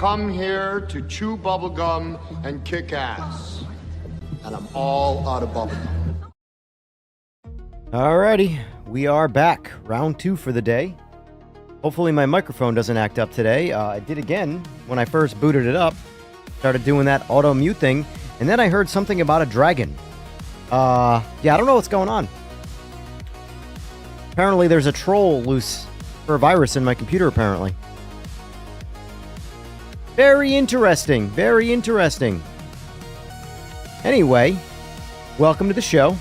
come here to chew bubblegum and kick ass. And I'm all out of bubblegum. Alrighty, we are back. Round 2 for the day. Hopefully my microphone doesn't act up today. It did again when I first booted it up. Started doing that auto mute thing. And then I heard something about a dragon. Yeah, I don't know what's going on. Apparently there's a troll loose for a virus in my computer, apparently. Very interesting. Very interesting. Anyway, welcome to the show.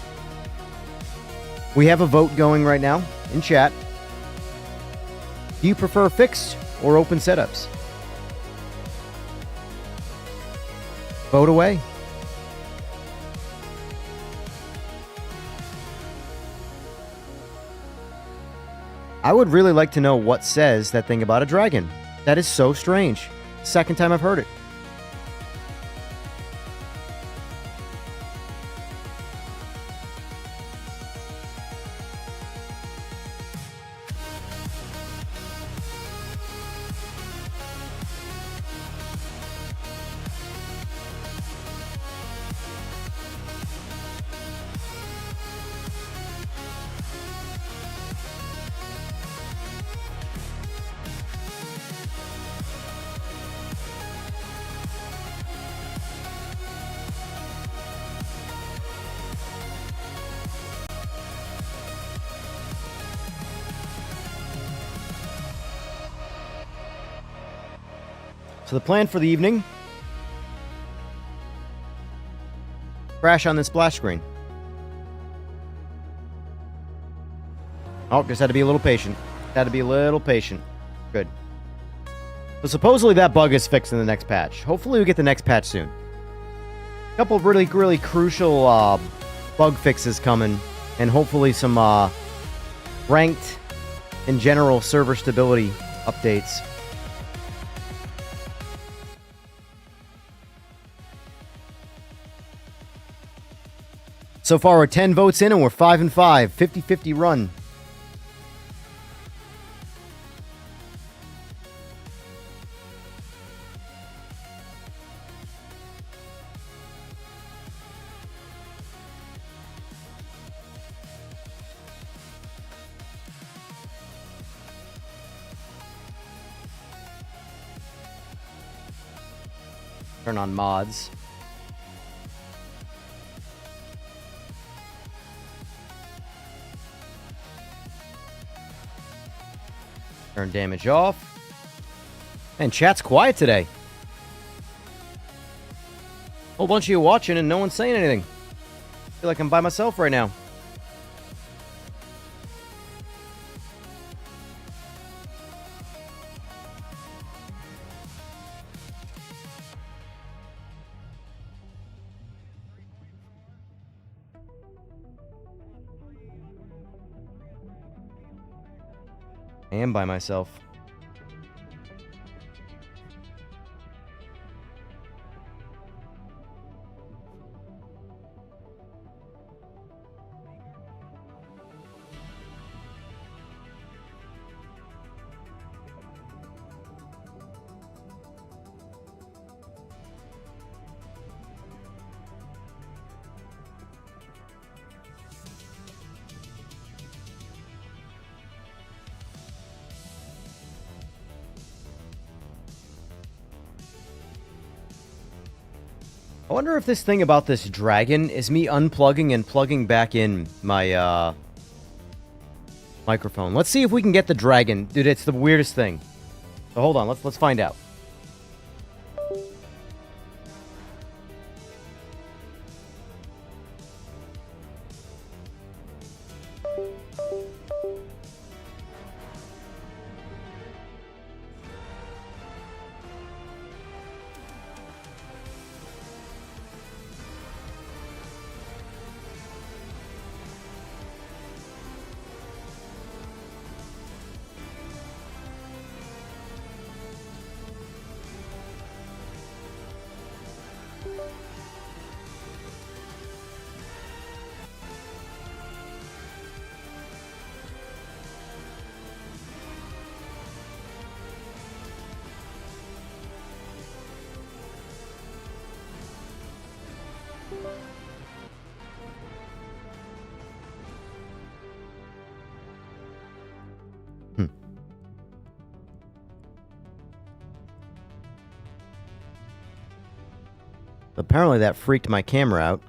We have a vote going right now in chat. Do you prefer fixed or open setups? Vote away. I would really like to know what says that thing about a dragon. That is so strange. Second time I've heard it. So the plan for the evening, crash on this splash screen. Oh, just had to be a little patient. Had to be a little patient. Good. So supposedly that bug is fixed in the next patch. Hopefully we get the next patch soon. A couple of really crucial bug fixes coming, and hopefully some ranked and general server stability updates. So far, we're 10 votes in, and we're 5-5. 50-50 run. Turn on mods. Turn damage off. And chat's quiet today. Whole bunch of you watching and no one's saying anything. I feel like I'm by myself right now. I am by myself. I wonder if this thing about this dragon is me unplugging and plugging back in my microphone. Let's see if we can get the dragon. Dude, it's the weirdest thing. So hold on, let's find out. Apparently that freaked my camera out.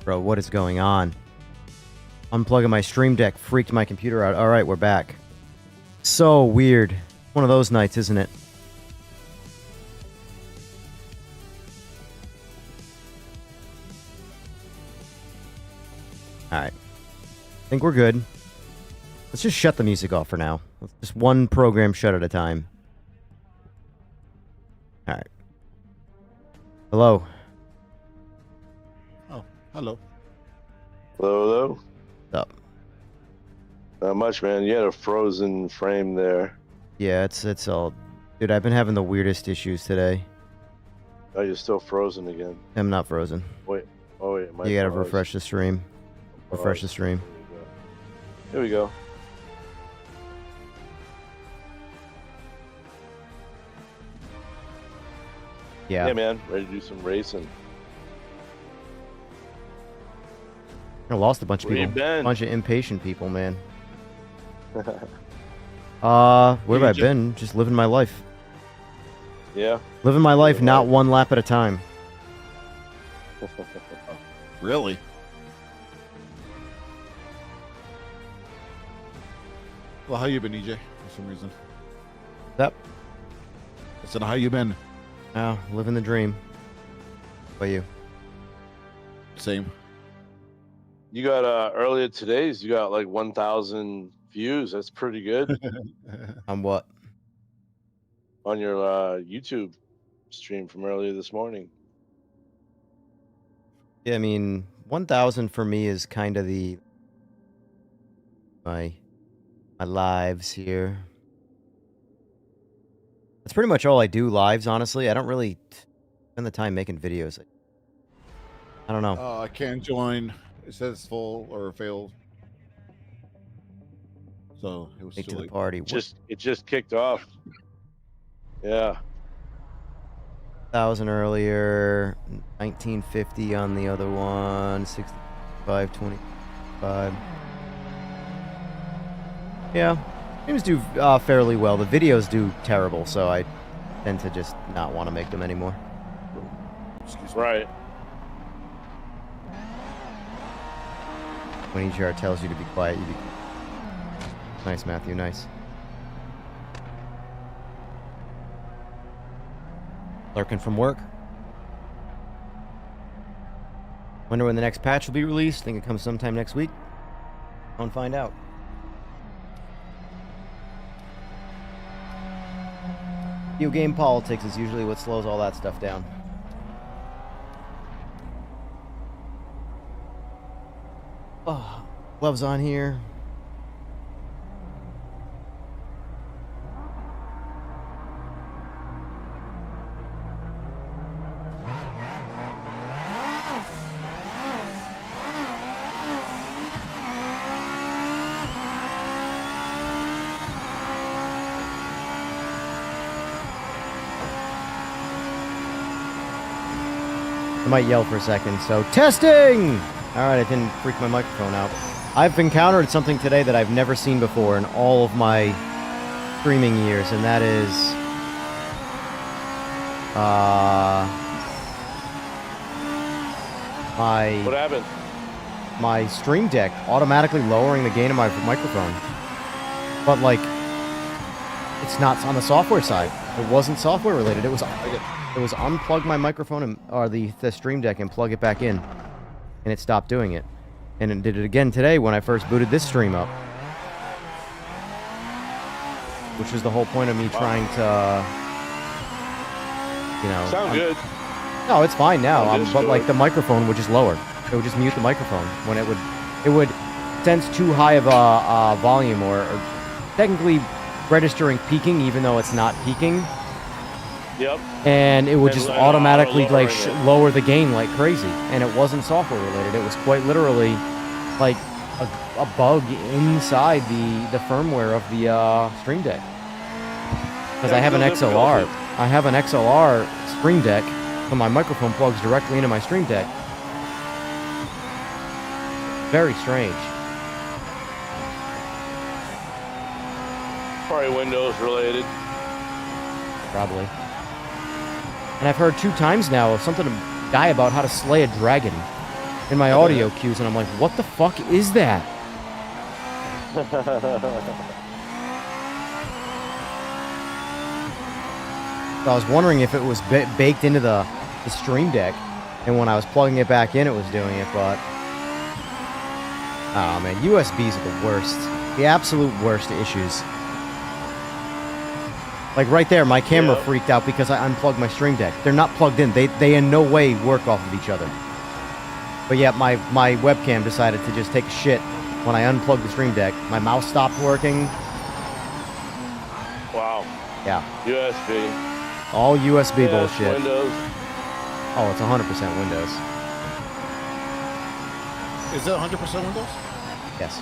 Bro, what is going on? Unplugging my Stream Deck freaked my computer out. Alright, we're back. So weird. One of those nights, isn't it? Alright. I think we're good. Let's just shut the music off for now. Just one program shut at a time. Alright. Hello. Oh, hello. Hello, hello. What's up? Not much, man. You had a frozen frame there. Yeah, it's all... Dude, I've been having the weirdest issues today. Oh, you're still frozen again. I'm not frozen. Wait. Oh, wait. You gotta refresh the stream. Refresh the stream. Here we go. Yeah. Yeah, man. Ready to do some racing. I lost a bunch of Where you people. been? A bunch of impatient people, man. Where have I been? Just living my life. Yeah. Living my life, not one lap at a time. Really? Well, how you been, EJ? For some reason. Yep. I said, how you been? Oh, living the dream. How about you? Same. You got earlier today's. You got like 1,000 views. That's pretty good On what? on your YouTube stream from earlier this morning. Yeah, I mean, 1,000 for me is kind of the... My lives here. That's pretty much all I do, lives, honestly. I don't really spend the time making videos. I don't know. I can't join. It says full or failed. So it was Late too to the late. party. It just kicked off. Yeah. 1,000 earlier, 1950 on the other one, 65, 25. Yeah, games do fairly well. The videos do terrible, so I tend to just not want to make them anymore. Excuse me. Right. When EGR tells you to be quiet, you be... Nice, Matthew, nice. Lurking from work. Wonder when the next patch will be released. Think it comes sometime next week. I'll find out. Video game politics is usually what slows all that stuff down. Oh, gloves on here. I might yell for a second, so testing! Alright, I didn't freak my microphone out. I've encountered something today that I've never seen before in all of my streaming years, and that is... What happened? my Stream Deck automatically lowering the gain of my microphone. But, like, it's not on the software side. It wasn't software related. It was unplug my microphone or the Stream Deck and plug it back in, and it stopped doing it. And it did it again today when I first booted this stream up, which was the whole point of me trying to, you know. Sound good. No, it's fine now. Oh, it is but like good. the microphone would just lower. It would just mute the microphone when it would sense too high of a volume or technically registering peaking, even though it's not peaking. Yep. And it would And just let it automatically auto-lowering like it. lower the gain like crazy. And it wasn't software related. It was quite literally like a bug inside the firmware of the Stream Deck. Because Yeah, I have an no XLR. difficulty. I have an XLR Stream Deck So my microphone plugs directly into my Stream Deck. Very strange. Probably Windows related. Probably. And I've heard 2 times now of something, a guy about how to slay a dragon in my audio cues, and I'm like, what the fuck is that? So I was wondering if it was baked into the Stream Deck, and when I was plugging it back in, it was doing it, but... Oh, man, USBs are the worst. The absolute worst issues. Like, right there, my camera freaked out because I unplugged my Stream Deck. They're not plugged in. They in no way work off of each other. But yeah, my webcam decided to just take a shit when I unplugged the Stream Deck. My mouse stopped working. Wow. Yeah. USB. All USB Yeah, bullshit. Windows. Oh, it's 100% Windows. Is it 100% Windows? Yes.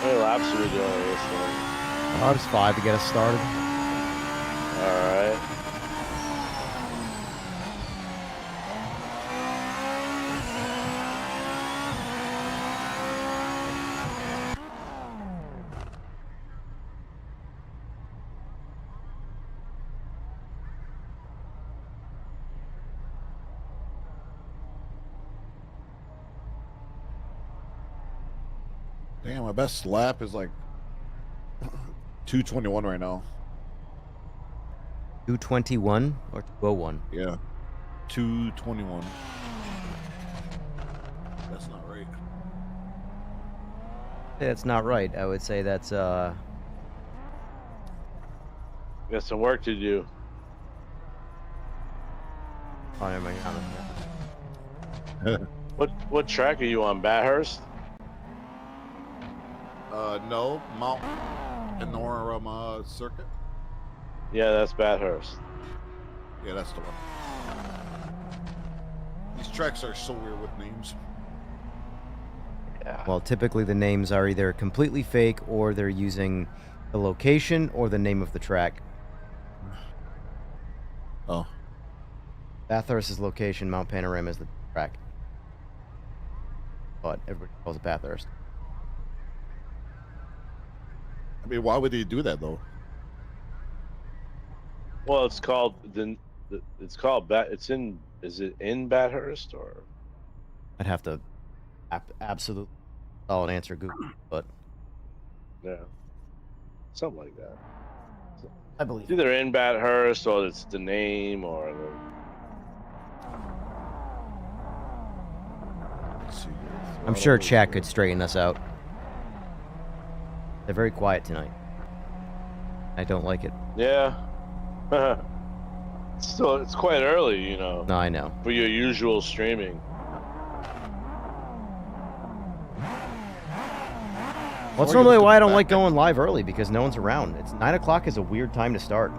How many laps are we doing on this one? Oh, just 5 to get us started. Alright. Damn, my best lap is like 221 right now. 221 or 201? Yeah, 221. That's not right. That's not right. I would say that's, Got some work to do. Oh, never mind. What track are you on, Bathurst? No, Mount Panorama Circuit. Yeah, that's Bathurst. Yeah, that's the one. These tracks are so weird with names. Yeah. Well, typically the names are either completely fake or they're using the location or the name of the track. Oh. Bathurst's location, Mount Panorama is the track. But everybody calls it Bathurst. I mean, why would they do that though? Well, it's called it's in, is it in Bathurst or? I'd have to absolutely solid answer Google, but Yeah. Something like that. I believe It's either in Bathurst or it's the name or Let's see here. I'm sure chat could straighten us out. They're very quiet tonight. I don't like it. Yeah. Still, it's quite early, you know, No, I know. for your usual streaming. Well, that's normally why I don't like going live early, because no one's around. It's 9 o'clock is a weird time to start.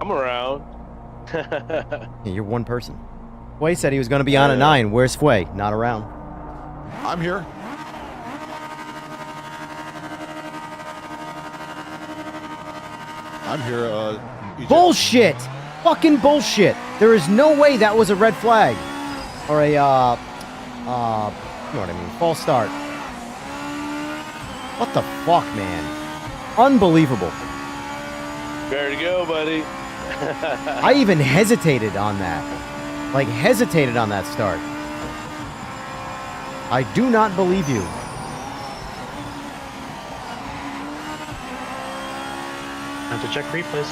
I'm around. Yeah, you're one person. Fway said he was going to be on at 9. Where's Fway? Not around. I'm here. I'm here. EJ. Bullshit! Fucking bullshit! There is no way that was a red flag. Or a, you know what I mean, false start. What the fuck, man? Unbelievable. Fair to go, buddy. I even hesitated on that. Like, hesitated on that start. I do not believe you. Have to check replays.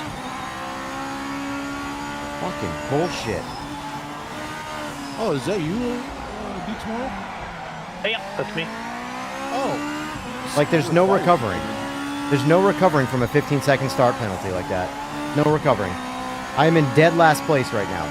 Fucking bullshit. Oh, is that you, D tomorrow? Hey, yeah, that's me. Oh. Like, there's no recovering. There's no recovering from a 15-second start penalty like that. No recovering. I am in dead last place right now.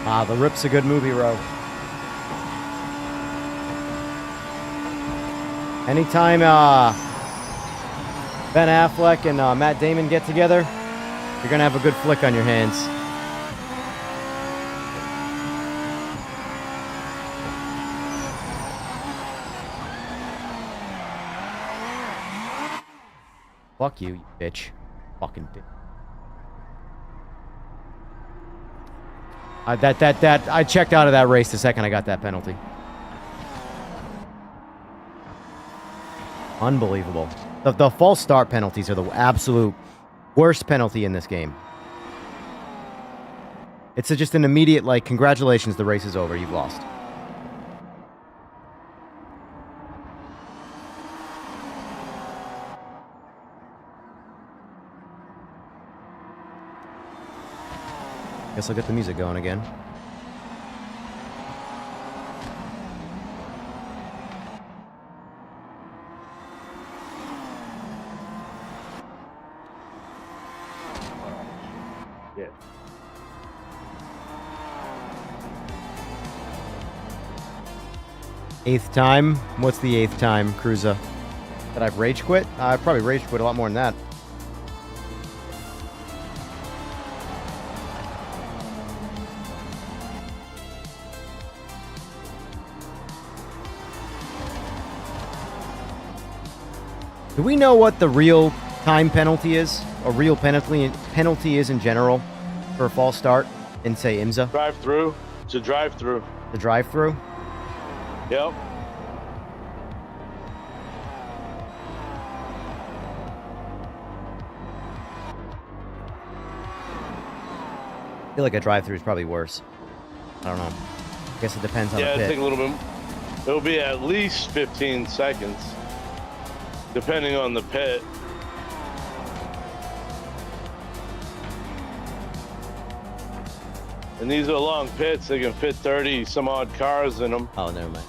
Ah, The Rip's a good movie, Ro. Anytime Ben Affleck and Matt Damon get together, you're gonna have a good flick on your hands. Fuck you, you bitch. Fucking bitch. I checked out of that race the second I got that penalty. Unbelievable. The false start penalties are the absolute worst penalty in this game. It's just an immediate, like, congratulations, the race is over, you've lost. Guess I'll get the music going again. Yeah. Eighth time? What's the 8th time, Cruiser? That I've rage quit? I've probably rage quit a lot more than that. Do we know what the real time penalty is? A real penalty is in general for a false start in, say, IMSA? Drive-through. It's a drive-through. The drive-through? Yep. I feel like a drive-through is probably worse. I don't know. I guess it depends on the Yeah, pit. I think a little bit. It'll be at least 15 seconds, depending on the pit. And these are long pits. They can fit 30 some odd cars in them. Oh, never mind.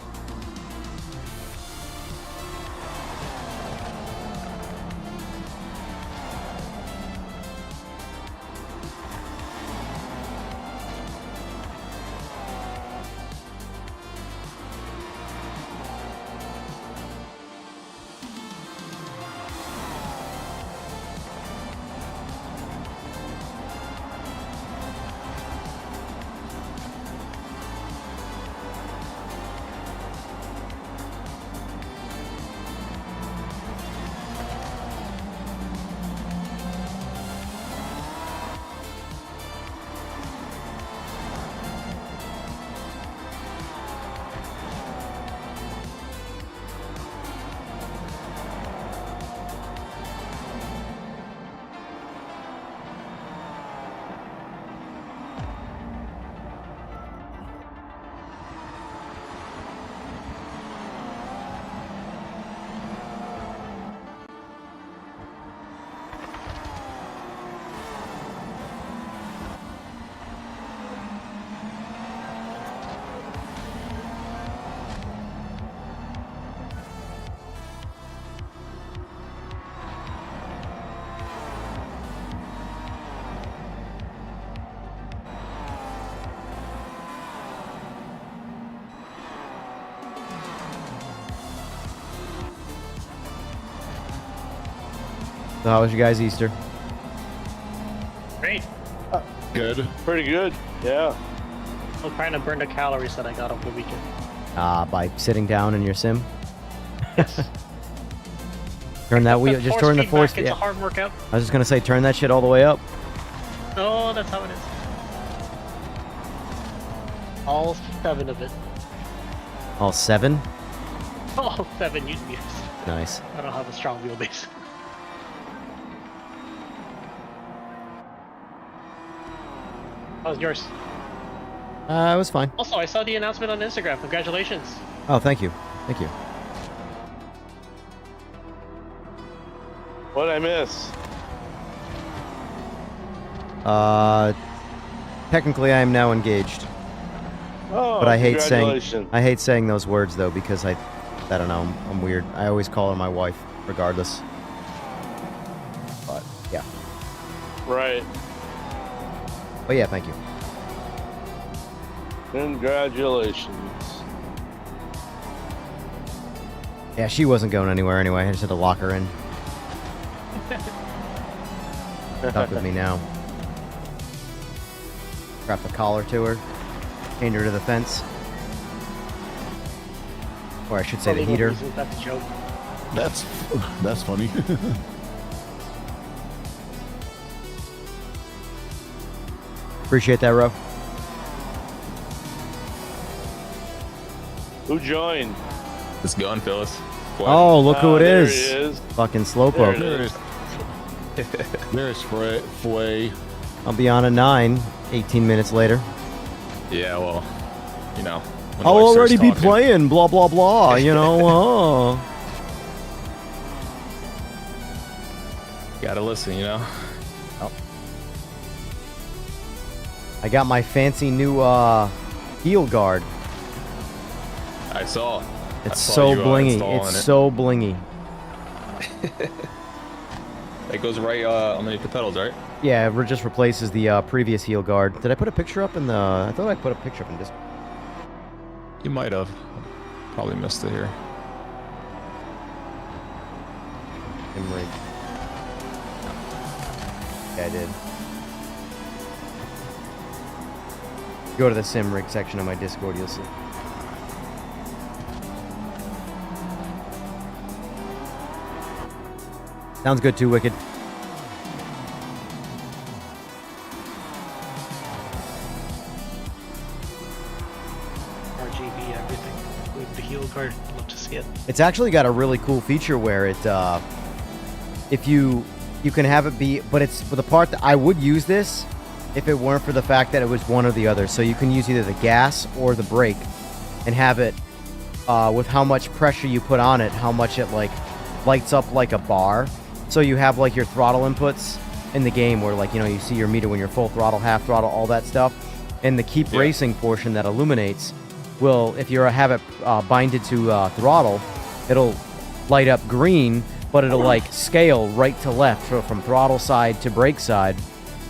So how was your guys' Easter? Great. Good. Pretty good. Yeah. I'm trying to burn the calories that I got over the weekend. By sitting down in your sim. Turn that wheel. Just turn the force. It's Yeah. a hard workout. I was just gonna say, turn that shit all the way up. Oh, that's how it is. All 7 of it. All 7. All 7 Newton meters. Nice. I don't have a strong wheelbase. How's yours? It was fine. Also, I saw the announcement on Instagram. Congratulations. Oh, thank you. Thank you. What'd I miss? Technically, I am now engaged, Oh, but I hate congratulations. saying those words though because I don't know. I'm weird. I always call her my wife, regardless. But yeah. Right. But yeah, thank you. Congratulations. Yeah, she wasn't going anywhere anyway. I just had to lock her in. Stuck with me now. Strap the collar to her. Chained her to the fence. Or I should say the Probably no heater. reason, that's a joke. That's funny. Appreciate that, Ro. Who joined? It's gone, Phyllis. Oh, look who it There is. he is. Fucking There Slowpoke. it is. There's Fway. I'll be on at 9, 18 minutes later. Yeah, well, you know. when I'll the wife starts already be talking. playing, blah, blah, blah, you know. Gotta listen, you know. I got my fancy new heel guard. I saw. It's saw so you, blingy. installing It's it. so blingy. It goes right underneath the pedals, right? Yeah, it just replaces the previous heel guard. Did I put a picture up in the... I thought I put a picture up in Discord. You might have. Probably missed it here. Rig. Yeah, I did. Go to the sim rig section of my Discord, you'll see. Sounds good too, Wicked. RGB, everything. With the heel guard, love to see it. It's actually got a really cool feature where it, if you can have it be, but it's for the part that I would use this if it weren't for the fact that it was one or the other. So you can use either the gas or the brake and have it with how much pressure you put on it, how much it like lights up like a bar. So you have like your throttle inputs in the game where like, you know, you see your meter when you're full throttle, half throttle, all that stuff. And the keep racing portion that illuminates will, if you have it binded to throttle, it'll light up green, but it'll like scale right to left, so from throttle side to brake side,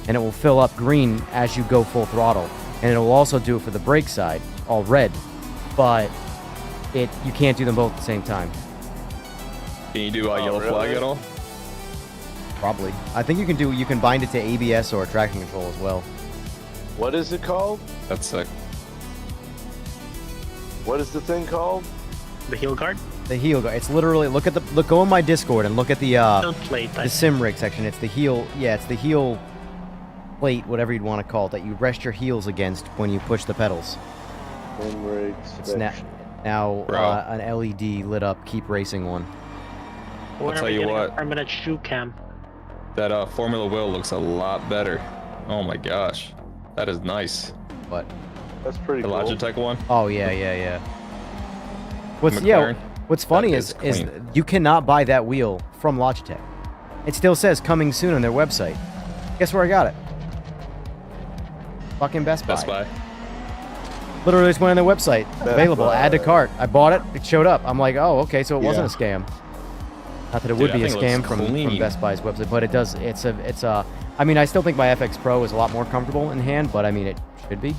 and it will fill up green as you go full throttle. And it will also do it for the brake side, all red. But you can't do them both at the same time. Can you do yellow flag really? at all? Probably. I think you can bind it to ABS or traction control as well. What is it called? That's sick. What is the thing called? The heel guard? The heel guard. It's literally go on my Discord and look at the Don't plate. the sim rig section. It's the heel. Yeah, it's the heel plate, whatever you'd want to call it, that you rest your heels against when you push the pedals. Handbrake It's section. now Bro. an LED lit up keep racing one. When tell are we you getting what. a permanent shoe cam? That Formula wheel looks a lot better. Oh my gosh. That is nice. But That's pretty The cool. Logitech one? oh yeah. What's McLaren? What's funny That is is clean. you cannot buy that wheel from Logitech. It still says coming soon on their website. Guess where I got it? Fucking Best Buy. Best Buy. Literally just went on their website. Available. Buy. Add to cart. I bought it. It showed up. I'm like, oh, okay, so it wasn't a Yeah. scam. Not that it would Dude, be a that thing scam looks from clean. Best Buy's website, but it does. It's a. I mean, I still think my FX Pro is a lot more comfortable in hand, but I mean, it should be.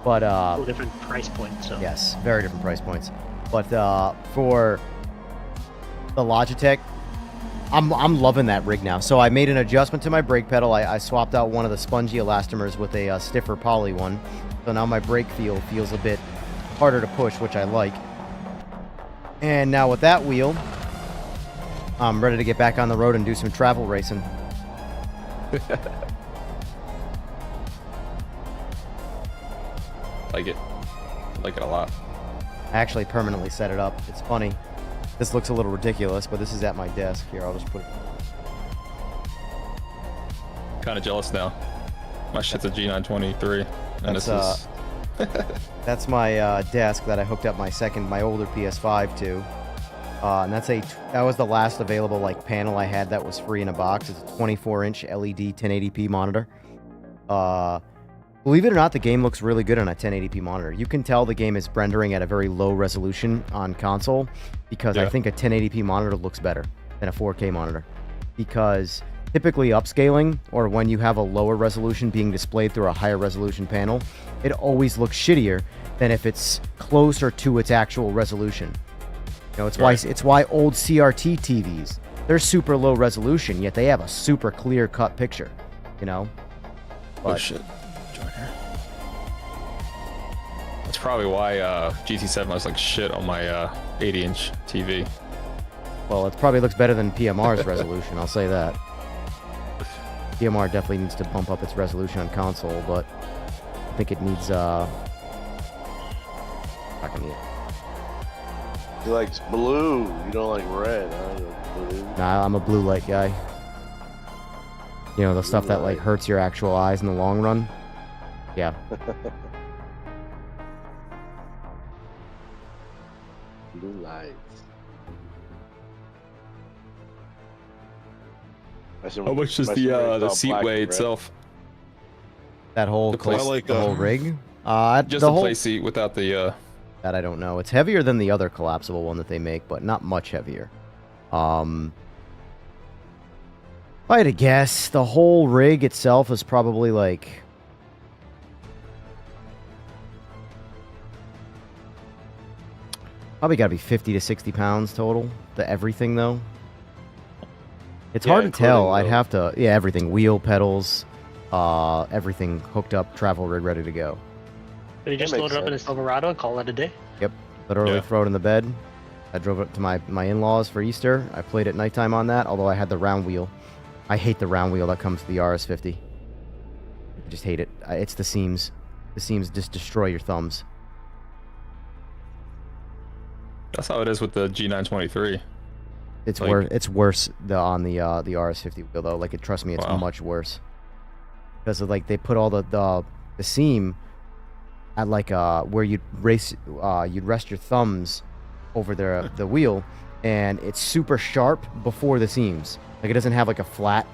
But Two different price points, so. yes, very different price points. But for the Logitech, I'm loving that rig now. So I made an adjustment to my brake pedal. I swapped out one of the spongy elastomers with a stiffer poly one. So now my brake feel feels a bit harder to push, which I like. And now with that wheel, I'm ready to get back on the road and do some travel racing. Like it a lot. I actually permanently set it up. It's funny. This looks a little ridiculous, but this is at my desk. Here, I'll just put it. Kind of jealous now. My shit's a G923, and this is. That's my desk that I hooked up my older PS5 to. And that was the last available like panel I had that was free in a box. It's a 24-inch LED 1080p monitor. Believe it or not, the game looks really good on a 1080p monitor. You can tell the game is rendering at a very low resolution on console because I think a 1080p monitor looks better than a 4K monitor. Because typically upscaling, or when you have a lower resolution being displayed through a higher resolution panel, it always looks shittier than if it's closer to its actual resolution. You know, it's why old CRT TVs, they're super low resolution, yet they have a super clear cut picture, you know? Oh shit. That's probably why GT7 looks like shit on my 80-inch TV. Well, it probably looks better than PMR's resolution, I'll say that. PMR definitely needs to bump up its resolution on console, but I think it needs, He likes blue. You don't like red, huh? You like blue. Nah, I'm a blue light guy. You know, the stuff that like hurts your actual eyes in the long run. Yeah. Blue lights. How much is the seatway itself? That whole The whole rig? Just the play seat without the That I don't know. It's heavier than the other collapsible one that they make, but not much heavier. If I had to guess, the whole rig itself is probably like... Probably gotta be 50 to 60 pounds total. The everything, though. It's hard to tell. I'd have to... Yeah, everything. Wheel, pedals, everything hooked up, travel rig ready to go. They just load it up in a Silverado and call it a day. Yep. Literally throw it in the bed. I drove it to my in-laws for Easter. I played at nighttime on that, although I had the round wheel. I hate the round wheel that comes to the RS50. I just hate it. It's the seams. The seams just destroy your thumbs. That's how it is with the G923. It's worse. It's worse on the RS50 wheel though. Like, trust me, it's much worse. Because of, like, they put all the seam at like where you'd rest your thumbs over the wheel, and it's super sharp before the seams. Like, it doesn't have like a flat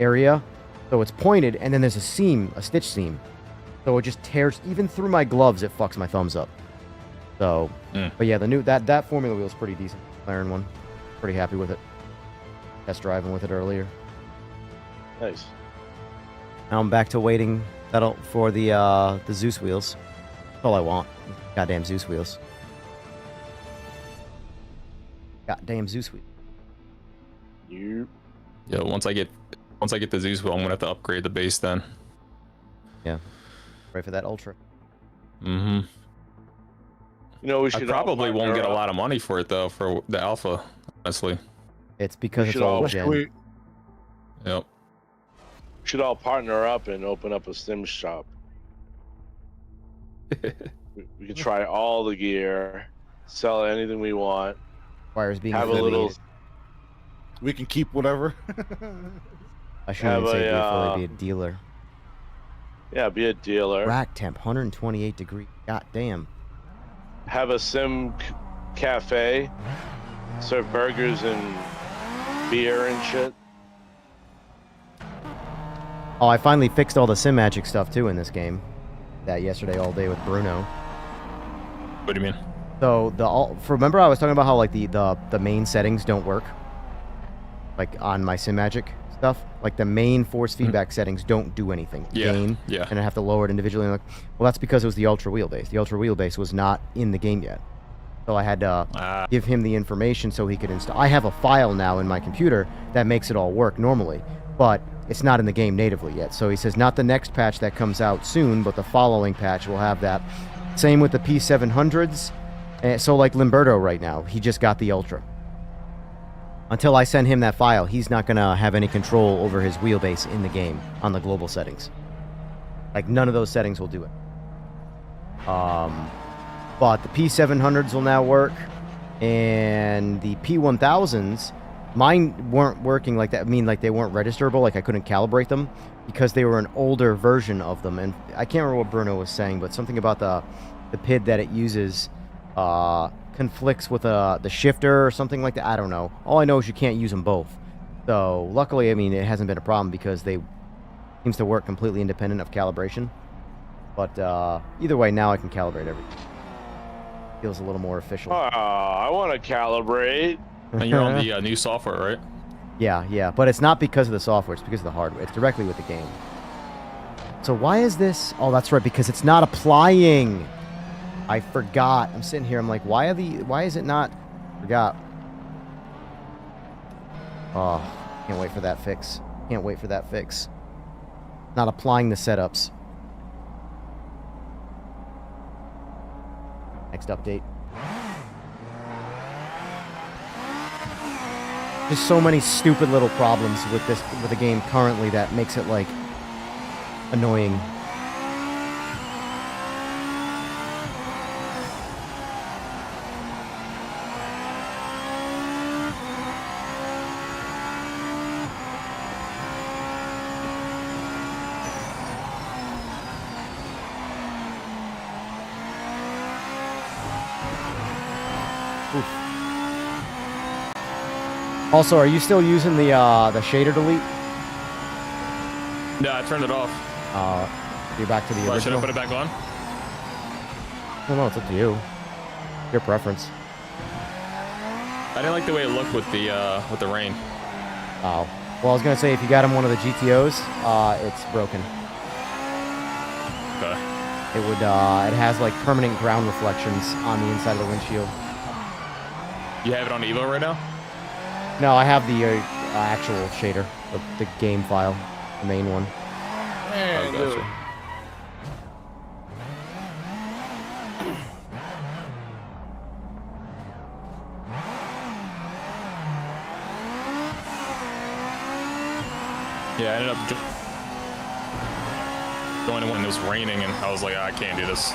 area, so it's pointed, and then there's a seam, a stitch seam. So it just tears even through my gloves. It fucks my thumbs up. So, but yeah, the new that Formula wheel is pretty decent. McLaren one, pretty happy with it. Test driving with it earlier. Nice. Now I'm back to waiting for the Zeus wheels. That's all I want. Goddamn Zeus wheels. Goddamn Zeus wheels. Yeah, once I get the Zeus wheel, I'm gonna have to upgrade the base then. Yeah. Ready for that Ultra. Mm-hmm. You know, we should. I probably won't get a lot of money for it though, for the Alpha, honestly. It's because it's all gen. Yep. Should all partner up and open up a sim shop. We could try all the gear, sell anything we want. Requires being have a little. We can keep whatever. I shouldn't say be a dealer. Yeah, be a dealer. Rack temp, 128 degrees. God damn. Have a sim cafe, serve burgers and beer and shit. Oh, I finally fixed all the Simagic stuff too in this game. That yesterday all day with Bruno. What do you mean? So remember I was talking about how like the main settings don't work, like on my Simagic stuff. Like the main force feedback settings don't do anything. Gain, and I have to lower it individually. Well, that's because it was the Ultra wheelbase. The Ultra wheelbase was not in the game yet. So I had to give him the information so he could install. I have a file now in my computer that makes it all work normally, but it's not in the game natively yet. So he says not the next patch that comes out soon, but the following patch will have that. Same with the P700s. So like Limberto right now, he just got the Ultra. Until I send him that file, he's not going to have any control over his wheelbase in the game on the global settings. Like, none of those settings will do it. But the P700s will now work, and the P1000s, mine weren't working like that. I mean, like, they weren't registerable, like I couldn't calibrate them, because they were an older version of them. And I can't remember what Bruno was saying, but something about the PID that it uses conflicts with the shifter or something like that. I don't know. All I know is you can't use them both. So luckily, I mean, it hasn't been a problem because they seems to work completely independent of calibration. But either way, now I can calibrate everything. Feels a little more official. I want to calibrate. And you're on the new software, right? Yeah. But it's not because of the software. It's because of the hardware. It's directly with the game. So why is this? Oh, that's right. Because it's not applying. I forgot. I'm sitting here. I'm like, why is it not? Forgot. Oh, can't wait for that fix. Can't wait for that fix. Not applying the setups. Next update. Just so many stupid little problems with the game currently that makes it like annoying. Also, are you still using the shader delete? Yeah, I turned it off. You're back to the Well, should I original? put it back on? Well, no, it's up to you. Your preference. I didn't like the way it looked with the rain. Oh. Well, I was gonna say if you got him one of the GTOs, it's broken. Okay. It would it has like permanent ground reflections on the inside of the windshield. You have it on Evo right now? No, I have the actual shader, the game file, the main one. Oh, gotcha. Yeah, I ended up going when it was raining, and I was like, I can't do this.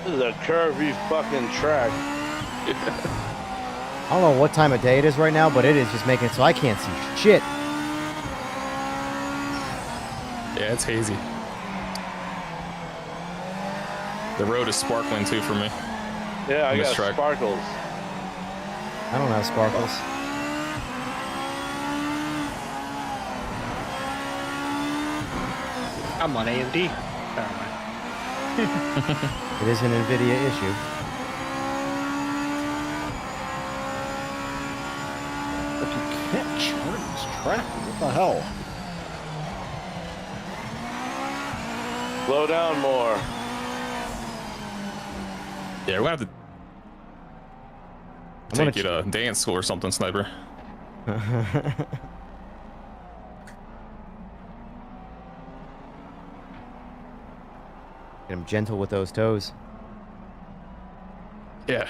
This is a curvy fucking track. I don't know what time of day it is right now, but it is just making it so I can't see shit. Yeah, it's hazy. The road is sparkling too for me. Yeah, I On this got track. sparkles. I don't have sparkles. I'm on AMD. Never mind. It is an NVIDIA issue. But you can't turn this track. What the hell? Slow down more. Yeah, we're gonna have to gonna take you to dance school or something, Sniper. Get him gentle with those toes. Yeah.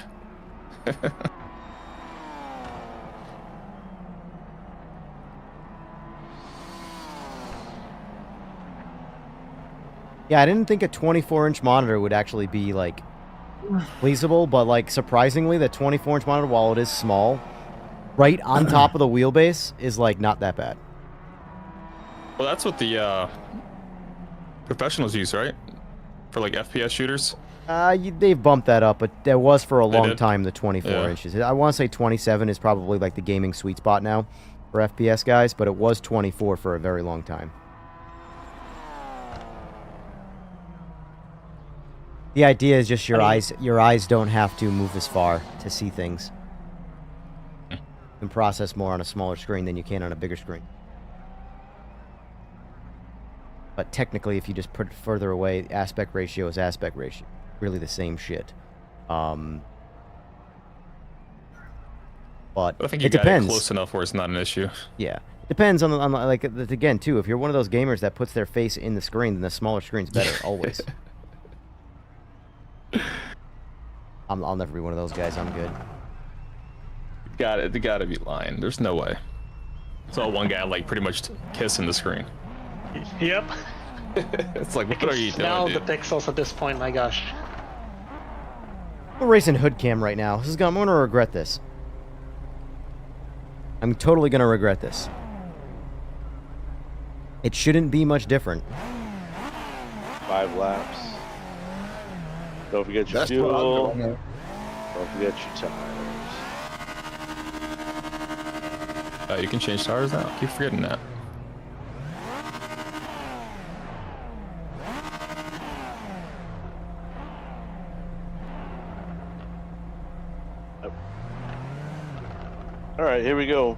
Yeah, I didn't think a 24-inch monitor would actually be, like, pleasable, but, like, surprisingly, the 24-inch monitor, while it is small, right on top of the wheelbase is, like, not that bad. Well, that's what the professionals use, right? For like FPS shooters. They've bumped that up, but there was for a long did? time the 24 Yeah. inches. I want to say 27 is probably, like, the gaming sweet spot now for FPS guys, but it was 24 for a very long time. The idea is just your eyes don't have to move as far to see things. And process more on a smaller screen than you can on a bigger screen. But technically, if you just put it further away, aspect ratio is aspect ratio. Really the same shit. But I think you it got depends. it close enough where it's not an issue. Yeah, it depends on like again too. If you're one of those gamers that puts their face in the screen, then the smaller screen's better always. I'll never be one of those guys. I'm good. They gotta be lying. There's no way. Saw one guy like pretty much kissing the screen. Yep. It's like, what are you doing, Smell dude? the pixels at this point, my gosh. I'm racing hood cam right now. I'm gonna regret this. I'm totally gonna regret this. It shouldn't be much different. 5 laps. Don't forget your That's what I'm fuel. doing. Don't forget your tires. You can change tires now. I keep forgetting that. All right, here we go.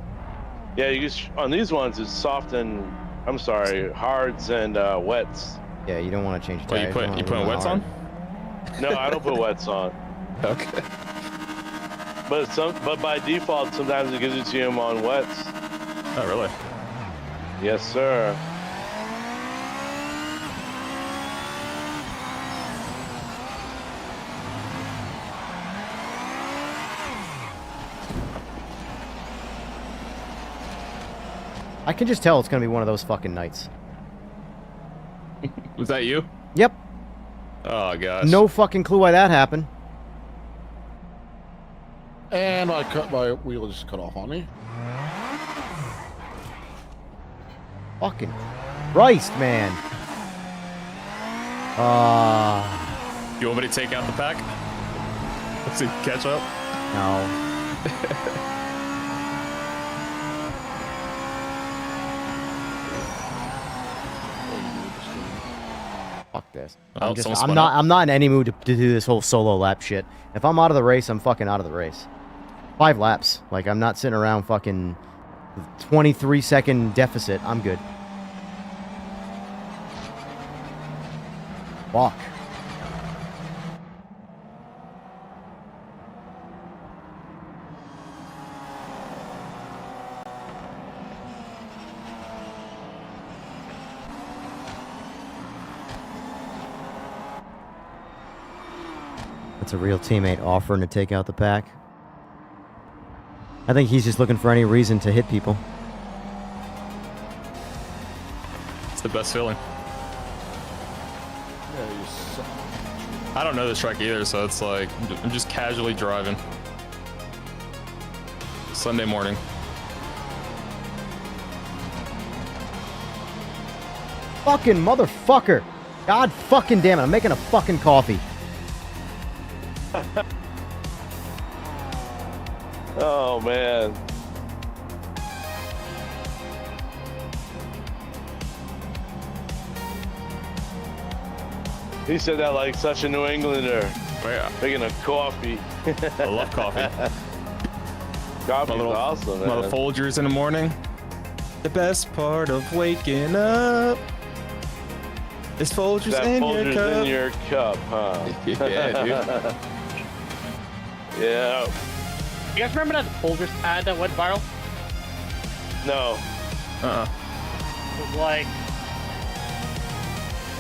Yeah, you just on these ones it's soft and hards and wets. Yeah, you don't want to change Well, tires. you putting wets on? No, I don't put wets on. Okay. But by default, sometimes it gives it to you on wets. Oh, really? Yes, sir. I can just tell it's gonna be one of those fucking nights. Was that you? Yep. Oh gosh. No fucking clue why that happened. And my wheel just cut off on me. Fucking Christ, man. You want me to take out the pack? Let's see, catch up. No. Fuck this. Oh, someone spun I'm not in any mood to do this whole solo lap shit. If I'm out of the race, I'm fucking out of the race. 5 laps. Like, I'm not sitting around fucking 23-second deficit. I'm good. Fuck. That's a real teammate offering to take out the pack. I think he's just looking for any reason to hit people. It's the best feeling. Yeah, you suck. I don't know this track either, so it's like I'm just casually driving. Sunday morning. Fucking motherfucker! God fucking damn it, I'm making a fucking coffee. Oh man. He said that like such a New Englander. Oh, yeah. Making a coffee. I love coffee. Coffee's My awesome, man. little Folgers in the morning. The best part of waking up is Folgers that in Folgers your cup. in your cup, huh? Yeah, dude. Yeah. You guys remember that Folgers ad that went viral? No. It was like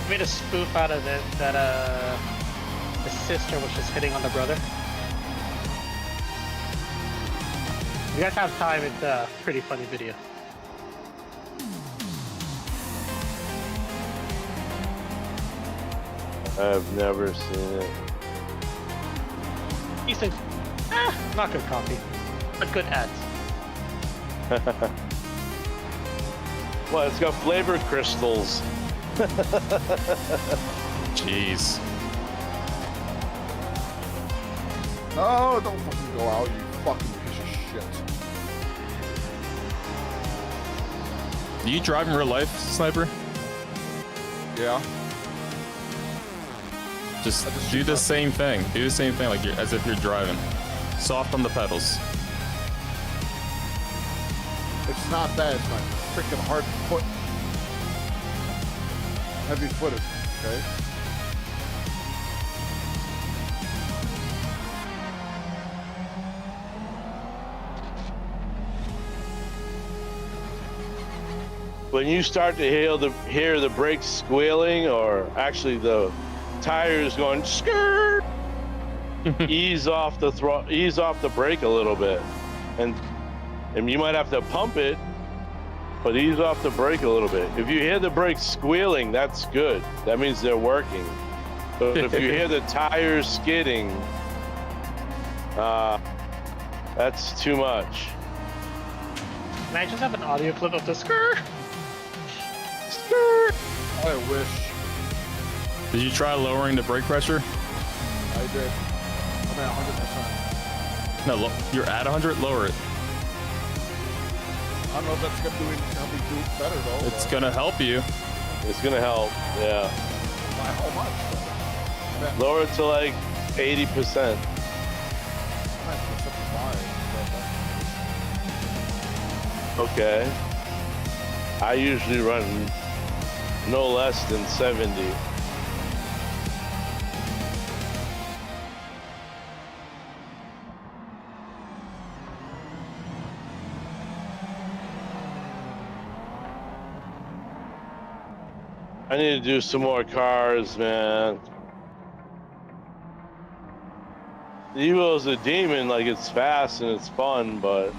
made a spoof out of it that the sister was just hitting on the brother. If you guys have time, it's a pretty funny video. I've never seen it. These things, not good copy, but good ads. Well, it's got flavor crystals. Jeez. No, don't fucking go out, you fucking piece of shit. Do you drive in real life, Sniper? Yeah. Just do the same thing. Do the same thing like as if you're driving. Soft on the pedals. It's not that, it's my freaking hard foot. Heavy footed, okay? When you start to hear the brakes squealing, or actually the tires going skirt, ease off the brake a little bit, and you might have to pump it, but ease off the brake a little bit. If you hear the brakes squealing, that's good. That means they're working. But if you hear the tires skidding, that's too much. Can I just have an audio clip of the skirt? I wish. Did you try lowering the brake pressure? I did. I'm at 100%. No, you're at 100. Lower it. I don't know if that's gonna help me do it better though. It's gonna help you. It's gonna help, yeah. By how much? Lower it to like 80%. Okay. I usually run no less than 70. I need to do some more cars, man. The Evo's a demon, like it's fast and it's fun, but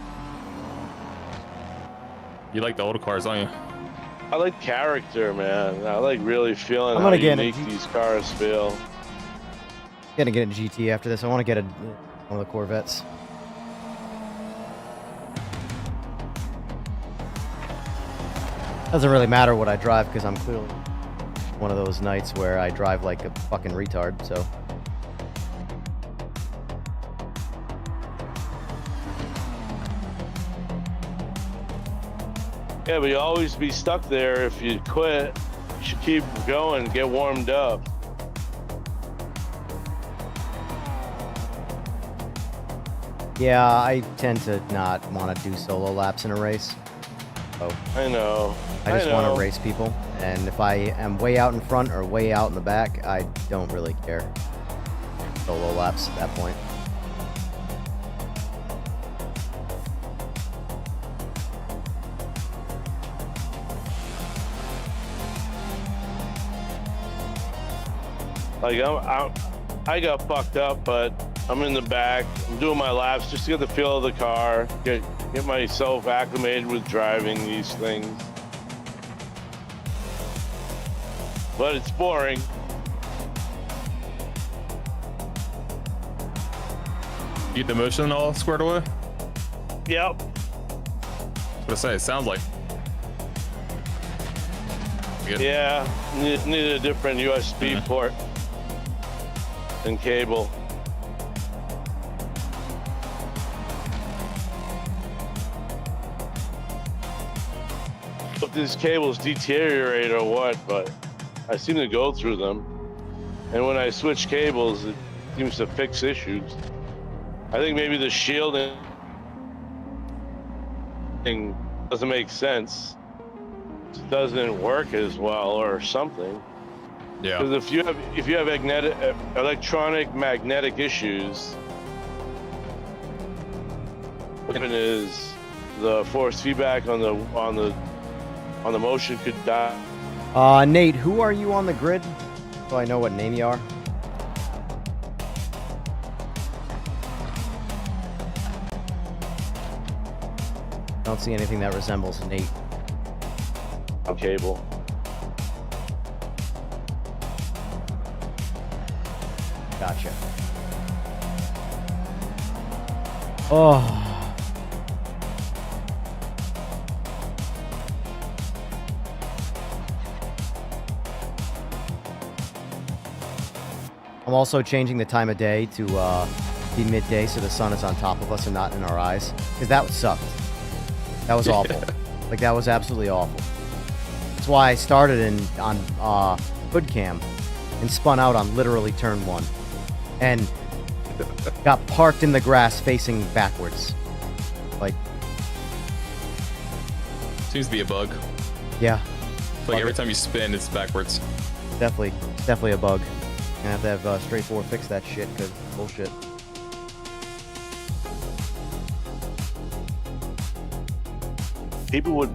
You like the older cars, don't you? I like character, man. I like really feeling I'm how gonna get unique into these cars feel. Gonna get a GT after this. I want to get one of the Corvettes. Doesn't really matter what I drive because I'm clearly one of those nights where I drive like a fucking retard. So Yeah, but you always be stuck there. If you quit, you should keep going, get warmed up. yeah, I tend to not want to do solo laps in a race. So I know. I just want know. to race people, and if I am way out in front or way out in the back, I don't really care. Solo laps at that point. Like I got fucked up, but I'm in the back. I'm doing my laps just to get the feel of the car, get myself acclimated with driving these things. But it's boring. You get the motion all squared away? Yep. What I say? It sounds like. Good. Yeah. Need a different USB port and cable. If these cables deteriorate or what, but I seem to go through them. And when I switch cables, it seems to fix issues. I think maybe the shielding thing doesn't make sense. It doesn't work as well or something. Yeah. Because if you have electronic magnetic issues, what is the force feedback on the motion could die. Nate, who are you on the grid? So I know what name you are. Don't see anything that resembles Nate. Cable. Gotcha. Oh. I'm also changing the time of day to be midday so the sun is on top of us and not in our eyes. Because that sucked. That was awful. Like, that was absolutely awful. That's why I started on hood cam and spun out on literally turn 1. And got parked in the grass facing backwards. Like... Seems to be a bug. Yeah. Like every time you spin, it's backwards. Definitely a bug. Gonna have to have Straightforward fix that shit, because bullshit. People would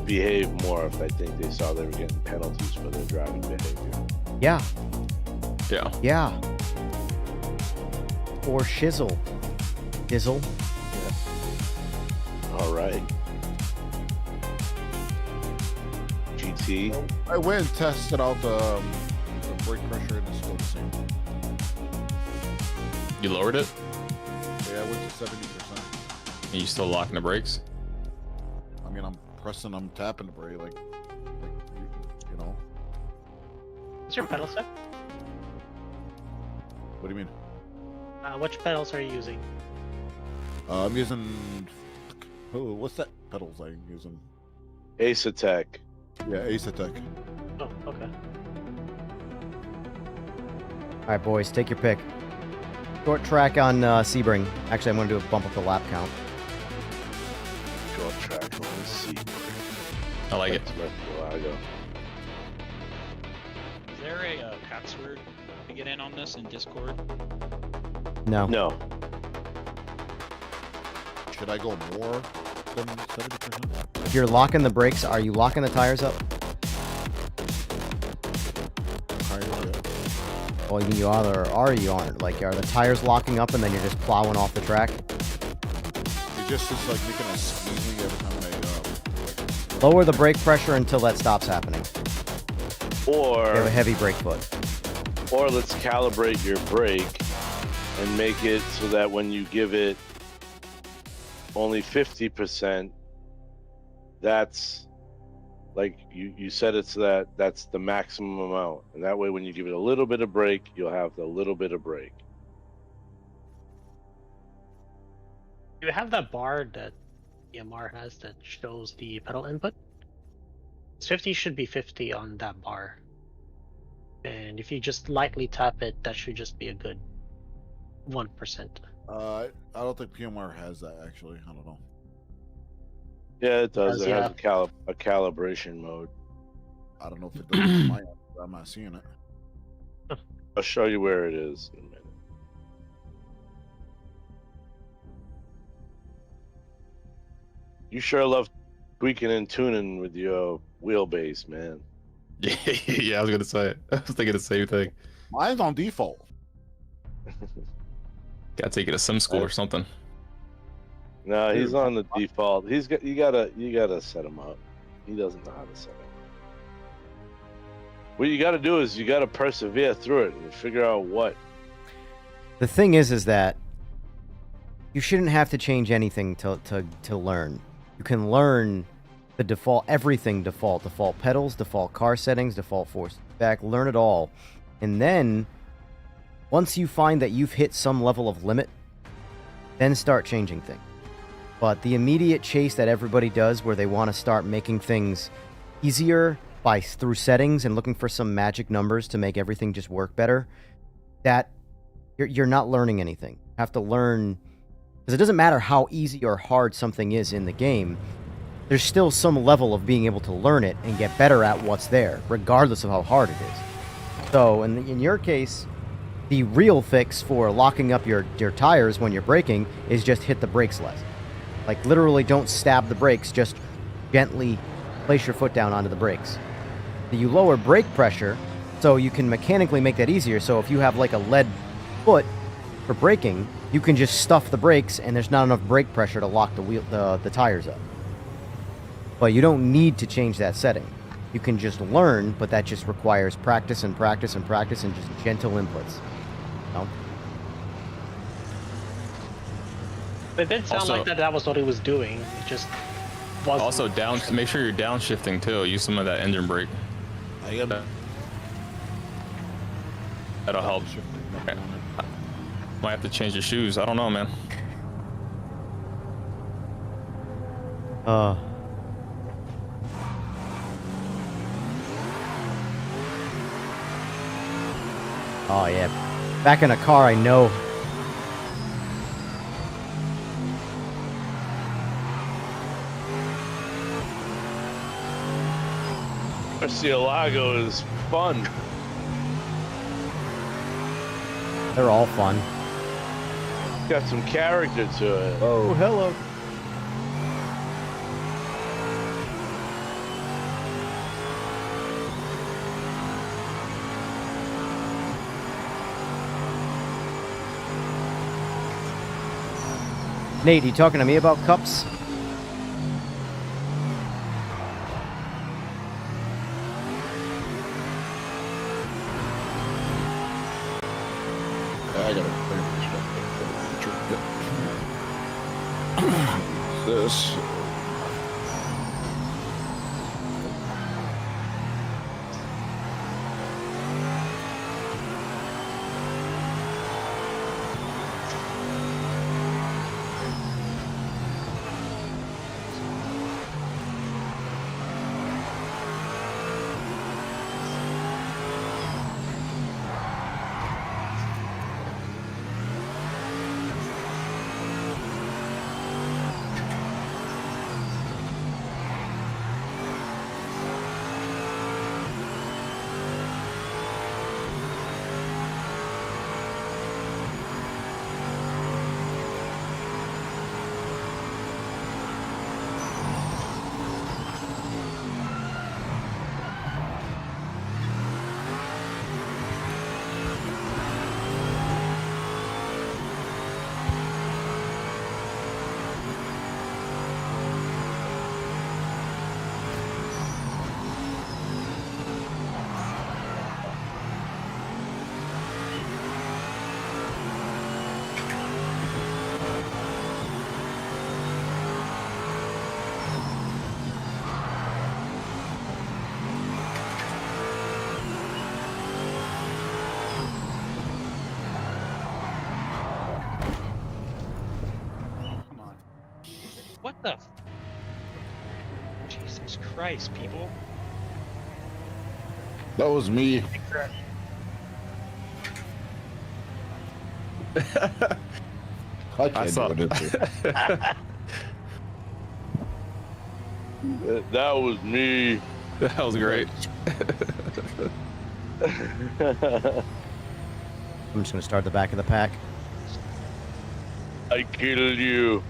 behave more if I think they saw they were getting penalties for their driving behavior. Yeah. Yeah. Yeah. Or shizzle. Dizzle. All right. GT. I went and tested out the brake pressure and it's still the same. You lowered it? Yeah, I went to 70%. And you still locking the brakes? I mean, I'm tapping the brake, like you know. What's your pedal set? What do you mean? Which pedals are you using? I'm using. Oh, what's that pedals I'm using? Ace Attack. Yeah, Ace Attack. Oh, okay. Alright, boys, take your pick. Short track on Sebring. Actually, I'm going to do a bump up the lap count. Short track on the seat. I like it. Is there a password to get in on this in Discord? No. No. Should I go more than 70%? If you're locking the brakes, are you locking the tires up? Well, you either are or you aren't. Like, are the tires locking up and then you're just plowing off the track? It just is like making a squeezing every time Lower the brake pressure until that stops happening. Or You have a heavy brake foot. or let's calibrate your brake and make it so that when you give it only 50%, that's like you set it so that's the maximum amount, and that way when you give it a little bit of brake, you'll have the little bit of brake. You have that bar that EMR has that shows the pedal input. 50 should be 50 on that bar. And if you just lightly tap it, that should just be a good 1%. I don't think PMR has that actually. I don't know. Yeah, it does. It has yeah. a calibration mode. I don't know if it does on my end. I'm not seeing it. I'll show you where it is in a minute. You sure love tweaking and tuning with your wheelbase, man. Yeah, I was gonna say it. I was thinking the same thing. Mine's on default. Gotta take it to sim school or something. No, he's on the default. You gotta set him up. He doesn't know how to set up. What you gotta do is you gotta persevere through it and figure out what. The thing is that you shouldn't have to change anything to learn. You can learn the default, everything default pedals, default car settings, default force feedback, learn it all. And then, once you find that you've hit some level of limit, then start changing things. But the immediate chase that everybody does where they want to start making things easier through settings and looking for some magic numbers to make everything just work better, that you're not learning anything. You have to learn, because it doesn't matter how easy or hard something is in the game, there's still some level of being able to learn it and get better at what's there, regardless of how hard it is. So in your case, the real fix for locking up your tires when you're braking is just hit the brakes less. Like, literally don't stab the brakes, just gently place your foot down onto the brakes. You lower brake pressure, so you can mechanically make that easier. So if you have like a lead foot for braking, you can just stuff the brakes and there's not enough brake pressure to lock the tires up. But you don't need to change that setting. You can just learn, but that just requires practice and practice and practice and just gentle inputs. No. It did sound Also- like that was what he was doing. It just wasn't. Also, make sure you're downshifting too. Use some of that engine brake. I got That'll help. Okay. Might have to change your shoes. I don't know, man. Oh yeah. Back in a car, I know. Murcielago is fun. They're all fun. Got some character to it. Oh, hello. Nate, you talking to me about cups? I gotta this. Come on. What the? Jesus Christ, people. That was me. I can't saw- do it. That was me. That was great. I'm just gonna start the back of the pack. I killed you.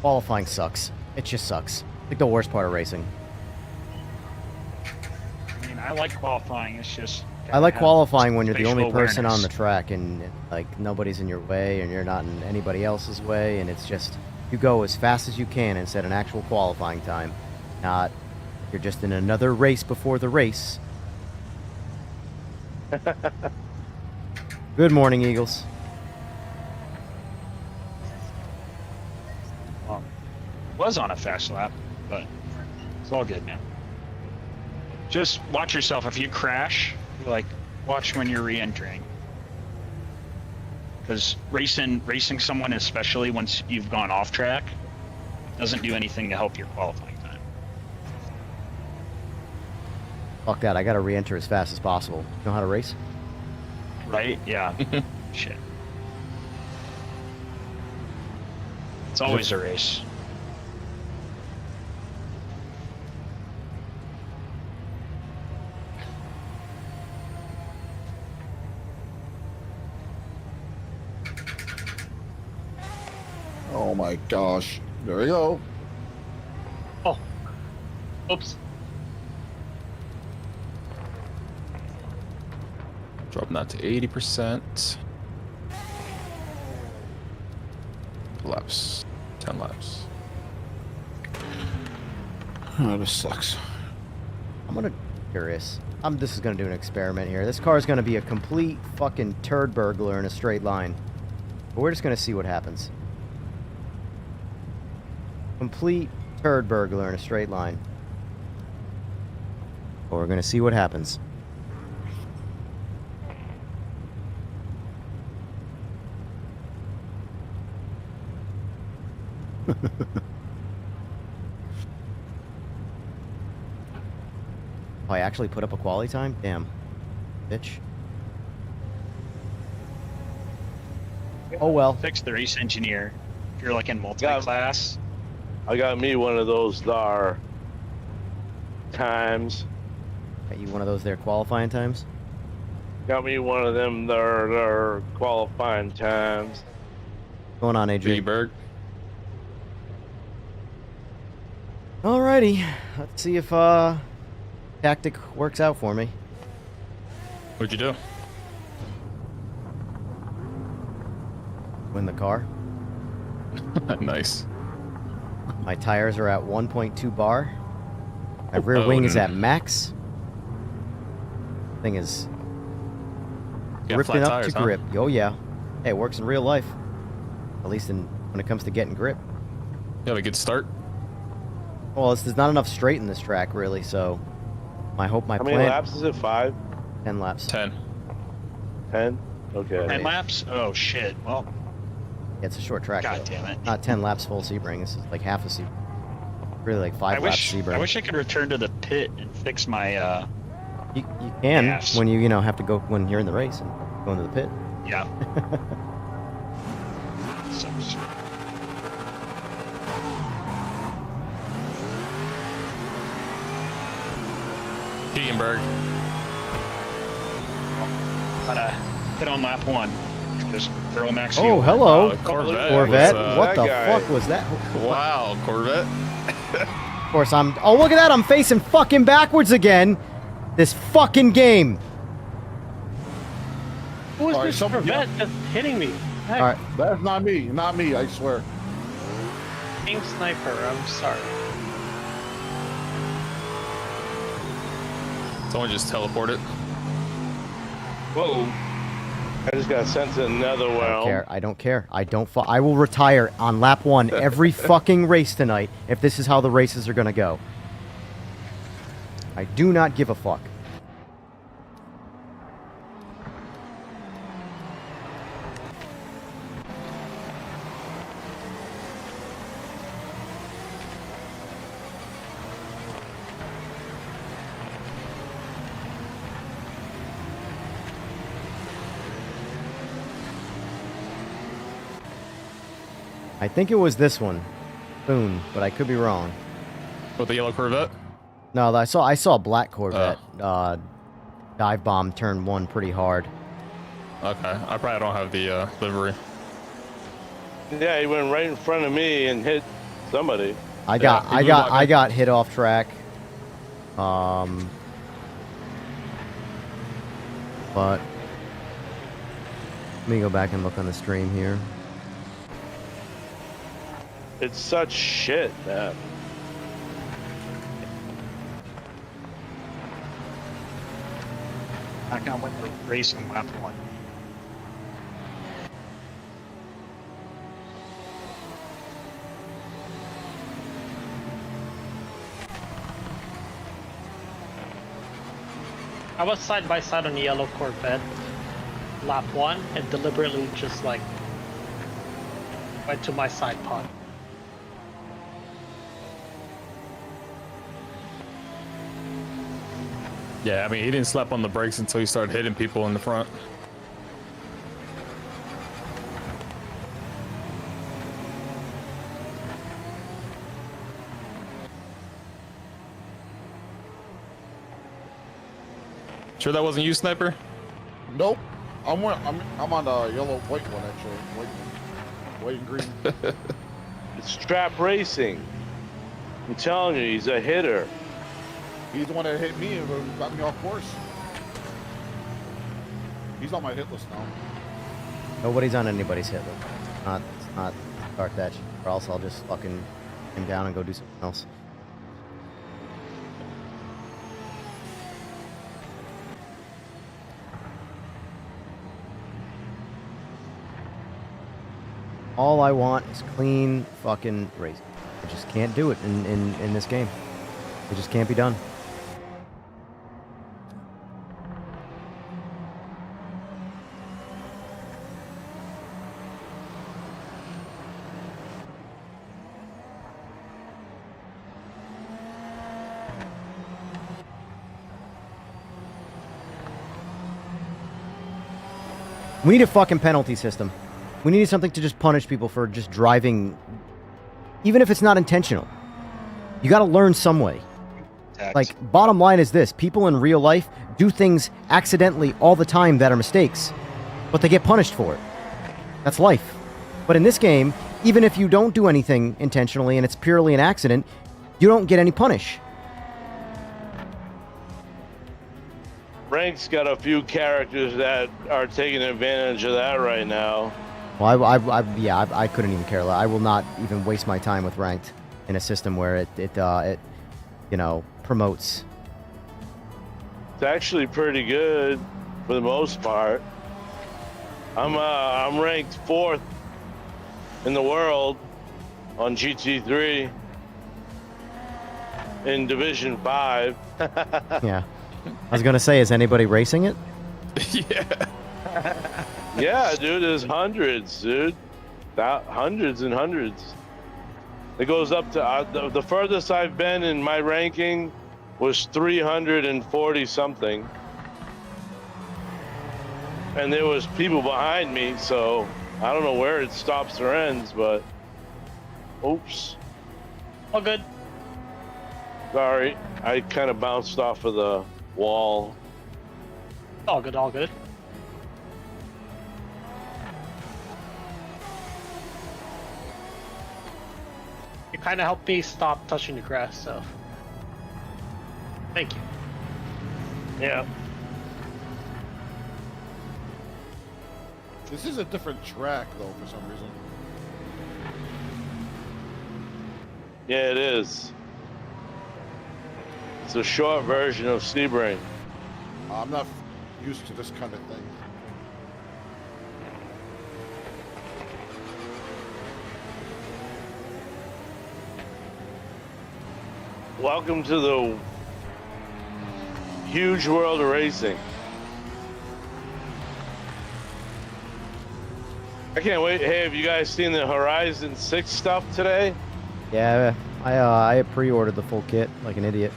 Qualifying sucks. It just sucks. Like the worst part of racing. I mean, I like qualifying. It's just. I like have qualifying when you're the spatial only person on awareness. the track and like nobody's in your way and you're not in anybody else's way, and it's just you go as fast as you can and set an actual qualifying time. Not you're just in another race before the race. Good morning, Eagles. Was on a fast lap, but it's all good now. Just watch yourself. If you crash, like watch when you're re-entering, because racing someone, especially once you've gone off track, doesn't do anything to help your qualifying time. Fuck that, I gotta re-enter as fast as possible. You know how to race? Right? Yeah. Shit. It's always a race. Oh my gosh. There we go. Oh. Oops. Dropping that to 80%. Laps. 10 laps. Oh, this sucks. I'm gonna Curious. This is gonna do an experiment here. This car is gonna be a complete fucking turd burglar in a straight line. But we're just gonna see what happens. Complete turd burglar in a straight line. But we're gonna see what happens. Oh, I actually put up a quality time? Damn. Bitch. Oh well. Fix the race engineer. If you're like in multi-class. I got me one of those there times. Got you one of those there qualifying times? Got me one of them there qualifying times. What's going on, AJ? Berg. Alrighty. Let's see if tactic works out for me. What'd you do? Win the car. Nice. My tires are at 1.2 bar. My rear wing is at max. Thing is You got ripping flat up tires, to huh? grip. Oh yeah. Hey, it works in real life. At least when it comes to getting grip. You have a good start. Well, there's not enough straight in this track, really, so my How many laps is it? 5? 10 laps. 10. 10? Okay. 10 laps? Oh shit. Well, Yeah, it's a short track. god though. damn it. Not 10 laps full Sebring. This is like half a Sebring. Really like 5 laps Sebring. I wish I could return to the pit and fix my You can Yes. when you have to go when you're in the race and go into the pit. yeah. Sucks. Keeganberg. Gotta hit on lap 1. Just throw max Oh, fuel. hello, Corvette. Corvette. Was, What the that guy. fuck was that? Wow, Corvette. Of course, oh, look at that! I'm facing fucking backwards again. This fucking game. Who is Alright, this somebody- Corvette that's hitting me? Heck, All right. That's not me, I swear. King Sniper, I'm sorry. Someone just teleported. Whoa. I just got sent to another I don't realm. care. I don't care. I don't. I will retire on lap 1 every fucking race tonight if this is how the races are gonna go. I do not give a fuck. I think it was this one, Boone, but I could be wrong. With the yellow Corvette? No, I saw a black Corvette dive bomb turn 1 pretty hard. Okay. I probably don't have the livery. Yeah, he went right in front of me and hit somebody. I he got blew by me. hit off track. But let me go back and look on the stream here. It's such shit, man. Not gonna win the race on lap 1. I was side by side on the yellow Corvette, lap 1, and deliberately just like went to my side pod. Yeah, I mean, he didn't slap on the brakes until he started hitting people in the front. Sure that wasn't you, Sniper? Nope. I'm on the yellow white one actually. White and green. It's trap racing. I'm telling you, he's a hitter. He's the one that hit me and got me off course. He's on my hit list now. Nobody's on anybody's hit list. It's not start that shit, or else I'll just fucking him down and go do something else. All I want is clean fucking racing. I just can't do it in this game. It just can't be done. We need a fucking penalty system. We need something to just punish people for just driving, even if it's not intentional. You gotta learn some way. Like, bottom line is this. People in real life do things accidentally all the time that are mistakes, but they get punished for it. That's life. But in this game, even if you don't do anything intentionally and it's purely an accident, you don't get any punish. Rank's got a few characters that are taking advantage of that right now. Well, I couldn't even care less. I will not even waste my time with ranked in a system where it you know, promotes. It's actually pretty good for the most part. I'm ranked 4th in the world on GT3 in Division 5. Yeah. I was gonna say, is anybody racing it? Yeah. Yeah, dude, there's hundreds, dude. Hundreds and hundreds. It goes up to the furthest I've been in my ranking was 340 something, and there was people behind me, so I don't know where it stops or ends, but oops. All good. Sorry, I kind of bounced off of the wall. All good, all good. You kind of helped me stop touching the grass, so thank you. Yeah. This is a different track, though, for some reason. Yeah, it is. It's a short version of Sebring. I'm not used to this kind of thing. Welcome to the huge world of racing. I can't wait. Hey, have you guys seen the Horizon 6 stuff today? Yeah, I pre-ordered the full kit like an idiot.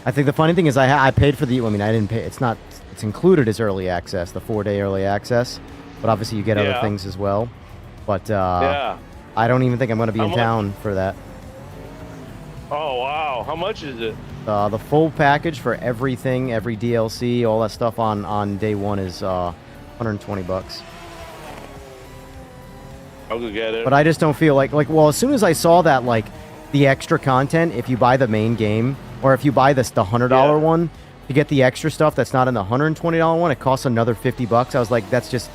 I think the funny thing is I paid for the. I mean, I didn't pay. It's included as early access, the 4-day early access, but obviously you get other things as well. But yeah, I don't even think I'm going to be in town for that. Oh wow, how much is it? The full package for everything, every DLC, all that stuff on day one is $120. I'll go get it. But I just don't feel like well, as soon as I saw that, like, the extra content, if you buy the main game, or if you buy the $100 one, to get the extra stuff that's not in the $120 one, it costs another $50. I was like, that's just,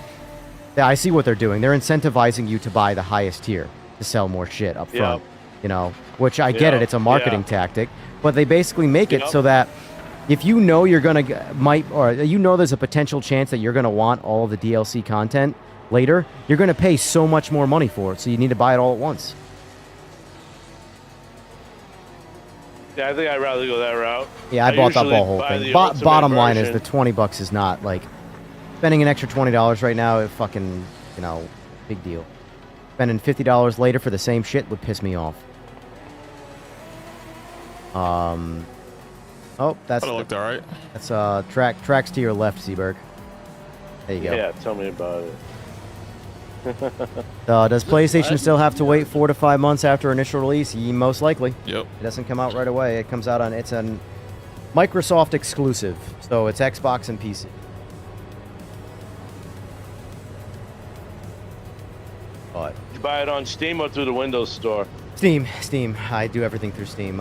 I see what they're doing. They're incentivizing you to buy the highest tier to sell more shit up front. You know, which I get it. It's a marketing tactic, but they basically make it so that if you know you're gonna there's a potential chance that you're gonna want all of the DLC content later, you're gonna pay so much more money for it. So you need to buy it all at once. Yeah, I think I'd rather go that route. Yeah, I bought the whole thing. Bottom line is the $20 is not like spending an extra $20 right now. It fucking, you know, big deal. Spending $50 later for the same shit would piss me off. Oh, that's. That looked all right. That's tracks to your left, Seaberg. There you go. Yeah, tell me about it. Does PlayStation still have to wait 4 to 5 months after initial release? Most likely. Yep. It doesn't come out right away. It comes out it's a Microsoft exclusive, so it's Xbox and PC. But You buy it on Steam or through the Windows Store? Steam. I do everything through Steam.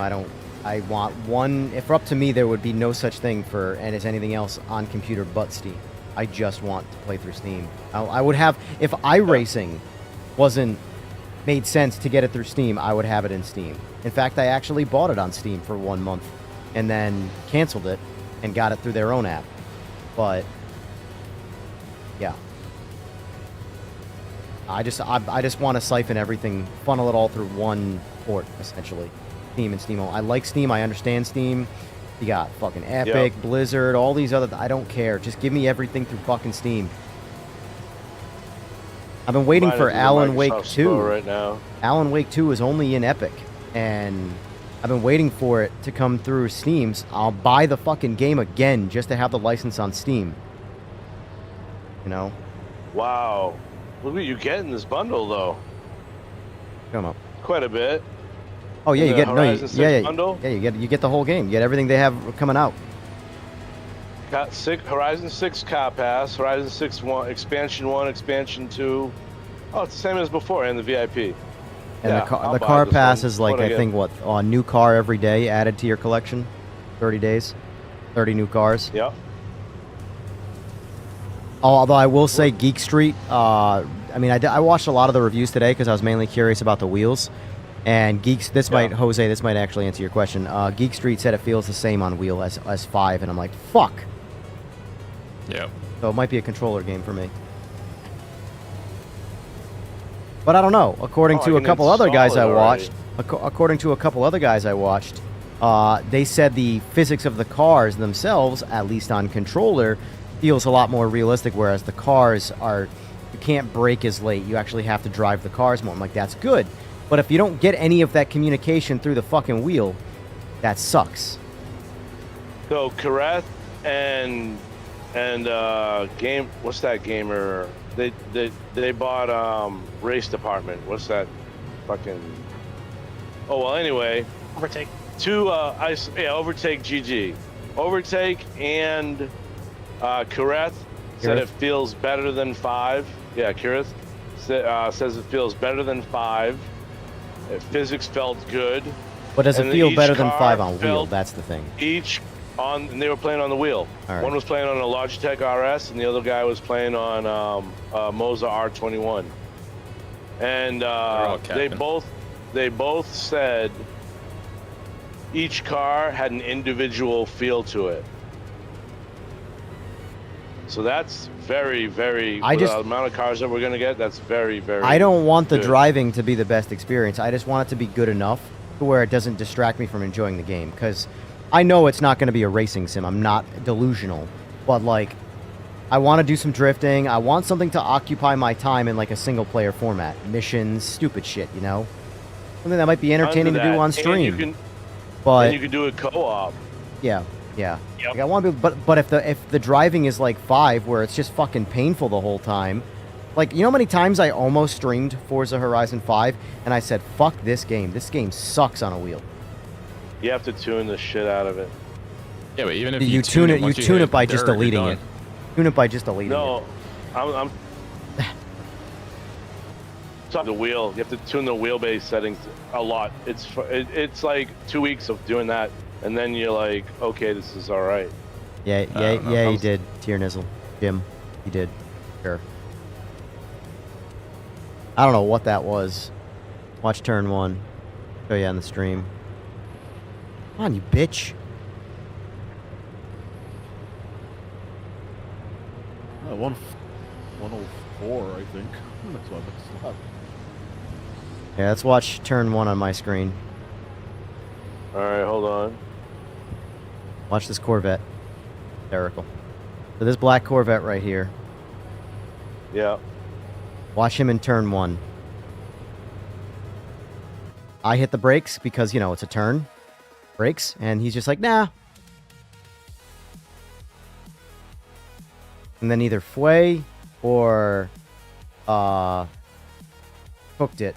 I want one. If up to me, there would be no such thing as anything else on computer but Steam. I just want to play through Steam. I would have, if iRacing made sense to get it through Steam, I would have it in Steam. In fact, I actually bought it on Steam for 1 month and then canceled it and got it through their own app. But yeah. I just want to siphon everything, funnel it all through one port, essentially. Steam and Steam. I like Steam. I understand Steam. You got fucking Epic, Blizzard, all these other... I don't care. Just give me everything through fucking Steam. I've been waiting for Alan Wake 2. Right now. Alan Wake 2 is only in Epic. And I've been waiting for it to come through Steam's. I'll buy the fucking game again just to have the license on Steam. You know? Wow. Look what you get in this bundle, though. Come on. Quite a bit. Oh yeah, you get Horizon 6 bundle? you get the whole game. You get everything they have coming out. Got Horizon 6 Car Pass, Horizon 6 Expansion 1, Expansion 2. Oh, it's the same as before, and the VIP. And Yeah, the I'll buy car this pass one is like when I I get- think what a new car every day added to your collection. 30 days, 30 new cars. Yep. Although I will say Geek Street. I mean, I watched a lot of the reviews today because I was mainly curious about the wheels. And Geeks, this might actually answer your question. Geek Street said it feels the same on wheel as 5, and I'm like, fuck. Yep. So it might be a controller game for me. But I don't know. According to a couple other guys I watched, they said the physics of the cars themselves, at least on controller, feels a lot more realistic, whereas the cars are, you can't brake as late. You actually have to drive the cars more. I'm like, that's good. But if you don't get any of that communication through the fucking wheel, that sucks. So Kareth and game, what's that gamer? They bought Race Department. What's that fucking? Oh well, anyway. Overtake. Overtake GG. Overtake and Kareth said it feels better than 5. Yeah, Kareth says it feels better than 5. Physics felt good. But does it And feel each better than car 5 on wheel? felt- That's the thing. And they were playing on the wheel. All right. One was playing on a Logitech RS, and the other guy was playing on Moza R21. And all they capping. both said each car had an individual feel to it. So that's very, very. The amount of cars that we're gonna get, that's very, very. I don't want the good. driving to be the best experience. I just want it to be good enough to where it doesn't distract me from enjoying the game. Because I know it's not going to be a racing sim. I'm not delusional. But, like, I want to do some drifting. I want something to occupy my time in, like, a single-player format. Missions, stupid shit, you know? Something that might be entertaining to do on stream. And but you can do it co-op. yeah. Yep. Like, I want to be, but if the driving is like 5, where it's just fucking painful the whole time, like, you know how many times I almost streamed Forza Horizon 5 and I said, fuck this game. This game sucks on a wheel. You have to tune the shit out of it. Yeah, but even if You tune it, once you tune hit it by dirt, just you're deleting done. it. Tune it by just deleting it. No, I'm talking the wheel. You have to tune the wheelbase settings a lot. It's like 2 weeks of doing that, and then you're like, okay, this is all right. Yeah, you did, Tier Nizzle. Jim, you did. Sure. I don't know what that was. Watch turn 1. Show you on the stream. Come on, you bitch. Yeah, 104, I think. That's what I mixed up. Yeah, let's watch turn 1 on my screen. All right, hold on. Watch this Corvette. Hysterical. So this black Corvette right here. Yeah. Watch him in turn 1. I hit the brakes because, you know, it's a turn. Brakes. And he's just like, nah. And then either Fway or hooked it.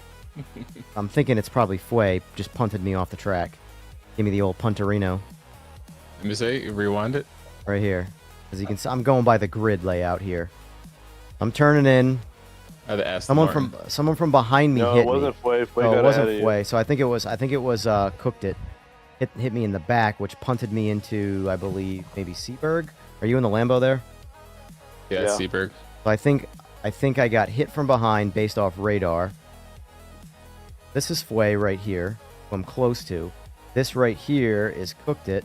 I'm thinking it's probably Fway. Just punted me off the track. Give me the old punterino. Let me say, rewind it. Right here. As you can see, I'm going by the grid layout here. I'm turning in. The Aston Martin. Someone from behind me No, hit it wasn't me. Fway. Fway No, got it wasn't ahead of you. Fway. So I think it was cooked it. Hit me in the back, which punted me into, I believe, maybe Seaberg. Are you in the Lambo there? Yeah, Yeah. Seaberg. So I think I got hit from behind based off radar. This is Fway right here, who I'm close to. This right here is cooked it.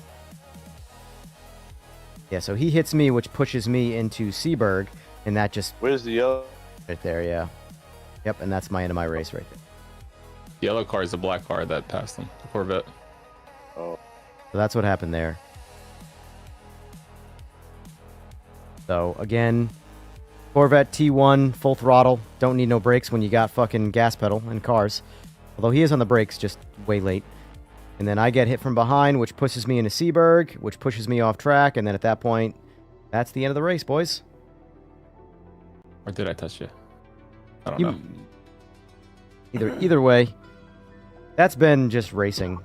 Yeah, so he hits me, which pushes me into Seaberg, and that just Where's the yellow? right there, yeah. Yep, and that's my end of my race right there. The yellow car is the black car that passed them. The Corvette. Oh, So that's what happened there. So again, Corvette T1 full throttle. Don't need no brakes when you got fucking gas pedal in cars. Although he is on the brakes, just way late. And then I get hit from behind, which pushes me into Seaberg, which pushes me off track. And then at that point, that's the end of the race, boys. Or did I touch you? I don't know. Either way, that's been just racing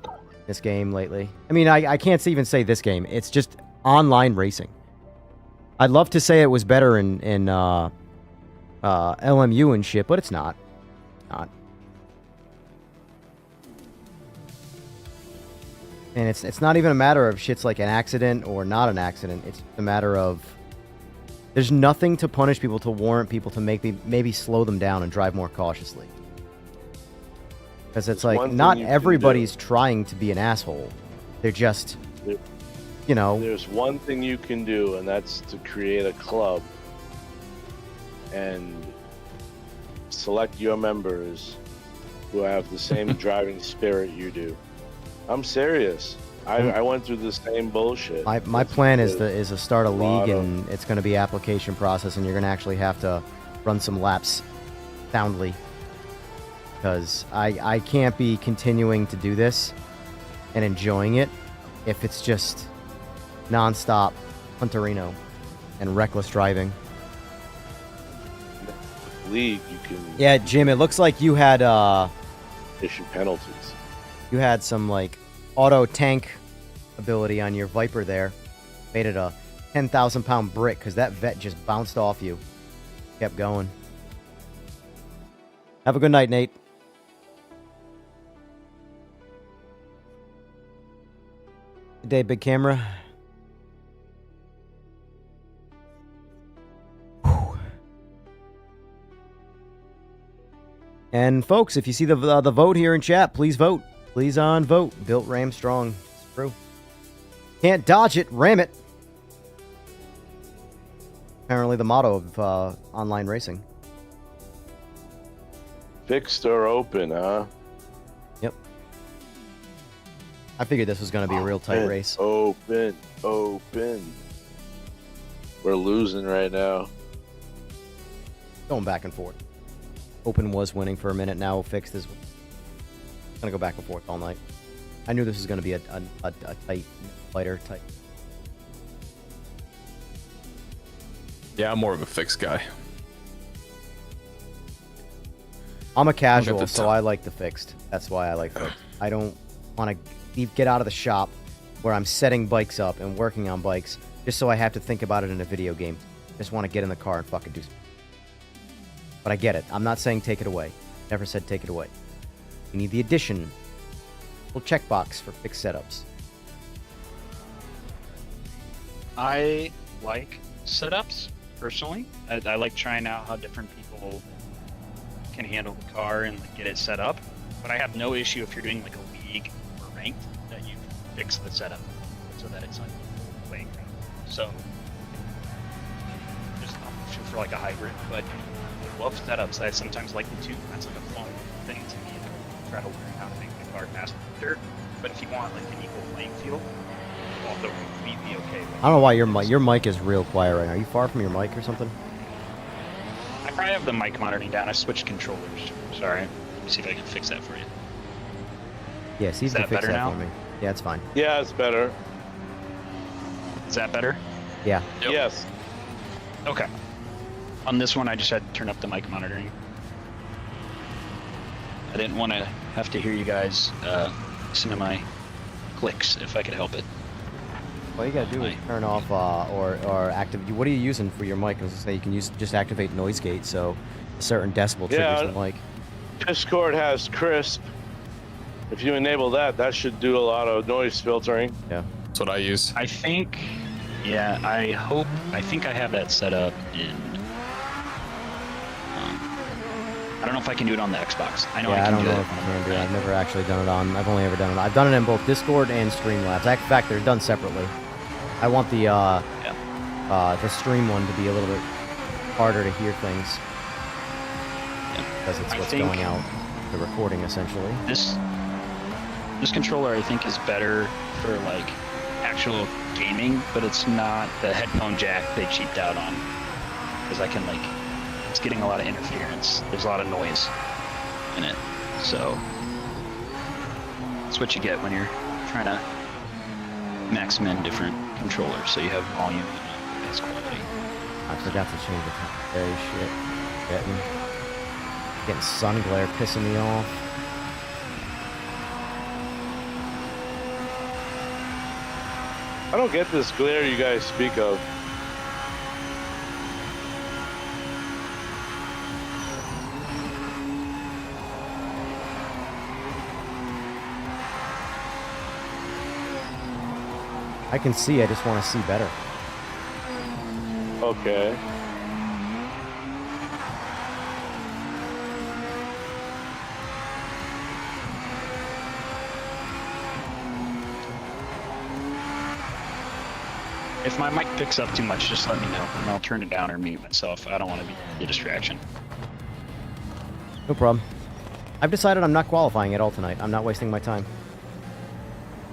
this game lately. I mean, I can't even say this game. It's just online racing. I'd love to say it was better in LMU and shit, but it's not. Not. And it's not even a matter of shit's like an accident or not an accident. It's a matter of there's nothing to punish people to warrant people to maybe slow them down and drive more cautiously. Because it's like not everybody's trying to be an asshole. They're just, you know. There's one thing you can do, and that's to create a club and select your members who have the same driving spirit you do. I'm serious. I went through the same bullshit. My plan is to start a league, and it's going to be application process, and you're going to actually have to run some laps soundly. Because I can't be continuing to do this and enjoying it if it's just non-stop Hunterino and reckless driving. League, you can. Yeah, Jim, it looks like you had issue penalties. You had some like auto tank ability on your Viper there. Made it a 10,000 pound brick because that vet just bounced off you. Kept going. Have a good night, Nate. Good day, big camera. And folks, if you see the vote here in chat, please vote. Please vote. Built Ram strong. It's true. Can't dodge it. Ram it. Apparently the motto of online racing. Fixed or open, huh? Yep. I figured this was going to be a real tight race. Open. We're losing right now. Going back and forth. Open was winning for a minute. Now fixed is going to go back and forth all night. I knew this was going to be a tight fighter type. Yeah, I'm more of a fixed guy. I'm a casual, so I like the fixed. That's why I like fixed. I don't want to get out of the shop where I'm setting bikes up and working on bikes just so I have to think about it in a video game. Just want to get in the car and fucking do something. But I get it. I'm not saying take it away. Never said take it away. You need the addition. Little checkbox for fixed setups. I like setups, personally. I like trying out how different people can handle the car and get it set up. But I have no issue if you're doing like a league or ranked that you fix the setup so that it's on your playing ground. So, just option for like a hybrid, but I love setups. I sometimes like them too. That's like a fun thing to me. Try to learn how to make the car faster. But if you want like an equal playing field, although we'd be okay with I don't know why your mic is real quiet right now. Are you far from your mic or something? I probably have the mic monitoring down. I switched controllers. Sorry. Let me see if I can fix that for you. Yeah, see if you can fix that for me. Yeah, it's fine. Yeah, it's better. Is that better? Yeah. Yep. Yes. Okay. On this one, I just had to turn up the mic monitoring. I didn't want to have to hear you guys listen to my clicks if I could help it. All you gotta do is turn off or activate. What are you using for your mic? I was gonna say you can just activate noise gate, so a certain decibel triggers the mic. Discord has crisp. If you enable that, that should do a lot of noise filtering. Yeah, that's what I use. I think, yeah, I think I have that set up in. I don't know if I can do it on the Xbox. I know I can do it. If you can do it. I've never actually done it on. I've only ever done it. I've done it in both Discord and Streamlabs. In fact, they're done separately. I want the stream one to be a little bit harder to hear things. because it's I what's think- going out the recording essentially. This controller I think is better for like actual gaming, but it's not the headphone jack they cheaped out on, because I can like, it's getting a lot of interference. There's a lot of noise in it, so that's what you get when you're trying to max in different controllers, so you have volume and bass quality. I forgot to change the hey shit. Getting sun glare pissing me off. I don't get this glare you guys speak of. I can see, I just want to see better. Okay. If my mic picks up too much, just let me know, and I'll turn it down or mute myself. I don't want to be a distraction. No problem. I've decided I'm not qualifying at all tonight. I'm not wasting my time.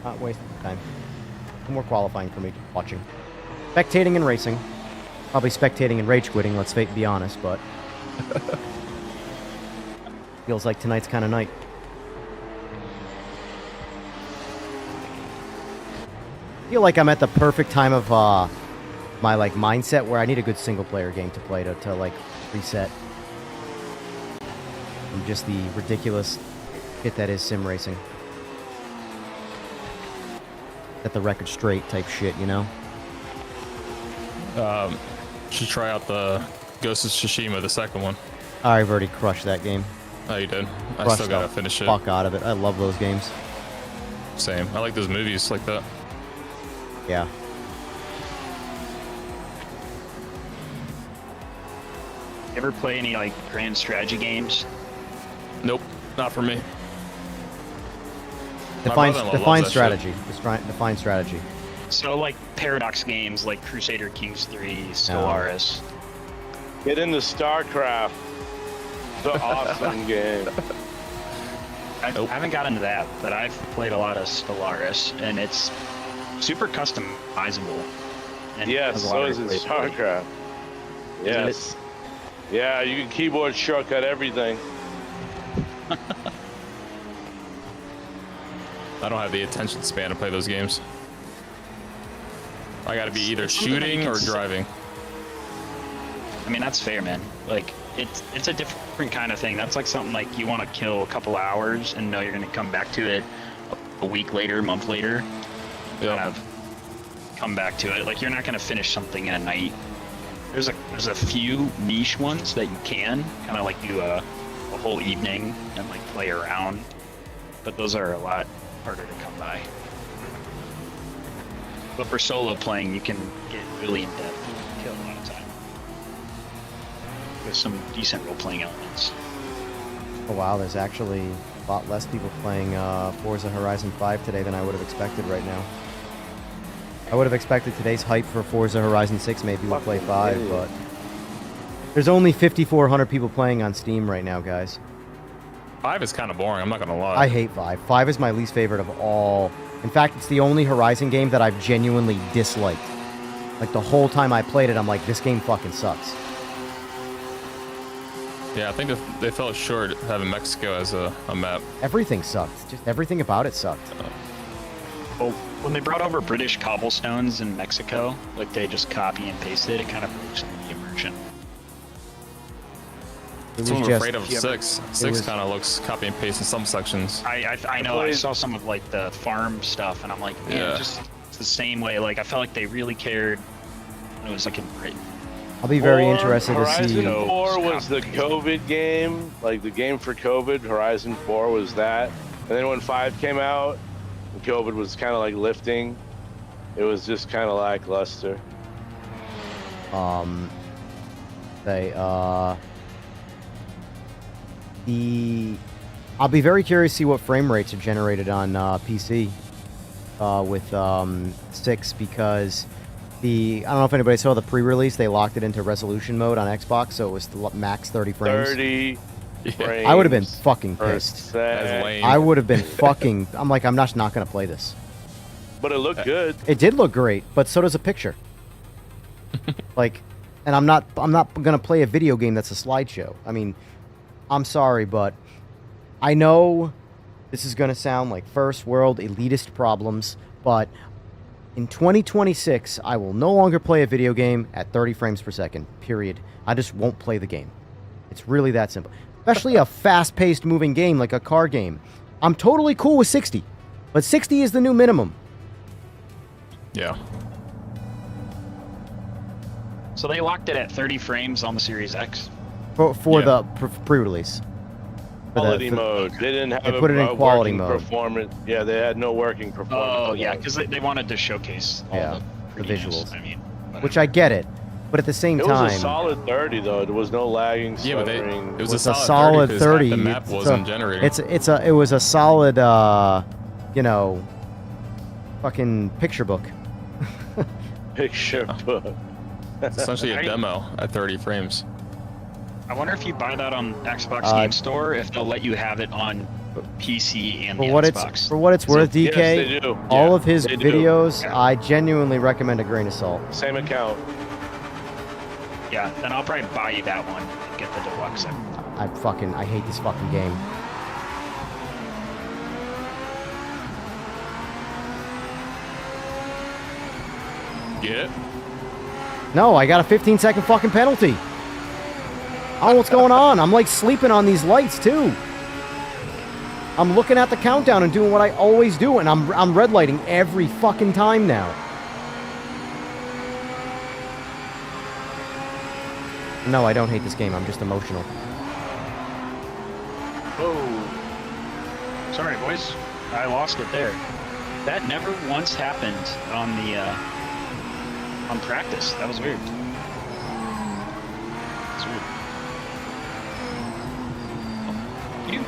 Not wasting time. No more qualifying for me watching. Spectating and racing. Probably spectating and rage quitting, let's be honest, but... feels like tonight's kind of night. I feel like I'm at the perfect time of my like mindset where I need a good single player game to play to like reset from just the ridiculous shit that is sim racing. Set the record straight type shit, you know? Should try out the Ghost of Tsushima, the second one. I've already crushed that game. Oh, you did? I Crushed still gotta the finish it. fuck out of it. I love those games. Same. I like those movies like that. Yeah. You ever play any like grand strategy games? Nope, not for me. Define brother-in-law loves that strategy. Define strategy. So like Paradox games like Crusader Kings 3, Stellaris. Get into StarCraft. It's an awesome game. I haven't got into that, but I've played a lot of Stellaris, and it's super customizable. And Yes, has a lot so of is it replayability. StarCraft. Yes. Yeah, you can keyboard shortcut everything. I don't have the attention span to play those games. I gotta be either It's something that you shooting can or sit- driving. I mean, that's fair, man. Like, it's a different kind of thing. That's like something like you want to kill a couple hours and know you're going to come back to it a week later, a month later. Yeah. Kind of come back to it. Like, you're not going to finish something in a night. There's a few niche ones that you can kind of like do a whole evening and like play around, but those are a lot harder to come by. But for solo playing, you can get really in depth and kill a lot of time with some decent role-playing elements. Oh wow, there's actually a lot less people playing Forza Horizon 5 today than I would have expected right now. I would have expected today's hype for Forza Horizon 6 maybe would play 5, but... There's only 5,400 people playing on Steam right now, guys. 5 is kind of boring, I'm not gonna lie. I hate 5. 5 is my least favorite of all. In fact, it's the only Horizon game that I've genuinely disliked. Like, the whole time I played it, I'm like, this game fucking sucks. Yeah, I think they fell short having Mexico as a map. Everything sucked. Just everything about it sucked. Well, when they brought over British cobblestones in Mexico, like they just copy and pasted, it kind of breaks the immersion. It That's was what I'm just... afraid of 6. 6 was- kind of looks copy and paste in some sections. I know, I saw some of like the farm stuff, and I'm like, man, Yeah. it's the same way. Like, I felt like they really cared when it was like in Britain. I'll be very Or interested to Horizon see... 4 was the COVID game, like the game for COVID. Horizon 4 was that. And then when 5 came out, and COVID was kind of like lifting. It was just kind of lackluster. I'll be very curious to see what frame rates are generated on PC with 6 because I don't know if anybody saw the pre-release. They locked it into resolution mode on Xbox, so it was max 30 frames. 30. frames. I would have been fucking per pissed. sec. That's lame. I would have been fucking. I'm like, I'm not gonna play this. But it looked good. It did look great, but so does a picture. Like, and I'm not gonna play a video game that's a slideshow. I mean, I'm sorry, but I know this is gonna sound like first world elitist problems, but in 2026, I will no longer play a video game at 30 frames per second. Period. I just won't play the game. It's really that simple. Especially a fast-paced moving game like a car game. I'm totally cool with 60, but 60 is the new minimum. Yeah. So they locked it at 30 frames on the Series X. For Yeah. the pre-release. Quality mode. They didn't have They put it in quality working mode. performance. Yeah, they had no working performance. Oh yeah, because they wanted to showcase all Yeah, the the prettiness. visuals. I mean, Which I get it, but at the same It time, was a solid 30 though. There was no lagging, Yeah, but stuttering. it was it's a a solid solid 30. 'Cause 30. half the map wasn't generated. It was a solid, you know, fucking picture book. picture book. It's essentially a demo at 30 frames. I wonder if you buy that on Xbox Game Store, if they'll let you have it on PC and For the what Xbox. it's worth, Yes, DK, they do. all Yeah, of his they do. videos, Yeah. I genuinely recommend a grain of salt. Same account. Yeah, then I'll probably buy you that one and get the deluxe. I hate this fucking game. Get it? No, I got a 15-second fucking penalty. I don't know what's going on. I'm like sleeping on these lights too. I'm looking at the countdown and doing what I always do, and I'm red lighting every fucking time now. No, I don't hate this game. I'm just emotional. Oh, sorry, boys. I lost it there. That never once happened on the on practice. That was weird. That's weird. Oh, you.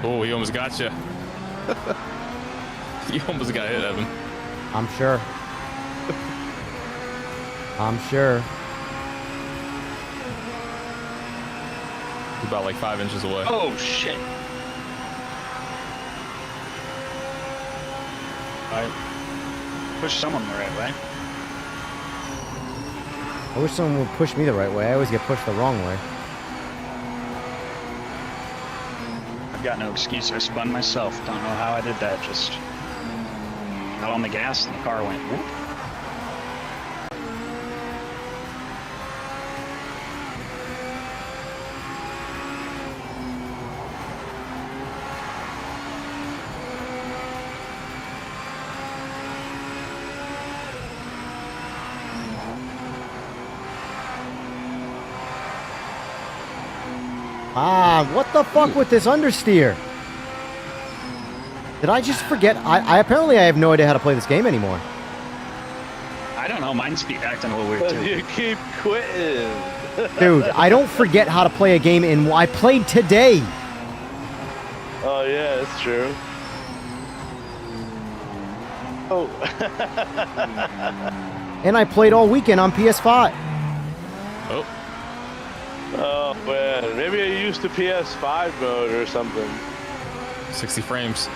Oh, he almost got you. You almost got hit, Evan. I'm sure. I'm sure. He's about like 5 inches away. Oh shit. I push someone the right way. I wish someone would push me the right way. I always get pushed the wrong way. I've got no excuse. I spun myself. Don't know how I did that. Just got on the gas and the car went whoop. Ah, what the fuck with this understeer? Did I just forget? I apparently I have no idea how to play this game anymore. I don't know. Mine's acting a little weird too. You keep quitting. Dude, I don't forget how to play a game in... I played today. Oh yeah, that's true. Oh. And I played all weekend on PS5. Oh, Oh man, maybe I used the PS5 mode or something. 60 frames.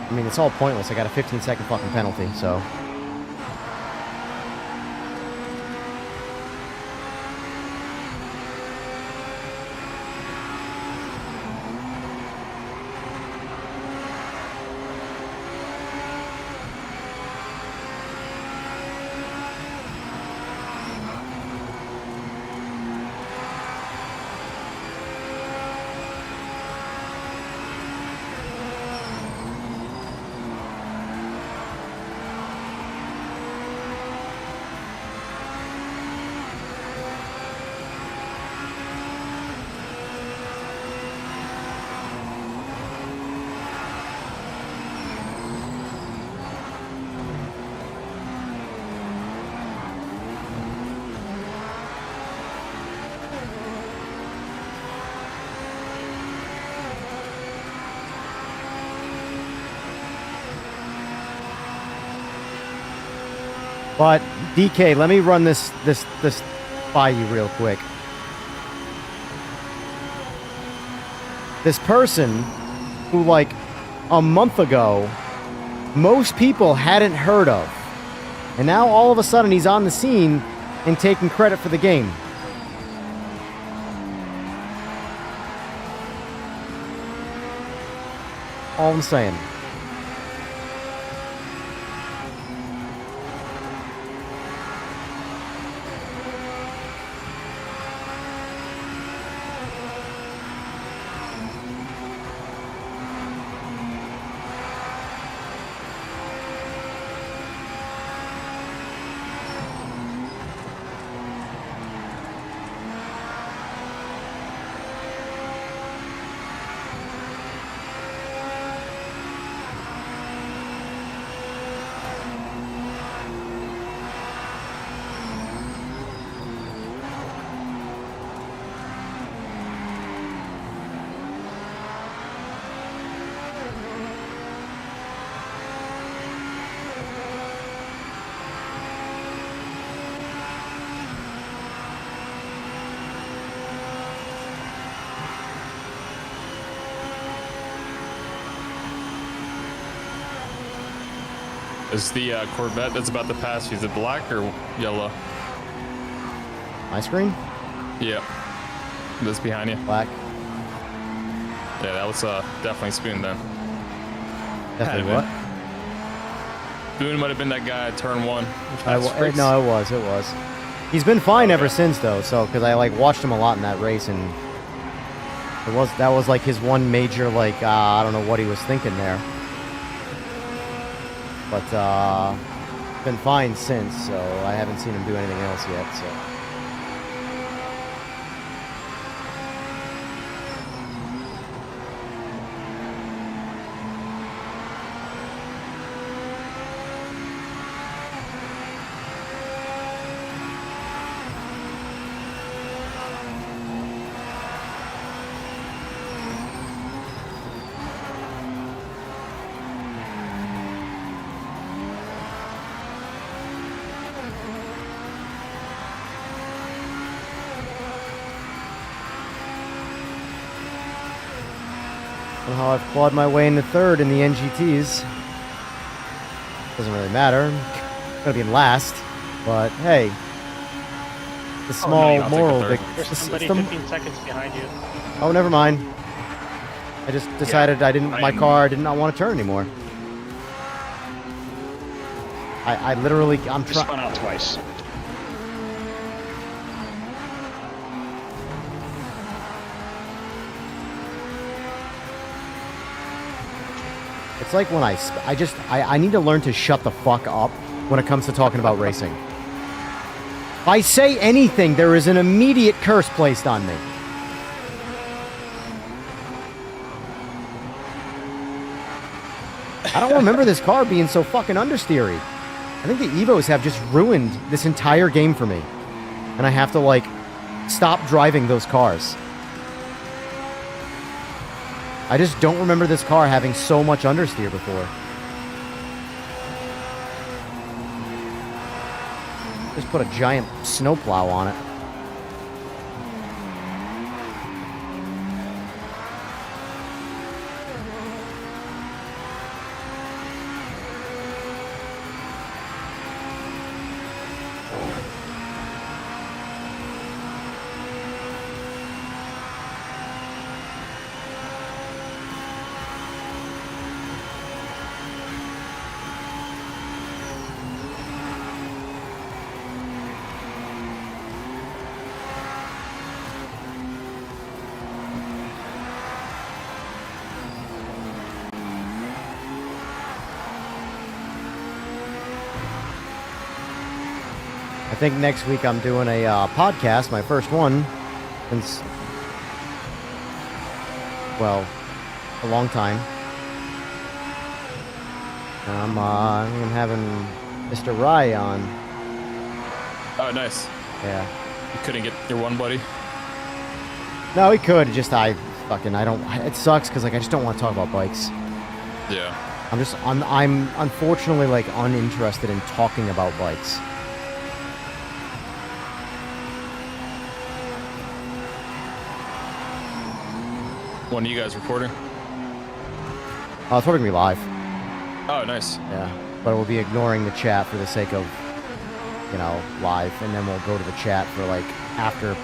I mean, it's all pointless. I got a 15-second fucking penalty, so... But DK, let me run this by you real quick. This person who, like, a month ago, most people hadn't heard of. And now all of a sudden he's on the scene and taking credit for the game. All I'm saying. Is the Corvette that's about to pass, is it black or yellow? My screen? Yeah. That's behind you. Black. Yeah, that was definitely Spoon then. Definitely what? Spoon might have been that guy at turn 1. No, it was. He's been fine ever since, though, so, because I, like, watched him a lot in that race, and that was, like, his one major, like, I don't know what he was thinking there. But, been fine since, so I haven't seen him do anything else yet, so. Somehow I've clawed my way into third in the NGTs. Doesn't really matter. I'm gonna be in last, but hey, the small moral victory. There's somebody 15 seconds behind you. Oh, never mind. I just decided my car did not want to turn anymore. I'm trying. Spun out twice. It's like when I need to learn to shut the fuck up when it comes to talking about racing. If I say anything, there is an immediate curse placed on me. I don't remember this car being so fucking understeery. I think the Evos have just ruined this entire game for me. And I have to, like, stop driving those cars. I just don't remember this car having so much understeer before. Just put a giant snowplow on it. I think next week I'm doing a podcast, my first one since, well, a long time. And I'm having Mr. Rye on. Oh, nice. Yeah. You couldn't get your one buddy? No, he could. Just I don't. It sucks because like I just don't want to talk about bikes. Yeah. I'm unfortunately like uninterested in talking about bikes. When are you guys recording? It's probably gonna be live. Oh, nice. Yeah, but we'll be ignoring the chat for the sake of, you know, live, and then we'll go to the chat for like after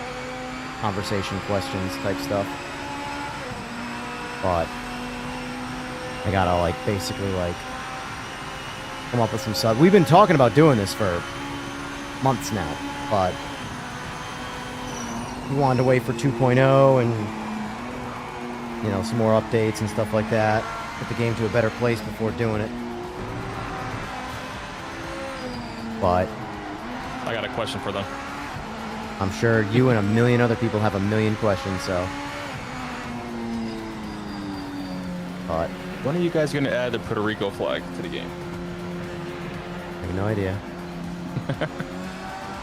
conversation questions type stuff. But I gotta like basically like come up with some sub. We've been talking about doing this for months now, but we wanted to wait for 2.0 and, you know, some more updates and stuff like that. Get the game to a better place before doing it. But I got a question for them. I'm sure you and a million other people have a million questions, so. But When are you guys going to add the Puerto Rico flag to the game? I have no idea.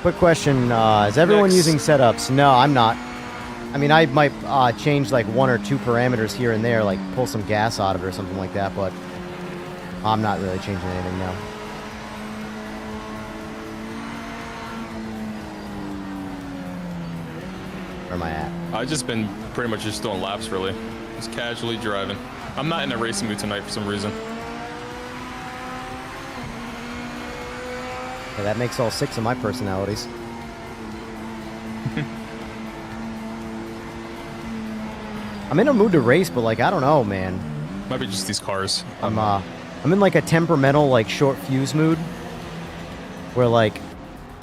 Quick question, is everyone Next. using setups? No, I'm not. I mean, I might change like 1 or 2 parameters here and there, like pull some gas out of it or something like that, but I'm not really changing anything now. Where am I at? I've just been pretty much just doing laps, really. Just casually driving. I'm not in a racing mood tonight for some reason. Yeah, that makes all 6 of my personalities. I'm in a mood to race, but like, I don't know, man. Might be just these cars. I'm in like a temperamental, like short fuse mood, where like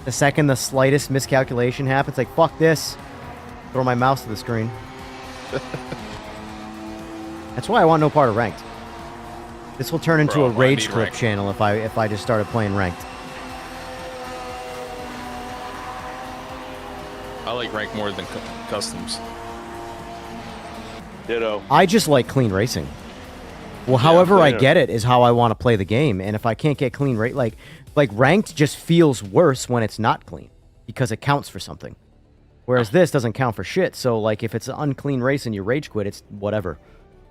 the second the slightest miscalculation happens, like fuck this, throw my mouse to the screen. That's why I want no part of ranked. This will turn into Bro, a I rage need clip ranked. channel if I just started playing ranked. I like rank more than customs. Ditto. I just like clean racing. Well, Yeah, however I fair. get it is how I want to play the game, and if I can't get clean rate, like ranked just feels worse when it's not clean because it counts for something, whereas this doesn't count for shit. So like if it's an unclean race and you rage quit, it's whatever,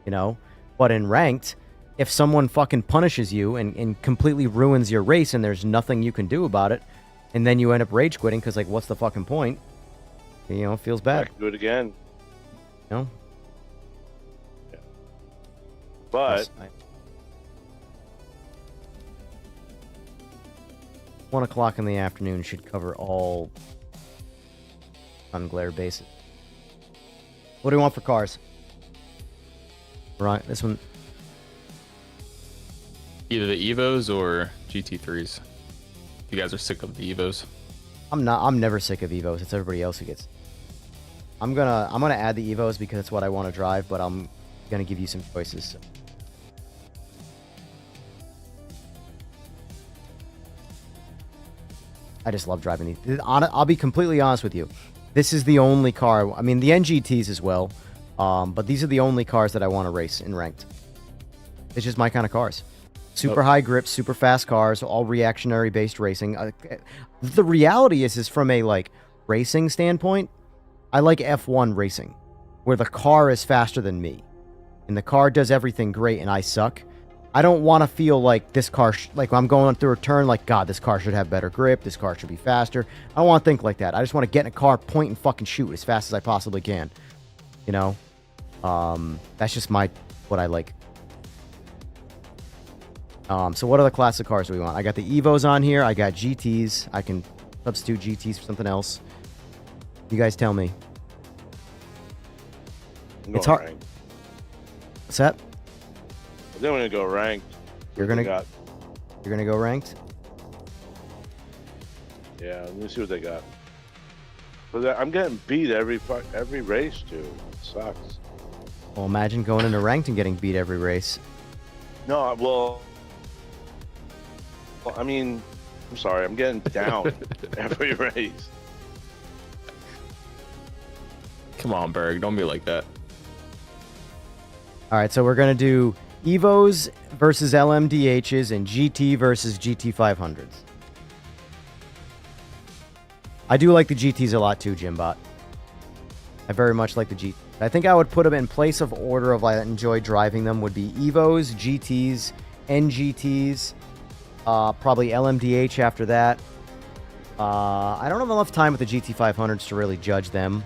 you know. But in ranked, if someone fucking punishes you and completely ruins your race and there's nothing you can do about it, and then you end up rage quitting because like what's the fucking point? You know, it feels I bad. can do it again. You know. But 1 o'clock in the afternoon should cover all sun glare bases. What do you want for cars? Right, this one. Either the Evos or GT3s. You guys are sick of the Evos. I'm never sick of Evos. It's everybody else who gets. I'm gonna add the Evos because it's what I want to drive, but I'm gonna give you some choices. So. I just love driving these. I'll be completely honest with you. This is the only car. I mean, the NGTs as well, but these are the only cars that I want to race in ranked. It's just my kind of cars. Super high grip, super fast cars, all reactionary based racing. The reality is from a like racing standpoint, I like F1 racing, where the car is faster than me, and the car does everything great, and I suck. I don't want to feel like this car, like I'm going through a turn, like, God, this car should have better grip, this car should be faster. I don't want to think like that. I just want to get in a car, point, and fucking shoot as fast as I possibly can. You know? That's just what I like. So what other classic cars do we want? I got the Evos on here. I got GTs. I can substitute GTs for something else. You guys tell me. I'm It's going hard. ranked. What's that? Then we're gonna go ranked. You're They gonna got, go ranked? yeah, let me see what they got. But I'm getting beat every race, dude. It sucks. Well, imagine going into ranked and getting beat every race. No, well, I mean, I'm sorry, I'm getting down every race. Come on, Berg. Don't be like that. All right, so we're going to do Evos versus LMDHs and GT versus GT500s. I do like the GTs a lot too, Jimbot. I very much like the GT. I think I would put them in place of order of I enjoy driving them would be Evos, GTs, NGTs, probably LMDH after that. I don't have enough time with the GT500s to really judge them.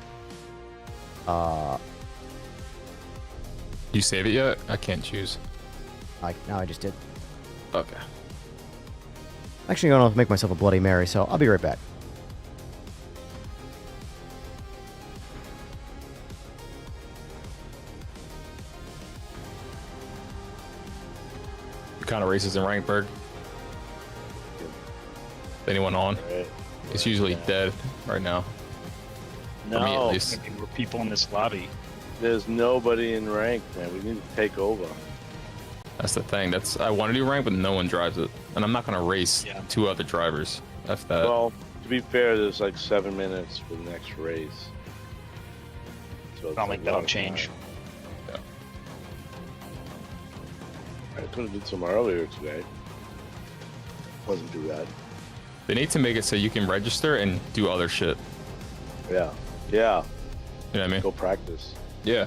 You save it yet? I can't choose. Now I just did. Okay. Actually, I'm going to make myself a Bloody Mary, so I'll be right back. What kind of races in Rankberg? Anyone on? Right. It's usually dead right now. For me, at No, least. Maybe more people in this lobby. there's nobody in rank, man. We need to take over. That's the thing. I want to do rank, but no one drives it, and I'm not gonna race Yeah. 2 other drivers. F that. Well, to be fair, there's like 7 minutes for the next race. So it's Not like like a that'll lot of change. time. I could have did some earlier today. Wasn't too bad. They need to make it so you can register and do other shit. Yeah. Yeah. You know what I mean? Go practice. Yeah.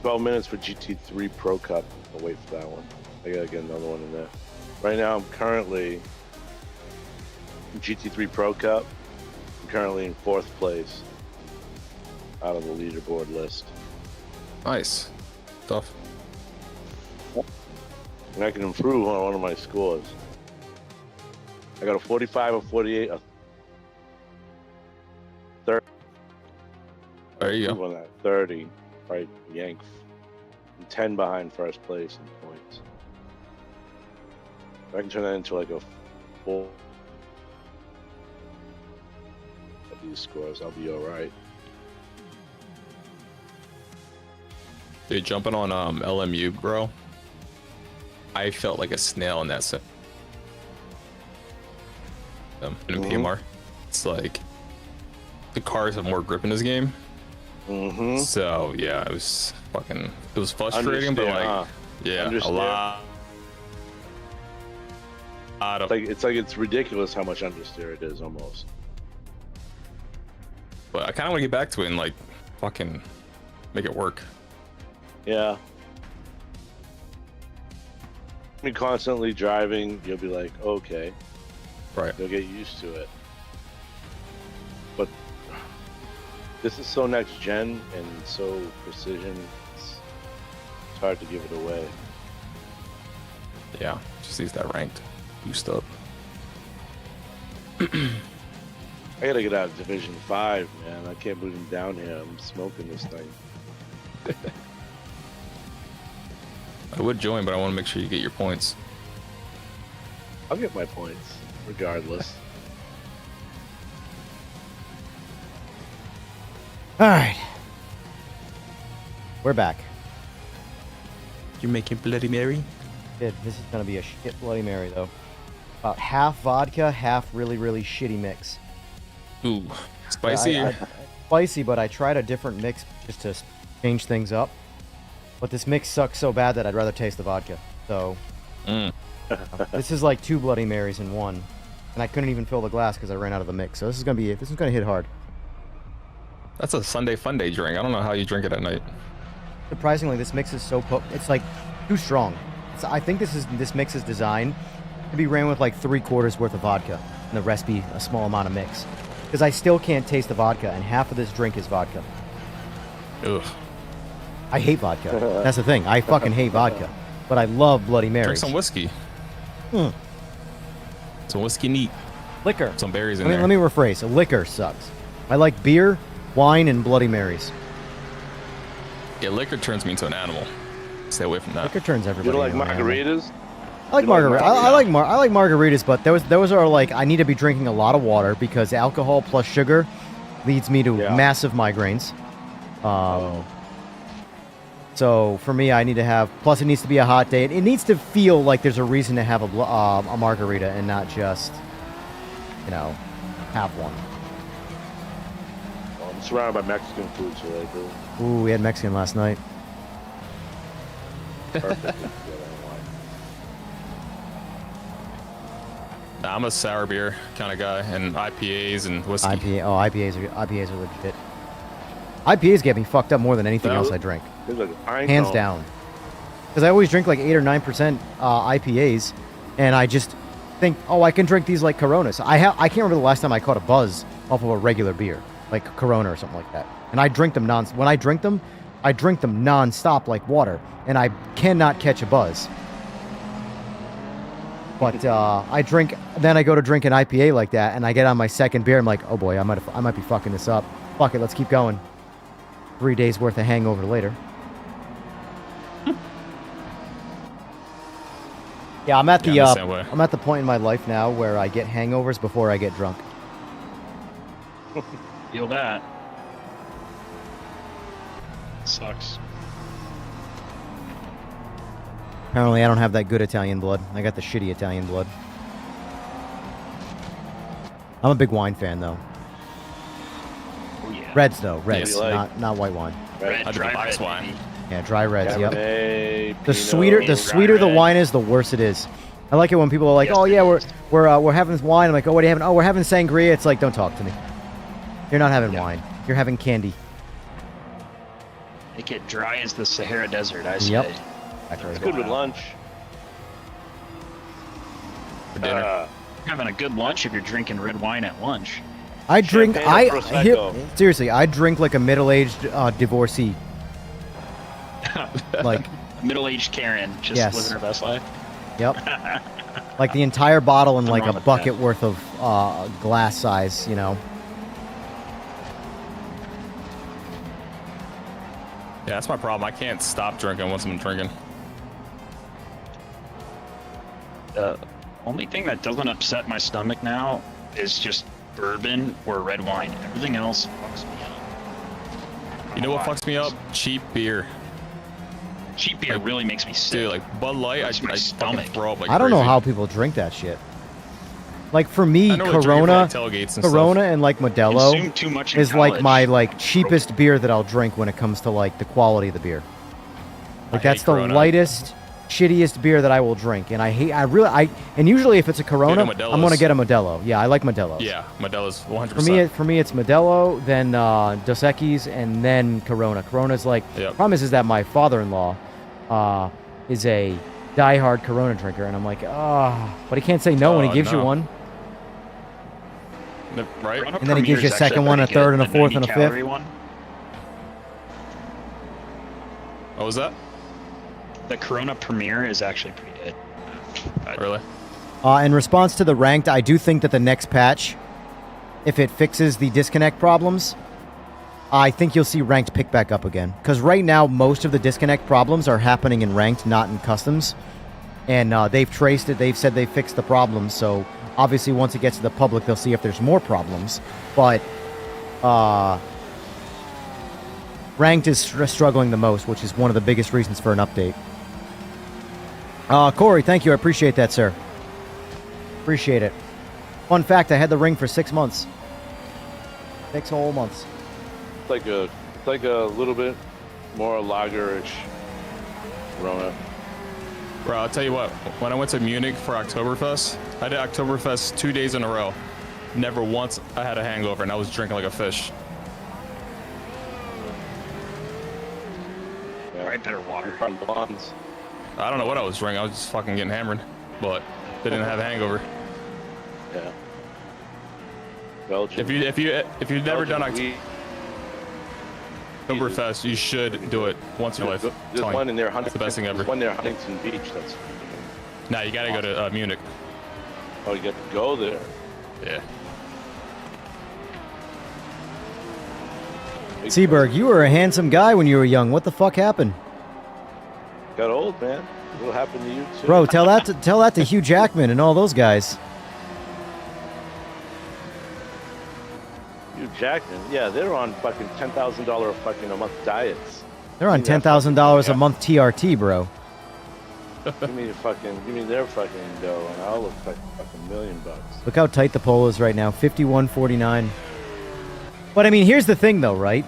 12 minutes for GT3 Pro Cup. I'll wait for that one. I gotta get another one in there. Right now, I'm currently in GT3 Pro Cup. I'm currently in 4th place out of the leaderboard list. Nice. Tough. And I can improve on one of my scores. I got a 45, a 48, a 30. There you Improve go. on that 30. Right, yank. I'm 10 behind first place in points. If I can turn that into like a 4 of these scores, I'll be alright. Dude, jumping on LMU, bro. I felt like a snail in that set. In Mhm. PMR, it's like the cars have more grip in this game. Mm-hmm. So yeah, it was frustrating, but like, yeah, a Understand. lot of. It's like it's ridiculous how much understeer it is almost. But I kind of want to get back to it and like fucking make it work. Yeah. I mean, constantly driving, you'll be like, okay, Right. you'll get used to it. But this is so next gen and so precision, it's hard to give it away. Yeah. Just needs that ranked boost up. I gotta get out of Division 5, man. I can't believe I'm down here. I'm smoking this thing. I would join, but I want to make sure you get your points. I'll get my points, regardless. All right. We're back. You making Bloody Mary? This is going to be a shit Bloody Mary, though. About half vodka, half really, really shitty mix. Ooh, spicy. Spicy, but I tried a different mix just to change things up. But this mix sucks so bad that I'd rather taste the vodka. So this is like 2 Bloody Marys in one, and I couldn't even fill the glass because I ran out of the mix. So this is gonna hit hard. That's a Sunday fun day drink. I don't know how you drink it at night. Surprisingly, this mix is so it's like too strong. I think this mix is designed to be ran with like 3/4 worth of vodka, and the rest be a small amount of mix. Because I still can't taste the vodka, and half of this drink is vodka. Ugh. I hate vodka. That's the thing. I fucking hate vodka. But I love Bloody Marys. Drink some whiskey. Hmm. Some whiskey neat. Liquor. Some berries in Let me there. rephrase. Liquor sucks. I like beer, wine, and Bloody Marys. Yeah, liquor turns me into an animal. Stay away from that. Liquor turns You everybody don't like into an animal. margaritas? I like You like margarita. I like margaritas, but those are like I need to be drinking a lot of water because alcohol plus sugar leads me to Yeah. massive migraines. So for me, I need to have. Plus, it needs to be a hot day. It needs to feel like there's a reason to have a margarita and not just, have one. Well, I'm surrounded by Mexican food, so I do. Ooh, we had Mexican last night. Perfect. Nah, I'm a sour beer kind of guy, and IPAs and whiskey. IPAs are legit. IPAs get me fucked up more than anything else I drink. It's like a pine Hands cone. down. Because I always drink like 8 or 9% IPAs, and I just think, oh, I can drink these like Coronas. I can't remember the last time I caught a buzz off of a regular beer, like Corona or something like that. And I drink them when I drink them non-stop like water, and I cannot catch a buzz. But then I go to drink an IPA like that, and I get on my second beer. I'm like, oh boy, I might be fucking this up. Fuck it, let's keep going. 3 days worth of hangover later. Yeah, I'm at the point in my life now where I get hangovers before I get drunk. Feel that. Sucks. Apparently, I don't have that good Italian blood. I got the shitty Italian blood. I'm a big wine fan, though. Oh yeah. Reds, though. Reds, Yes. Like- not white wine. Red, I dry drink box red, wine. baby. Yeah, dry reds. Yep. Cabernet, The Pinot. sweeter the red. wine is, the worse it is. I like it when people are like, Yes, "Oh yeah, it is. we're having wine." I'm like, "Oh, what are you having?" "Oh, we're having sangria." It's like, don't talk to me. You're not having wine. You're having candy. Make it dry as the Sahara Desert, I say. Yep. It's good with lunch. For dinner. Having a good lunch if you're drinking red wine at lunch. I drink. Champagne or Prosecco? Seriously, I drink like a middle-aged divorcee. Like, Middle-aged Karen, just Yes. living her best life. yep. Like the entire bottle in like wrong a with bucket that. worth of glass size, you know. Yeah, that's my problem. I can't stop drinking once I'm drinking. The only thing that doesn't upset my stomach now is just bourbon or red wine. Everything else fucks me up. You know what fucks me up? Cheap beer. Cheap beer Like, really makes me sick. Dude, like Bud Light, I Hurts my fucking stomach. throw up like I don't know crazy. how people drink that shit. Like for me, I know what Corona, drinking, like, tailgates and Corona, and like Modelo Consume too much in is like college. my like cheapest beer that I'll drink when it comes to like the quality of the beer. Like I that's hate the Corona. lightest, shittiest beer that I will drink, and and usually if it's a Corona, Get a I'm gonna Modelo's. get a Modelo. Yeah, I like Modelos. Yeah, Modelo's 100%. For me, it's Modelo, then Dos Equis, and then Corona. Corona's like. Yep. Problem is that my father-in-law is a diehard Corona drinker, and I'm like, but he can't say no when he Oh, gives you no. one. Right? Corona And then he gives you a Premier's actually second one, a pretty third, good, and a the fourth, and a 90 fifth. calorie one. What was that? The Corona Premier is actually pretty good. Really? In response to the ranked, I do think that the next patch, if it fixes the disconnect problems, I think you'll see ranked pick back up again. Because right now, most of the disconnect problems are happening in ranked, not in customs. And they've traced it. They've said they fixed the problems. So obviously, once it gets to the public, they'll see if there's more problems. But ranked is struggling the most, which is one of the biggest reasons for an update. Corey, thank you. I appreciate that, sir. Appreciate it. Fun fact, I had the ring for 6 months. 6 whole months. It's like a little bit more lagerish Corona. Bro, I'll tell you what. When I went to Munich for Oktoberfest, I did Oktoberfest 2 days in a row. Never once I had a hangover, and I was drinking like a fish. Right, better water. From blondes. I don't know what I was drinking. I was just fucking getting hammered, but didn't have a hangover. Yeah. Belgian. If you've never done Belgian weed. Oktoberfest, you should do it once in your life. There's Telling you. one in there. It's the best thing ever. There's one near Huntington Beach. That's. Nah, you gotta go to Munich. Oh, you get to go there. Yeah. Seaberg, you were a handsome guy when you were young. What the fuck happened? Got old, man. What'll happen to you too? Bro, tell that to Hugh Jackman and all those guys. You Jackman. Yeah, they're on fucking $10,000 fucking a month diets. They're on Yeah. $10,000 a month TRT, bro. Give me their fucking dough, and I'll look like fucking $1 million. Look how tight the poll is right now, 51-49. But I mean, here's the thing, though, right?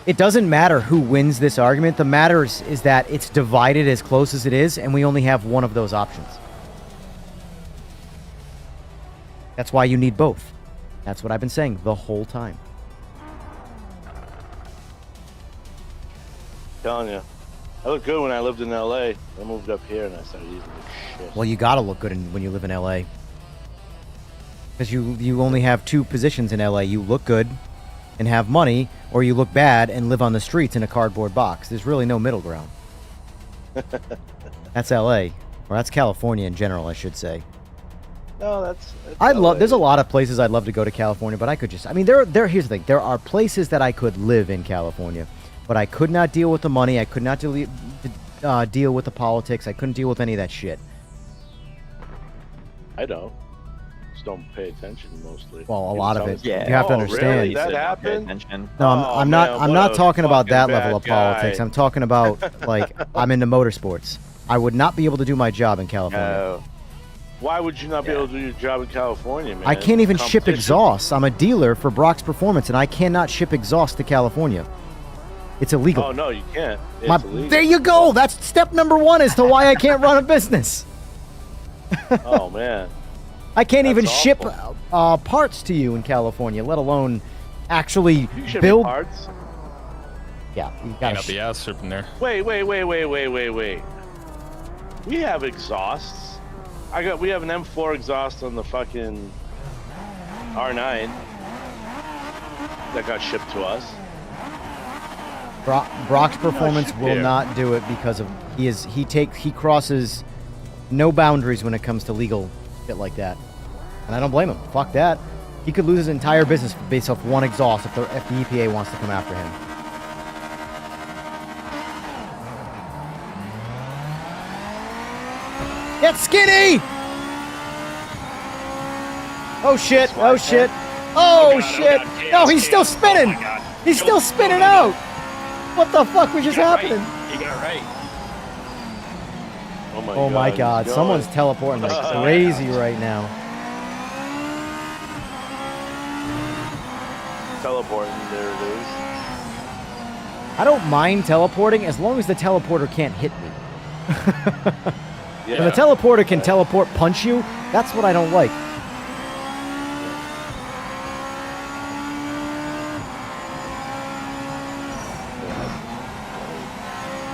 It doesn't matter who wins this argument. The matter is that it's divided as close as it is, and we only have one of those options. That's why you need both. That's what I've been saying the whole time. telling you. I looked good when I lived in LA. I moved up here and I started using this shit. Well, you gotta look good when you live in LA. Because you only have two positions in LA. You look good and have money, or you look bad and live on the streets in a cardboard box. There's really no middle ground. That's LA. Or that's California in general, I should say. No, that's There's a lot of places I'd love to go to California, but I could just, I mean, here's the thing. There are places that I could live in California, but I could not deal with the money. I could not deal with the politics. I couldn't deal with any of that shit. I don't. Just don't pay attention mostly. Well, a lot of it. Yeah. You have to Oh, understand. really? That happened? No, I'm not. man, I'm what not a talking about that fucking level of bad guy. politics. I'm talking about like I'm into motorsports. I would not be able to do my job in California. No. Why would you not be able to do your job in California, man? I can't even ship Competition? exhaust. I'm a dealer for Brock's Performance, and I cannot ship exhaust to California. It's illegal. Oh no, you can't. It's illegal. There you go. That's step number one as to why I can't run a business. Oh man. I can't even That's ship awful. parts to you in California, let alone actually You should build. parts. Yeah, you Ain't gotta. up the ass stripping there. Wait. We have exhausts. We have an M4 exhaust on the fucking R9 that got shipped to us. Brock's Performance shit will there. not do it because of he crosses no boundaries when it comes to legal shit like that, and I don't blame him. Fuck that. He could lose his entire business based off one exhaust if the EPA wants to come after him. Get skinny! Oh shit! Oh shit! Oh shit! No, he's still spinning! He's still spinning out! What the fuck was just happening? You got right. Oh my god, he's someone's going. teleporting like crazy right now. Teleporting, there it is. I don't mind teleporting as long as the teleporter can't hit me. Yeah. When the teleporter can teleport punch you, that's what I don't like.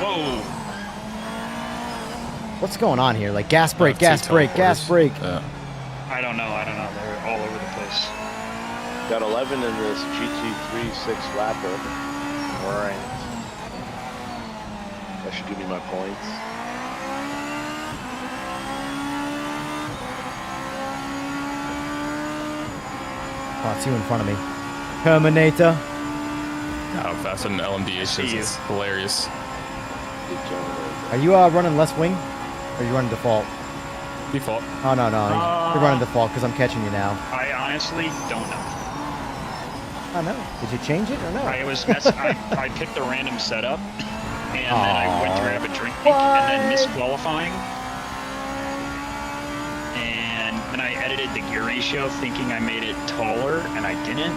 Whoa. What's going on here? Like gas brake, Two gas brake, gas teleporters. brake. Yeah. I don't know. They're all over the place. Got 11 in this GT3 6-lapper. Alright. That should give me my points. Oh, it's you in front of me. Terminator. How faster than LMD is it's hilarious. Are you running less wing? Or are you running default? Default. Oh, no. You're running default because I'm catching you now. I honestly don't know. Oh, no. Did you change it or no? I picked a random setup, and then I went to grab a drink, What? and then misqualifying. And then I edited the gear ratio thinking I made it taller, and I didn't.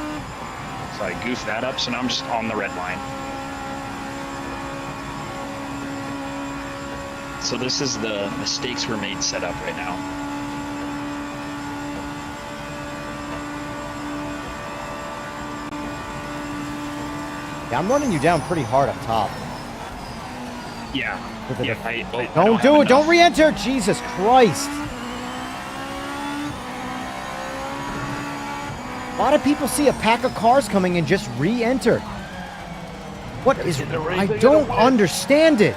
So I goofed that up, so now I'm just on the red line. So this is the mistakes were made setup right now. Yeah, I'm running you down pretty hard up top. Yeah. With the Yeah, def- I Don't do it. Don't re-enter. Jesus Christ. A lot of people see a pack of cars coming and just re-enter. What is... I don't understand it.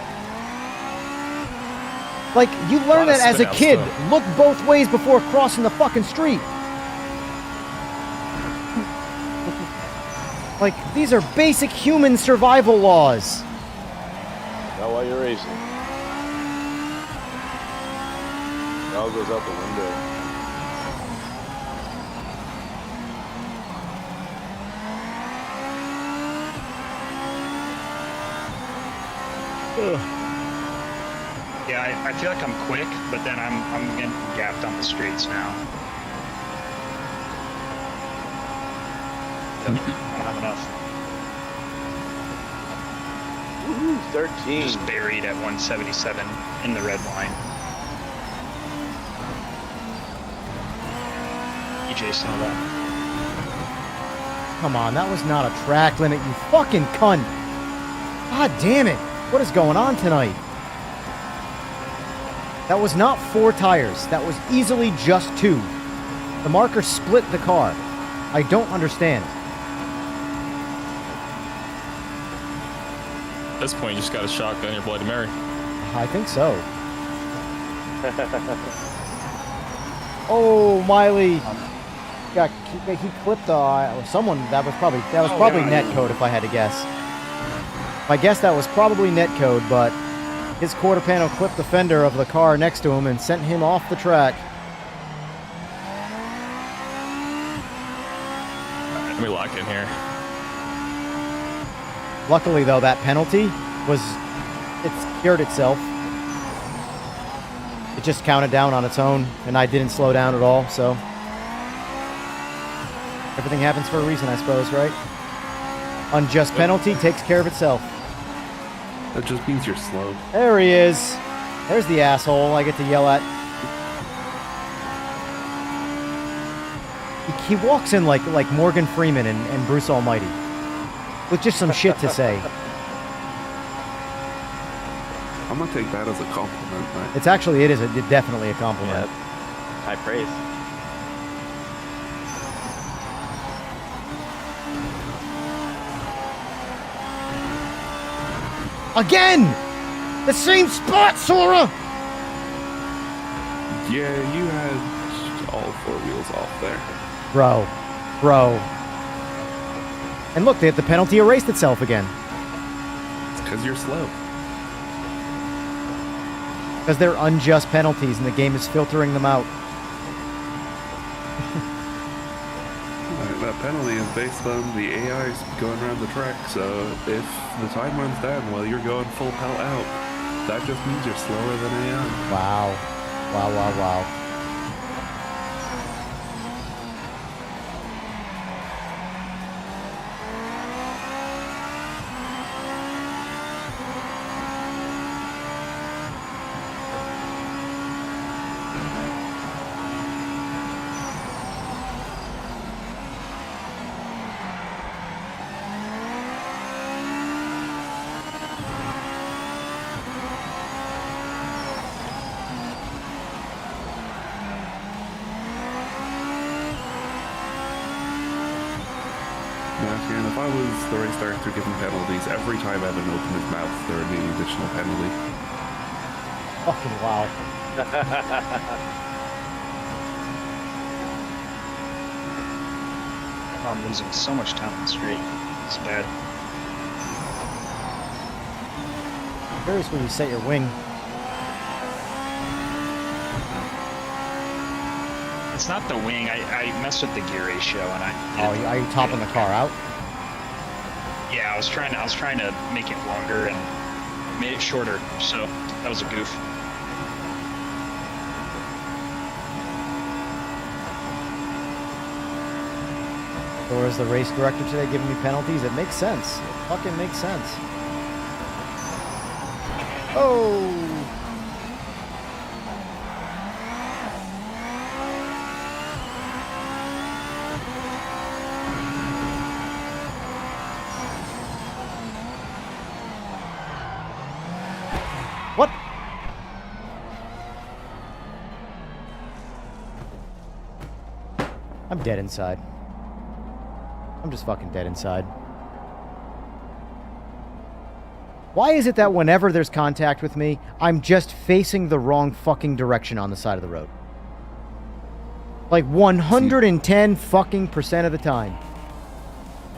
Like, you learn that as a kid. Look both ways before crossing the fucking street. Like, these are basic human survival laws. Not while you're racing. It all goes out the window. Yeah, I feel like I'm quick, but then I'm getting gapped on the streets now. I don't have enough. Woohoo, 13. Just buried at 177 in the red line. EJ saw that. Come on, that was not a track limit, you fucking cunt. God damn it. What is going on tonight? That was not 4 tires. That was easily just 2. The marker split the car. I don't understand. At this point, you just got a shotgun your Bloody Mary. I think so. Oh, Miley. Yeah, he clipped someone. That was probably netcode if I had to guess. I guess that was probably netcode, but his quarter panel clipped the fender of the car next to him and sent him off the track. Let me lock in here. Luckily, though, that penalty it cured itself. It just counted down on its own, and I didn't slow down at all, so everything happens for a reason, I suppose, right? Unjust penalty takes care of itself. That just means you're slow. There he is. There's the asshole I get to yell at. He walks in like Morgan Freeman and Bruce Almighty, with just some shit to say. I'm gonna take that as a compliment, right? It's actually, it is definitely a compliment. Yeah. High praise. Again! The same spot, Sora! Yeah, you had all 4 wheels off there. Bro. And look, the penalty erased itself again. It's because you're slow. Because they're unjust penalties and the game is filtering them out. That penalty is based on the AI going around the track, so if the time runs down while you're going full pelt out, that just means you're slower than AI. Wow. And if I was the race director giving penalties, every time Evan opened his mouth, there would be an additional penalty. Fucking wow. I'm losing so much time on the street. It's bad. Curious when you set your wing. It's not the wing. I messed with the gear ratio, and Are you topping the car out? Yeah, I was trying to make it longer and made it shorter. So that was a goof. Or is the race director today giving me penalties? It makes sense. It fucking makes sense. Oh! What? I'm dead inside. I'm just fucking dead inside. Why is it that whenever there's contact with me, I'm just facing the wrong fucking direction on the side of the road? Like 110 fucking % of the time.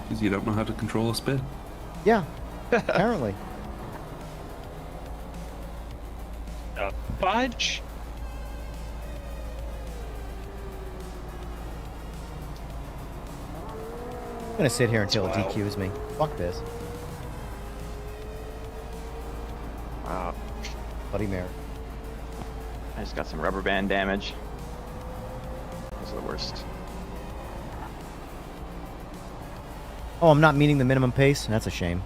Because you don't know how to control a spin. Yeah, apparently. Fudge. I'm gonna sit here until it DQs me. Fuck this. Wow. Bloody Mary. I just got some rubber band damage. Those are the worst. Oh, I'm not meeting the minimum pace? That's a shame.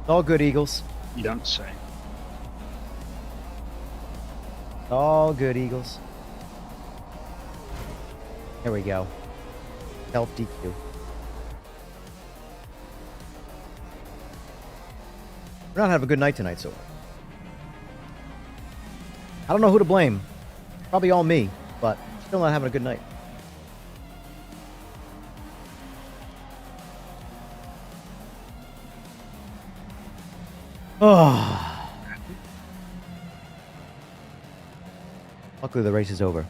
It's all good, Eagles. You don't say. All good, Eagles. There we go. Self DQ. We're not having a good night tonight, so. I don't know who to blame. Probably all me, but still not having a good night. Oh. Luckily, the race is over.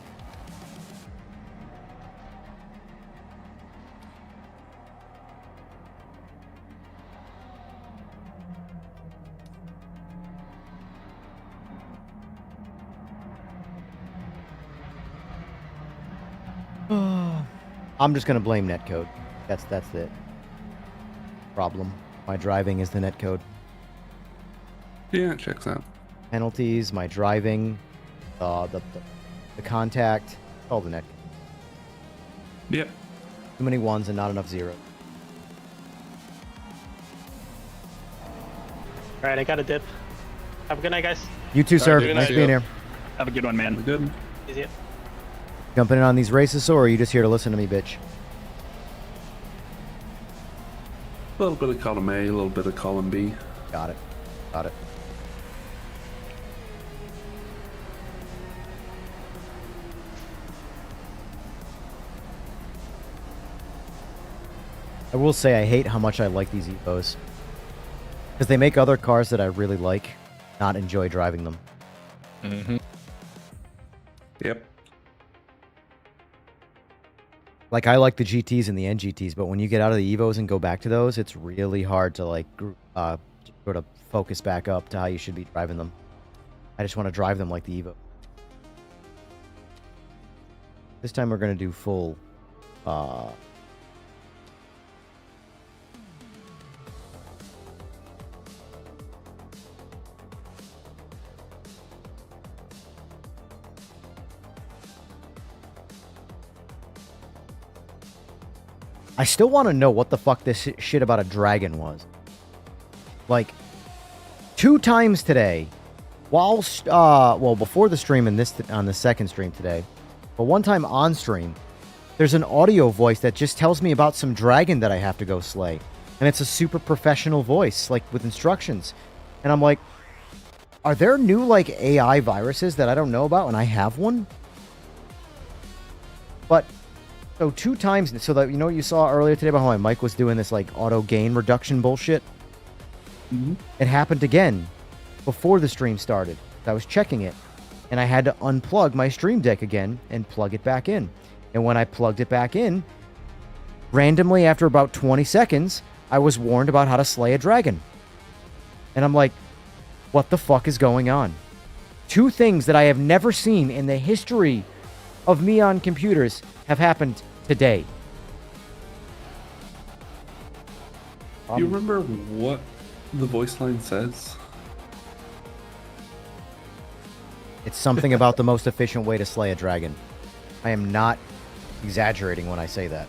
I'm just gonna blame netcode. That's the problem. My driving is the netcode. Yeah, it checks out. Penalties, my driving, the contact, all the netcode. Yep. Too many ones and not enough zeros. All right, I got a dip. Have a good night, guys. You too, sir. good Nice night. being here. Have a good one, man. Good. Easy. Jumping in on these races, or are you just here to listen to me, bitch? A little bit of column A, a little bit of column B. Got it. Got it. I will say I hate how much I like these Evos. Because they make other cars that I really like not enjoy driving them. Mm-hmm. Yep. Like, I like the GTs and the NGTs, but when you get out of the Evos and go back to those, it's really hard to, like, sort of focus back up to how you should be driving them. I just want to drive them like the Evo. This time we're going to do full, I still want to know what the fuck this shit about a dragon was. Like, 2 times today, whilst, well, before the stream and on the second stream today, but one time on stream, there's an audio voice that just tells me about some dragon that I have to go slay. And it's a super professional voice, like, with instructions. And I'm like, are there new, like, AI viruses that I don't know about and I have one? But... So 2 times, so that, you know what you saw earlier today about how my mic was doing this like auto gain reduction bullshit? Mm-hmm. It happened again before the stream started. I was checking it and I had to unplug my Stream Deck again and plug it back in. And when I plugged it back in, randomly after about 20 seconds, I was warned about how to slay a dragon. And I'm like, what the fuck is going on? 2 things that I have never seen in the history of me on computers have happened today. Do you remember what the voice line says? It's something about the most efficient way to slay a dragon. I am not exaggerating when I say that.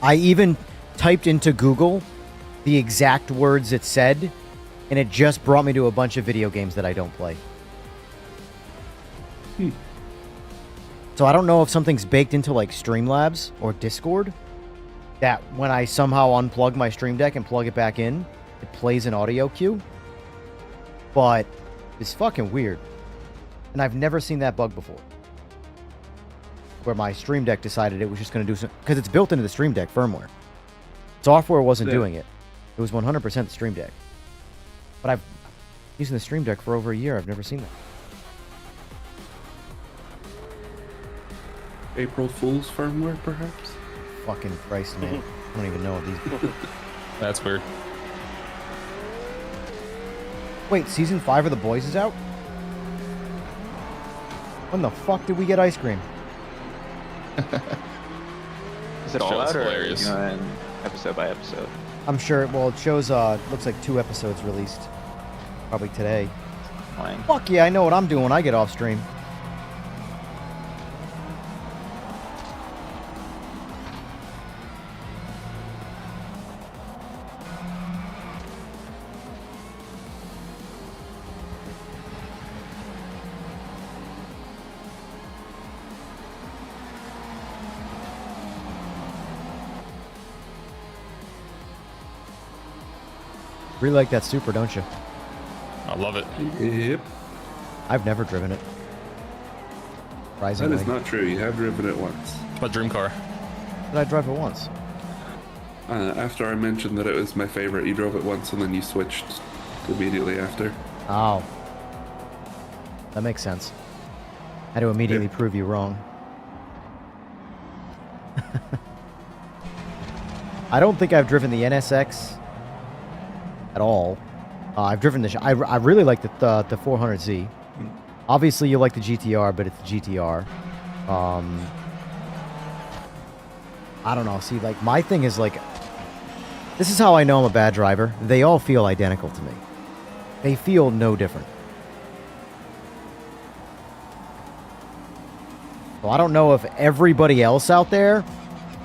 I even typed into Google the exact words it said, and it just brought me to a bunch of video games that I don't play. So I don't know if something's baked into like Streamlabs or Discord that when I somehow unplug my Stream Deck and plug it back in, it plays an audio cue. But it's fucking weird. And I've never seen that bug before. Where my Stream Deck decided it was just going to do some... Because it's built into the Stream Deck firmware. Software wasn't doing it. It was 100% the Stream Deck. But I've using the Stream Deck for over a year. I've never seen that. April Fool's firmware, perhaps? Fucking Christ, man. I don't even know what these... That's weird. Wait, Season 5 of The Boys is out? When the fuck did we get ice cream? Is it all Show's out or hilarious. are you going episode by episode? I'm sure, well, it shows, looks like 2 episodes released. Probably today. Fine. Fuck yeah, I know what I'm doing when I get off stream. Really like that Super, don't you? I love it. Yep. I've never driven it. That Surprisingly. is not true. You have driven it once. It's my dream car. Did I drive it once? After I mentioned that it was my favorite, you drove it once and then you switched immediately after. Oh. That makes sense. Had to immediately Yep. prove you wrong. I don't think I've driven the NSX at all. I've driven the... I really like the 400Z. Obviously, you like the GTR, but it's the GTR. I don't know. See, like, my thing is, like... This is how I know I'm a bad driver. They all feel identical to me. They feel no different. So I don't know if everybody else out there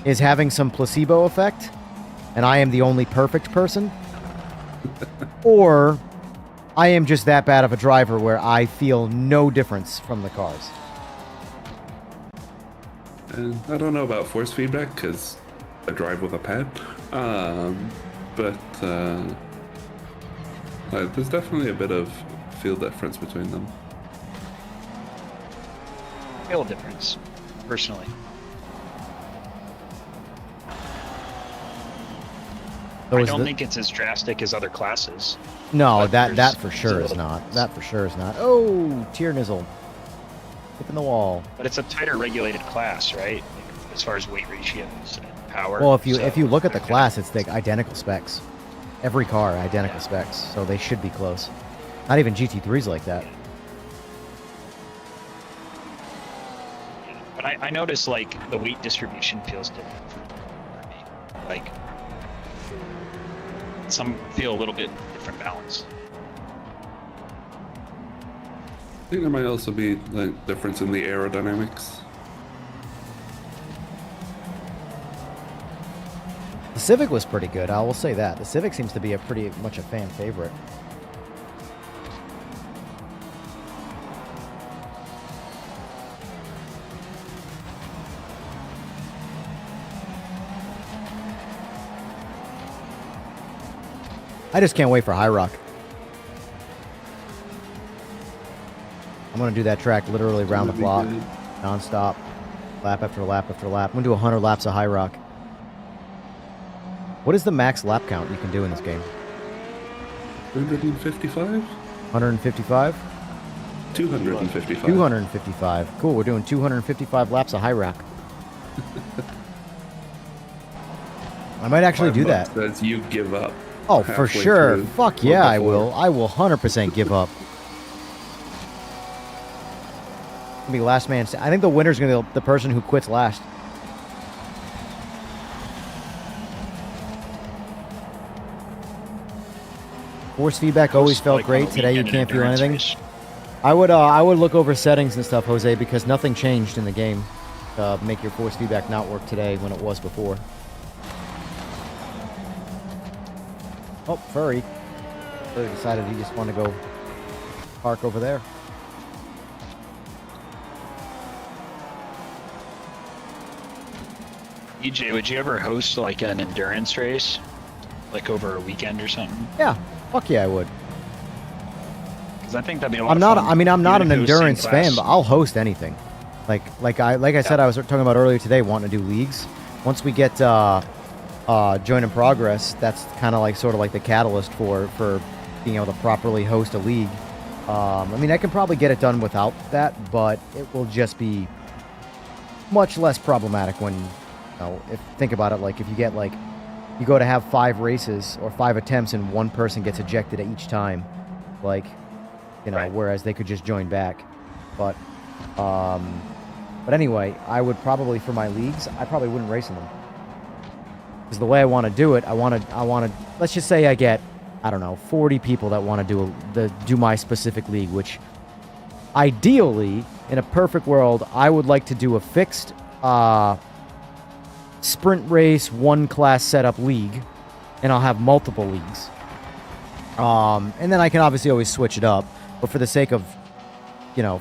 is having some placebo effect, and I am the only perfect person, or I am just that bad of a driver where I feel no difference from the cars. And I don't know about force feedback because I drive with a pad. But there's definitely a bit of feel difference between them. Real difference, personally. So I is don't the- think it's as drastic as other classes. No, But that there's- for there's a sure is little not. difference. That for sure is not. Oh, tear nizzle. Hip in the wall. But it's a tighter regulated class, right? Like, as far as weight ratios and power. Well, if you so look at the they're class, it's the identical specs. Every car identical specs, so they should be close. Not even GT3s like that. But I notice like the weight distribution feels different for me. Like some feel a little bit different balance. I think there might also be like difference in the aerodynamics. The Civic was pretty good, I will say that. The Civic seems to be a pretty much a fan favorite. I just can't wait for High Rock. I'm gonna do that track literally round the That'd be clock, good. non-stop, lap after lap after lap. I'm gonna do 100 laps of High Rock. What is the max lap count you can do in this game? 155? 155? 255. 255. Cool, we're doing 255 laps of High Rock. I might actually do that. Says you give up. Oh, for halfway sure. through Fuck or yeah, I before. will. I will 100% give up. Gonna be last man. I think the winner's gonna be the person who quits last. Force feedback always felt Like, on great. a Today you weekend can't feel endurance anything. race. I would look over settings and stuff, Jose, because nothing changed in the game to make your force feedback not work today when it was before. Oh, Furry. Furry decided he just wanted to go park over there. EJ, would you ever host like an endurance race? Like over a weekend or something? Yeah, fuck yeah, I would. Because I think that'd be a lot I'm of not. fun. I mean, I'm not an Even hosting endurance fan, class. but I'll host anything. Like I said, I was talking about earlier today, wanting to do leagues. Once we get join in progress, that's kind of like sort of like the catalyst for being able to properly host a league. I mean, I can probably get it done without that, but it will just be much less problematic when, if think about it, like if you get like you go to have 5 races or 5 attempts and one person gets ejected at each time, like, Right. whereas they could just join back. But anyway, I would probably, for my leagues, I probably wouldn't race in them. Because the way I want to do it, I want to, let's just say I get, I don't know, 40 people that want to do my specific league, which ideally, in a perfect world, I would like to do a fixed sprint race, 1 class setup league, and I'll have multiple leagues. And then I can obviously always switch it up, but for the sake of,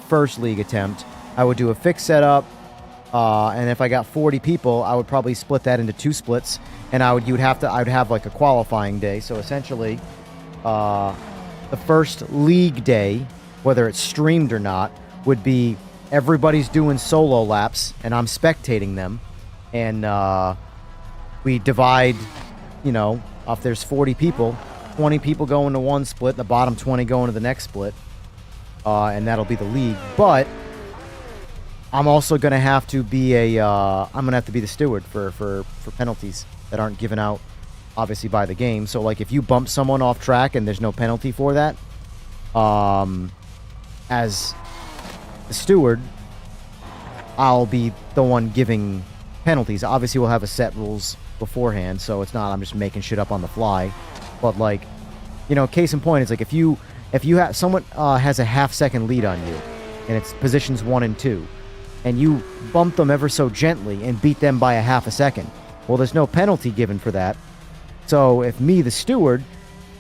first league attempt, I would do a fixed setup, and if I got 40 people, I would probably split that into 2 splits, and I would have like a qualifying day. So essentially, the first league day, whether it's streamed or not, would be everybody's doing solo laps, and I'm spectating them. And we divide, you know, if there's 40 people, 20 people go into one split, the bottom 20 go into the next split. And that'll be the league. But I'm also going to have to be I'm going to have to be the steward for penalties that aren't given out, obviously, by the game. So, like, if you bump someone off track and there's no penalty for that, as the steward, I'll be the one giving penalties. Obviously, we'll have a set rules beforehand, so it's not I'm just making shit up on the fly. But, like, you know, case in point, it's like if you have someone has a half-second lead on you, and it's positions 1 and 2, and you bump them ever so gently and beat them by a half a second, well, there's no penalty given for that. So if me, the steward,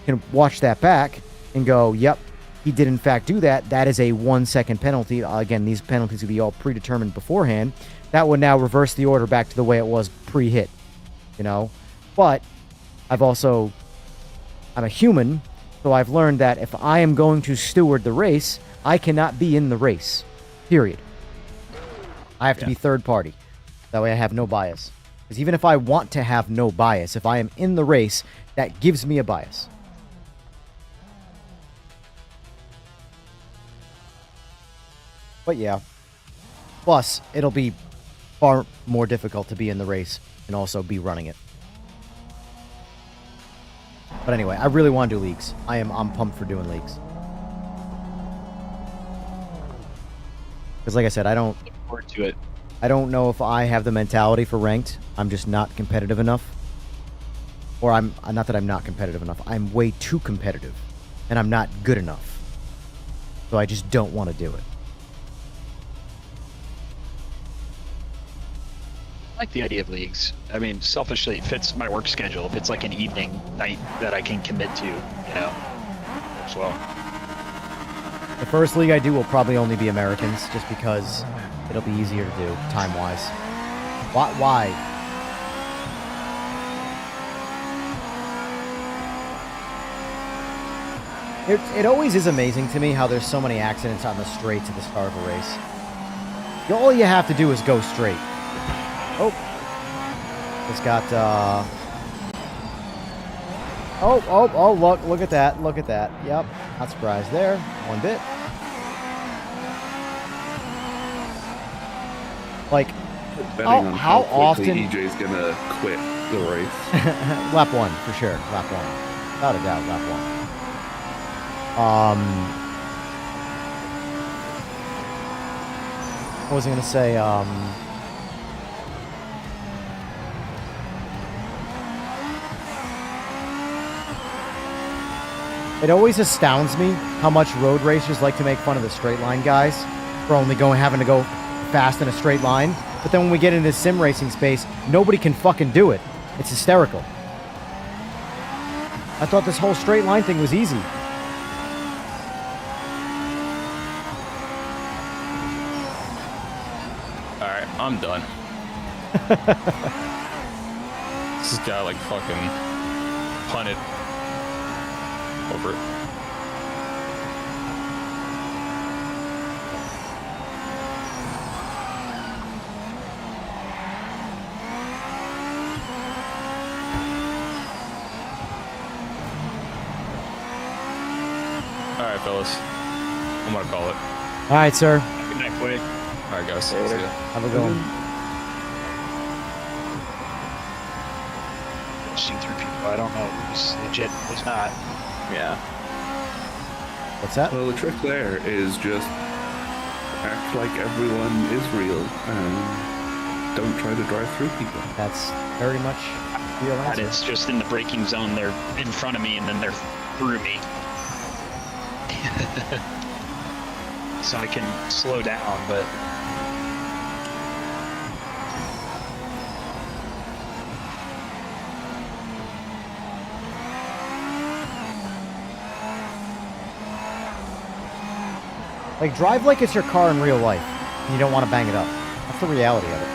can watch that back and go, yep, he did in fact do that, that is a 1 second penalty. Again, these penalties will be all predetermined beforehand. That would now reverse the order back to the way it was pre-hit, you know? But I'm a human, so I've learned that if I am going to steward the race, I cannot be in the race, period. I have to be third party. That way I have no bias. Because even if I want to have no bias, if I am in the race, that gives me a bias. But yeah. Plus, it'll be far more difficult to be in the race and also be running it. But anyway, I really want to do leagues. I'm pumped for doing leagues. Because like I said, I don't Look forward to it. I don't know if I have the mentality for ranked. I'm just not competitive enough. Or I'm not that I'm not competitive enough. I'm way too competitive. And I'm not good enough. So I just don't want to do it. I like the idea of leagues. I mean, selfishly, it fits my work schedule. If it's like an evening night that I can commit to, you know, as well. The first league I do will probably only be Americans, just because it'll be easier to do, time-wise. Why? It always is amazing to me how there's so many accidents on the straights at the start of a race. All you have to do is go straight. Oh. It's got, Oh, look at that. Look at that. Yep. Not surprised there. One bit. Like, Betting on how quickly often... EJ's gonna quit the race. Lap 1, for sure. Lap 1. Without a doubt, lap 1. What was I going to say? It always astounds me how much road racers like to make fun of the straight line guys for only having to go fast in a straight line. But then when we get into sim racing space, nobody can fucking do it. It's hysterical. I thought this whole straight line thing was easy. Alright, I'm done. This guy like fucking punted over it. Alright, fellas. I'm gonna call it. Alright, sir. Good night, boy. Alright, guys. See ya. Have a good one. See through people. I don't know who's legit, who's not. Yeah. What's that? Well, the trick there is just act like everyone is real and don't try to drive through people. That's very much real That answer. is just in the braking zone. They're in front of me and then they're through me. So I can slow down, but Like, drive like it's your car in real life, and you don't want to bang it up. That's the reality of it.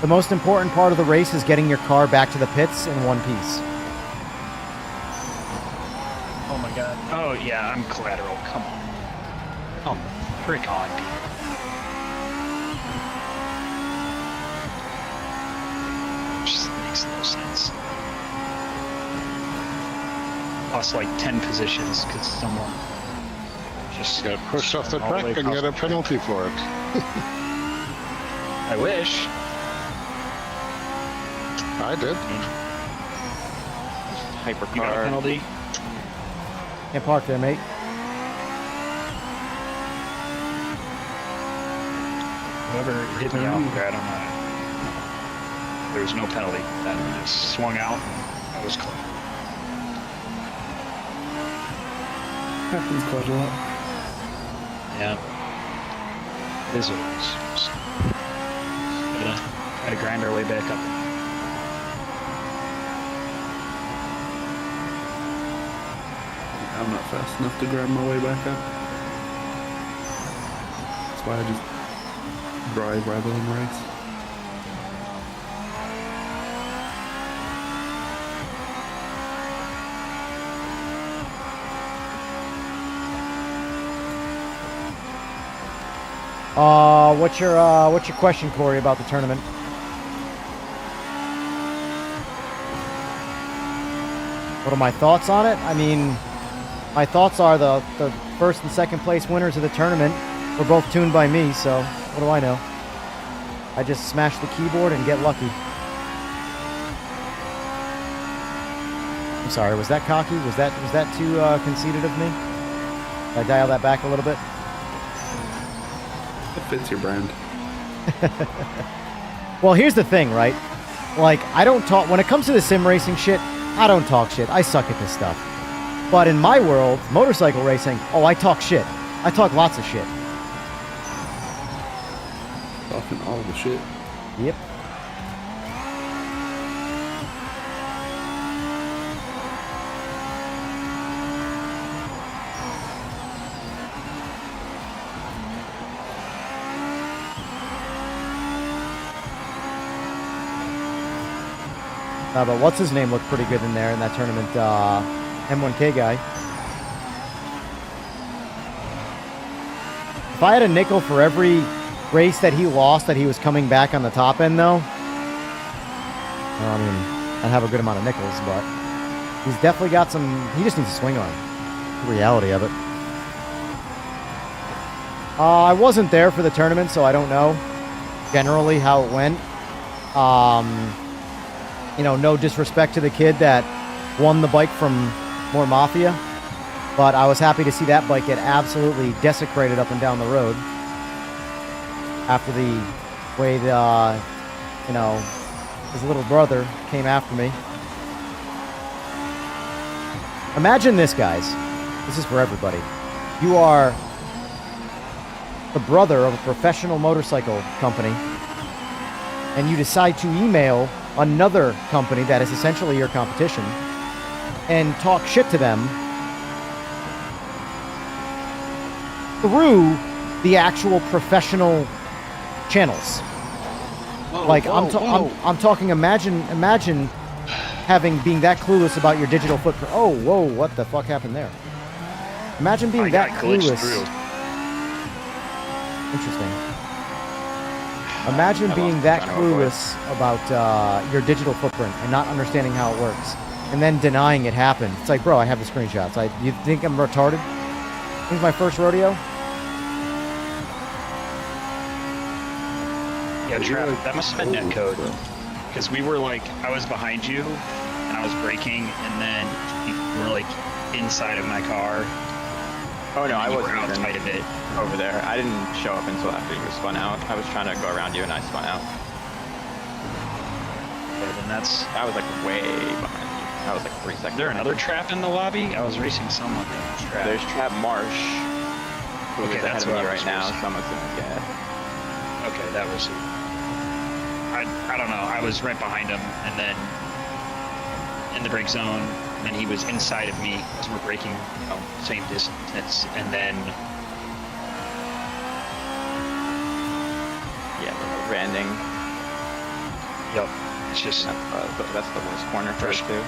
The most important part of the race is getting your car back to the pits in one piece. Oh yeah, I'm collateral. Come on. Oh, frick on, people. Just makes no sense. Lost like 10 positions because someone just Got pushed off the all the track way and across get a the track. penalty for it. I wish. I did. You got a Hypercar. penalty. Can't park there, mate. Whoever hit me out there, I don't know. There was no penalty. That just swung out. That was close. Happens quite a lot. Yeah. It is what it is. Just gotta try to grind our way back up. I'm not fast enough to grab my way back up. That's why I just drive rather than race. What's your question, Corey, about the tournament? What are my thoughts on it? I mean, my thoughts are the first and second place winners of the tournament were both tuned by me, so what do I know? I just smash the keyboard and get lucky. I'm sorry, was that cocky? Was that too conceited of me? Did I dial that back a little bit? It fits your brand. Well, here's the thing, right? Like, I don't talk, when it comes to the sim racing shit, I don't talk shit. I suck at this stuff. But in my world, motorcycle racing, oh, I talk shit. I talk lots of shit. Talking all the shit. Yep. But what's his name looked pretty good in there in that tournament, M1K guy. If I had a nickel for every race that he lost that he was coming back on the top end, though, well, I mean, I'd have a good amount of nickels, but he's definitely got some, he just needs to swing on it. The reality of it. I wasn't there for the tournament, so I don't know generally how it went. You know, no disrespect to the kid that won the bike from More Mafia, but I was happy to see that bike get absolutely desecrated up and down the road after the way the, you know, his little brother came after me. Imagine this, guys. This is for everybody. You are the brother of a professional motorcycle company, and you decide to email another company that is essentially your competition and talk shit to them through the actual professional channels. Whoa, Like, whoa. I'm talking, imagine being that clueless about your digital footprint. Oh, whoa, what the fuck happened there? Imagine being that clueless. Interesting. Imagine being that clueless about your digital footprint and not understanding how it works, and then denying it happened. It's like, bro, I have the screenshots. You think I'm retarded? This is my first rodeo. Yeah, Trav, that must have been netcode. Because we were like, I was behind you, and I was braking, and then you were like inside of my car. Oh no, I You were wasn't even outside of it. over there. I didn't show up until after you spun out. I was trying to go around you and I spun out. Okay, then that's. I was like way behind you. I was like 3 seconds. Is there behind another you. trap in the lobby? I was racing someone. Trap. There's Trap Marsh, who Okay, is ahead that's of who me I right was now, racing. so I'm assuming, yeah. Okay, that was. I don't know. I was right behind him, and then in the brake zone, and he was inside of me as we're braking, you know, same distance, and then. Yeah, the landing. Yep. It's just. That's the worst corner for us too.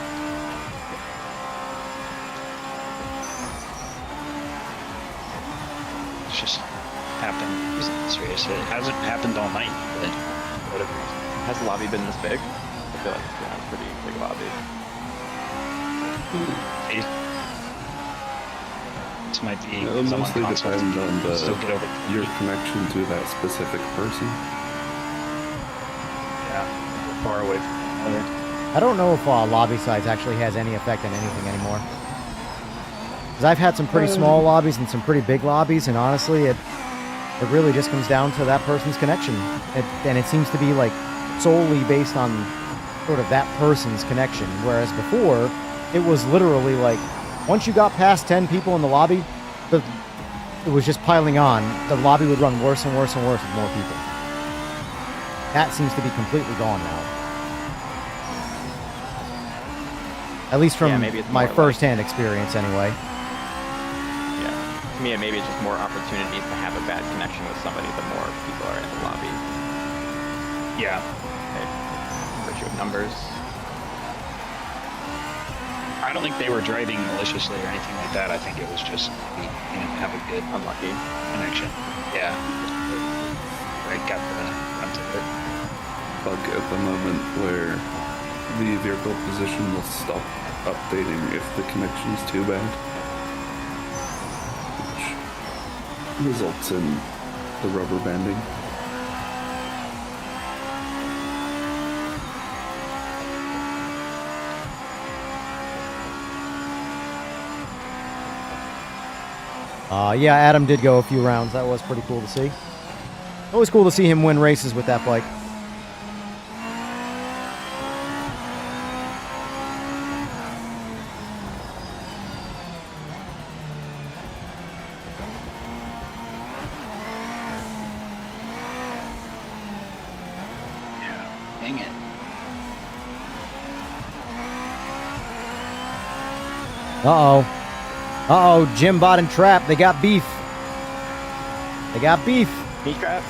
notice it. It hasn't happened all night, but for whatever reason. Has the lobby been this big? I feel like it's been a pretty big lobby. This might be It'll someone mostly console depend on still get over your connection to that specific person. Yeah, we're far away from each other. I don't know if lobby size actually has any effect on anything anymore. Because I've had some pretty small lobbies and some pretty big lobbies, and honestly, it really just comes down to that person's connection. And it seems to be like solely based on sort of that person's connection. Whereas before, it was literally like, once you got past 10 people in the lobby, it was just piling on. The lobby would run worse and worse and worse with more people. That seems to be completely gone now. At least from maybe it's my more first-hand experience, anyway. Yeah. To me, maybe it's just more opportunities to have a bad connection with somebody the more people are in the lobby. Yeah. Virtue of numbers. I don't think they were driving maliciously or anything like that. I think it was just we didn't have a good Unlucky connection. Yeah. I got the brunt of it. Bug at the moment where the vehicle position will stop updating if the connection is too bad, which results in the rubber banding. Yeah, Adam did go a few rounds. That was pretty cool to see. Always cool to see him win races with that bike. Dang it. Uh-oh. Uh-oh, Jim Bot and Trap, they got beef. They got beef. Me trap?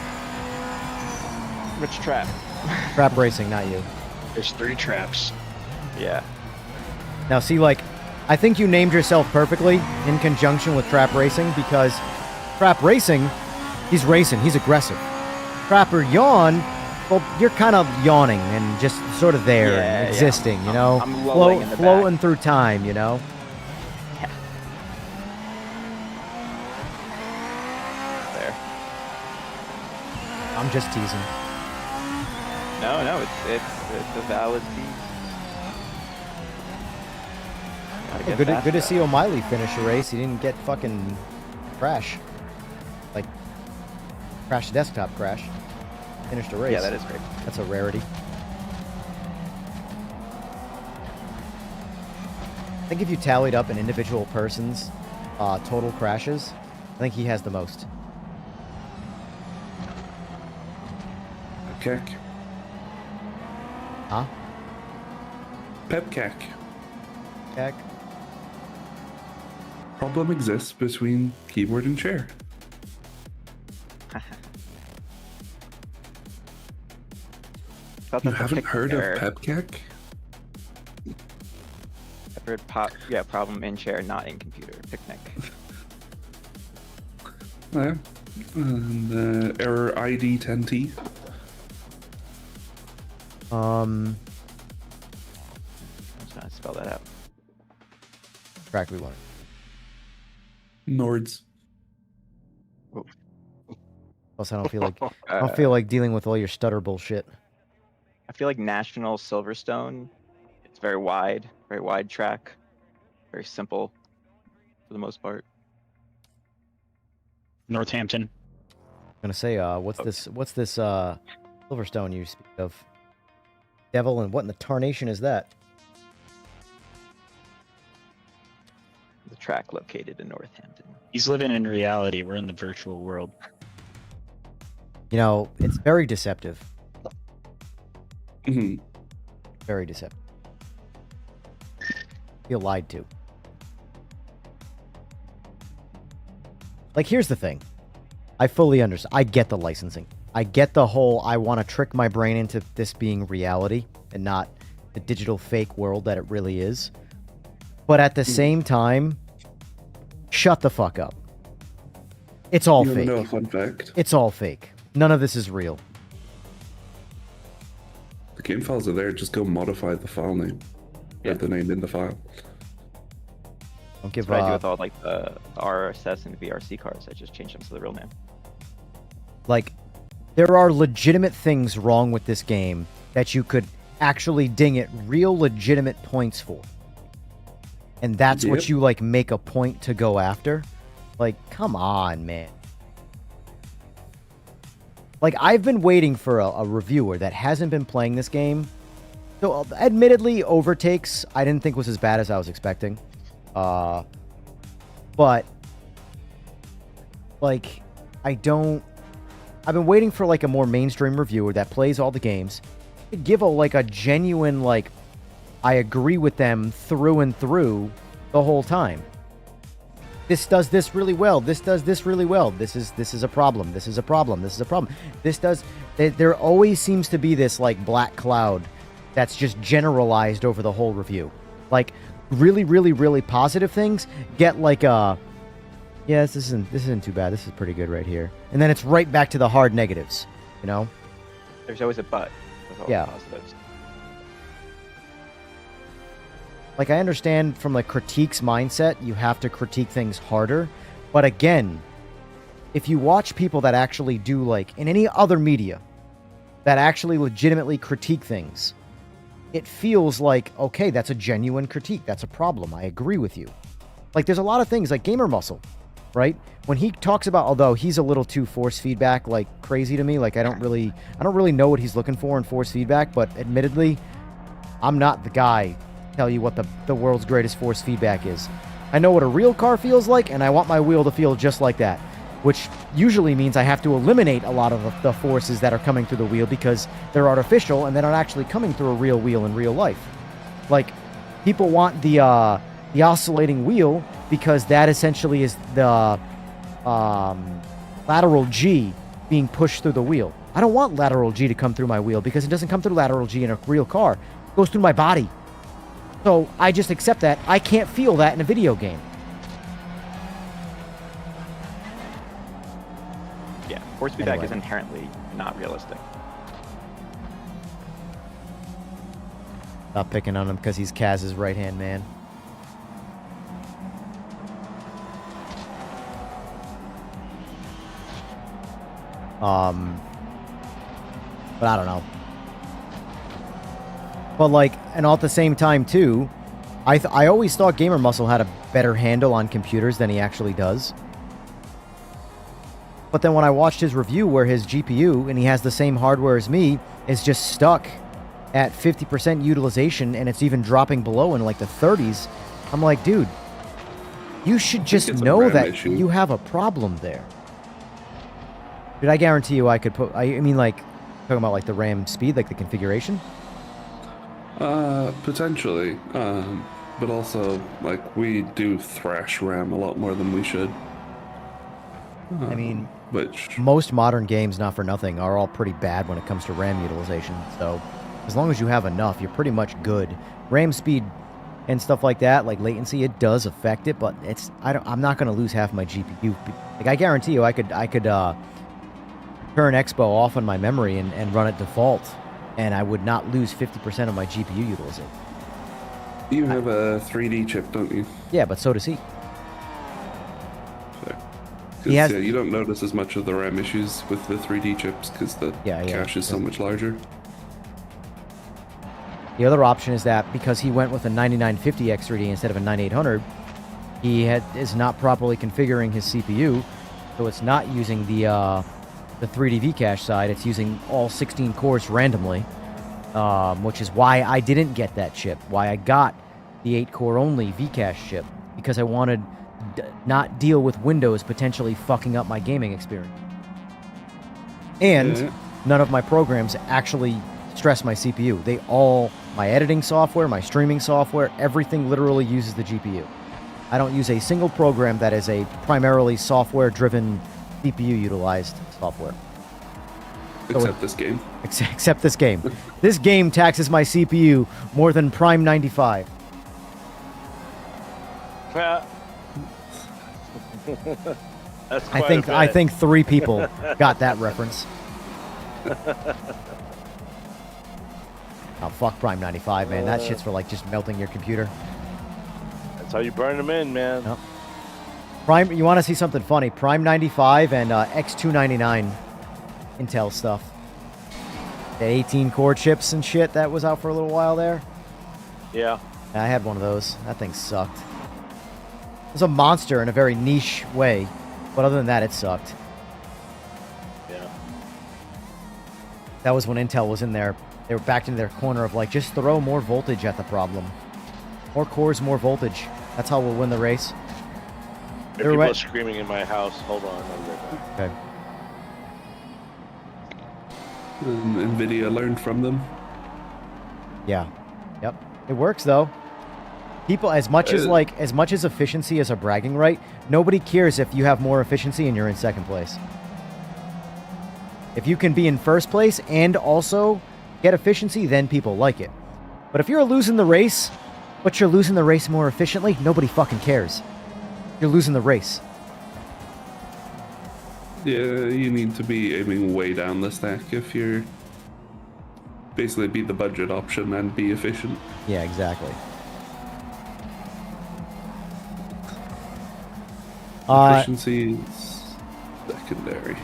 Which trap? Trap Racing, not you. There's 3 traps. Yeah. Now, see, like, I think you named yourself perfectly in conjunction with Trap Racing, because Trap Racing, he's racing, he's aggressive. Trapper Yawn, well, you're kind of yawning and just sort of there, and existing, you know? I'm lulling in the floating back. through time, you know? Yeah. There. I'm just teasing. No, it's a valid tease. Gotta Hey, get good to fast see O'Malley finish a race. He didn't get fucking crash. Like, crash desktop crash. Finished a race. Yeah, that is great. That's a rarity. I think if you tallied up an individual person's total crashes, I think he has the most. Kek. Huh? Pepkek. Heck. Problem exists between keyboard and chair. Thought You that's a haven't heard of error. Pepkek? I've heard problem in chair, not in computer. Picnic. Yeah. And error ID 10T. I'm just trying to spell that out. Track we wanted. Nords. Plus, I don't feel like dealing with all your stutter bullshit. I feel like National Silverstone. It's very wide track, very simple for the most part. Northampton. I'm gonna say, what's this Silverstone you speak of? Devil, and what in the tarnation is that? The track located in Northampton. He's living in reality. We're in the virtual world. You know, it's very deceptive. Mhm. Very deceptive. Feel lied to. Like, here's the thing. I fully understand. I get the licensing. I get the whole, I want to trick my brain into this being reality and not the digital fake world that it really is. But at the same time, shut the fuck up. It's all You wanna fake. know a fun fact? It's all fake. None of this is real. The game files are there. Just go modify the file name. Yeah. Write the name in the file. Don't give That's what I do up. with all like the RSS and VRC cars. I just change them to the real name. Like, there are legitimate things wrong with this game that you could actually ding it real legitimate points for. And that's what Yep. you, like, make a point to go after? Like, come on, man. Like, I've been waiting for a reviewer that hasn't been playing this game. So, admittedly, Overtakes, I didn't think was as bad as I was expecting. But, like, I've been waiting for, like, a more mainstream reviewer that plays all the games to give a genuine, like, I agree with them through and through the whole time. This does this really well. This does this really well. This is a problem. This is a problem. This is a problem. There always seems to be this, like, black cloud that's just generalized over the whole review. Like, really, really, really positive things get, like, yeah, this isn't too bad. This is pretty good right here. And then it's right back to the hard negatives, you know? There's always a but with all Yeah. the positives. Like, I understand from the critique's mindset, you have to critique things harder. But again, if you watch people that actually do, like, in any other media, that actually legitimately critique things, it feels like, okay, that's a genuine critique. That's a problem. I agree with you. Like, there's a lot of things, like Gamer Muscle, right? When he talks about, although he's a little too force feedback, like, crazy to me, like, I don't really know what he's looking for in force feedback, but admittedly, I'm not the guy to tell you what the world's greatest force feedback is. I know what a real car feels like, and I want my wheel to feel just like that, which usually means I have to eliminate a lot of the forces that are coming through the wheel because they're artificial and they're not actually coming through a real wheel in real life. Like, people want the oscillating wheel because that essentially is the lateral G being pushed through the wheel. I don't want lateral G to come through my wheel because it doesn't come through lateral G in a real car. It goes through my body. So I just accept that. I can't feel that in a video game. Yeah, force feedback Anyway. is inherently not realistic. Stop picking on him because he's Kaz's right-hand man. But I don't know. But, like, and all at the same time, too, I always thought Gamer Muscle had a better handle on computers than he actually does. But then when I watched his review where his GPU, and he has the same hardware as me, is just stuck at 50% utilization, and it's even dropping below in, like, the 30s, I'm like, dude, you should just it's a know RAM that issue. you have a problem there. Dude, I guarantee you I could put... I mean, like, talking about, like, the RAM speed, like, the configuration? Potentially. But also, like, we do thrash RAM a lot more than we should. I mean, Which, most modern games, not for nothing, are all pretty bad when it comes to RAM utilization. So, as long as you have enough, you're pretty much good. RAM speed and stuff like that, like latency, it does affect it, but I'm not going to lose half my GPU. Like, I guarantee you, I could turn Expo off on my memory and run it default, and I would not lose 50% of my GPU utilization. you have a 3D chip, don't you? Yeah, but so does he. Fair. He has- Yeah, you don't notice as much of the RAM issues with the 3D chips because the cache is so much larger. The other option is that because he went with a 9950 X3D instead of a 9800, he is not properly configuring his CPU, so it's not using the 3D V-cache side. It's using all 16 cores randomly, which is why I didn't get that chip. Why I got the 8-core only V-cache chip, because I wanted not deal with Windows potentially fucking up my gaming experience. And Yeah. none of my programs actually stress my CPU. They all, my editing software, my streaming software, everything literally uses the GPU. I don't use a single program that is a primarily software-driven, CPU-utilized software. Except this game. Except this game. This game taxes my CPU more than Prime 95. That's I quite a think 3 bit. people got that reference. Oh, fuck Prime 95, man. That shit's for, like, just melting your computer. That's how you burn them in, man. Yep. Prime, you want to see something funny? Prime 95 and X299 Intel stuff. The 18-core chips and shit that was out for a little while there. Yeah. I had one of those. That thing sucked. It was a monster in a very niche way, but other than that, it sucked. Yeah. That was when Intel was in there. They were backed into their corner of, like, just throw more voltage at the problem. More cores, more voltage. That's how we'll win the race. There are people screaming in my house. Hold on, I'll be right back. Okay. NVIDIA learned from them. Yeah. Yep. It works, though. People, as much as efficiency is a bragging right, nobody cares if you have more efficiency and you're in second place. If you can be in first place and also get efficiency, then people like it. But if you're losing the race, but you're losing the race more efficiently, nobody fucking cares. You're losing the race. Yeah, you need to be aiming way down the stack if you're basically be the budget option and be efficient. Yeah, exactly. Efficiency is secondary.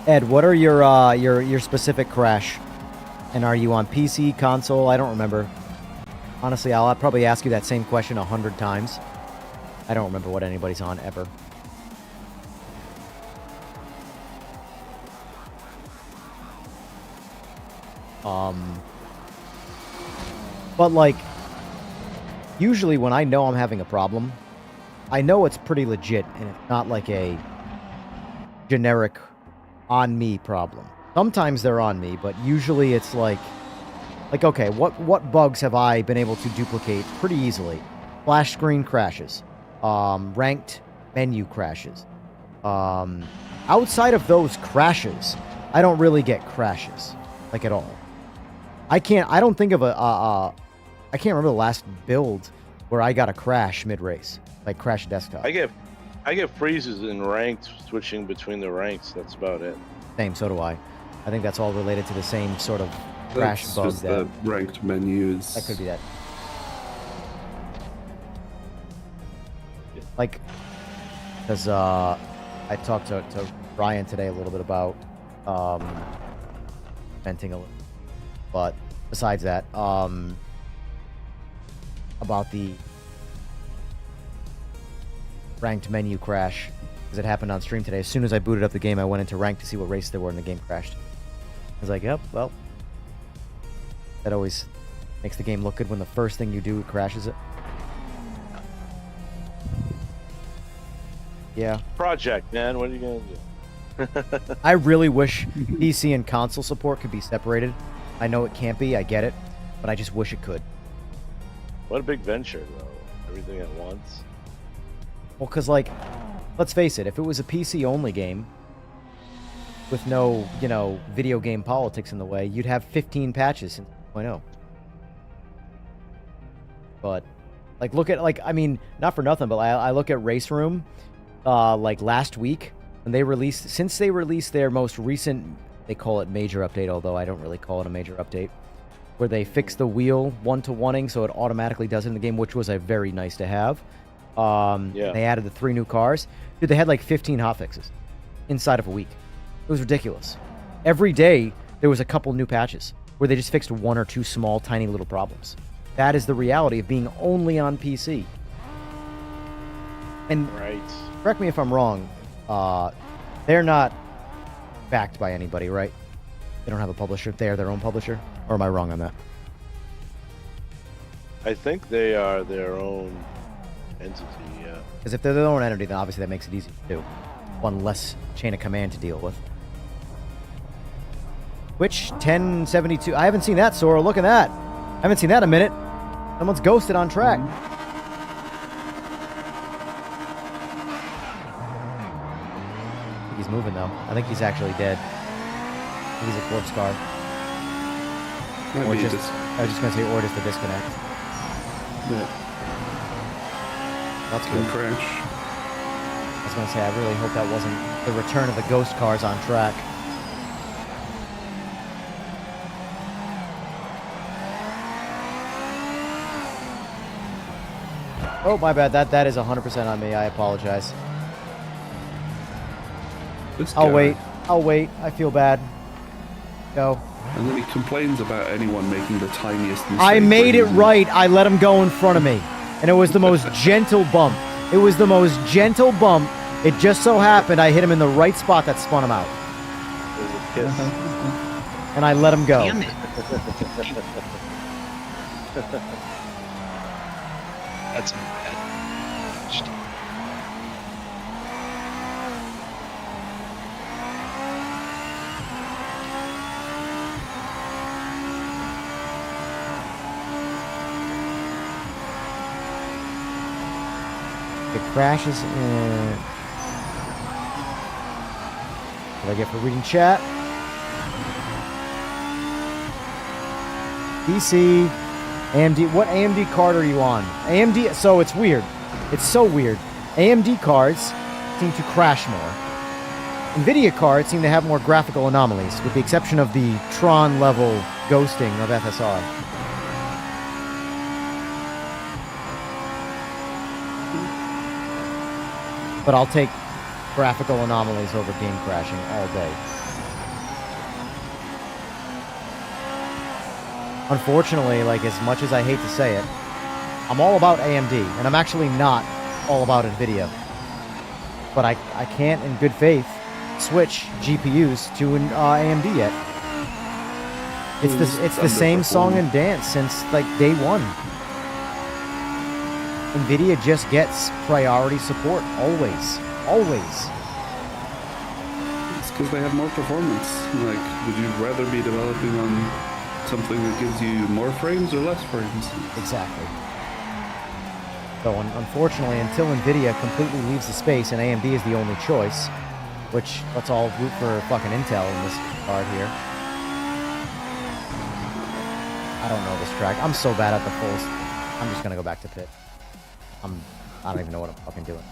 Ed, what are your specific crash? And are you on PC, console? I don't remember. Honestly, I'll probably ask you that same question 100 times. I don't remember what anybody's on ever. But like, usually when I know I'm having a problem, I know it's pretty legit and it's not like a generic on me problem. Sometimes they're on me, but usually it's like okay, what bugs have I been able to duplicate pretty easily? Flash screen crashes, ranked menu crashes. Outside of those crashes, I don't really get crashes, like at all. I can't remember the last build where I got a crash mid-race, like crash desktop. I get freezes in ranked, switching between the ranks. That's about it. Same, so do I. I think that's all related to the same sort of crash That's bug. just the ranked menus. That could be that. Like, because I talked to Ryan today a little bit about venting a little, but besides that, about the ranked menu crash, because it happened on stream today. As soon as I booted up the game, I went into ranked to see what race there were, and the game crashed. I was like, yep, well, that always makes the game look good when the first thing you do crashes it. Yeah. Project, man. What are you gonna do? I really wish PC and console support could be separated. I know it can't be, I get it, but I just wish it could. What a big venture, though. Everything at once. Well, because, like, let's face it, if it was a PC-only game with no, video game politics in the way, you'd have 15 patches in 2.0. But, like, look at, like, I mean, not for nothing, but I look at Race Room, like, last week, when they released, since they released their most recent, they call it major update, although I don't really call it a major update, where they fixed the wheel one-to-oneing so it automatically does it in the game, which was a very nice to have. Yeah. They added the 3 new cars. Dude, they had like 15 hotfixes inside of a week. It was ridiculous. Every day, there was a couple new patches where they just fixed 1 or 2 small, tiny little problems. That is the reality of being only on PC. And Right. correct me if I'm wrong, they're not backed by anybody, right? They don't have a publisher. They are their own publisher? Or am I wrong on that? I think they are their own entity, yeah. Because if they're their own entity, then obviously that makes it easy to do. One less chain of command to deal with. Which 1072? I haven't seen that, Sora. Look at that. I haven't seen that in a minute. Someone's ghosted on track. I think he's moving though. I think he's actually dead. I think he's a corpse car. Or just, I was just gonna say, or just a disconnect. Yeah. That's good. Crash. I was gonna say, I really hope that wasn't the return of the ghost cars on track. Oh, my bad. That is 100% on me. I apologize. This I'll guy. wait. I'll wait. I feel bad. Go. And then he complains about anyone making the tiniest mistake. I made it where he's- right. I let him go in front of me. And it was the most gentle bump. It was the most gentle bump. It just so happened I hit him in the right spot that spun him out. There's a kiss. And I let him go. Damn it. That's bad. It crashes in. What do I get for reading chat? PC, AMD. What AMD card are you on? AMD. So it's weird. It's so weird. AMD cards seem to crash more. NVIDIA cards seem to have more graphical anomalies, with the exception of the Tron level ghosting of FSR. But I'll take graphical anomalies over game crashing all day. Unfortunately, like, as much as I hate to say it, I'm all about AMD, and I'm actually not all about NVIDIA. But I can't, in good faith, switch GPUs to an AMD yet. It's the same song and dance since, like, day one. NVIDIA just gets priority support, always. Always. It's because they have more performance. Like, would you rather be developing on something that gives you more frames or less frames? Exactly. So unfortunately, until NVIDIA completely leaves the space and AMD is the only choice, which let's all root for fucking Intel in this card here. I don't know this track. I'm so bad at the fulls. I'm just gonna go back to pit. I don't even know what I'm fucking doing.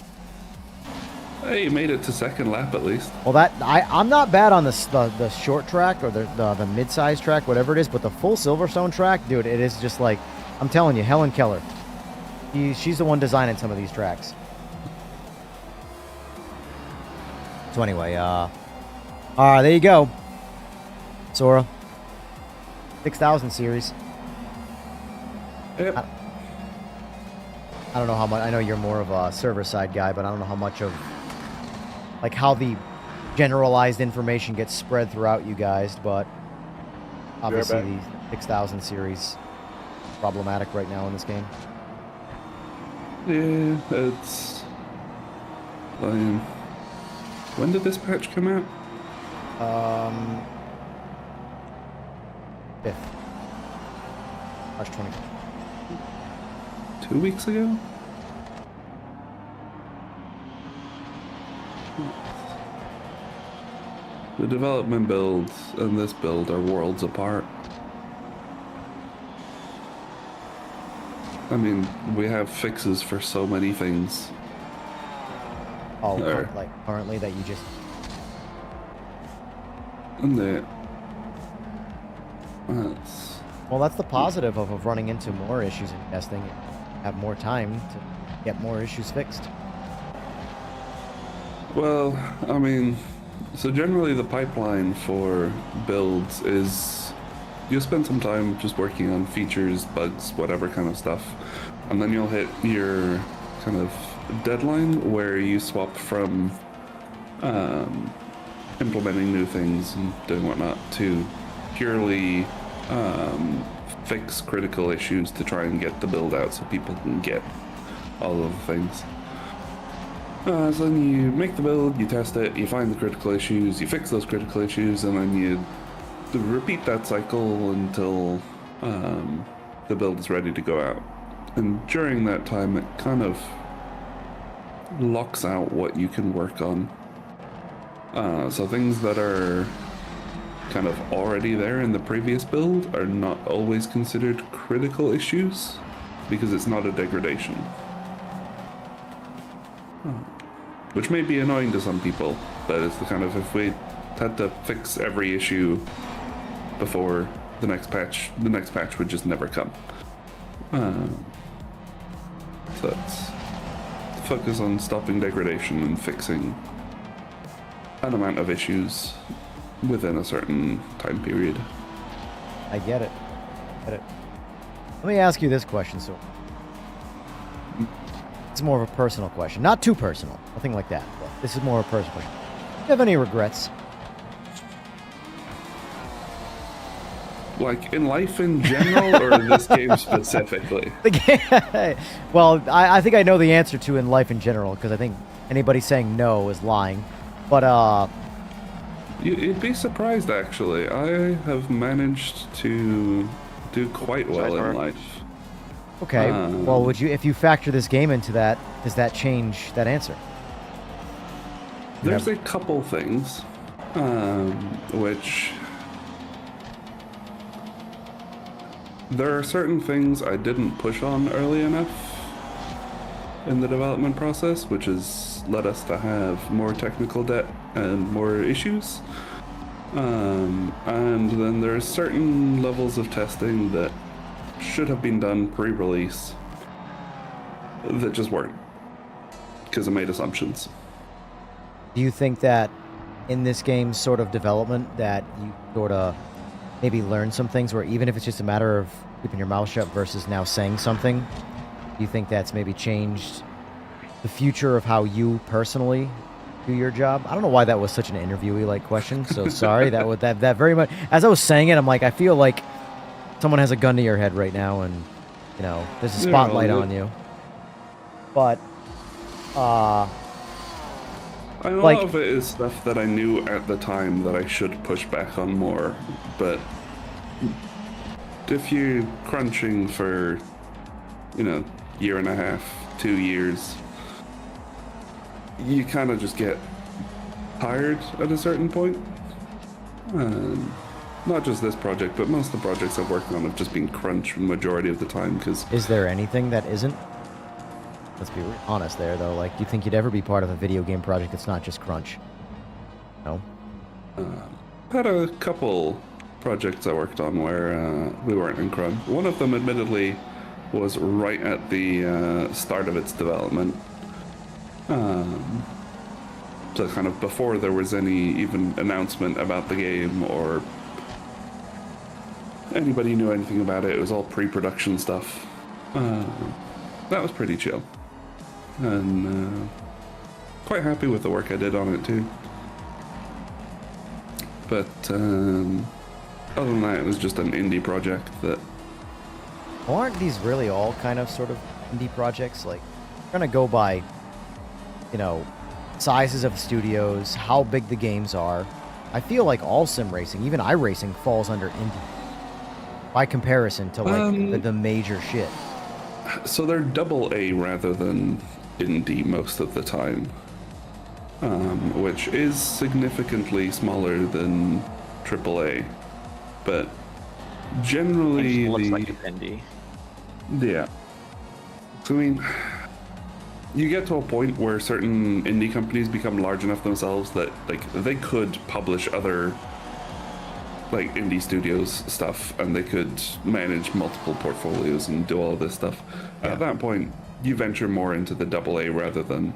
Hey, you made it to second lap at least. Well, I'm not bad on the short track or the mid-size track, whatever it is, but the full Silverstone track, dude, it is just like, I'm telling you, Helen Keller. She's the one designing some of these tracks. So anyway, there you go. Sora. 6000 series. Yep. I don't know how much. I know you're more of a server side guy, but I don't know how much of, like, how the generalized information gets spread throughout you guys. But obviously, the 6000 series problematic right now in this game. Yeah, it's. When did this patch come out? 5th. March 20th. 2 weeks ago? The development builds and this build are worlds apart. I mean, we have fixes for so many things. Oh, Or- like currently that you just. And that's Well, that's the positive of running into more issues in testing. Have more time to get more issues fixed. well, I mean, so generally the pipeline for builds is you'll spend some time just working on features, bugs, whatever kind of stuff, and then you'll hit your kind of deadline where you swap from implementing new things and doing whatnot to purely fix critical issues to try and get the build out so people can get all of the things. So then you make the build, you test it, you find the critical issues, you fix those critical issues, and then you repeat that cycle until the build is ready to go out. And during that time, it kind of locks out what you can work on. So things that are kind of already there in the previous build are not always considered critical issues because it's not a degradation. Which may be annoying to some people, but it's the kind of, if we had to fix every issue before the next patch would just never come. So it's focus on stopping degradation and fixing an amount of issues within a certain time period. I get it. Let me ask you this question. So it's more of a personal question. Not too personal. Nothing like that. But this is more of a personal question. Do you have any regrets? Like in life in general, or in this game specifically? The game. Well, I think I know the answer to in life in general, because I think anybody saying no is lying. But You'd be surprised, actually. I have managed to do quite well in life. okay. Well, would you, if you factor this game into that, does that change that answer? There's a couple things, which there are certain things I didn't push on early enough in the development process, which has led us to have more technical debt and more issues. And then there's certain levels of testing that should have been done pre-release that just weren't, because I made assumptions. Do you think that in this game's sort of development that you sort of maybe learn some things where even if it's just a matter of keeping your mouth shut versus now saying something, do you think that's maybe changed the future of how you personally do your job? I don't know why that was such an interviewee like question, so sorry. that very much, as I was saying it, I'm like, I feel like someone has a gun to your head right now and, you know, there's a spotlight on you. But a lot of it is stuff that I knew at the time that I should push back on more, but if you're crunching for, you know, year and a half, 2 years, you kind of just get tired at a certain point. Not just this project, but most of the projects I've worked on have just been crunch the majority of the time. Because is there anything that isn't? Let's be honest there, though. Like, do you think you'd ever be part of a video game project that's not just crunch? No? Had a couple projects I worked on where we weren't in crunch. One of them, admittedly, was right at the start of its development. So kind of before there was any even announcement about the game or anybody knew anything about it. It was all pre-production stuff. That was pretty chill. And quite happy with the work I did on it too. But other than that, it was just an indie project that... Well, aren't these really all kind of sort of indie projects? Like, you're gonna go by, you know, sizes of studios, how big the games are. I feel like all sim racing, even iRacing, falls under indie by comparison to like the major shit. So they're AA rather than indie most of the time, which is significantly smaller than AAA, but generally it looks like an indie. Yeah. So I mean, you get to a point where certain indie companies become large enough themselves that like they could publish other like indie studios stuff, and they could manage multiple portfolios and do all of this stuff. Yeah. At that point, you venture more into the AA rather than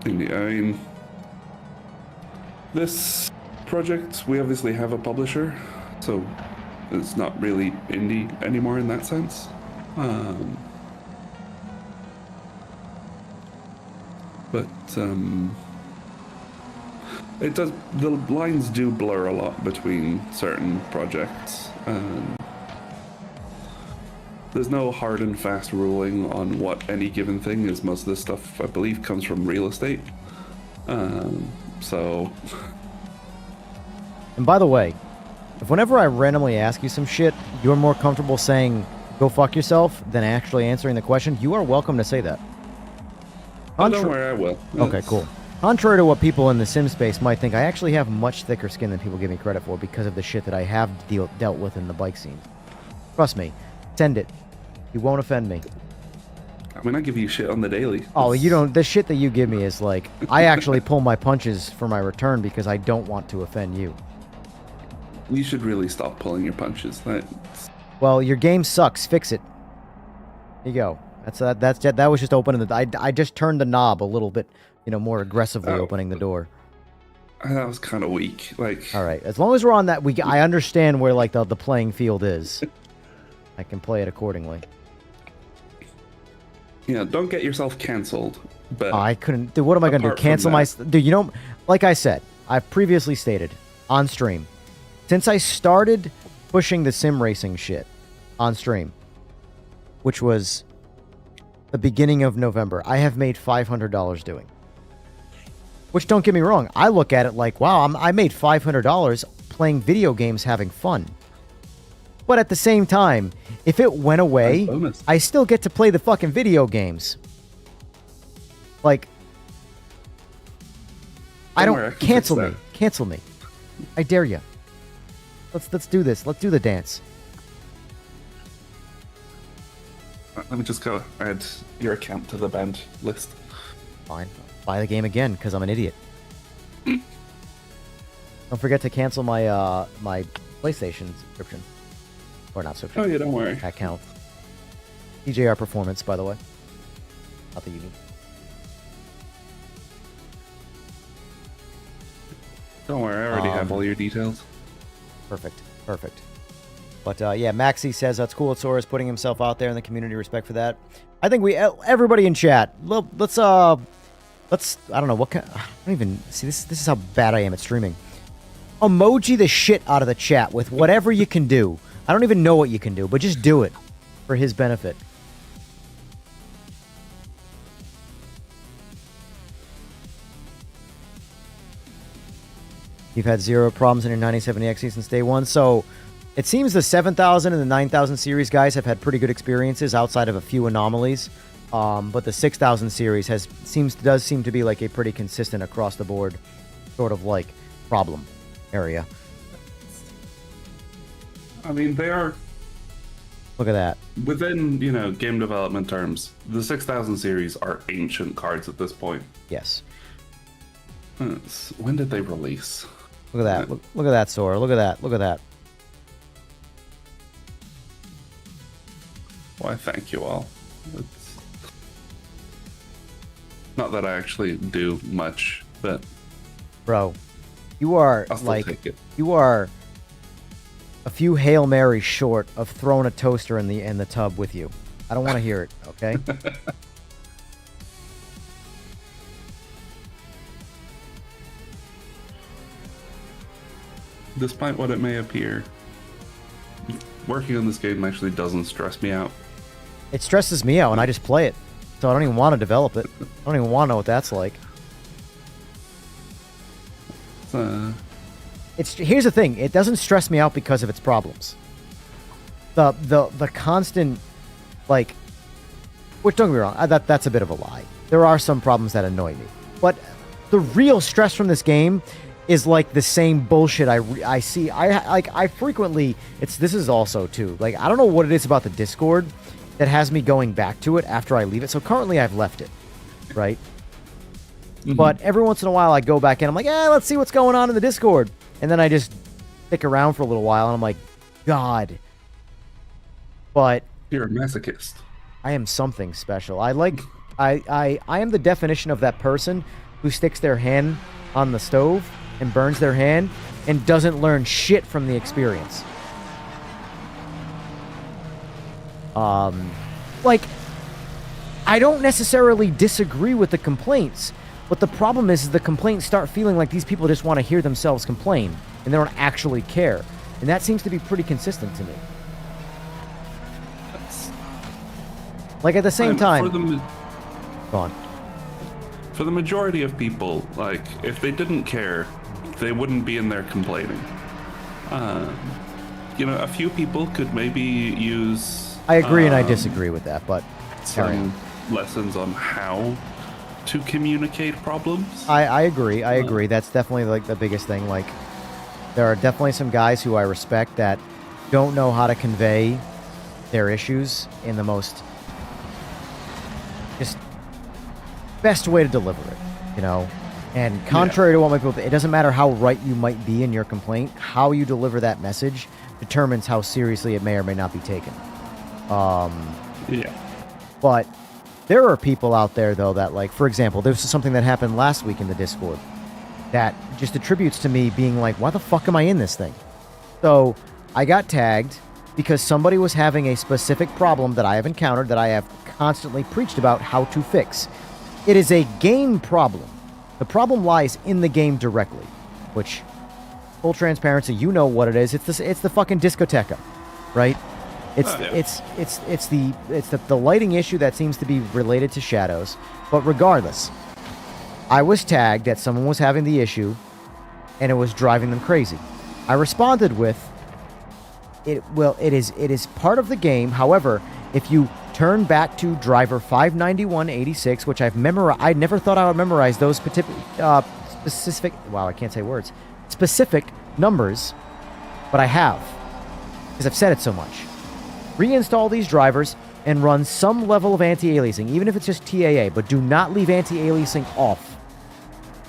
indie. I mean, this project, we obviously have a publisher, so it's not really indie anymore in that sense. But it does, the lines do blur a lot between certain projects. There's no hard and fast ruling on what any given thing is. Most of this stuff, I believe, comes from real estate. So... And by the way, if whenever I randomly ask you some shit, you're more comfortable saying, go fuck yourself, than actually answering the question, you are welcome to say that. Don't worry, I will. Okay, cool. Contrary to what people in the sim space might think, I actually have much thicker skin than people give me credit for because of the shit that I have dealt with in the bike scene. Trust me. Send it. You won't offend me. I mean, I give you shit on the daily. Oh, you don't. The shit that you give me is like, I actually pull my punches for my return because I don't want to offend you. You should really stop pulling your punches. Well, your game sucks. Fix it. There you go. That was just opening the. I just turned the knob a little bit, more aggressively, opening the door. That was kind of weak. Like, all right, as long as we're on that, I understand where like the playing field is. I can play it accordingly. Yeah, don't get yourself canceled. But I couldn't. Dude, what am I going to do? Cancel my. Dude, like I said, I've previously stated on stream, since I started pushing the sim racing shit on stream, which was the beginning of November, I have made $500 doing. Which, don't get me wrong, I look at it like, wow, I made $500 playing video games, having fun. But at the same time, if it went away, I still get to play the fucking video games. Like, cancel me. Cancel me. I dare you. Let's do this. Let's do the dance. Let me just go add your account to the banned list. Fine. Buy the game again, because I'm an idiot. Don't forget to cancel my my PlayStation subscription. Or not subscription. Oh yeah, don't worry. Account. DJR Performance, by the way. Not that you need. Don't worry, I already have all your details. Perfect. But yeah, Maxi says that's cool. Sora is putting himself out there in the community. Respect for that. I think everybody in chat. Let's I don't know what kind. I don't even see this. This is how bad I am at streaming. Emoji the shit out of the chat with whatever you can do. I don't even know what you can do, but just do it for his benefit. You've had zero problems in your 9070XE since day one. So it seems the 7000 and the 9000 series guys have had pretty good experiences outside of a few anomalies. But the 6000 series does seem to be like a pretty consistent across the board sort of like problem area. I mean, they are. Look at that. Within, game development terms, the 6000 series are ancient cards at this point. Yes. When did they release? Look at that. Look at that, Sora. Look at that. Look at that. Why, thank you all. It's not that I actually do much, but bro, you are you are a few Hail Marys short of throwing a toaster in the tub with you. I don't want to hear it, okay? Despite what it may appear, working on this game actually doesn't stress me out. It stresses me out when I just play it. So I don't even want to develop it. I don't even want to know what that's like. Here's the thing. It doesn't stress me out because of its problems. The constant, like, which don't get me wrong, that's a bit of a lie. There are some problems that annoy me. But the real stress from this game is like the same bullshit I see. I frequently, this is also too, like, I don't know what it is about the Discord that has me going back to it after I leave it. So currently I've left it, right? Mm-hmm. But every once in a while I go back in, I'm like, let's see what's going on in the Discord. And then I just stick around for a little while and I'm like, God. But you're a masochist. I am something special. I am the definition of that person who sticks their hand on the stove and burns their hand and doesn't learn shit from the experience. Like, I don't necessarily disagree with the complaints, but the problem is the complaints start feeling like these people just want to hear themselves complain and they don't actually care. And that seems to be pretty consistent to me. Like, at the same time... Go on. For the majority of people, like, if they didn't care, they wouldn't be in there complaining. A few people could maybe use... I agree and I disagree with that, but... some lessons on how to communicate problems. I agree. I agree. That's definitely, like, the biggest thing. Like, there are definitely some guys who I respect that don't know how to convey their issues in the most... just best way to deliver it, And contrary to what my people, it doesn't matter how right you might be in your complaint, how you deliver that message determines how seriously it may or may not be taken. Yeah. But there are people out there, though, that, like, for example, there was something that happened last week in the Discord that just attributes to me being like, why the fuck am I in this thing? So I got tagged because somebody was having a specific problem that I have encountered that I have constantly preached about how to fix. It is a game problem. The problem lies in the game directly, which, full transparency, you know what it is. It's the fucking discoteca, right? It's the lighting issue that seems to be related to shadows. But regardless, I was tagged that someone was having the issue, and it was driving them crazy. I responded with, it is part of the game. However, if you turn back to driver 59186, which I've memorized, I never thought I would memorize those specific. Wow, I can't say words. Specific numbers, but I have, because I've said it so much. Reinstall these drivers and run some level of anti-aliasing, even if it's just TAA, but do not leave anti-aliasing off.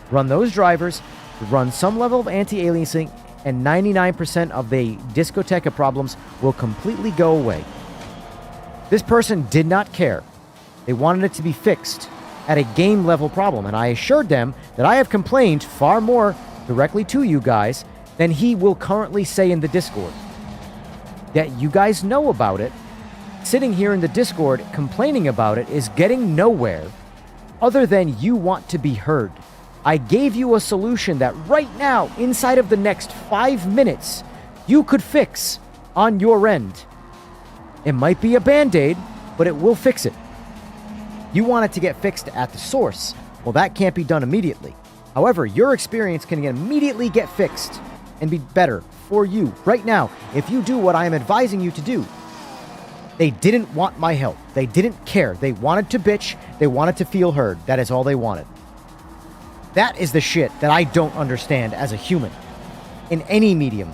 Run those drivers, run some level of anti-aliasing, and 99% of the discoteca problems will completely go away. This person did not care. They wanted it to be fixed at a game level problem, and I assured them that I have complained far more directly to you guys than he will currently say in the Discord. That you guys know about it. Sitting here in the Discord complaining about it is getting nowhere other than you want to be heard. I gave you a solution that right now, inside of the next 5 minutes, you could fix on your end. It might be a band-aid, but it will fix it. You want it to get fixed at the source. Well, that can't be done immediately. However, your experience can immediately get fixed and be better for you right now if you do what I am advising you to do. They didn't want my help. They didn't care. They wanted to bitch. They wanted to feel heard. That is all they wanted. That is the shit that I don't understand as a human. In any medium.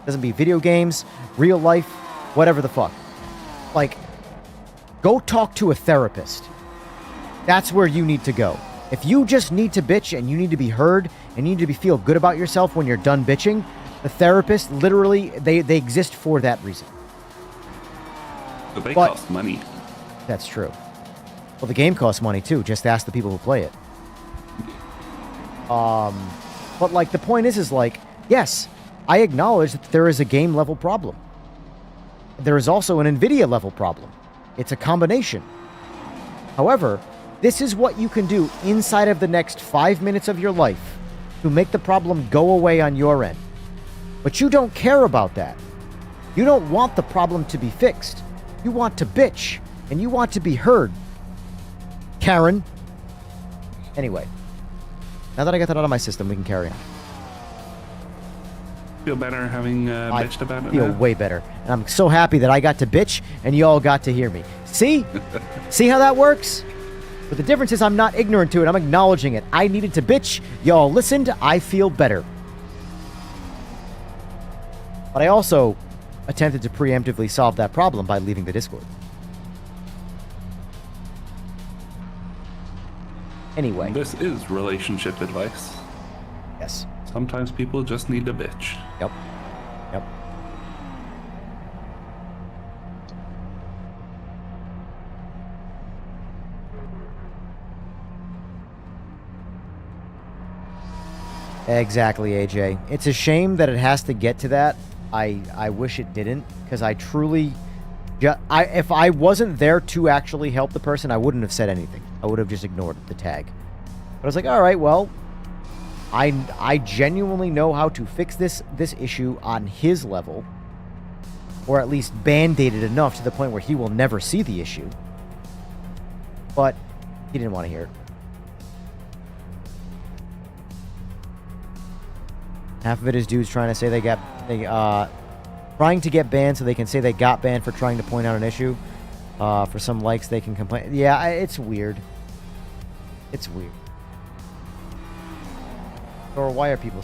Doesn't be video games, real life, whatever the fuck. Like, go talk to a therapist. That's where you need to go. If you just need to bitch and you need to be heard and you need to feel good about yourself when you're done bitching, the therapist, literally, they exist for that reason. But they cost money. That's true. Well, the game costs money too. Just ask the people who play it. But like the point is like, yes, I acknowledge that there is a game level problem. There is also an NVIDIA level problem. It's a combination. However, this is what you can do inside of the next 5 minutes of your life to make the problem go away on your end. But you don't care about that. You don't want the problem to be fixed. You want to bitch, and you want to be heard. Karen. Anyway, now that I got that out of my system, we can carry on. Feel better having bitched about it? I feel now? way better. And I'm so happy that I got to bitch, and you all got to hear me. See? See how that works? But the difference is I'm not ignorant to it. I'm acknowledging it. I needed to bitch. Y'all listened. I feel better. But I also attempted to preemptively solve that problem by leaving the Discord. Anyway. This is relationship advice. Yes. Sometimes people just need a bitch. Yep. Yep. Exactly, AJ. It's a shame that it has to get to that. I wish it didn't, because I truly... if I wasn't there to actually help the person, I wouldn't have said anything. I would have just ignored the tag. But I was like, all right, well, I genuinely know how to fix this issue on his level, or at least band-aid it enough to the point where he will never see the issue. But he didn't want to hear it. Half of it is dudes trying to say trying to get banned so they can say they got banned for trying to point out an issue. For some likes, they can complain. Yeah, it's weird. It's weird. Or why are people...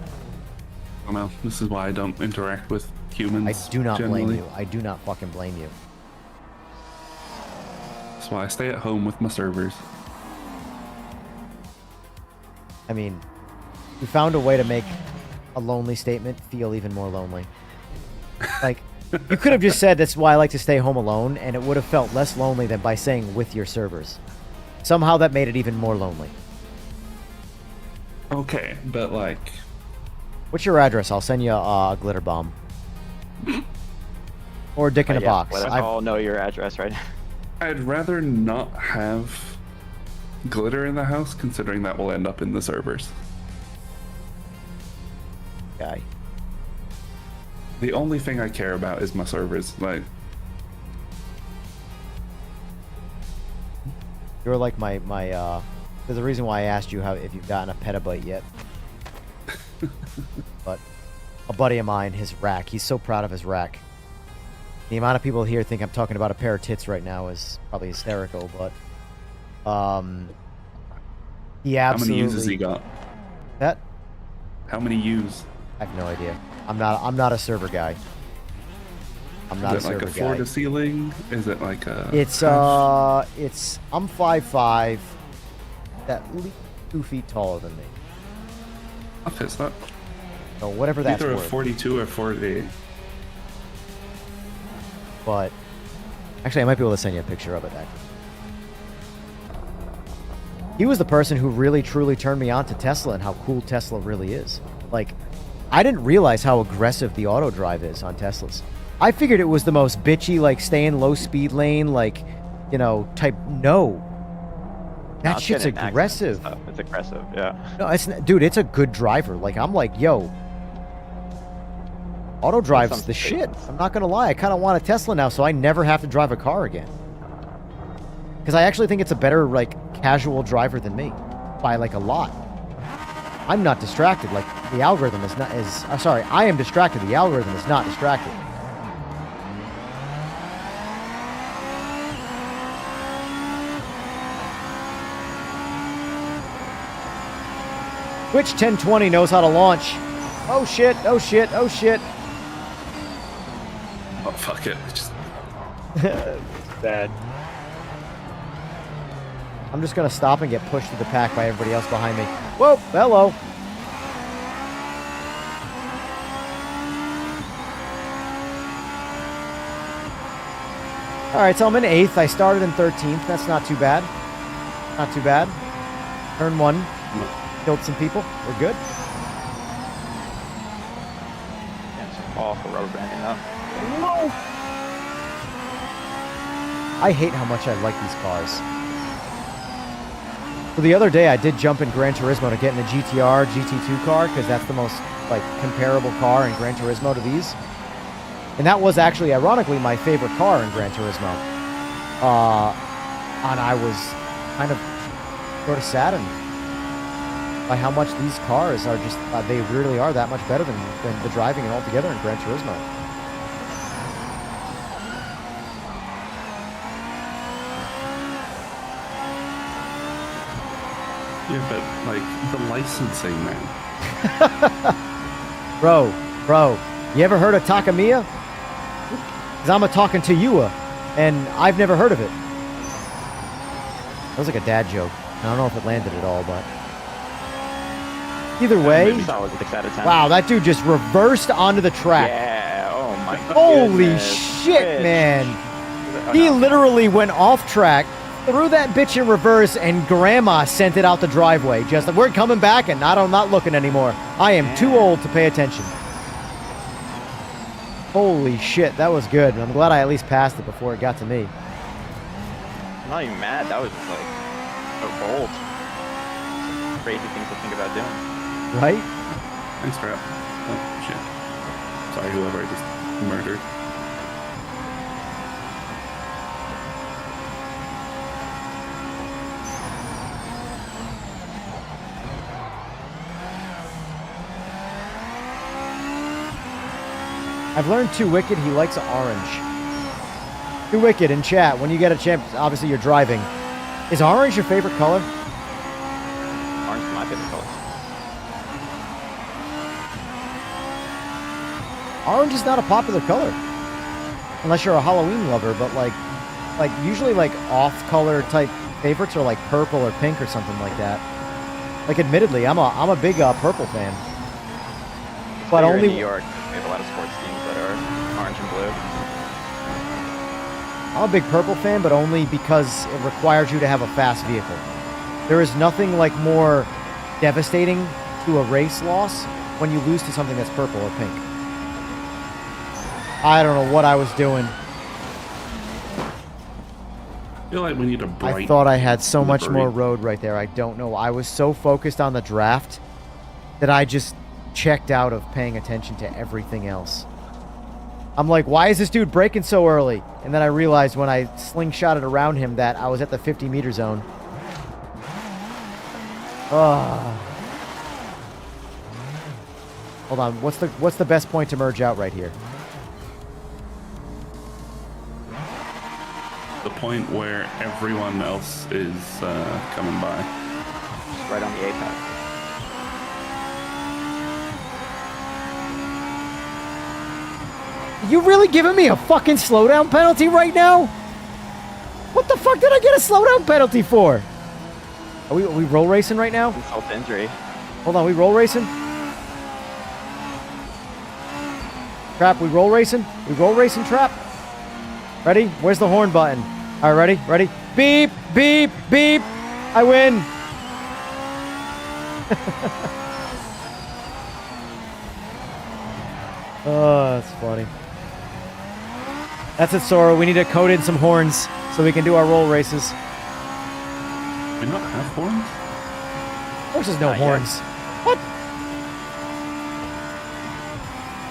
I don't know. This is why I don't interact with humans. I do not generally. blame you. I do not fucking blame you. That's why I stay at home with my servers. I mean, we found a way to make a lonely statement feel even more lonely. Like, you could have just said that's why I like to stay home alone, and it would have felt less lonely than by saying with your servers. Somehow that made it even more lonely. Okay, but like, What's your address? I'll send you a glitter bomb. Or a dick in a box. Let us all know your address right now. I'd rather not have glitter in the house, considering that will end up in the servers. Okay. The only thing I care about is my servers. Like, You're like my there's a reason why I asked you if you've gotten a petabyte yet. But a buddy of mine, his rack, he's so proud of his rack. The amount of people here think I'm talking about a pair of tits right now is probably hysterical, but he absolutely... how many U's has he got? That? How many U's? I have no idea. I'm not a server guy. I'm not a Is it like server a floor guy. to ceiling? Is it like a... I'm 5'5", at least 2 feet taller than me. I'll fix that. So whatever that's Either a worth. 42 or 48. But actually, I might be able to send you a picture of it. Actually. He was the person who really, truly turned me on to Tesla and how cool Tesla really is. Like, I didn't realize how aggressive the auto drive is on Teslas. I figured it was the most bitchy, like, stay in low speed lane, like, you know, type. No. That shit's aggressive. It's aggressive, yeah. No, dude, it's a good driver. Like, I'm like, yo, auto drive's the shit. I'm not gonna lie. I kind of want a Tesla now, so I never have to drive a car again. Because I actually think it's a better, like, casual driver than me, by like a lot. I'm not distracted. Like, the algorithm is not. Sorry, I am distracted. The algorithm is not distracted. Twitch 1020 knows how to launch. Oh shit, oh shit, oh shit. Oh, fuck it. Just... Bad. I'm just gonna stop and get pushed to the pack by everybody else behind me. Whoa, hello. Alright, so I'm in 8th. I started in 13th. That's not too bad. Not too bad. Turn 1. Killed some people. We're good. It's awful rubber banding up. I hate how much I like these cars. So the other day I did jump in Gran Turismo to get in the GTR GT2 car because that's the most like comparable car in Gran Turismo to these. And that was actually ironically my favorite car in Gran Turismo. And I was kind of sort of saddened by how much these cars are just, they really are that much better than the driving and altogether in Gran Turismo. Yeah, but, like, the licensing, man. Bro, you ever heard of Takamiya? Because I'm talking to you, and I've never heard of it. That was like a dad joke. I don't know if it landed at all, but... Either way... Wow, that dude just reversed onto the track. Yeah, oh my god. Holy shit, man. He literally went off track, threw that bitch in reverse, and grandma sent it out the driveway. Just like, we're coming back, and I'm not looking anymore. I am too old to pay attention. Holy shit, that was good. I'm glad I at least passed it before it got to me. I'm not even mad. That was just like so bold. Crazy things to think about doing. Right? Thanks for it. Oh, shit. Sorry, whoever I just murdered. I've learned Too Wicked, he likes orange. Too Wicked in chat, when you get a chance, obviously you're driving. Is orange your favorite color? Orange is my favorite color. Orange is not a popular color. Unless you're a Halloween lover, but like usually like off-color type favorites are like purple or pink or something like that. Like admittedly, I'm a big purple fan. But Here only in New York, we have a lot of sports teams that are orange and blue. I'm a big purple fan, but only because it requires you to have a fast vehicle. There is nothing like more devastating to a race loss when you lose to something that's purple or pink. I don't know what I was doing. I feel like we need a bright. I thought I had so much livery. more road right there. I don't know. I was so focused on the draft that I just checked out of paying attention to everything else. I'm like, why is this dude braking so early? And then I realized when I slingshotted around him that I was at the 50-meter zone. Hold on. What's the best point to merge out right here? The point where everyone else is coming by. Just right on the apex. You really giving me a fucking slowdown penalty right now? What the fuck did I get a slowdown penalty for? Are we roll racing right now? Insult to injury. Hold on, we roll racing? Trap, we roll racing? We roll racing, Trap? Ready? Where's the horn button? All right, ready? Ready? Beep, beep, beep. I win. Oh, that's funny. That's it, Sora. We need to code in some horns so we can do our roll races. We not have horns? Of course there's no Not yet. horns. What?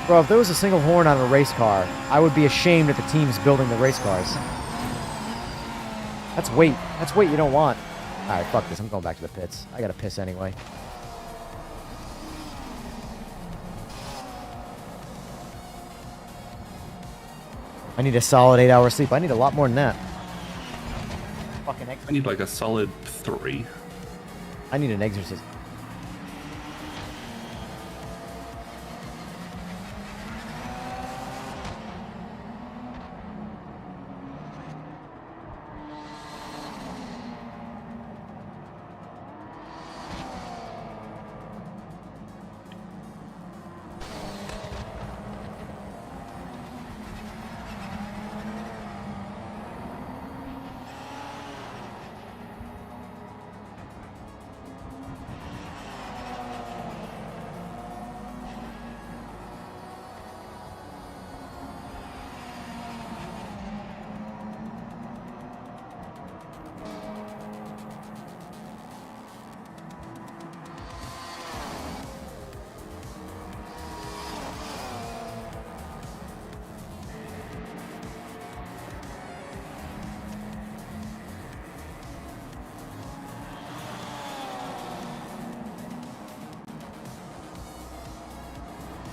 Bro, if there was a single horn on a race car, I would be ashamed at the teams building the race cars. That's weight. That's weight you don't want. Alright, fuck this. I'm going back to the pits. I gotta piss anyway. I need a solid 8 hours sleep. I need a lot more than that. Fucking I need like a solid 3. I need an exorcism.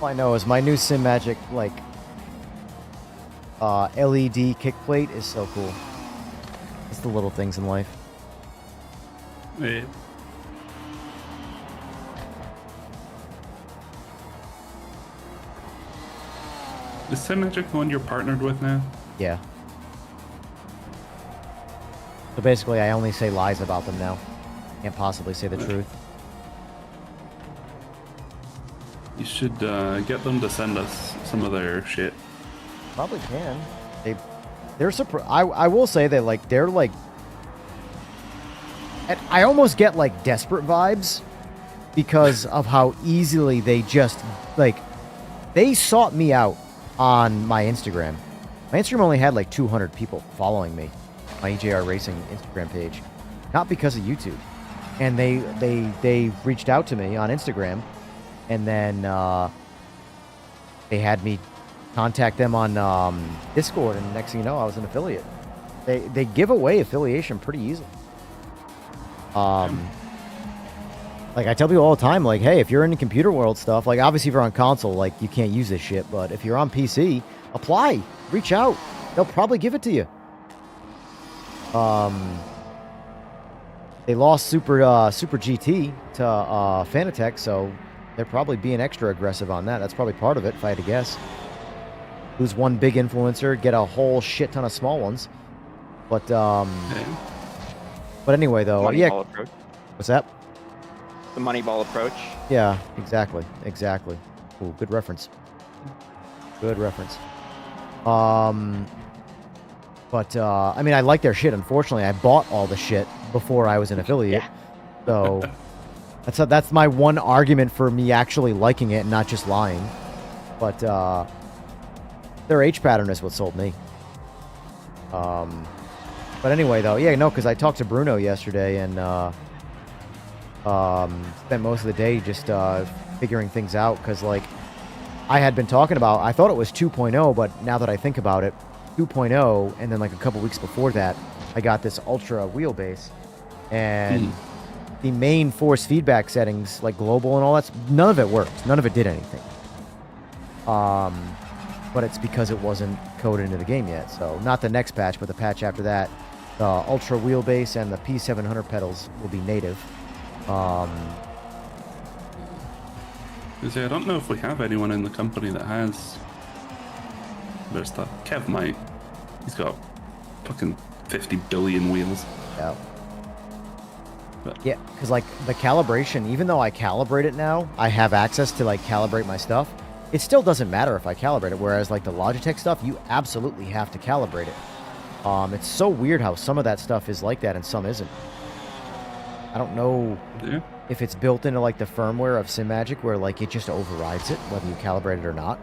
All I know is my new Simagic, like, LED kick plate is so cool. It's the little things in life. Yeah. Is Simagic the one you're partnered with now? Yeah. So basically, I only say lies about them now. Can't possibly say the truth. You should get them to send us some of their shit. Probably can. They're surprised. I will say that, like, they're like. I almost get like desperate vibes because of how easily they just like. They sought me out on my Instagram. My Instagram only had like 200 people following me. My EJR Racing Instagram page, not because of YouTube. And they reached out to me on Instagram. And then they had me contact them on Discord, and next thing you know, I was an affiliate. They give away affiliation pretty easily. Like I tell people all the time, like, hey, if you're in the computer world stuff, like obviously if you're on console, like you can't use this shit, but if you're on PC, apply, reach out. They'll probably give it to you. They lost Super GT to Fanatec, so they're probably being extra aggressive on that. That's probably part of it, if I had to guess. Lose one big influencer, get a whole shit ton of small ones. But anyway, though, Moneyball approach. What's that? The Moneyball approach. Yeah, exactly. Ooh, good reference. Good reference. But I mean, I like their shit. Unfortunately, I bought all the shit before I was an affiliate. So that's my one argument for me actually liking it and not just lying. But their H pattern is what sold me. But anyway, though, yeah, no, because I talked to Bruno yesterday and spent most of the day just figuring things out. Because, like, I had been talking about, I thought it was 2.0, but now that I think about it, 2.0, and then like a couple weeks before that, I got this Ultra wheelbase. And the main force feedback settings, like global and all that, none of it worked. None of it did anything. But it's because it wasn't coded into the game yet. So not the next patch, but the patch after that. The Ultra wheelbase and the P700 pedals will be native. I don't know if we have anyone in the company that has their stuff. Kev might. He's got fucking 50 billion wheels. Yeah. But Yeah, because like the calibration, even though I calibrate it now, I have access to like calibrate my stuff. It still doesn't matter if I calibrate it. Whereas like the Logitech stuff, you absolutely have to calibrate it. It's so weird how some of that stuff is like that and some isn't. I don't know if it's built into like the firmware of Simagic where like it just overrides it whether you calibrate it or not.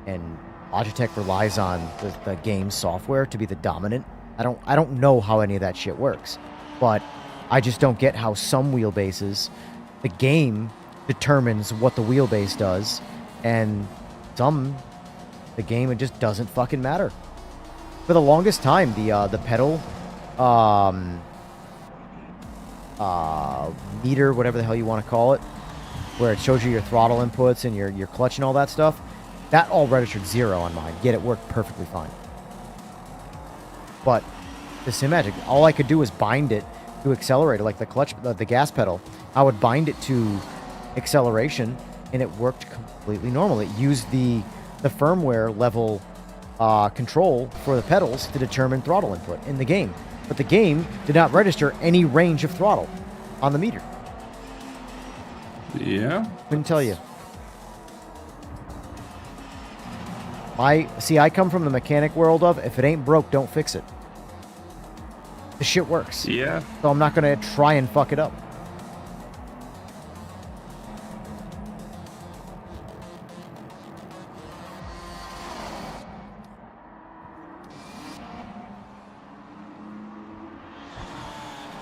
And Logitech relies on the game software to be the dominant. I don't know how any of that shit works, but I just don't get how some wheelbases, the game determines what the wheelbase does, and some, the game, it just doesn't fucking matter. For the longest time, the pedal meter, whatever the hell you want to call it, where it shows you your throttle inputs and your clutch and all that stuff, that all registered 0 on mine, yet it worked perfectly fine. But the Simagic, all I could do was bind it to accelerator, like the clutch, the gas pedal. I would bind it to acceleration, and it worked completely normal. It used the firmware level control for the pedals to determine throttle input in the game. But the game did not register any range of throttle on the meter. yeah, Couldn't tell you. I come from the mechanic world of, if it ain't broke, don't fix it. The shit works. yeah. So I'm not going to try and fuck it up.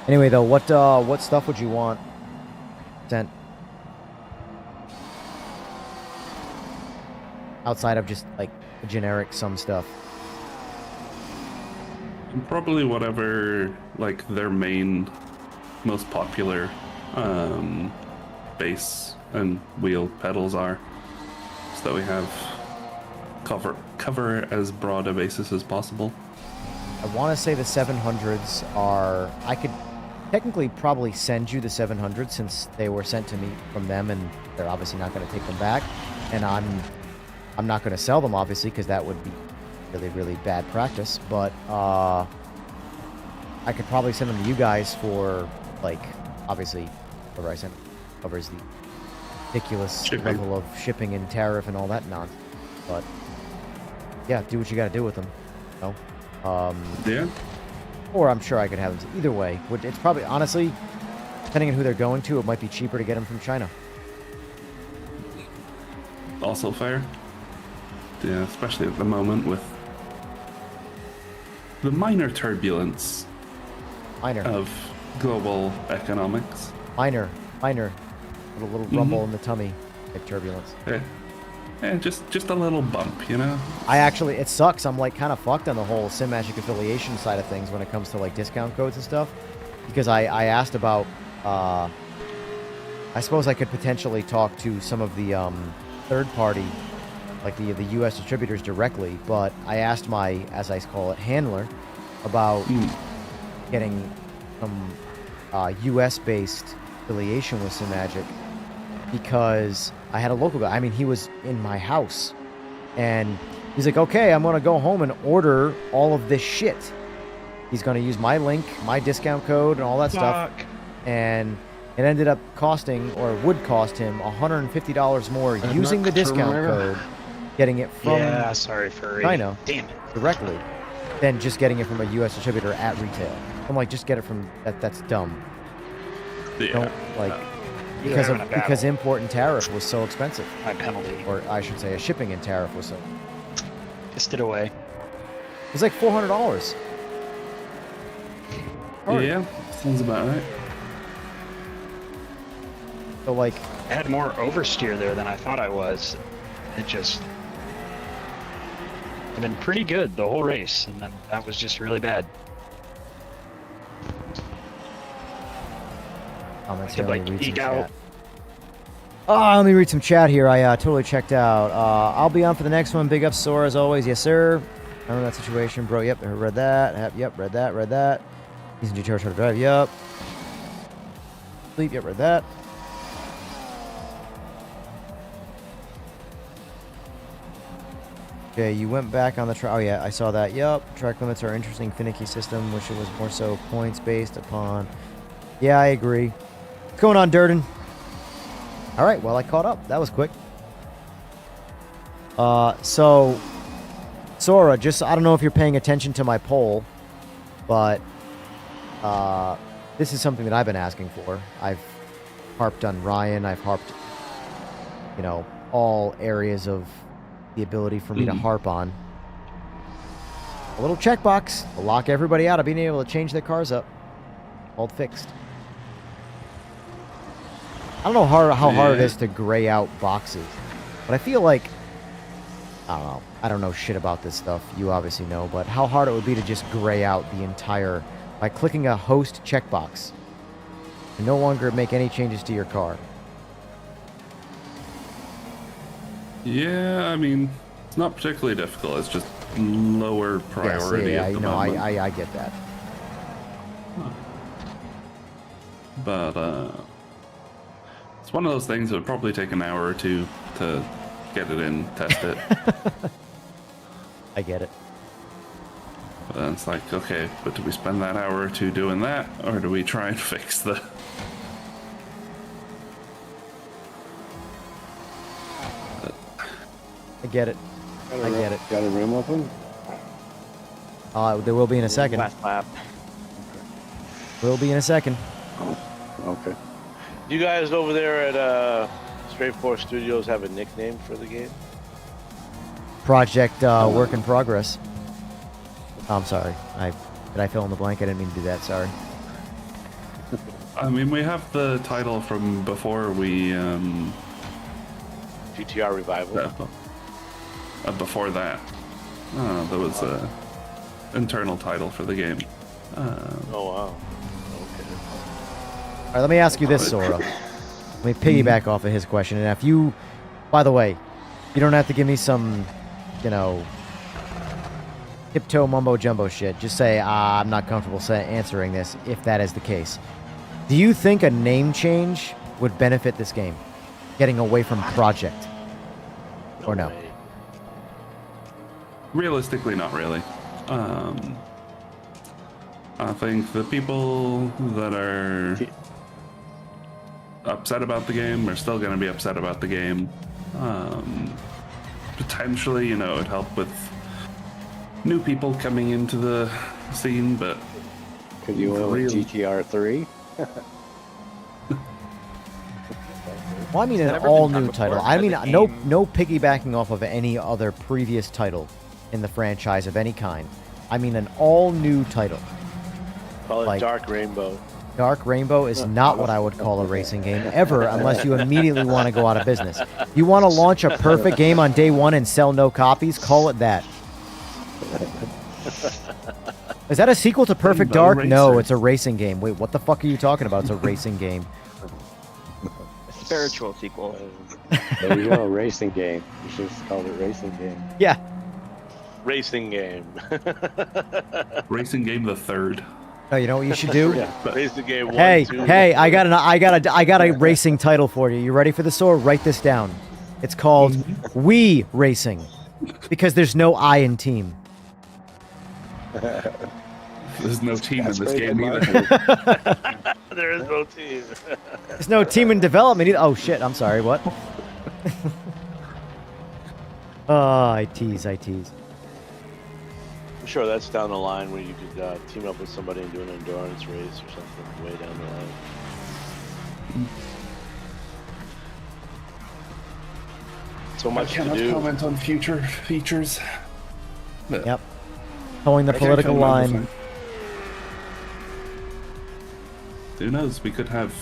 Anyway, though, what stuff would you want sent? Outside of just, like, generic some stuff. Probably whatever, like, their main, most popular bass and wheel pedals are, so that we have cover as broad a basis as possible. I want to say the 700s are... I could technically probably send you the 700s since they were sent to me from them, and they're obviously not going to take them back. And I'm not going to sell them, obviously, because that would be really, really bad practice. But I could probably send them to you guys for, like, obviously, whatever I send covers the ridiculous level of shipping and tariff and all that nonsense. But yeah, do what you got to do with them. You know? Yeah. Or I'm sure I could have them. Either way, it's probably, honestly, depending on who they're going to, it might be cheaper to get them from China. Also fair. Yeah, especially at the moment with the minor turbulence of global economics. Minor, little rumble in the tummy type turbulence. Yeah, just a little bump, you know? It sucks. I'm like kind of fucked on the whole Simagic affiliation side of things when it comes to like discount codes and stuff. Because I asked about, I suppose I could potentially talk to some of the third party, like the US distributors directly, but I asked my, as I call it, handler about getting some US based affiliation with Simagic, because I had a local guy. I mean, he was in my house and he's like, okay, I'm going to go home and order all of this shit. He's going to use my link, my discount code and all that stuff. And It ended up costing, or would cost him, $150 more using the discount code, getting it from Yeah, sorry, furry. China Damn it. directly, than just getting it from a U.S. distributor at retail. I'm like, just get it from that's dumb. Yeah. Don't like You're having a battle. because import and tariff was so expensive, My penalty. or I should say, a shipping and tariff was so. Pissed it away. It was like $400. Yeah, sounds about right. So like, I had more oversteer there than I thought I was. It just... I've been pretty good the whole race, and then that was just really bad. comments I here. could, Let like, me read some eke out. chat. Let me read some chat here. I totally checked out. I'll be on for the next one. Big up, Sora, as always. Yes, sir. I remember that situation, bro. Yep, I read that. Yep, read that. Using GTR to drive. Yep. Sleep. Yep, read that. Okay, you went back on the track. Oh, yeah, I saw that. Yep. Track limits are interesting, finicky system. Wish it was more so points based upon. Yeah, I agree. What's going on, Durden? All right, well, I caught up. That was quick. So, Sora, just, I don't know if you're paying attention to my poll, but this is something that I've been asking for. I've harped on Ryan. I've harped, all areas of the ability for me to harp on. A little checkbox to lock everybody out of being able to change their cars up. Called fixed. I don't know how hard it is to gray out boxes, but I feel like, I don't know. I don't know shit about this stuff. You obviously know, but how hard it would be to just gray out the entire, by clicking a host checkbox, and no longer make any changes to your car. Yeah, I mean, it's not particularly difficult. It's just lower priority Yes, at the moment. I get that. But it's one of those things that would probably take an hour or two to get it in, test it. I get it. But then it's like, okay, but do we spend that hour or two doing that, or do we try and fix the... I get it. I get it. Got a room open? There will be in a second. Last lap. Will be in a second. Okay. You guys over there at Straight Force Studios have a nickname for the game? Project work in progress. Oh, I'm sorry. Did I fill in the blank? I didn't mean to do that. Sorry. I mean, we have the title from before we... GTR Revival. Before that. There was a internal title for the game. Oh, wow. All right, let me ask you this, Sora. Let me piggyback off of his question. And if you, by the way, you don't have to give me some, tiptoe mumbo jumbo shit. Just say, I'm not comfortable answering this, if that is the case. Do you think a name change would benefit this game? Getting away from Project? Or no? Realistically, not really. I think the people that are upset about the game are still going to be upset about the game. Potentially, it'd help with new people coming into the scene, but... Could you win with GTR 3? Well, I mean an never been all done new before, title. I but mean the no game- piggybacking off of any other previous title in the franchise of any kind. I mean an all new title. Call it Like- Dark Rainbow. Dark Rainbow is not what I would call a racing game ever, unless you immediately want to go out of business. You want to launch a perfect game on day one and sell no copies? Call it that. Is that a sequel to Perfect No Dark? No, racer. it's a racing game. Wait, what the fuck are you talking about? It's a racing game. Spiritual sequel. There you go, racing game. You should just call it racing game. Yeah. Racing game. Racing Game the Third. Oh, you know what you should do? Racing game 1, Hey, 2. hey, I got a racing title for you. You ready for this, or write this down? It's called We Racing, because there's no I in team. There's no team That's in this pretty game good either. There is no team. There's no team in development either. Oh shit! I'm sorry. What? Oh, I tease. I'm sure that's down the line where you could team up with somebody and do an endurance race or something way down the line. So much I to cannot do. comment on future features. But Yep. Towing the I can political comment on the line. fact- Who knows? We could have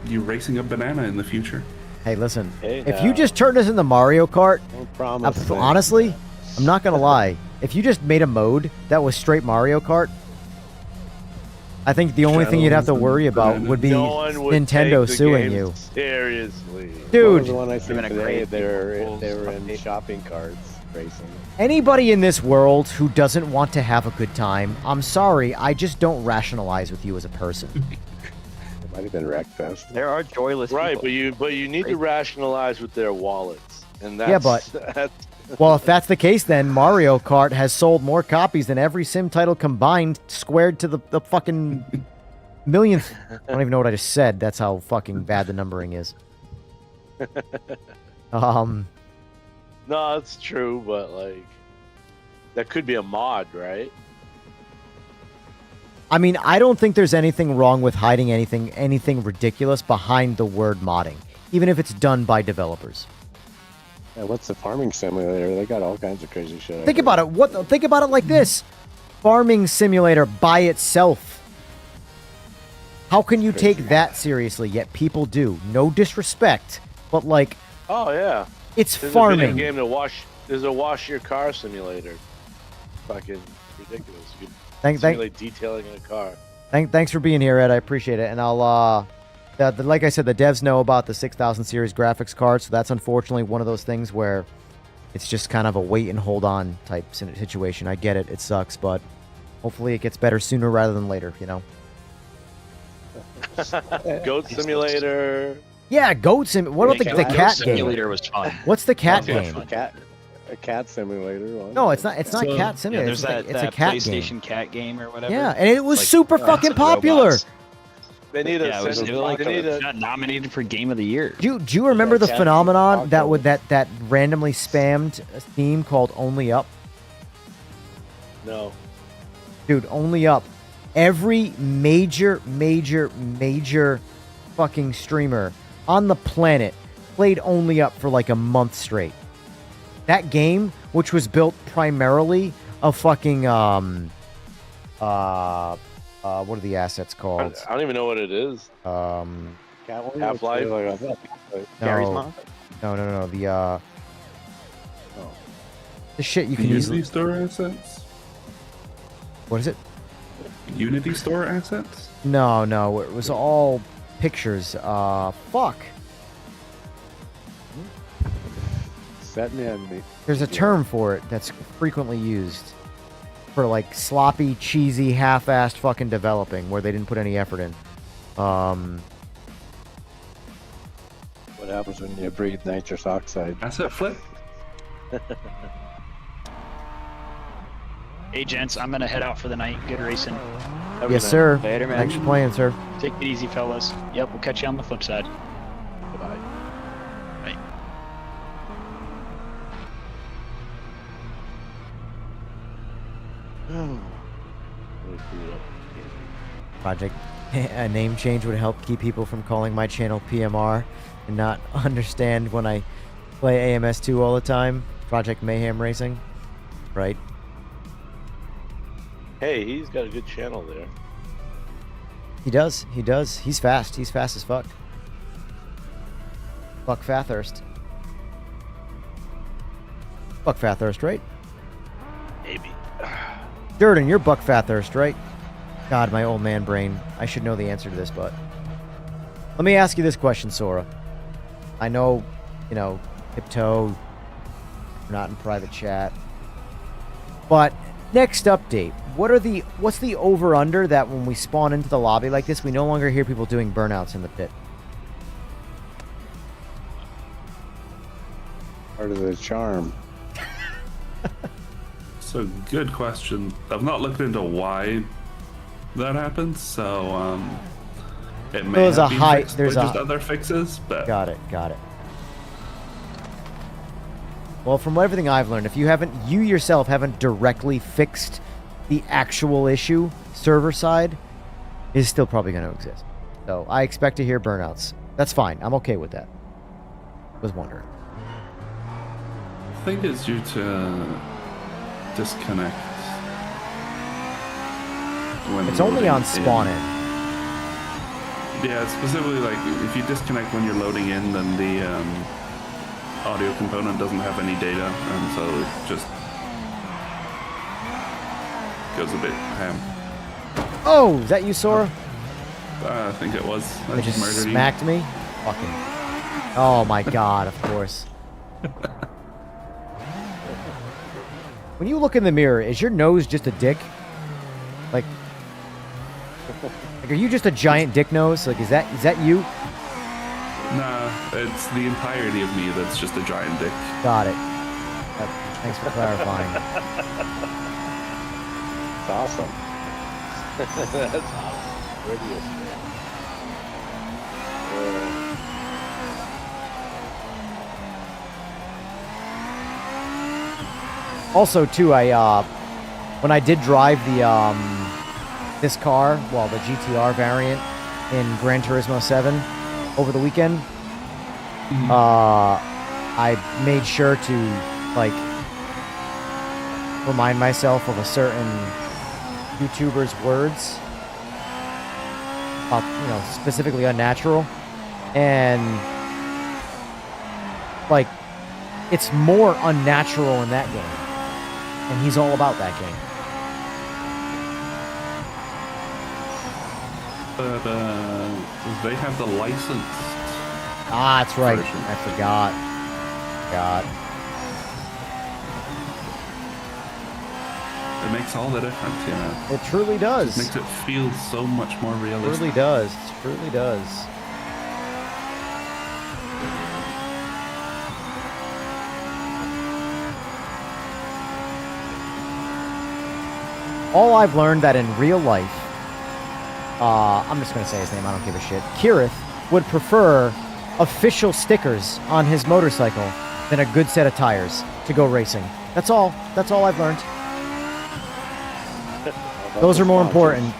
you racing a banana in the future. Hey, listen. Hey, If you just turned this into Mario Kart, Don't promise things. honestly, I'm not gonna lie. If you just made a mode that was straight Mario Kart, I think the only thing you'd have to worry about would be no one would Nintendo take the suing game you. Seriously. What was Dude, the one I seen Even a today? crate They were equals in update. shopping carts racing. anybody in this world who doesn't want to have a good time, I'm sorry, I just don't rationalize with you as a person. It might have been Wreckfest. There are joyless Right, people. but you need to rationalize with their wallets, and that's Yeah, but- that's, Well, if that's the case, then Mario Kart has sold more copies than every sim title combined, squared to the fucking millionth. I don't even know what I just said. That's how fucking bad the numbering is. no, it's true, but like that could be a mod, right? I mean, I don't think there's anything wrong with hiding anything ridiculous behind the word modding, even if it's done by developers. Yeah, what's the farming simulator? They got all kinds of crazy shit. Think about it. Think about it like this: Farming Simulator by itself. How can you take that seriously? Yet people do. No disrespect, but like, Oh yeah, it's there's a farming. video game to wash. There's a wash your car simulator. Fucking ridiculous. You can simulate detailing in a car. Thanks for being here, Ed. I appreciate it. And I'll, like I said, the devs know about the 6000 series graphics card, so that's unfortunately one of those things where it's just kind of a wait and hold on type situation. I get it. It sucks, but hopefully it gets better sooner rather than later, you know? Goat simulator. Yeah, Goat Sim. What about the Goat cat Simulator game? was fun. What's the cat Yeah, game? A cat simulator. One. No, it's not. It's not Cat Yeah, Simulator. there's it's that a cat PlayStation game. cat game or whatever. Yeah, and it was Like super cats fucking and popular. robots. They need Yeah, it was like they need a got nominated for Game of the Year. Do you remember the Cat phenomenon Taco. that would that randomly spammed a theme called Only Up? no. Dude, Only Up. Every major fucking streamer on the planet played Only Up for like a month straight. That game, which was built primarily of fucking what are the assets called? I don't even know what it is. Cat one? Half-Life? Gary's No, mom. no. The shit you can Unity easily. Store assets? What is it? Unity Store assets? No, it was all pictures. Fuck. Set me on me. There's a term for it that's frequently used for like sloppy, cheesy, half-assed fucking developing where they didn't put any effort in. What happens when you breathe nitrous oxide? Asset flip? Hey, gents, I'm gonna head out for the night. Good racing. Yes, sir. Later, man. Thanks for playing, sir. Take it easy, fellas. Yep, we'll catch you on the flip side. Goodbye. Bye. Project. A name change would help keep people from calling my channel PMR and not understand when I play AMS2 all the time. Project Mayhem Racing. Right. Hey, he's got a good channel there. He does. He's fast. He's fast as fuck. Buck Fathurst. Buck Fathurst, right? Maybe. Durden, you're Buck Fathurst, right? God, my old man brain. I should know the answer to this, but... Let me ask you this question, Sora. I know, Tiptoe, you're not in private chat. But, next update. What's the over-under that when we spawn into the lobby like this, we no longer hear people doing burnouts in the pit? Part of the charm. So, good question. I've not looked into why that happens, so It may There's have a been high- fixed there's by a- just other fixes, but Got it. Got it. Well, from everything I've learned, if you yourself haven't directly fixed the actual issue, server side is still probably going to exist. So I expect to hear burnouts. That's fine. I'm okay with that. Was wondering. I think it's due to disconnect. When It's only loading on in. spawn in. Yeah, it's specifically like if you disconnect when you're loading in, then the audio component doesn't have any data, and so it just goes a bit ham. Oh, is that you, Sora? I think it was. I They just murdered smacked me? Fucking. Oh my god, of course. When you look in the mirror, is your nose just a dick? Like, are you just a giant dick nose? Like, is that you? Nah, it's the entirety of me that's just a giant dick. Got it. Thanks for clarifying. It's awesome. That's awesome. Prettiest. Also, too, when I did drive the this car, well, the GTR variant in Gran Turismo 7 over the weekend, I made sure to like remind myself of a certain YouTuber's words, specifically Unnatural, and like it's more unnatural in that game. And he's all about that game. But they have the license. Ah, that's right. Version. I forgot. It makes all the difference, you know. It truly It does. makes it feel so much more It realistic. truly does. It truly does. All I've learned that in real life, I'm just going to say his name, I don't give a shit. Kirith would prefer official stickers on his motorcycle than a good set of tires to go racing. That's all. That's all I've learned. Those are more important.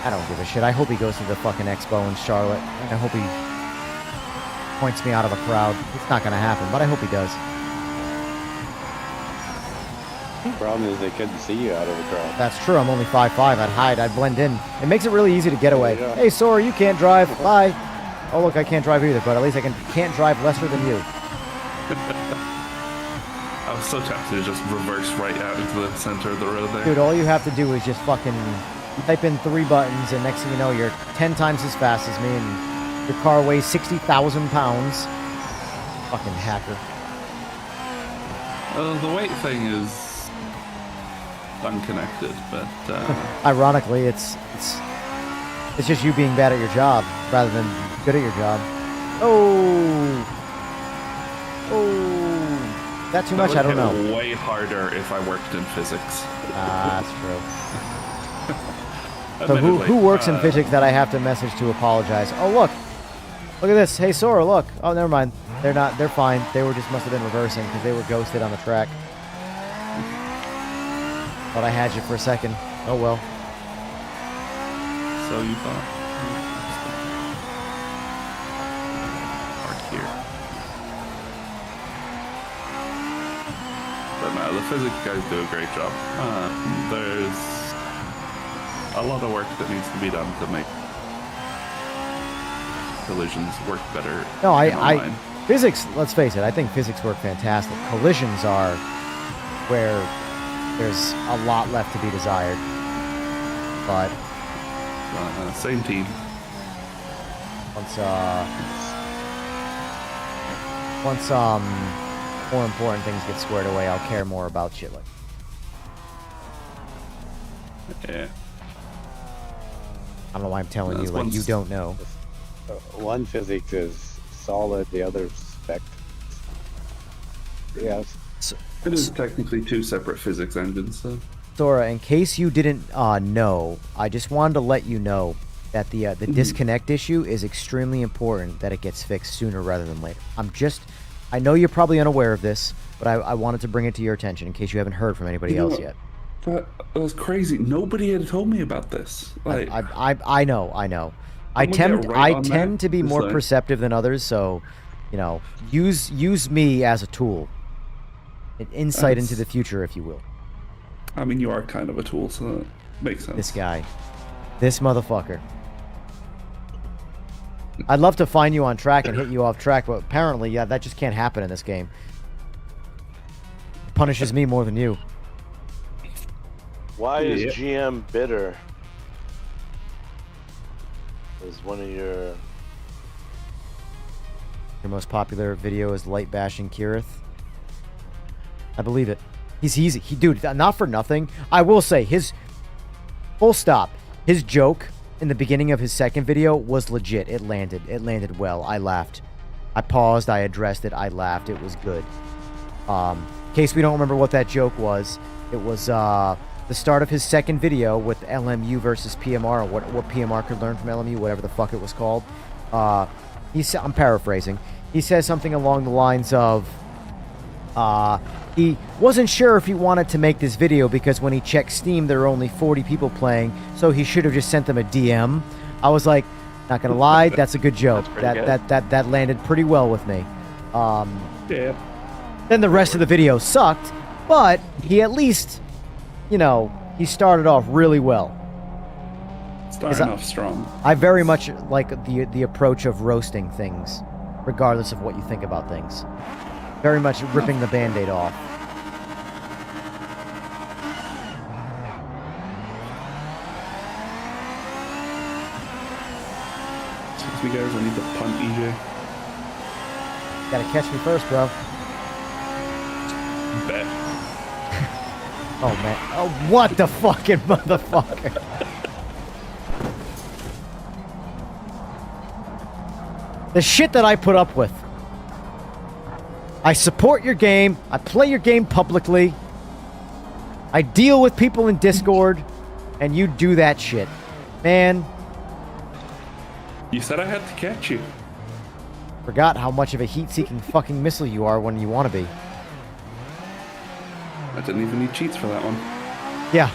I don't give a shit. I hope he goes to the fucking expo in Charlotte. And I hope he points me out of a crowd. It's not going to happen, but I hope he does. The problem is they couldn't see you out of the crowd. That's true. I'm only 5'5". I'd hide. I'd blend in. It makes it really easy to get away. Yeah. Hey, Sora, you can't drive. Bye. Oh, look, I can't drive either, but at least I can't drive lesser than you. I was so tempted to just reverse right out into the center of the road there. Dude, all you have to do is just fucking type in 3 buttons, and next thing you know, you're 10 times as fast as me, and your car weighs 60,000 pounds. Fucking hacker. The weight thing is unconnected, but Ironically, it's just you being bad at your job rather than good at your job. Oh, that too much? I don't know. Way harder if I worked in physics. That's true. So who works in physics that I have to message to apologize? Oh, look at this. Hey, Sora, look. Oh, never mind. They're not. They're fine. They must have been reversing because they were ghosted on the track. Thought I had you for a second. Oh well. So you thought? Park here. But no, the physics guys do a great job. There's a lot of work that needs to be done to make collisions work better. No, online. physics. Let's face it. I think physics work fantastic. Collisions are where there's a lot left to be desired. But Same team. Once more important things get squared away, I'll care more about shit like. Yeah. I don't know why I'm telling That's you like once- you don't know. One physics is solid, the other spec. Yes. It is technically 2 separate physics engines, so. Sora, in case you didn't know, I just wanted to let you know that the disconnect issue is extremely important, that it gets fixed sooner rather than later. I know you're probably unaware of this, but I wanted to bring it to your attention in case you haven't heard from anybody else yet. That was crazy. Nobody had told me about this. Like, I know. I tend to be more perceptive than others, so use me as a tool, an insight into the future, if you will. I mean, you are kind of a tool, so that makes sense. This guy, this motherfucker. I'd love to find you on track and hit you off track, but apparently, yeah, that just can't happen in this game. It punishes me more than you. Why is GM bitter? Is one of your most popular video is light bashing Kirith. I believe it. He's easy. Dude, not for nothing. I will say his full stop. His joke in the beginning of his second video was legit. It landed. It landed well. I laughed. I paused. I addressed it. I laughed. It was good. In case we don't remember what that joke was, it was the start of his second video with LMU versus PMR, or what PMR could learn from LMU, whatever the fuck it was called. I'm paraphrasing. He says something along the lines of, he wasn't sure if he wanted to make this video because when he checked Steam, there were only 40 people playing, so he should have just sent them a DM. I was like, not gonna lie, that's a good joke. That landed pretty well with me. Yeah. Then the rest of the video sucked, but he at least, he started off really well. Starting off strong. I very much like the approach of roasting things, regardless of what you think about things. Very much ripping the Band-Aid off. Excuse me, guys. I need to punt EJ. Gotta catch me first, bro. Bet. Oh, man. Oh, what the fucking motherfucker. The shit that I put up with. I support your game. I play your game publicly. I deal with people in Discord. And you do that shit. Man. You said I had to catch you. Forgot how much of a heat-seeking fucking missile you are when you want to be. I didn't even need cheats for that one. Yeah.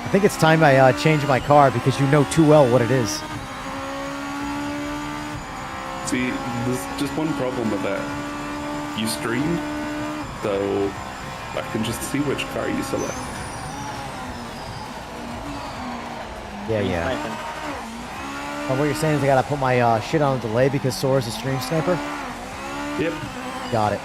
I think it's time I change my car because you know too well what it is. See, there's just one problem with that. You streamed, so I can just see which car you select. Yeah. Well, what you're saying is I gotta put my shit on a delay because Sora's a stream sniper? Yep. Got it.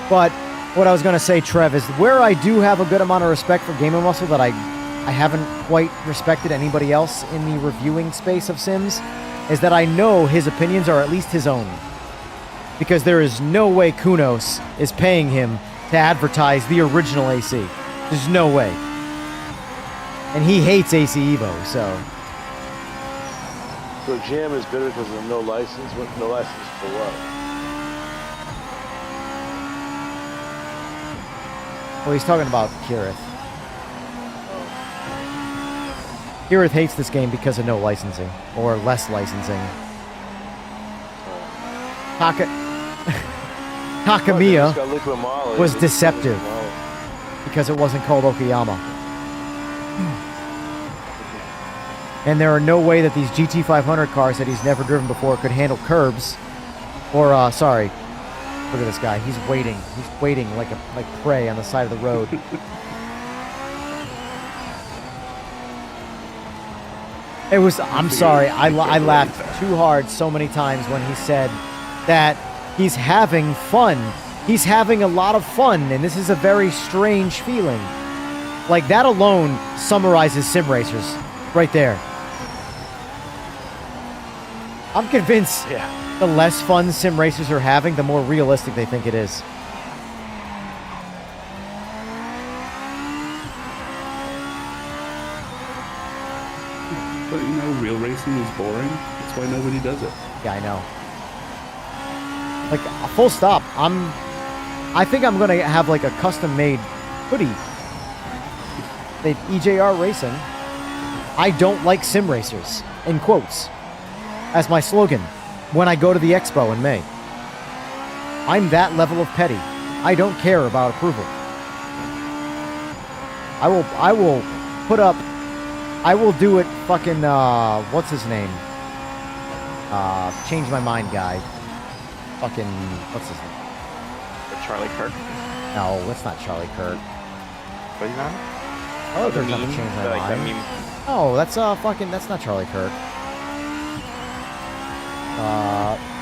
But what I was going to say, Trev, is where I do have a good amount of respect for Gamer Muscle that I haven't quite respected anybody else in the reviewing space of Sims, is that I know his opinions are at least his own. Because there is no way Kunos is paying him to advertise the original AC. There's no way. And he hates AC Evo, so... So GM is bitter because of no license? No license for what? Well, he's talking about Kirith. Kirith hates this game because of no licensing, or less licensing. Takamiya was deceptive because it wasn't called Okayama. And there are no way that these GT500 cars that he's never driven before could handle curbs. Or, sorry. Look at this guy. He's waiting. He's waiting like prey on the side of the road. It was... I'm sorry. I laughed too hard so many times when he said that he's having fun. He's having a lot of fun, and this is a very strange feeling. Like, that alone summarizes sim racers right there. I'm convinced the less fun sim racers are having, the more realistic they think it is. But you know, real racing is boring. That's why nobody does it. Yeah, I know. Like, full stop. I think I'm gonna have like a custom-made hoodie. They EJR Racing. I don't like sim racers, in quotes, as my slogan when I go to the expo in May. I'm that level of petty. I don't care about approval. I will put up, I will do it fucking, what's his name? Change my mind guy. Fucking, what's his name? Charlie Kirk. No, that's not Charlie Kirk. What is that? Oh, there's nothing to change my mind. Oh, that's that's not Charlie Kirk.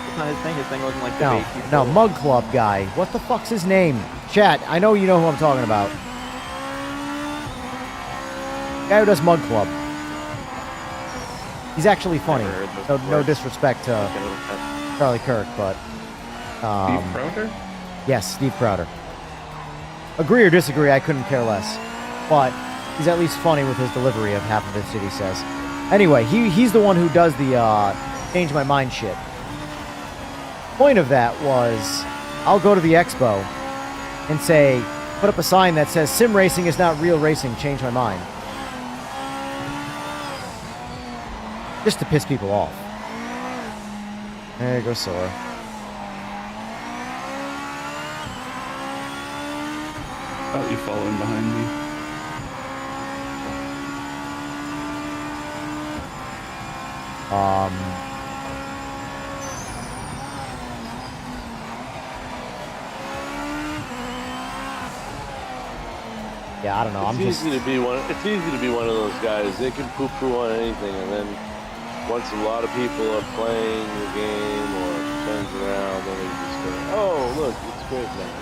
It's not his thing. His thing wasn't like the No, bait people. no, Mug Club guy. What the fuck's his name? Chat, I know you know who I'm talking about. Guy who does Mug Club. He's actually funny. Never heard those No words. disrespect to Charlie Kirk, but Steve Crowder? yes, Steve Crowder. Agree or disagree, I couldn't care less. But he's at least funny with his delivery of half of his shit he says. Anyway, he's the one who does the change my mind shit. Point of that was, I'll go to the expo and say, put up a sign that says, sim racing is not real racing, change my mind. Just to piss people off. There goes Sora. Thought you following behind me. Yeah, I don't know. It's easy to be one of those guys. They can poo-poo on anything, and then once a lot of people are playing the game or turns around, then they just go, "Oh, look, it's great now."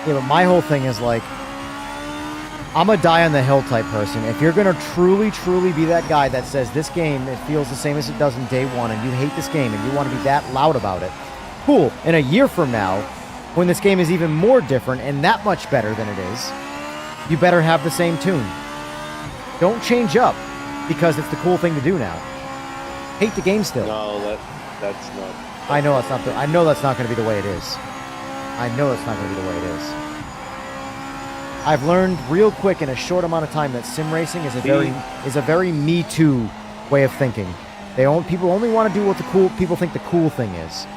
Yeah, but my whole thing is like, I'm a die on the hill type person. If you're gonna truly be that guy that says this game, it feels the same as it does in day one, and you hate this game and you want to be that loud about it, cool. In a year from now, when this game is even more different and that much better than it is, you better have the same tune. Don't change up because it's the cool thing to do now. Hate the game still. No, that's not. I know that's not. I know that's not going to be the way it is. I know that's not going to be the way it is. I've learned real quick in a short amount of time that sim racing is a very Me Too way of thinking. People only want to do what people think the cool thing is.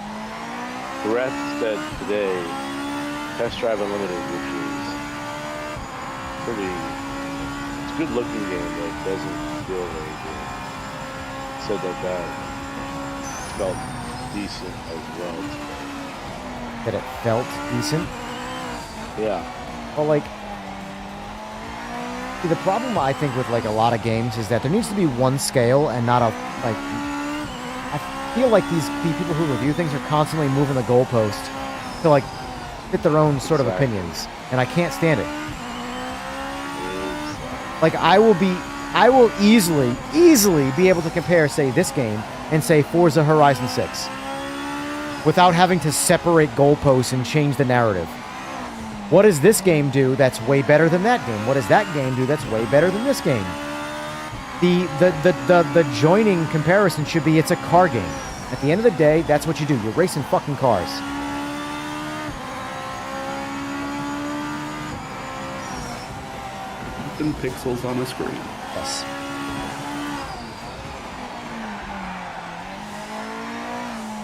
Brett said today, Test Drive Unlimited, which is pretty. It's a good looking game, but it doesn't feel very good. Said that felt decent as well. That it felt decent. Yeah. Well, like, see, the problem I think with like a lot of games is that there needs to be one scale and not a like. I feel like the people who review things are constantly moving the goalpost to like fit their own sort of opinions, and I can't stand it. Like I will easily be able to compare, say, this game and say Forza Horizon 6 without having to separate goalposts and change the narrative. What does this game do that's way better than that game? What does that game do that's way better than this game? The joining comparison should be it's a car game. At the end of the day, that's what you do. You're racing fucking cars. And pixels on a screen. Yes.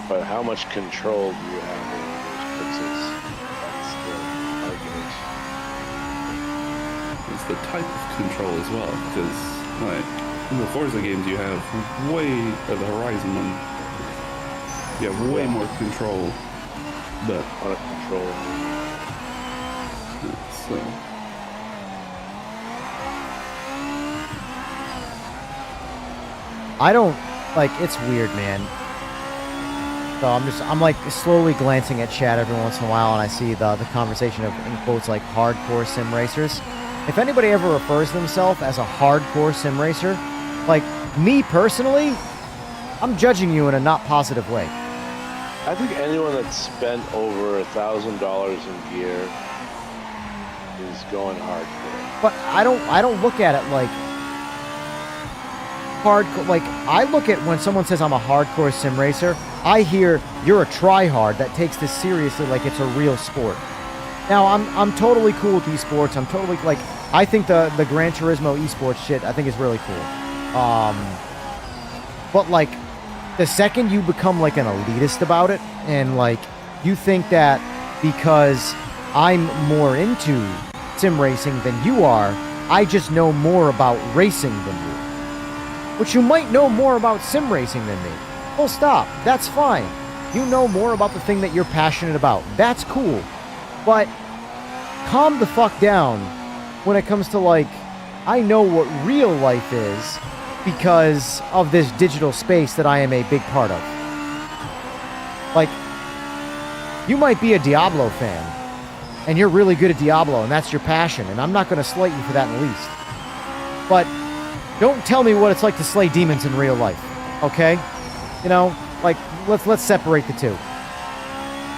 But how much control do you have over those pixels? That's the argument. It's the type of control as well, because like in the Forza games you have the Horizon one, you have way more control, but On a control. so I don't, like, it's weird, man. So I'm like slowly glancing at chat every once in a while, and I see the conversation of, in quotes, like, hardcore sim racers. If anybody ever refers to themselves as a hardcore sim racer, like, me personally, I'm judging you in a not positive way. I think anyone that's spent over $1,000 in gear is going hardcore. But I don't look at it like, hardcore. Like, I look at when someone says I'm a hardcore sim racer, I hear you're a tryhard that takes this seriously like it's a real sport. Now, I'm totally cool with esports. I'm totally, like, I think the Gran Turismo esports shit, I think is really cool. But, like, the second you become, like, an elitist about it, and, like, you think that because I'm more into sim racing than you are, I just know more about racing than you. Which you might know more about sim racing than me. Full stop. That's fine. You know more about the thing that you're passionate about. That's cool. But calm the fuck down when it comes to, like, I know what real life is because of this digital space that I am a big part of. Like, you might be a Diablo fan, and you're really good at Diablo, and that's your passion, and I'm not going to slight you for that in the least. But don't tell me what it's like to slay demons in real life, okay? You know, like, let's separate the two.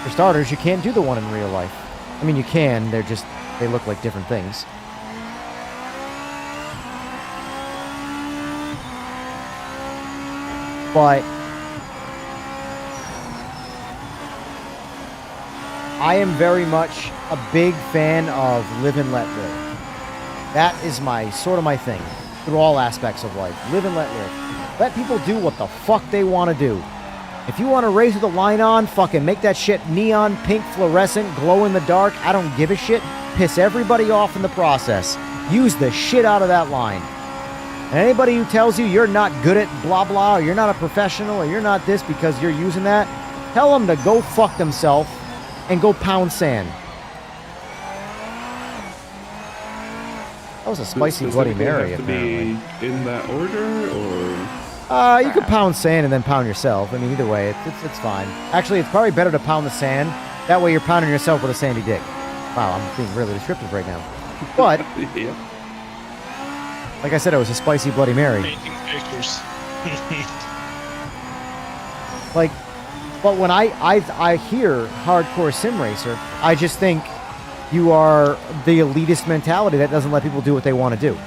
For starters, you can't do the one in real life. I mean, you can, they look like different things. But I am very much a big fan of live and let live. That is sort of my thing through all aspects of life. Live and let live. Let people do what the fuck they want to do. If you want to race with a line on, fucking make that shit neon, pink, fluorescent, glow in the dark. I don't give a shit. Piss everybody off in the process. Use the shit out of that line. And anybody who tells you you're not good at blah blah, or you're not a professional, or you're not this because you're using that, tell them to go fuck themselves and go pound sand. That was a spicy Bloody Mary, apparently. Be in that order, or? You could pound sand and then pound yourself. I mean, either way, it's fine. Actually, it's probably better to pound the sand. That way you're pounding yourself with a sandy dick. Wow, I'm being really descriptive right now. But, Yeah. like I said, it was a spicy Bloody Mary. Painting pictures. Like, but when I hear hardcore sim racer, I just think you are the elitist mentality that doesn't let people do what they want to do. Nah,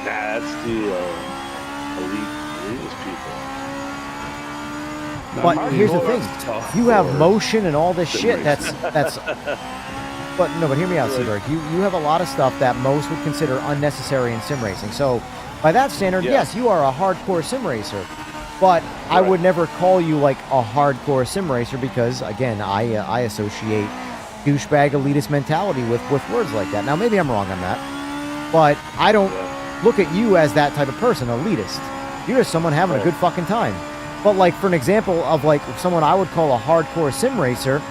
that's the elitist people. But here's the thing: you have motion and all this shit. That's. But no, but hear me out, Seaberg. You have a lot of stuff that most would consider unnecessary in sim racing. So, by that standard, yes, you are a hardcore sim racer. But I would never call you like a hardcore sim racer because, again, I associate douchebag elitist mentality with words like that. Now, maybe I'm wrong on that, but I don't look at you as that type of person, elitist. You're just someone having a good fucking time. But like, for an example of like someone I would call a hardcore sim racer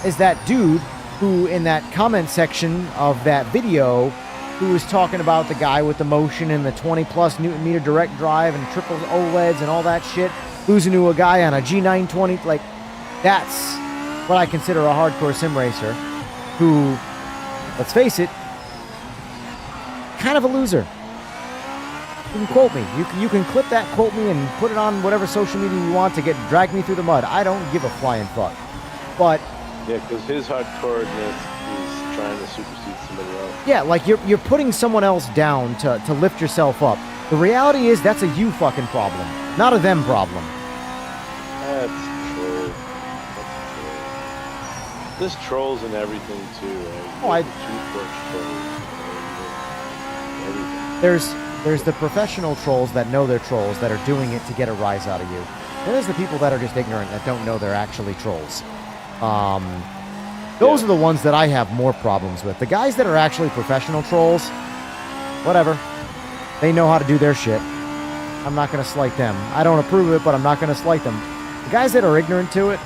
is that dude who in that comment section of that video who was talking about the guy with the motion and the 20 plus Newton meter direct drive and triple OLEDs and all that shit, losing to a guy on a G920. Like, that's what I consider a hardcore sim racer who, let's face it, kind of a loser. You can quote me. You can clip that, quote me, and put it on whatever social media you want to drag me through the mud. I don't give a flying fuck. But yeah, because his hardcoreness is trying to supersede somebody else. Yeah, like you're putting someone else down to lift yourself up. The reality is that's a you fucking problem, not a them problem. That's true. There's trolls and everything too, right? There's the professional trolls that know they're trolls that are doing it to get a rise out of you. Then there's the people that are just ignorant that don't know they're actually trolls. Those are the ones that I have more problems with. The guys that are actually professional trolls, whatever. They know how to do their shit. I'm not going to slight them. I don't approve of it, but I'm not going to slight them. The guys that are ignorant to it,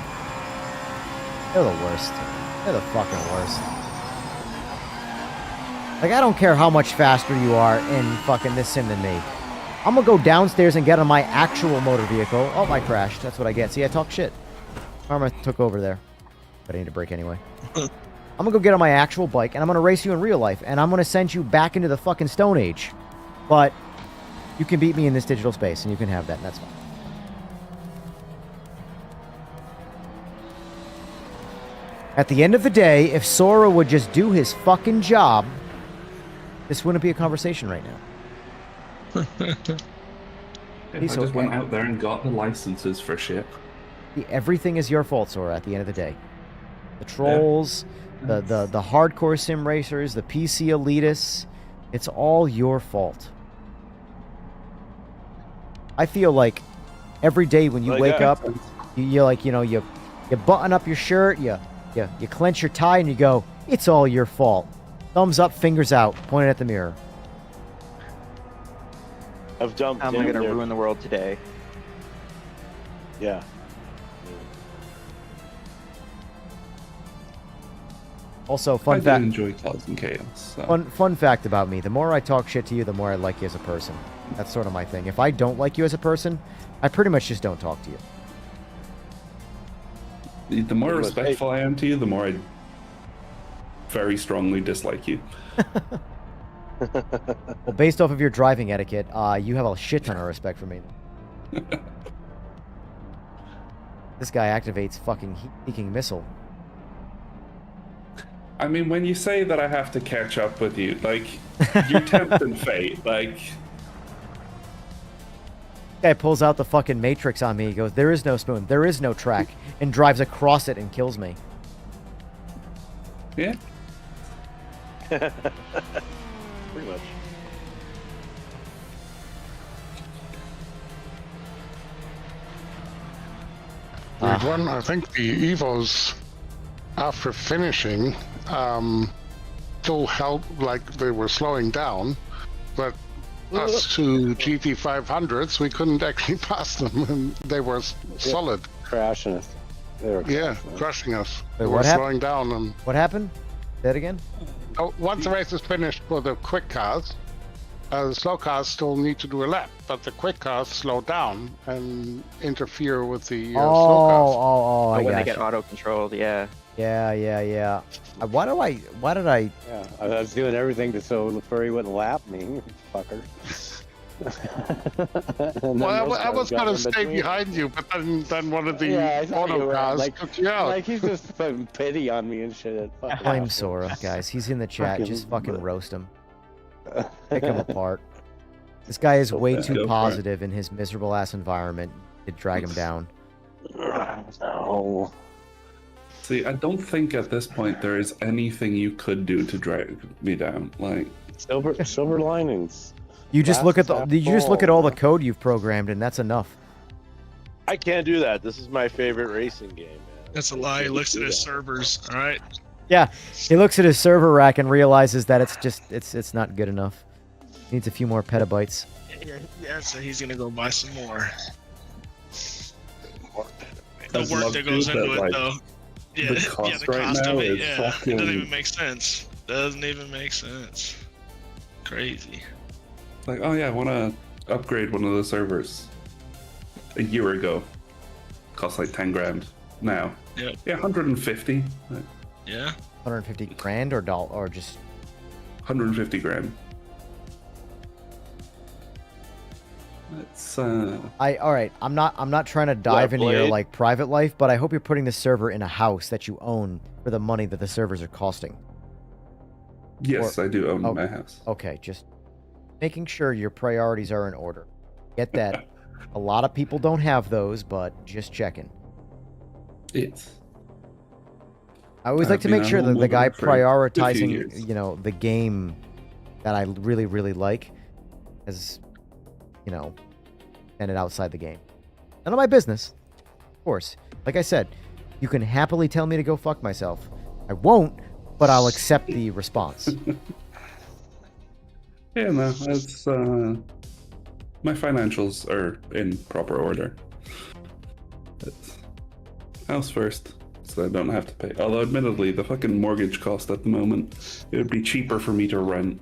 they're the worst. They're the fucking worst. Like, I don't care how much faster you are in fucking this sim than me. I'm going to go downstairs and get on my actual motor vehicle. Oh, I crashed. That's what I get. See, I talk shit. Karma took over there. But I need a break anyway. I'm going to go get on my actual bike, and I'm going to race you in real life, and I'm going to send you back into the fucking Stone Age. But you can beat me in this digital space, and you can have that, and that's fine. At the end of the day, if Sora would just do his fucking job, this wouldn't be a conversation right now. Yeah, See, I so just went out there and got the licenses for shit. everything is your fault, Sora, at the end of the day. The trolls, the hardcore sim racers, the PC elitists, it's all your fault. I feel like every day when you wake up, you button up your shirt, you clench your tie, and you go, it's all your fault. Thumbs up, fingers out, pointed at the mirror. I've dumped. I'm gonna ruin the world today. Yeah. Also, I fun do fact. enjoy causing chaos. So. Fun fact about me: the more I talk shit to you, the more I like you as a person. That's sort of my thing. If I don't like you as a person, I pretty much just don't talk to you. The more respectful I am to you, the more I very strongly dislike you. Well, based off of your driving etiquette, you have a shit ton of respect for me. This guy activates fucking heat-seeking missile. I mean, when you say that I have to catch up with you, like, you're tempting fate. Like, Guy pulls out the fucking Matrix on me. He goes, "There is no spoon. There is no track," and drives across it and kills me. yeah. Pretty much. We'd won, I think the Evos, after finishing, still held like they were slowing down, but us two GT500s, we couldn't actually pass them, and they were solid. Crashing us. They were crushing us. Wait, They what were happened? slowing down, and What happened? Say it again. once the race is finished for the quick cars, the slow cars still need to do a lap, but the quick cars slow down and interfere with the slow cars. I when they got get you. auto controlled, yeah. Yeah. Why did I? Yeah, I was doing everything so Furry wouldn't lap me, fucker. Well, I was gonna stay behind you, but then one of the I thought you auto were, cars like, took you out. like he's just putting pity on me and shit. Fuck Blame off. Sora, guys. He's in the chat. Just fucking roast him. Pick him apart. This guy is way go for too it. positive in his miserable ass environment to drag him down. No. See, I don't think at this point there is anything you could do to drag me down. Like, Silver linings. You just look at Glass you just look at half all full. the code you've programmed, and that's enough. I can't do that. This is my favorite racing game, man. That's a lie. He looks at his servers. All right. Yeah, he looks at his server rack and realizes that it's not good enough. Needs a few more petabytes. Yeah, so he's gonna go buy some more. The I'd work love that to, goes but, into it, like, though. Yeah, the cost the right cost now of it. is Yeah, fucking- it doesn't even make sense. Doesn't even make sense. Crazy. like, oh yeah, I want to upgrade one of the servers. A year ago, cost like 10 grand. Now, Yep. yeah, 150. Yeah. 150 grand or doll or just 150 grand. It's all right. I'm not trying to dive into your Blade? like private life, but I hope you're putting the server in a house that you own for the money that the servers are costing. yes, I do own oh. my house. Okay, just making sure your priorities are in order. Get that. A lot of people don't have those, but just checking. It's I always like to been make a sure that the guy homeowner for a few prioritizing, years. you know, the game that I really, really like as, you know, and it outside the game. None of my business, of course. Like I said, you can happily tell me to go fuck myself. I won't, but I'll accept the response. yeah, no, it's my financials are in proper order. It's house first, so I don't have to pay. Although, admittedly, the fucking mortgage cost at the moment, it would be cheaper for me to rent.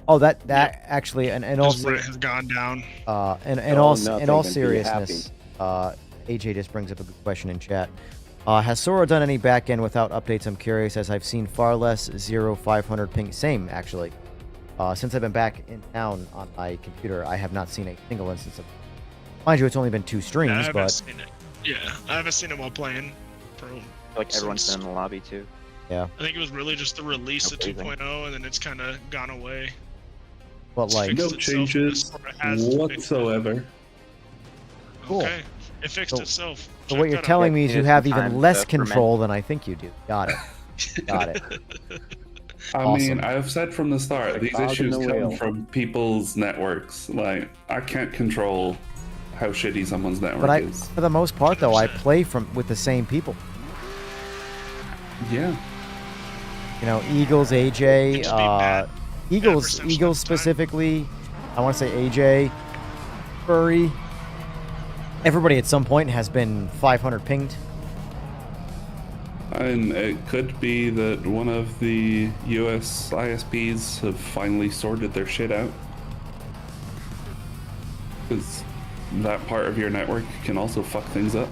Oh, that actually, and His also, rent has gone down. in Oh, all nothing in all can be seriousness, AJ just brings up a good question in chat. Has Sora done any backend without updates? I'm curious, as I've seen far less 0500 ping. Same, actually. Since I've been back in town on my computer, I have not seen a single instance of. Mind you, it's only been 2 Yeah, I streams, haven't but seen it. Yeah, I haven't seen it while playing. Like everyone's been in the lobby too. yeah. I think it was really just the release of Amazing. 2.0, and then it's kind of gone away. But like, No Fixed itself changes before it has to fix it. whatsoever. Cool. Okay, it fixed So- itself. so what Check you're that out. telling me is Yeah, you some have time even less to ferment. control than I think you do. Got it. Got it. I Awesome. mean, I've said from the start, Like these cog in issues the come wheel. from people's networks. Like, I can't control how shitty someone's network But is. for the most part, though, I 100%. play with the same people. Yeah. You know, Eagles, AJ, Just be bad. Eagles perception Eagles of time. specifically. I want to say AJ, Furry. Everybody at some point has been 500 pinged. And it could be that one of the US ISPs have finally sorted their shit out. Because that part of your network can also fuck things up.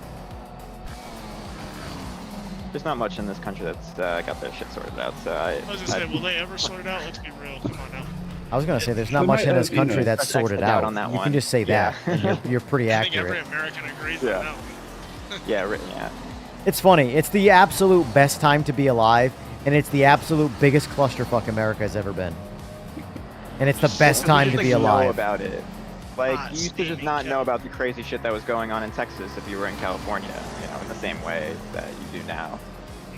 There's not much in this country that's got their shit sorted out. So I was gonna say, will they ever sort it out? Let's be real. Come on now. I was gonna say there's not They much might in this have, you know, country that's Let's X sorted the doubt out. on that You can one. just say Yeah. that. And you're pretty I think every accurate. American agrees Yeah. on that one. Yeah. It's funny. It's the absolute best time to be alive, and it's the absolute biggest clusterfuck America has ever been. And it's the best time to be Know alive. about it. Like, Ah, you used to just steamy not know Joe. about the crazy shit that was going on in Texas if you were in California, you know, in the same way that you do now.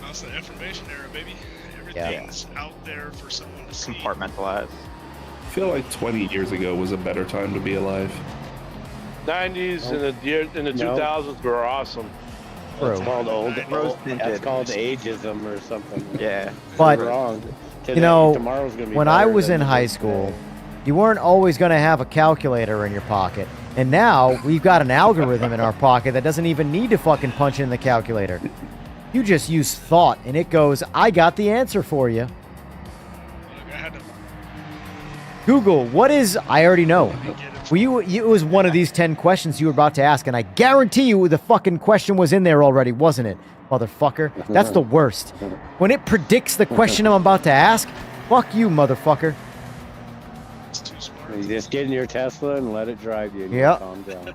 That's the information era, baby. Everything's out there for someone to see. Compartmentalized. I feel like 20 years ago was a better time to be alive. 90s and the No. 2000s were awesome. That's True. called old. Rose That's tinted. called ageism or something. Yeah. But, You're wrong. you know, Tomorrow's gonna be when I better was than in it high is school, today. you weren't always going to have a calculator in your pocket. And now we've got an algorithm in our pocket that doesn't even need to fucking punch in the calculator. You just use thought, and it goes, I got the answer for you. Like, I had to Google, what is... I already know. get it. Well, it was one of these 10 questions you were about to ask, and I guarantee you the fucking question was in there already, wasn't it, motherfucker? That's the worst. When it predicts the question I'm about to ask, fuck you, motherfucker. It's too smart. You just get in your Tesla and let it drive you. And you Yep. calm down.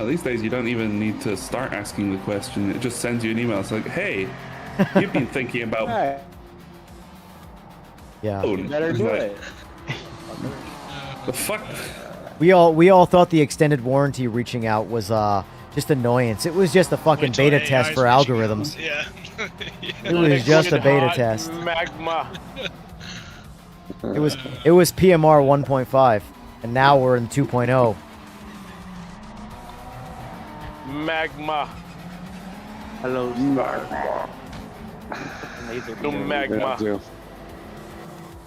These days, you don't even need to start asking the question. It just sends you an email. It's like, hey, you've been thinking about Hey, Yeah. phone. you better It's do like, it. The fuck? We all thought the extended warranty reaching out was just annoyance. It was just a fucking Wait till beta AI's test for reaching out. algorithms. Yeah. It was just a beta Hot test. Magma. It was PMR 1.5, and now we're in 2.0. Magma. Hello, Laser No beam. magma.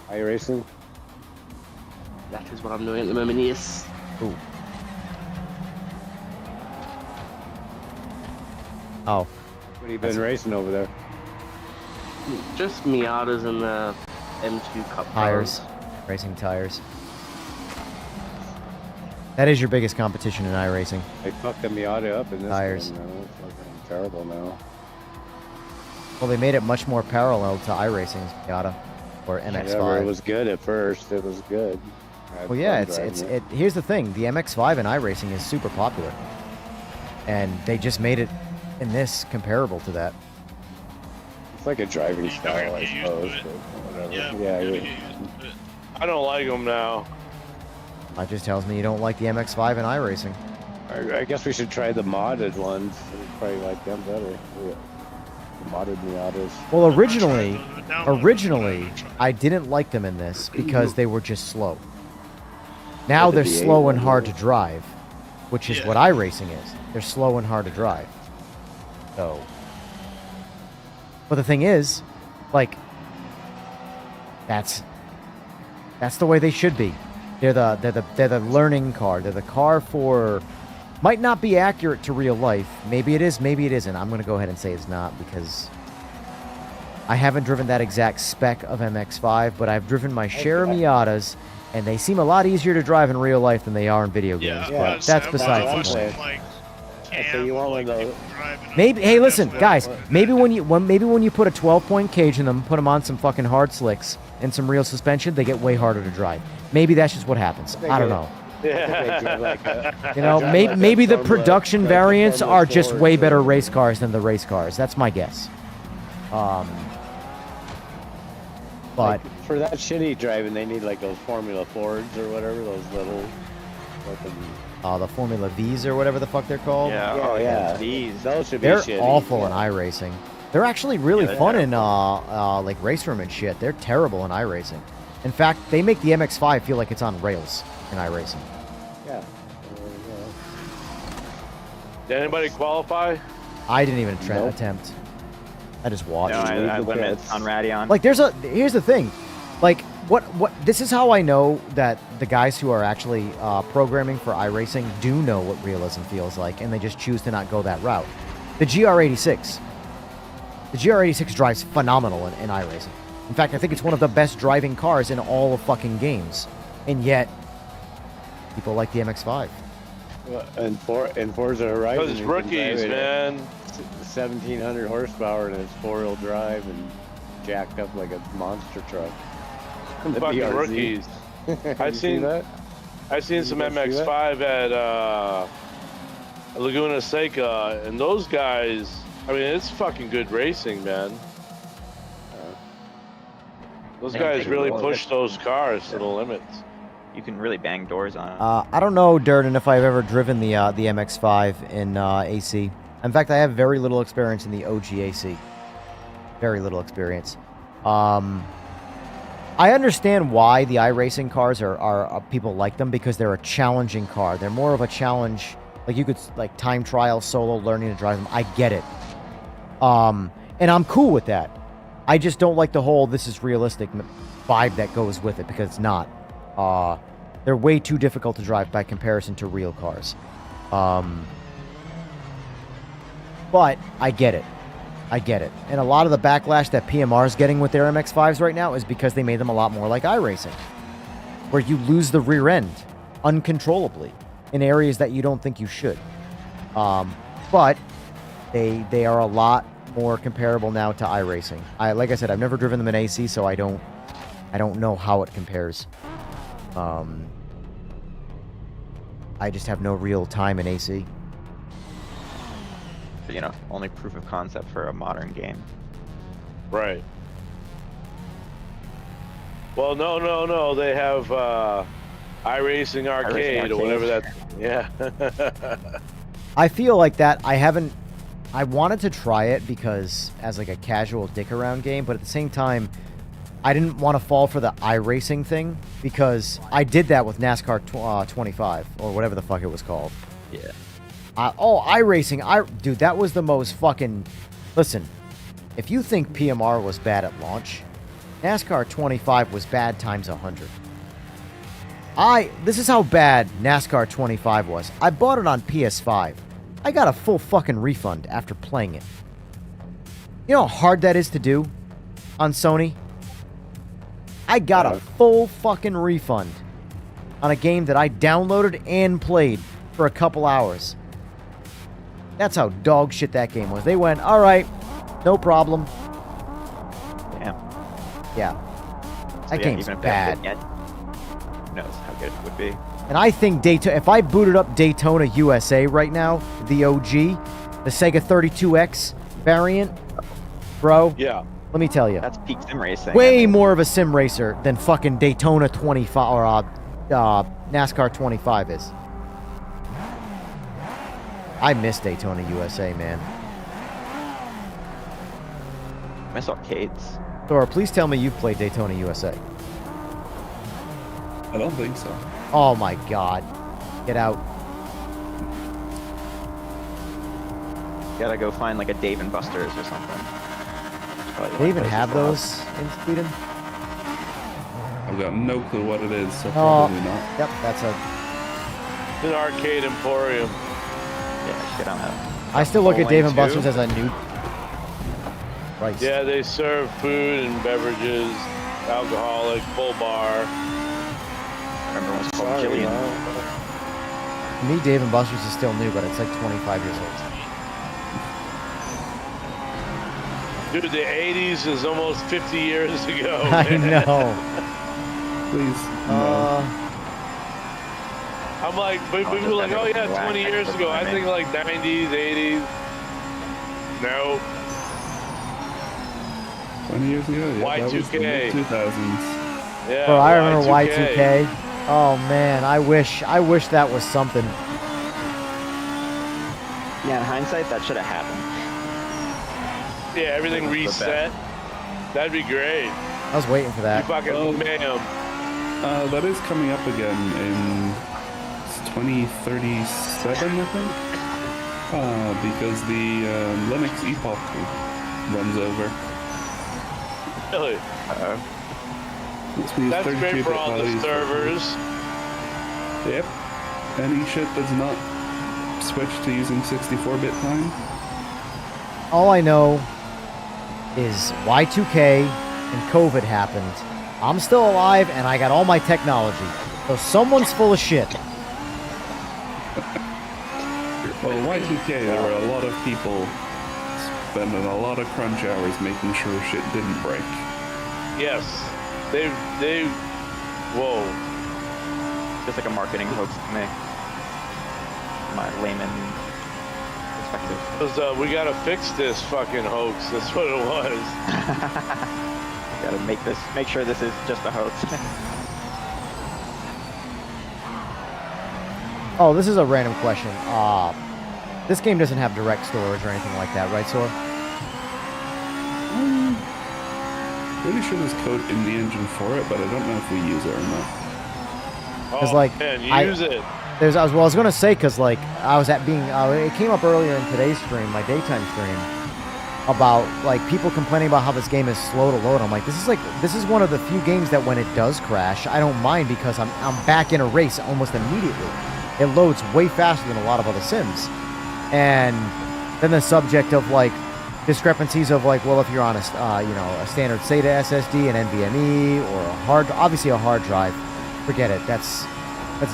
iRacing. That is what I'm doing at the moment, yes. Ooh. Oh, What have you been racing over there? Just Miatas and the M2 Cup tires. Racing tires. That is your biggest competition in iRacing. They fucked the Miata up in this Tires. one, man. It's fucking terrible now. Well, they made it much more parallel to iRacing's Miata or MX-5. Whatever, it was good at first. It was good. I had Well, yeah, fun driving it. here's the thing. The MX-5 in iRacing is super popular. And they just made it in this comparable to that. It's like a driving You gotta style, I get used to suppose. it. But whatever. Yeah, Yeah, we gotta yeah. get used to it. I don't like them now. That just tells me you don't like the MX-5 in iRacing. I guess we should try the modded ones. We probably like them better. Yeah. The modded Miatas. Well, originally, Download it. I didn't like them in this because they were just slow. Now But the they're V8 slow and one hard was- to drive, which is Yeah. what iRacing is. They're slow and hard to drive. So, but the thing is, like, that's the way they should be. They're the learning car. They're the car for. Might not be accurate to real life. Maybe it is. Maybe it isn't. I'm gonna go ahead and say it's not because I haven't driven that exact spec of MX-5, but I've driven my share of Miatas, and they seem a lot easier to drive in real life than they are in video games. Yeah, But that's I've beside the watched point. them, like, So you want one of those? people driving on Maybe. Hey, listen, F1. guys. Maybe when you put a 12-point cage in them, put them on some fucking hard slicks and some real suspension, they get way harder to drive. Maybe that's just what happens. I don't know. You know, maybe the production variants are just way better race cars than the race cars. That's my guess. But for that shitty driving, they need like those Formula Fords or whatever, those little fucking. The Formula V's or whatever the fuck they're called. Yeah. These. Those should be They're shitty. awful in iRacing. They're actually really fun in like race room and shit. They're terrible in iRacing. In fact, they make the MX-5 feel like it's on rails in iRacing. Yeah. Did anybody qualify? I didn't even attempt. I just watched. No, I limit on Radeon. Like, here's the thing. Like, what this is how I know that the guys who are actually programming for iRacing do know what realism feels like, and they just choose to not go that route. The GR86. The GR86 drives phenomenal in iRacing. In fact, I think it's one of the best driving cars in all of fucking games. And yet, people like the MX-5. And Forza Horizon. Because it's rookies, man. 1,700 horsepower and it's 4-wheel drive and jacked up like a monster truck. The Fucking BRZ. rookies. I've see that? I've seen some MX-5 at Laguna Seca, and those guys. I mean, it's fucking good racing, man. Those guys really push those cars to the limits. You can really bang doors on it. I don't know, Durden, if I've ever driven the MX-5 in AC. In fact, I have very little experience in the OG AC. Very little experience. I understand why the iRacing cars are people like them, because they're a challenging car. They're more of a challenge. Like, you could like time trial, solo, learning to drive them. I get it. And I'm cool with that. I just don't like the whole this is realistic vibe that goes with it, because it's not. They're way too difficult to drive by comparison to real cars. But I get it. I get it. And a lot of the backlash that PMR is getting with their MX-5s right now is because they made them a lot more like iRacing, where you lose the rear end uncontrollably in areas that you don't think you should. But they are a lot more comparable now to iRacing. Like I said, I've never driven them in AC, so I don't know how it compares. I just have no real time in AC. You know, only proof of concept for a modern game. Right. Well, no. They have iRacing Arcade or whatever that. Yeah. I feel like that. I wanted to try it because as like a casual dick around game, but at the same time, I didn't want to fall for the iRacing thing, because I did that with NASCAR 25 or whatever the fuck it was called. Yeah. iRacing. Dude, that was the most fucking... Listen, if you think PMR was bad at launch, NASCAR 25 was bad times 100. This is how bad NASCAR 25 was. I bought it on PS5. I got a full fucking refund after playing it. You know how hard that is to do on Sony? I got a full fucking refund on a game that I downloaded and played for a couple hours. That's how dog shit that game was. They went, all right, no problem. Damn. Yeah. So That yeah, game's even if bad. who knows how good it would be. And I think if I booted up Daytona USA right now, the OG, the Sega 32X variant, bro. Yeah. Let me tell you. That's peak sim racing. Way more of a sim racer than fucking Daytona 25 or NASCAR 25 is. I miss Daytona USA, man. I miss arcades. Thor, please tell me you've played Daytona USA. I don't think so. Oh my god. Get out. You gotta go find like a Dave and Buster's or something. Do they even have those in Sweden? I've got no clue what it is, so Oh, probably not. Yep, that's An arcade emporium. Yeah, shit on that. I still look at Dave and Bowling, Buster's too. as a new... Christ. Yeah, they serve food and beverages, alcoholic, full bar. I remember when it was called Jillian. To me, Dave and Buster's is still new, but it's like 25 years old. Dude, the 80s is almost 50 years ago. I know. Please, no. I'm like, people are like, oh yeah, 20 years ago. I think like 90s, 80s. No. 20 years ago? Yeah, that was the Y2K. 2000s. Yeah. Bro, I remember Y2K. Y2K. Oh man, I wish that was something. Yeah, in hindsight, that should have happened. Yeah, everything reset. That'd be great. I was waiting for You that. fucking ma'am. That is coming up again in 2037, I think. Because the Linux Epoch runs over. Really? That's great for all the servers. Yep. Any shit that's not switched to using 64-bit time. All I know is Y2K and COVID happened. I'm still alive and I got all my technology. So someone's full of shit. Well, Y2K, there were a lot of people spending a lot of crunch hours making sure shit didn't break. Yes. They whoa. Just like a marketing hoax to me. My layman perspective. Because we gotta fix this fucking hoax. That's what it was. Gotta make sure this is just a hoax. Oh, this is a random question. This game doesn't have direct storage or anything like that, right, Sora? Pretty sure there's code in the engine for it, but I don't know if we use it or not. Because Oh, man, use it. I was gonna say, because like I was at it came up earlier in today's stream, my daytime stream, about like people complaining about how this game is slow to load. I'm like, this is one of the few games that when it does crash, I don't mind because I'm back in a race almost immediately. It loads way faster than a lot of other sims. And then the subject of like discrepancies of like, well, if you're on a standard SATA SSD, an NVMe, or obviously a hard drive, forget it. That's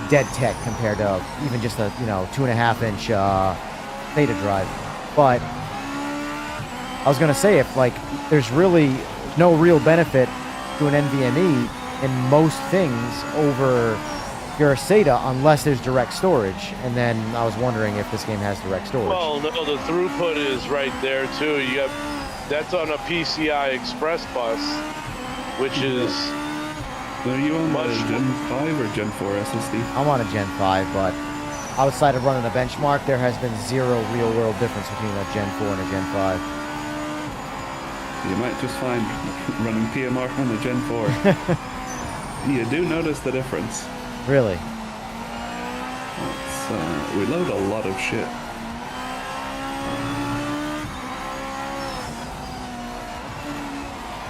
dead tech compared to even just a 2.5-inch SATA drive. But I was gonna say, if like there's really no real benefit to an NVMe in most things over your SATA unless there's direct storage, and then I was wondering if this game has direct storage. Well, no, the throughput is right there too. That's on a PCI Express bus, which is. Are you on the Gen 5 or Gen 4 SSD? I'm on a Gen 5, but outside of running a benchmark, there has been zero real-world difference between a Gen 4 and a Gen 5. You might just find running PMR on the Gen 4. You do notice the difference. Really? We load a lot of shit.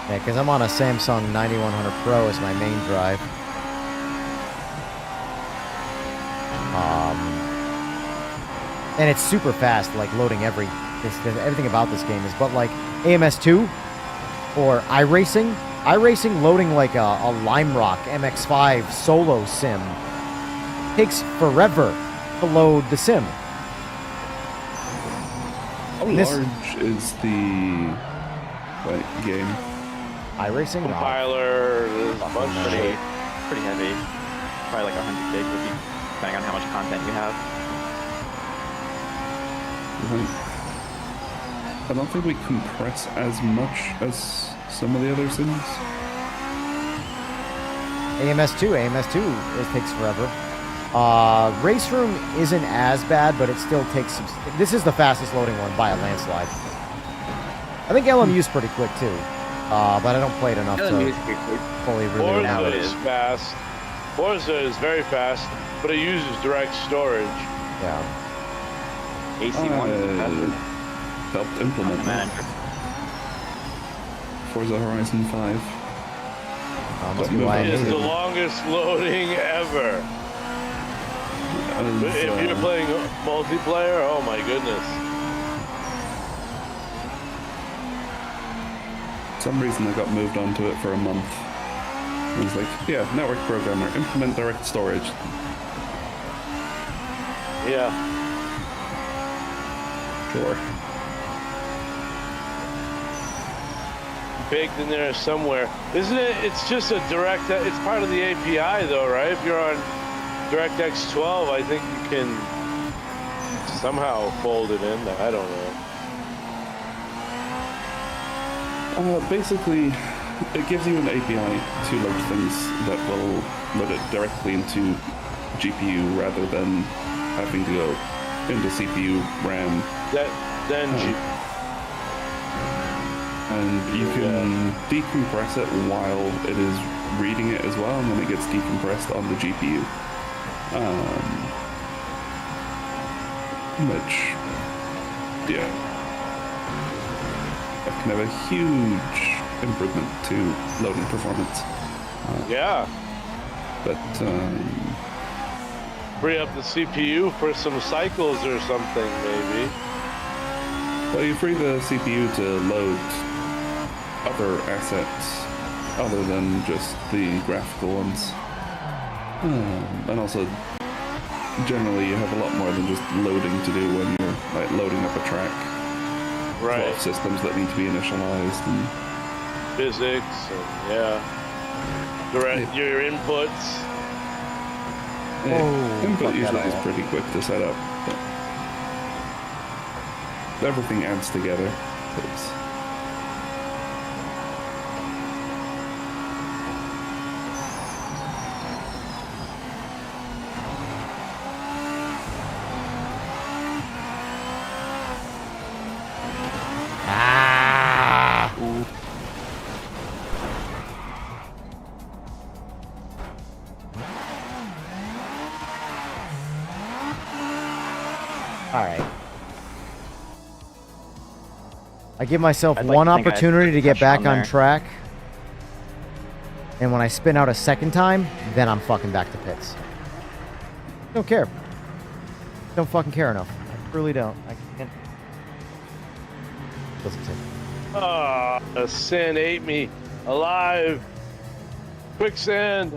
Yeah, because I'm on a Samsung 9100 Pro as my main drive. And it's super fast, like loading everything about this game is. But like AMS2 or iRacing loading like a Lime Rock MX5 solo sim takes forever to load the sim. How large is the game? iRacing? Compiler, there's a bunch of shit. Pretty heavy. Probably like 100 gig would be, depending on how much content you have. I don't think we compress as much as some of the other sims. AMS2, it takes forever. Race Room isn't as bad, but it still takes this is the fastest loading one by a landslide. I think LMU's pretty quick too, but I don't play it enough to fully really know Forza it. is fast. Forza is very fast, but it uses direct storage. Yeah. AC1 is faster. Helped implement that. Forza Horizon 5. It is the longest loading ever. If you're playing multiplayer, oh my goodness. For some reason I got moved onto it for a month. It was like, yeah, network programmer, implement direct storage. Yeah. Sure. Baked in there somewhere. Isn't it? It's just a direct, it's part of the API though, right? If you're on DirectX 12, I think you can somehow fold it in. I don't know. Basically, it gives you an API to load things that will load it directly into GPU rather than having to go into CPU, RAM. And you can decompress it while it is reading it as well, and then it gets decompressed on the GPU. Which, yeah, that can have a huge improvement to loading performance. Yeah. But free up the CPU for some cycles or something, maybe. well, you free the CPU to load other assets other than just the graphical ones. And also, generally, you have a lot more than just loading to do when you're like loading up a track. Right. A lot of systems that need to be initialized and physics and your inputs. Input usually is pretty quick to set up, but everything adds together. Alright. I give myself one opportunity to get back on track. And when I spin out a second time, then I'm fucking back to pits. Don't care. Don't fucking care enough. I really don't. I can't. Listen to me. The sin ate me alive. Quicksand.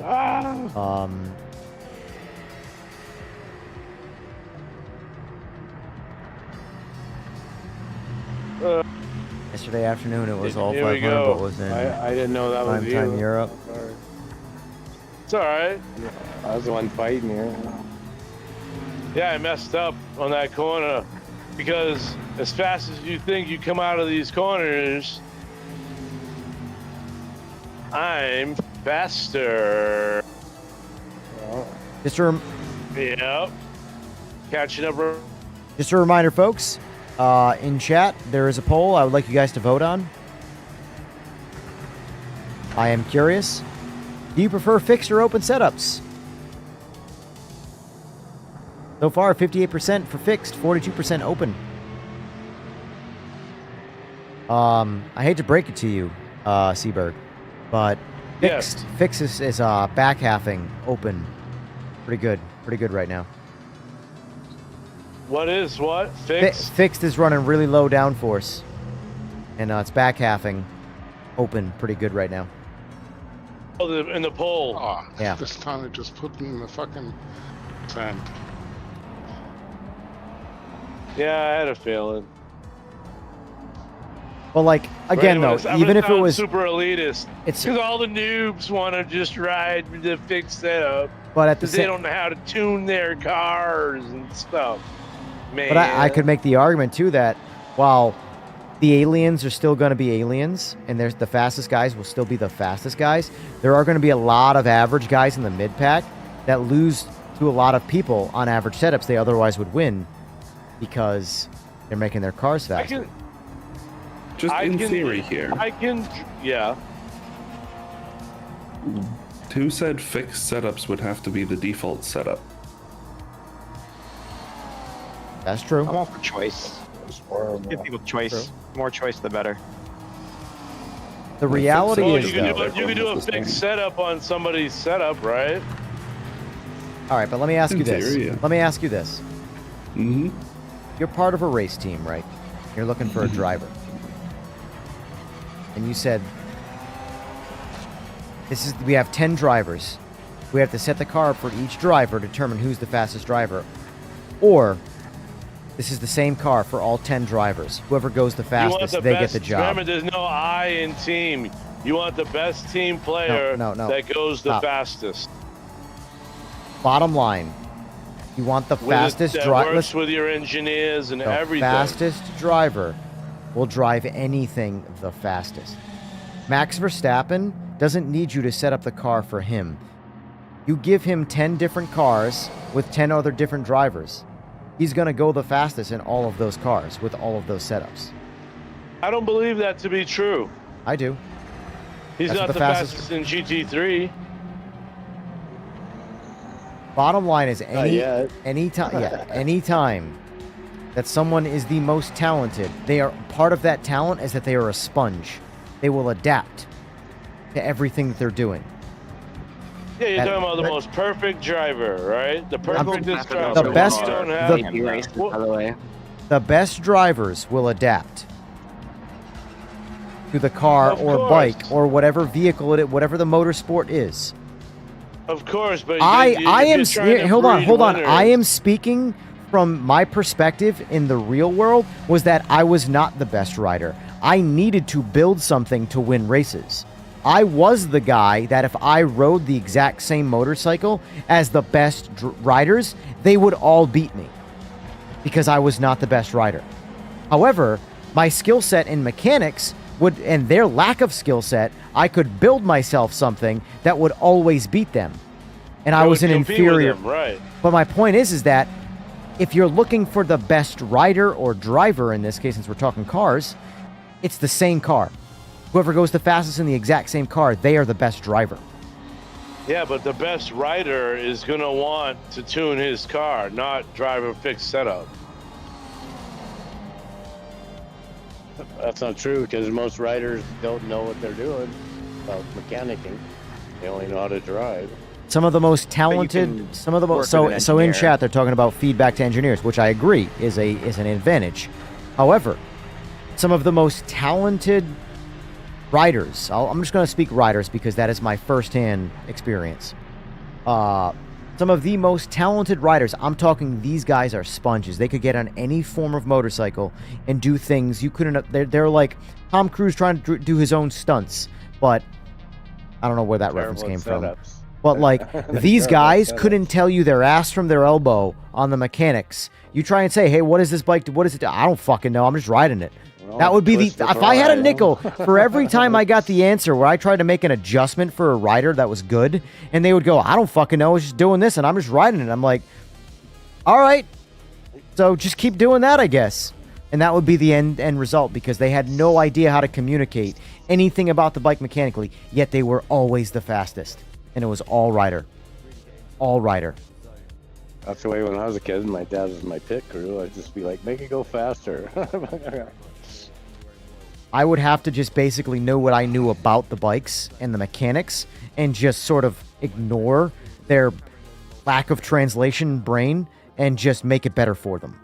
Yesterday afternoon it was all Here we 500, go. but was in I didn't know that was prime you. time Europe. Sorry. It's alright. I was the one fighting here. Yeah, I messed up on that corner because as fast as you think you come out of these corners, I'm faster. Just a Yep. Catching up. Just a reminder, folks. In chat, there is a poll I would like you guys to vote on. I am curious. Do you prefer fixed or open setups? So far, 58% for fixed, 42% open. I hate to break it to you, Seaberg, but fixed is back halving open. Pretty good right now. What is what? Fixed? Fixed is running really low downforce. And it's back halving open pretty good right now. Oh, in the poll. Oh, yeah. This time it just put me in the fucking sand. Yeah, I had a feeling. Well, like, again, though, even if it was super elitist, it's because all the noobs want to just ride the fixed setup, but at the they don't know how to tune their cars and stuff. Man. But I could make the argument too that while the aliens are still going to be aliens, and there's the fastest guys will still be the fastest guys, there are going to be a lot of average guys in the mid pack that lose to a lot of people on average setups they otherwise would win because they're making their cars faster. In theory here. Yeah. Who said fixed setups would have to be the default setup? That's true. I'm all for choice. Give people choice. True. More choice, the better. The reality is, you can do a fixed setup on somebody's setup, right? All right, but let me ask you this. theory, yeah. Let me ask you this. Mm-hmm. You're part of a race team, right? You're looking for a driver. And you said, we have 10 drivers. We have to set the car up for each driver, determine who's the fastest driver. Or this is the same car for all 10 drivers. Whoever goes the fastest, they get the job. Remember, there's no I in team. You want the best team player that goes the fastest. Bottom line, you want the fastest driver. Works with your engineers and everything. The fastest driver will drive anything the fastest. Max Verstappen doesn't need you to set up the car for him. You give him 10 different cars with 10 other different drivers. He's going to go the fastest in all of those cars with all of those setups. I don't believe that to be true. I do. He's That's not the the fastest- fastest in GT3. Bottom line is yet. anytime that someone is the most talented, they are part of that talent is that they are a sponge. They will adapt to everything that they're doing. Yeah, you're talking about the most perfect driver, right? The perfectest driver. The best- You don't the- have- He raced, by the way. The best drivers will adapt to the car Of or course. bike or whatever vehicle whatever the motorsport is. Of course, but I if am you're trying to hold on. breed I winners- am speaking from my perspective in the real world was that I was not the best rider. I needed to build something to win races. I was the guy that if I rode the exact same motorcycle as the best riders, they would all beat me because I was not the best rider. However, my skill set in mechanics would, and their lack of skill set, I could build myself something that would always beat them. And I That was would an compete with inferior. them, right? But my point is that if you're looking for the best rider or driver, in this case, since we're talking cars, it's the same car. Whoever goes the fastest in the exact same car, they are the best driver. Yeah, but the best rider is going to want to tune his car, not drive a fixed setup. That's not true because most riders don't know what they're doing about mechanicking. They only know how to drive. Some of the most talented, can some of the most, work with an so in engineer. chat they're talking about feedback to engineers, which I agree is an advantage. However, some of the most talented riders, I'm just going to speak riders because that is my firsthand experience. Some of the most talented riders, I'm talking these guys are sponges. They could get on any form of motorcycle and do things you couldn't. They're like Tom Cruise trying to do his own stunts, but I don't know where that reference came from. But like these guys couldn't tell you their ass from their elbow on the mechanics. You try and say, "Hey, what is this bike? What is it?" I don't fucking know. I'm just riding it. That would be the if I had a nickel for every time I got the answer where I tried to make an adjustment for a rider that was good, and they would go, "I don't fucking know. I was just doing this, and I'm just riding it." I'm like, "All right, so just keep doing that, I guess." And that would be the end result because they had no idea how to communicate anything about the bike mechanically. Yet they were always the fastest, and it was all rider, all rider. That's the way when I was a kid and my dad was my pit crew, I'd just be like, make it go faster. I would have to just basically know what I knew about the bikes and the mechanics and just sort of ignore their lack of translation brain and just make it better for them.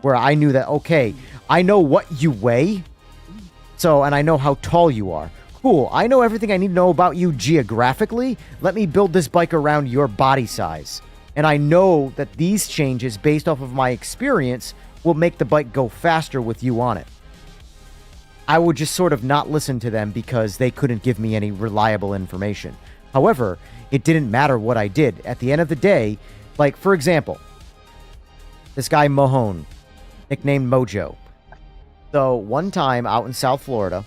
Where I knew that, okay, I know what you weigh, and I know how tall you are. Cool, I know everything I need to know about you geographically. Let me build this bike around your body size. And I know that these changes, based off of my experience, will make the bike go faster with you on it. I would just sort of not listen to them because they couldn't give me any reliable information. However, it didn't matter what I did. At the end of the day, like, for example, this guy Mahone, nicknamed Mojo. So one time out in South Florida,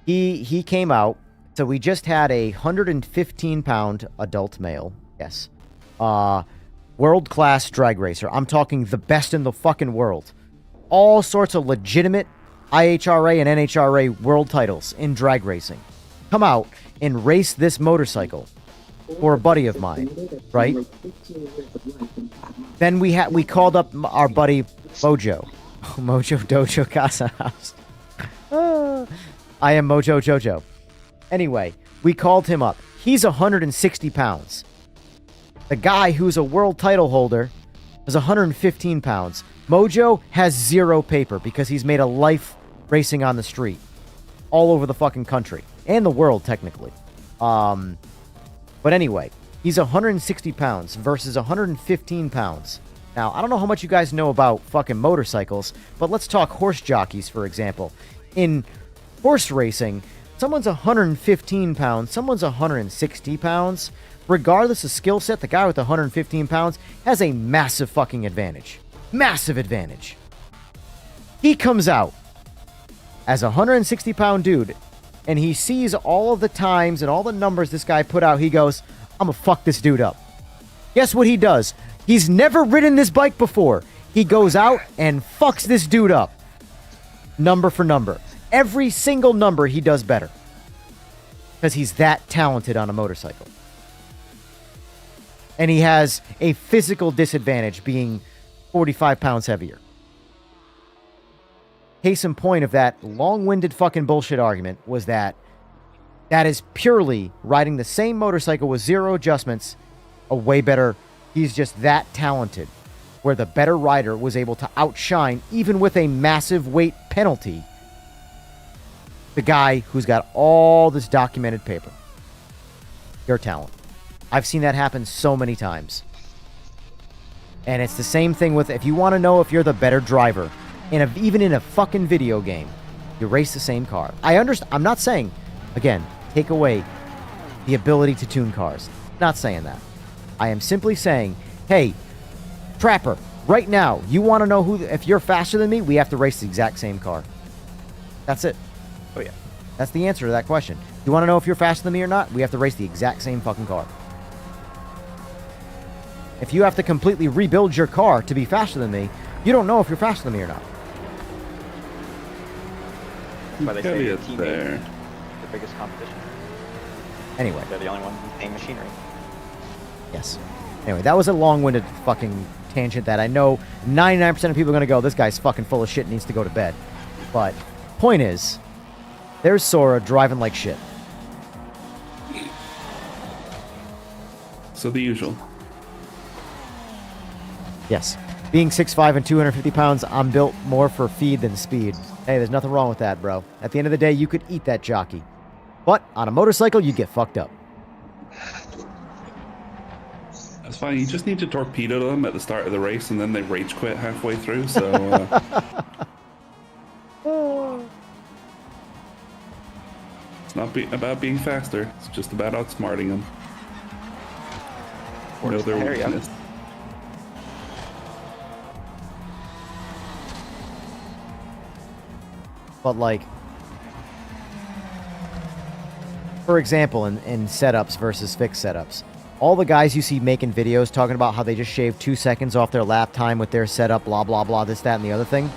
he came out. So we just had a 115-pound adult male, yes, world-class drag racer. I'm talking the best in the fucking world. All sorts of legitimate IHRA and NHRA world titles in drag racing. Come out and race this motorcycle for a buddy of mine, right? Then we called up our buddy Mojo. Mojo Dojo Casa House. I am Mojo Jojo. Anyway, we called him up. He's 160 pounds. The guy who's a world title holder is 115 pounds. Mojo has zero paper because he's made a life racing on the street all over the fucking country and the world, technically. But anyway, he's 160 pounds versus 115 pounds. Now, I don't know how much you guys know about fucking motorcycles, but let's talk horse jockeys, for example. In horse racing, someone's 115 pounds, someone's 160 pounds. Regardless of skill set, the guy with 115 pounds has a massive fucking advantage. Massive advantage. He comes out as a 160-pound dude and he sees all of the times and all the numbers this guy put out, he goes, I'm gonna fuck this dude up. Guess what he does? He's never ridden this bike before. He goes out and fucks this dude up. Number for number. Every single number he does better. Because he's that talented on a motorcycle. And he has a physical disadvantage being 45 pounds heavier. Case in point of that long-winded fucking bullshit argument was that is purely riding the same motorcycle with zero adjustments, a way better. He's just that talented, where the better rider was able to outshine, even with a massive weight penalty, the guy who's got all this documented paper. Your talent. I've seen that happen so many times. And it's the same thing with, if you want to know if you're the better driver, even in a fucking video game, you race the same car. I'm not saying, again, take away the ability to tune cars. Not saying that. I am simply saying, hey, Trapper, right now, you want to know if you're faster than me, we have to race the exact same car. That's it. Oh, yeah. That's the answer to that question. You want to know if you're faster than me or not? We have to race the exact same fucking car. If you have to completely rebuild your car to be faster than me, you don't know if you're faster than me or not. That's why they say your It's teammate there. is the biggest competition. Anyway. They're the only one paying machinery. Yes. Anyway, that was a long-winded fucking tangent that I know 99% of people are going to go, this guy's fucking full of shit and needs to go to bed. But, point is, there's Sora driving like shit. So the usual. Yes. Being 6'5" and 250 pounds, I'm built more for feed than speed. Hey, there's nothing wrong with that, bro. At the end of the day, you could eat that jockey. But, on a motorcycle, you get fucked up. That's fine. You just need to torpedo them at the start of the race, and then they rage quit halfway through. So it's not about being faster. It's just about outsmarting them. Or know their weakness. But, like, for example, in setups versus fixed setups, all the guys you see making videos talking about how they just shaved 2 seconds off their lap time with their setup, blah, blah, blah, this, that, and the other thing.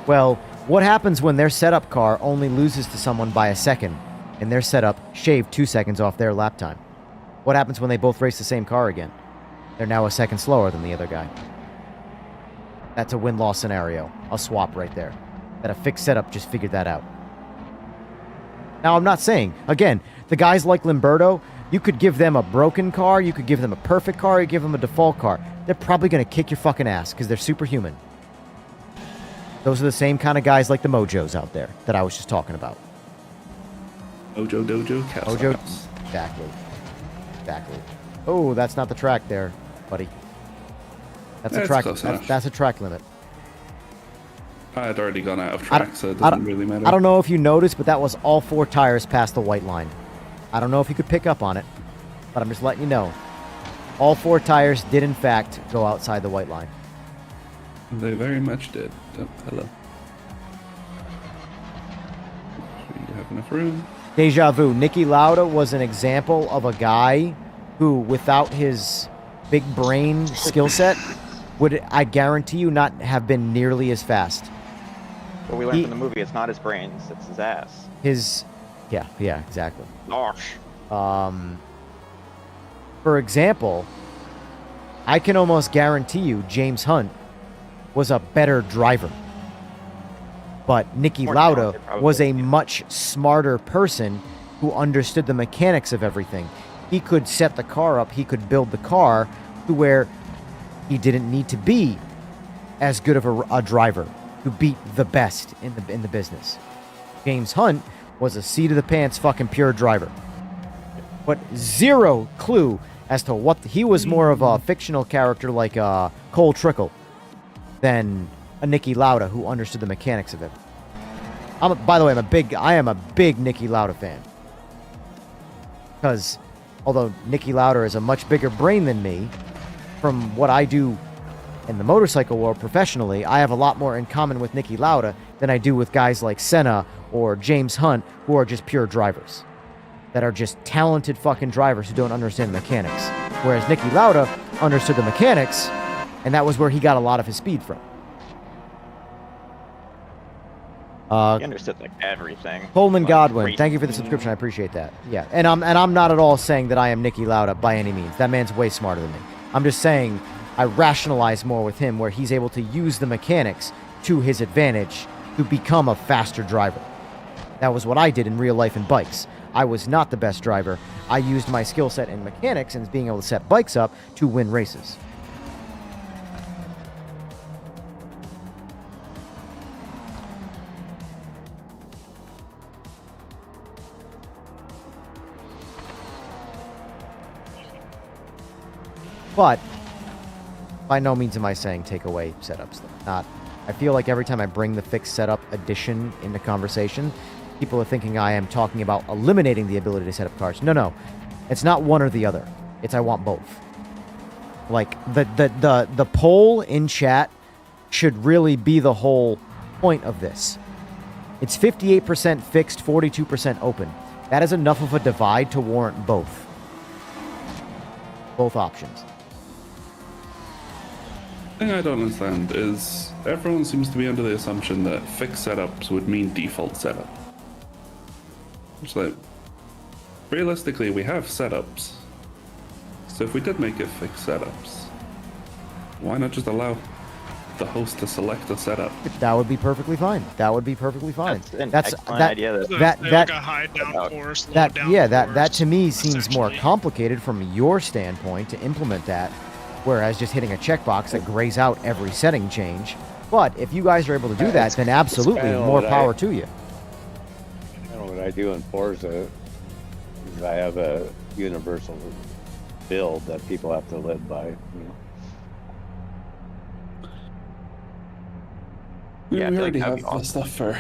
Well, what happens when their setup car only loses to someone by a second and their setup shaved 2 seconds off their lap time? What happens when they both race the same car again? They're now a second slower than the other guy. That's a win-loss scenario. A swap right there. That a fixed setup just figured that out. Now, I'm not saying, again, the guys like Limberto, you could give them a broken car, you could give them a perfect car, you give them a default car. They're probably going to kick your fucking ass because they're superhuman. Those are the same kind of guys like the Mojos out there that I was just talking about. Mojo Dojo, Mojo, exactly. Oh, that's not the track there, buddy. That's a track. That's a track limit. I had already gone out of track, so it doesn't really matter. I don't know if you noticed, but that was all 4 tires past the white line. I don't know if you could pick up on it, but I'm just letting you know. All 4 tires did, in fact, go outside the white line. They very much did. Oh, hello. You have enough room. Deja vu. Niki Lauda was an example of a guy who, without his big brain skill set, would, I guarantee you, not have been nearly as fast. What we learned from the movie, it's not his brains, it's his ass. Yeah, exactly. Gosh. For example, I can almost guarantee you James Hunt was a better driver. But Niki Lauda was a much smarter person who understood the mechanics of everything. He could set the car up, he could build the car to where he didn't need to be as good of a driver to beat the best in the business. James Hunt was a seat-of-the-pants fucking pure driver. But zero clue as to what... He was more of a fictional character like Cole Trickle than a Niki Lauda who understood the mechanics of it. By the way, I am a big Niki Lauda fan. Because although Niki Lauda is a much bigger brain than me, from what I do in the motorcycle world professionally, I have a lot more in common with Niki Lauda than I do with guys like Senna or James Hunt, who are just pure drivers. That are just talented fucking drivers who don't understand the mechanics. Whereas Nicky Lauda understood the mechanics, and that was where he got a lot of his speed from. He understood like everything. Coleman Like, Godwin, racing. thank you for the subscription. I appreciate that. Yeah, and I'm not at all saying that I am Nicky Lauda by any means. That man's way smarter than me. I'm just saying I rationalize more with him, where he's able to use the mechanics to his advantage to become a faster driver. That was what I did in real life in bikes. I was not the best driver. I used my skill set in mechanics and being able to set bikes up to win races. But by no means am I saying take away setups. Not. I feel like every time I bring the fixed setup addition into conversation, people are thinking I am talking about eliminating the ability to set up cars. No. It's not one or the other. It's I want both. Like the poll in chat should really be the whole point of this. It's 58% fixed, 42% open. That is enough of a divide to warrant both. Both options. The thing I don't understand is everyone seems to be under the assumption that fixed setups would mean default setup. It's like, realistically, we have setups. So if we did make it fixed setups, why not just allow the host to select a setup? That would be perfectly fine. That would be perfectly fine. That's an excellent idea. Like a high downforce, low downforce, that to me seems more complicated from your standpoint to implement that, whereas just hitting a checkbox that grays out every setting change. But if you guys are able to do that, then absolutely kinda more what power to you. What I do in Forza is I have a universal build that people have to live by. You know? We Yeah, I feel like already that'd have be the awesome. stuff for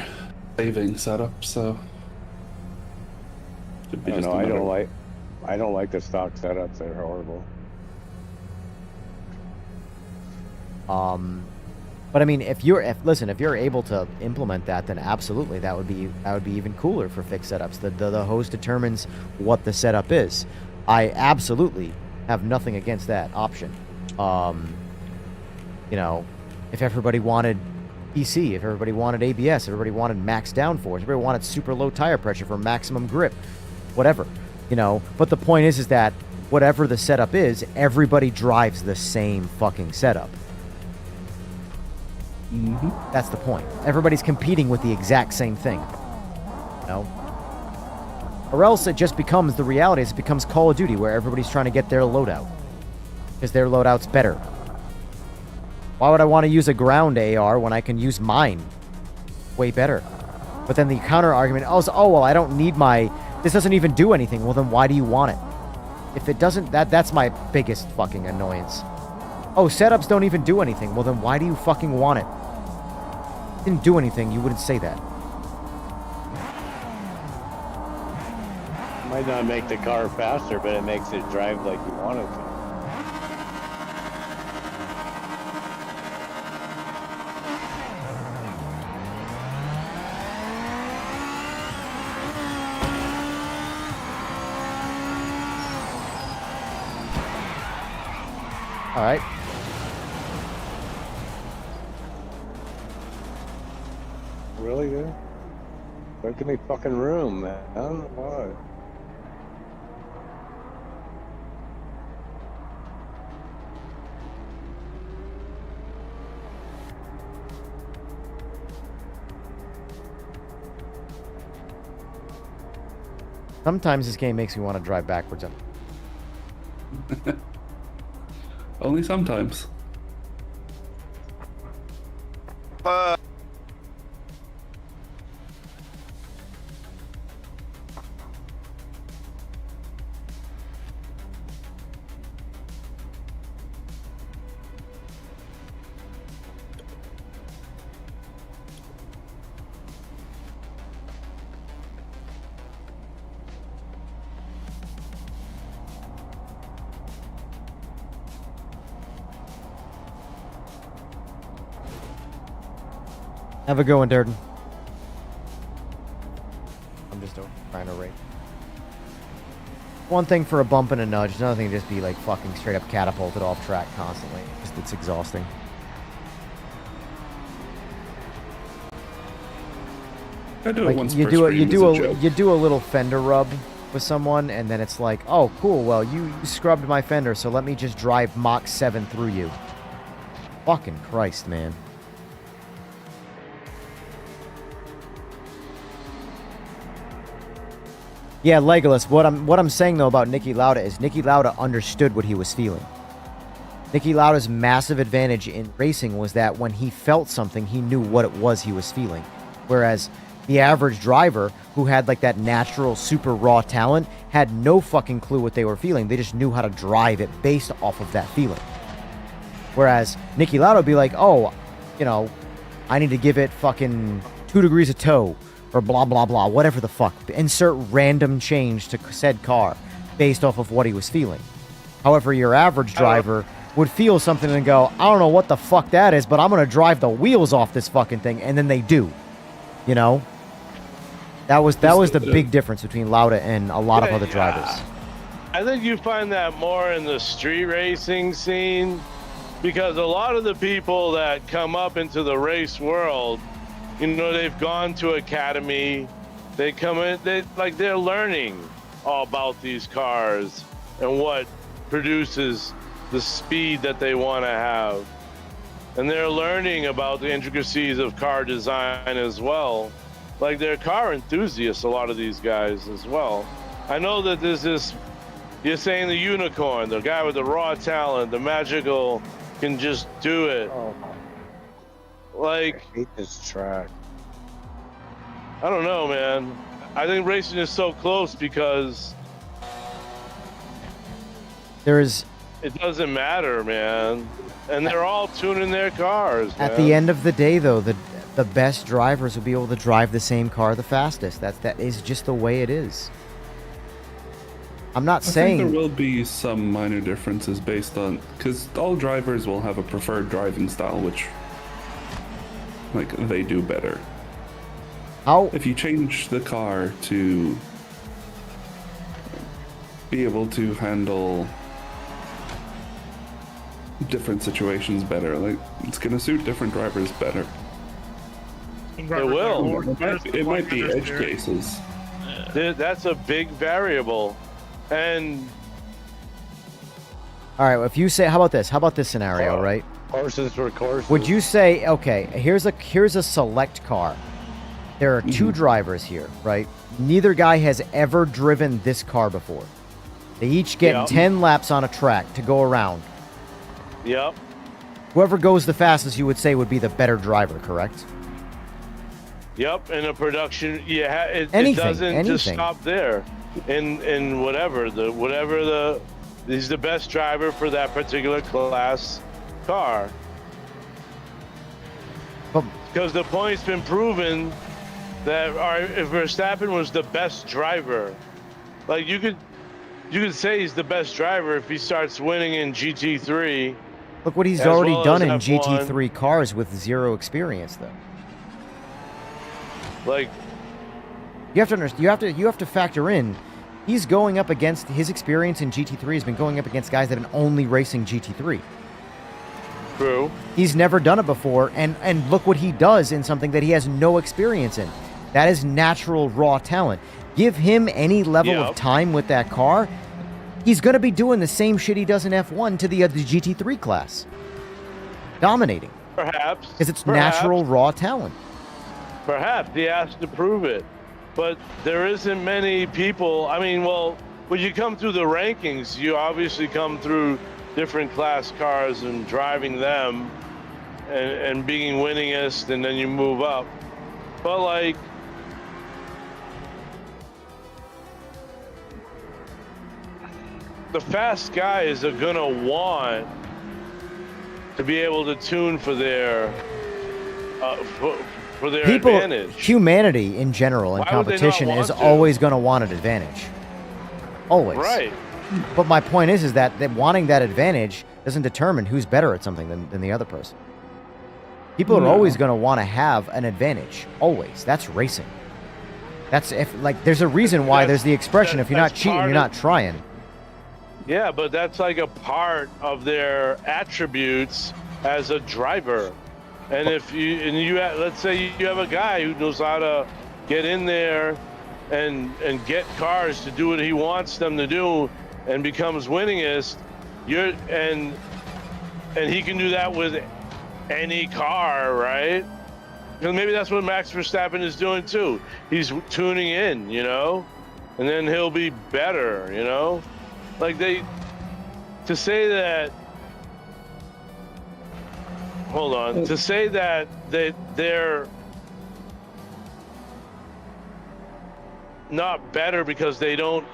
saving setup, so should be I just know, another- I don't like the stock setups. They're horrible. But I mean, if you're able to implement that, then absolutely that would be even cooler for fixed setups. The host determines what the setup is. I absolutely have nothing against that option. You know, if everybody wanted PC, if everybody wanted ABS, if everybody wanted max downforce, if everybody wanted super low tire pressure for maximum grip, whatever, you know. But the point is that whatever the setup is, everybody drives the same fucking setup. That's the point. Everybody's competing with the exact same thing. You know? Or else it just becomes, the reality is it becomes Call of Duty, where everybody's trying to get their loadout. Because their loadout's better. Why would I want to use a ground AR when I can use mine? Way better. But then the counter argument, well, I don't need this doesn't even do anything. Well, then why do you want it? If it doesn't, that's my biggest fucking annoyance. Oh, setups don't even do anything. Well, then why do you fucking want it? If it didn't do anything, you wouldn't say that. Might not make the car faster, but it makes it drive like you want it to. All right. Really, dude? Don't give me fucking room, man. I don't know why. Sometimes this game makes me want to drive backwards. Only sometimes. Have a good one, Durden. One thing for a bump and a nudge, another thing to just be like fucking straight up catapulted off track constantly. Just it's exhausting. I do Like, it once you per do stream as a joke. you do a little fender rub with someone, and then it's like, oh, cool. Well, you scrubbed my fender, so let me just drive Mach 7 through you. Fucking Christ, man. Yeah, Legolas. What I'm saying though about Niki Lauda is Niki Lauda understood what he was feeling. Niki Lauda's massive advantage in racing was that when he felt something, he knew what it was he was feeling. Whereas the average driver who had like that natural super raw talent had no fucking clue what they were feeling. They just knew how to drive it based off of that feeling. Whereas Niki Lauda would be like, oh, you know, I need to give it fucking 2 degrees of tow or blah, blah, blah, whatever the fuck. Insert random change to said car based off of what he was feeling. However, your average driver would feel something and go, I don't know what the fuck that is, but I'm going to drive the wheels off this fucking thing. And then they do. You know? That was the big difference between Lauda and a lot of other drivers. I think you find that more in the street racing scene, because a lot of the people that come up into the race world, you know, they've gone to academy, they come in, they're learning all about these cars and what produces the speed that they want to have. And they're learning about the intricacies of car design as well. Like, they're car enthusiasts, a lot of these guys as well. I know that there's this, you're saying the unicorn, the guy with the raw talent, the magical, can just do it. Oh, like, I hate this track. I don't know, man. I think racing is so close because it doesn't matter, man. And they're all tuning their cars, man. At the end of the day, though, the best drivers will be able to drive the same car the fastest. That is just the way it is. I'm not saying... I think there will be some minor differences based on... Because all drivers will have a preferred driving style, which... like, they do better. How? If you change the car to... be able to handle... different situations better, like, it's gonna suit different drivers better. It will. It might be edge cases. That's a big variable. And all right, if you say, how about this scenario, right? Horses for courses. Would you say, okay, here's a select car. There are two drivers here, right? Neither guy has ever driven this car before. They each get 10 laps on a track to go around. Yep. Whoever goes the fastest, you would say, would be the better driver, correct? Yep, in a production, it doesn't just stop there. In whatever he's the best driver for that particular class car. Because the point's been proven that if Verstappen was the best driver, like you could say he's the best driver if he starts winning in GT3. Look what he's already done in GT3 cars with zero experience, though. Like, you have to understand, you have to factor in, he's going up against, his experience in GT3 has been going up against guys that have been only racing GT3. True. He's never done it before, and look what he does in something that he has no experience in. That is natural raw talent. Give him any level of time with that car, he's going to be doing the same shit he does in F1 to the GT3 class. Dominating. Perhaps. Because it's natural raw talent. Perhaps he has to prove it, but there isn't many people. I mean, well, when you come through the rankings, you obviously come through different class cars and driving them and being winningest, and then you move up. But like, the fast guys are gonna want to be able to tune for their for their advantage. Humanity in general in competition is always going to want an advantage. Always. Right. But my point is that wanting that advantage doesn't determine who's better at something than the other person. People are always going to want to have an advantage. Always. That's racing. That's if like there's a reason why there's the expression if you're not that's cheating, part you're of- not trying. Yeah, but that's like a part of their attributes as a driver. And if let's say you have a guy who knows how to get in there and get cars to do what he wants them to do and becomes winningest, and he can do that with any car, right? Because maybe that's what Max Verstappen is doing too. He's tuning in, you know, and then he'll be better, you know. Like to say that they're not better because they don't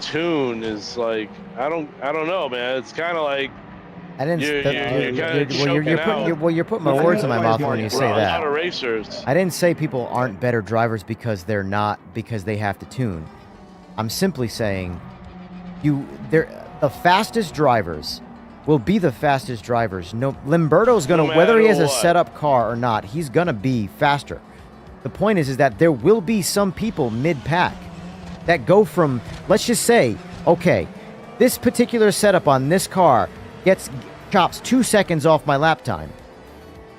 tune is like I don't know, man. It's kind of like I didn't. you're putting my words in my mouth when you say a that. lot of racers. I didn't say people aren't better drivers because they're not because they have to tune. I'm simply saying the fastest drivers will be the fastest drivers. No, Limberto's gonna whether he has a setup car or not, he's gonna be faster. The point is that there will be some people mid-pack that go from, let's just say, okay, this particular setup on this car chops 2 seconds off my lap time.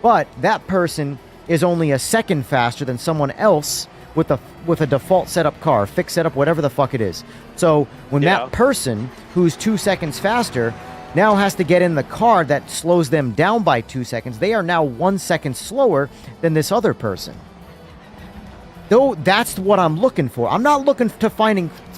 But that person is only a second faster than someone else with a default setup car, fixed setup, whatever the fuck it is. So when that person who's 2 seconds faster now has to get in the car that slows them down by 2 seconds, they are now 1 second slower than this other person. Though that's what I'm looking for. I'm not looking to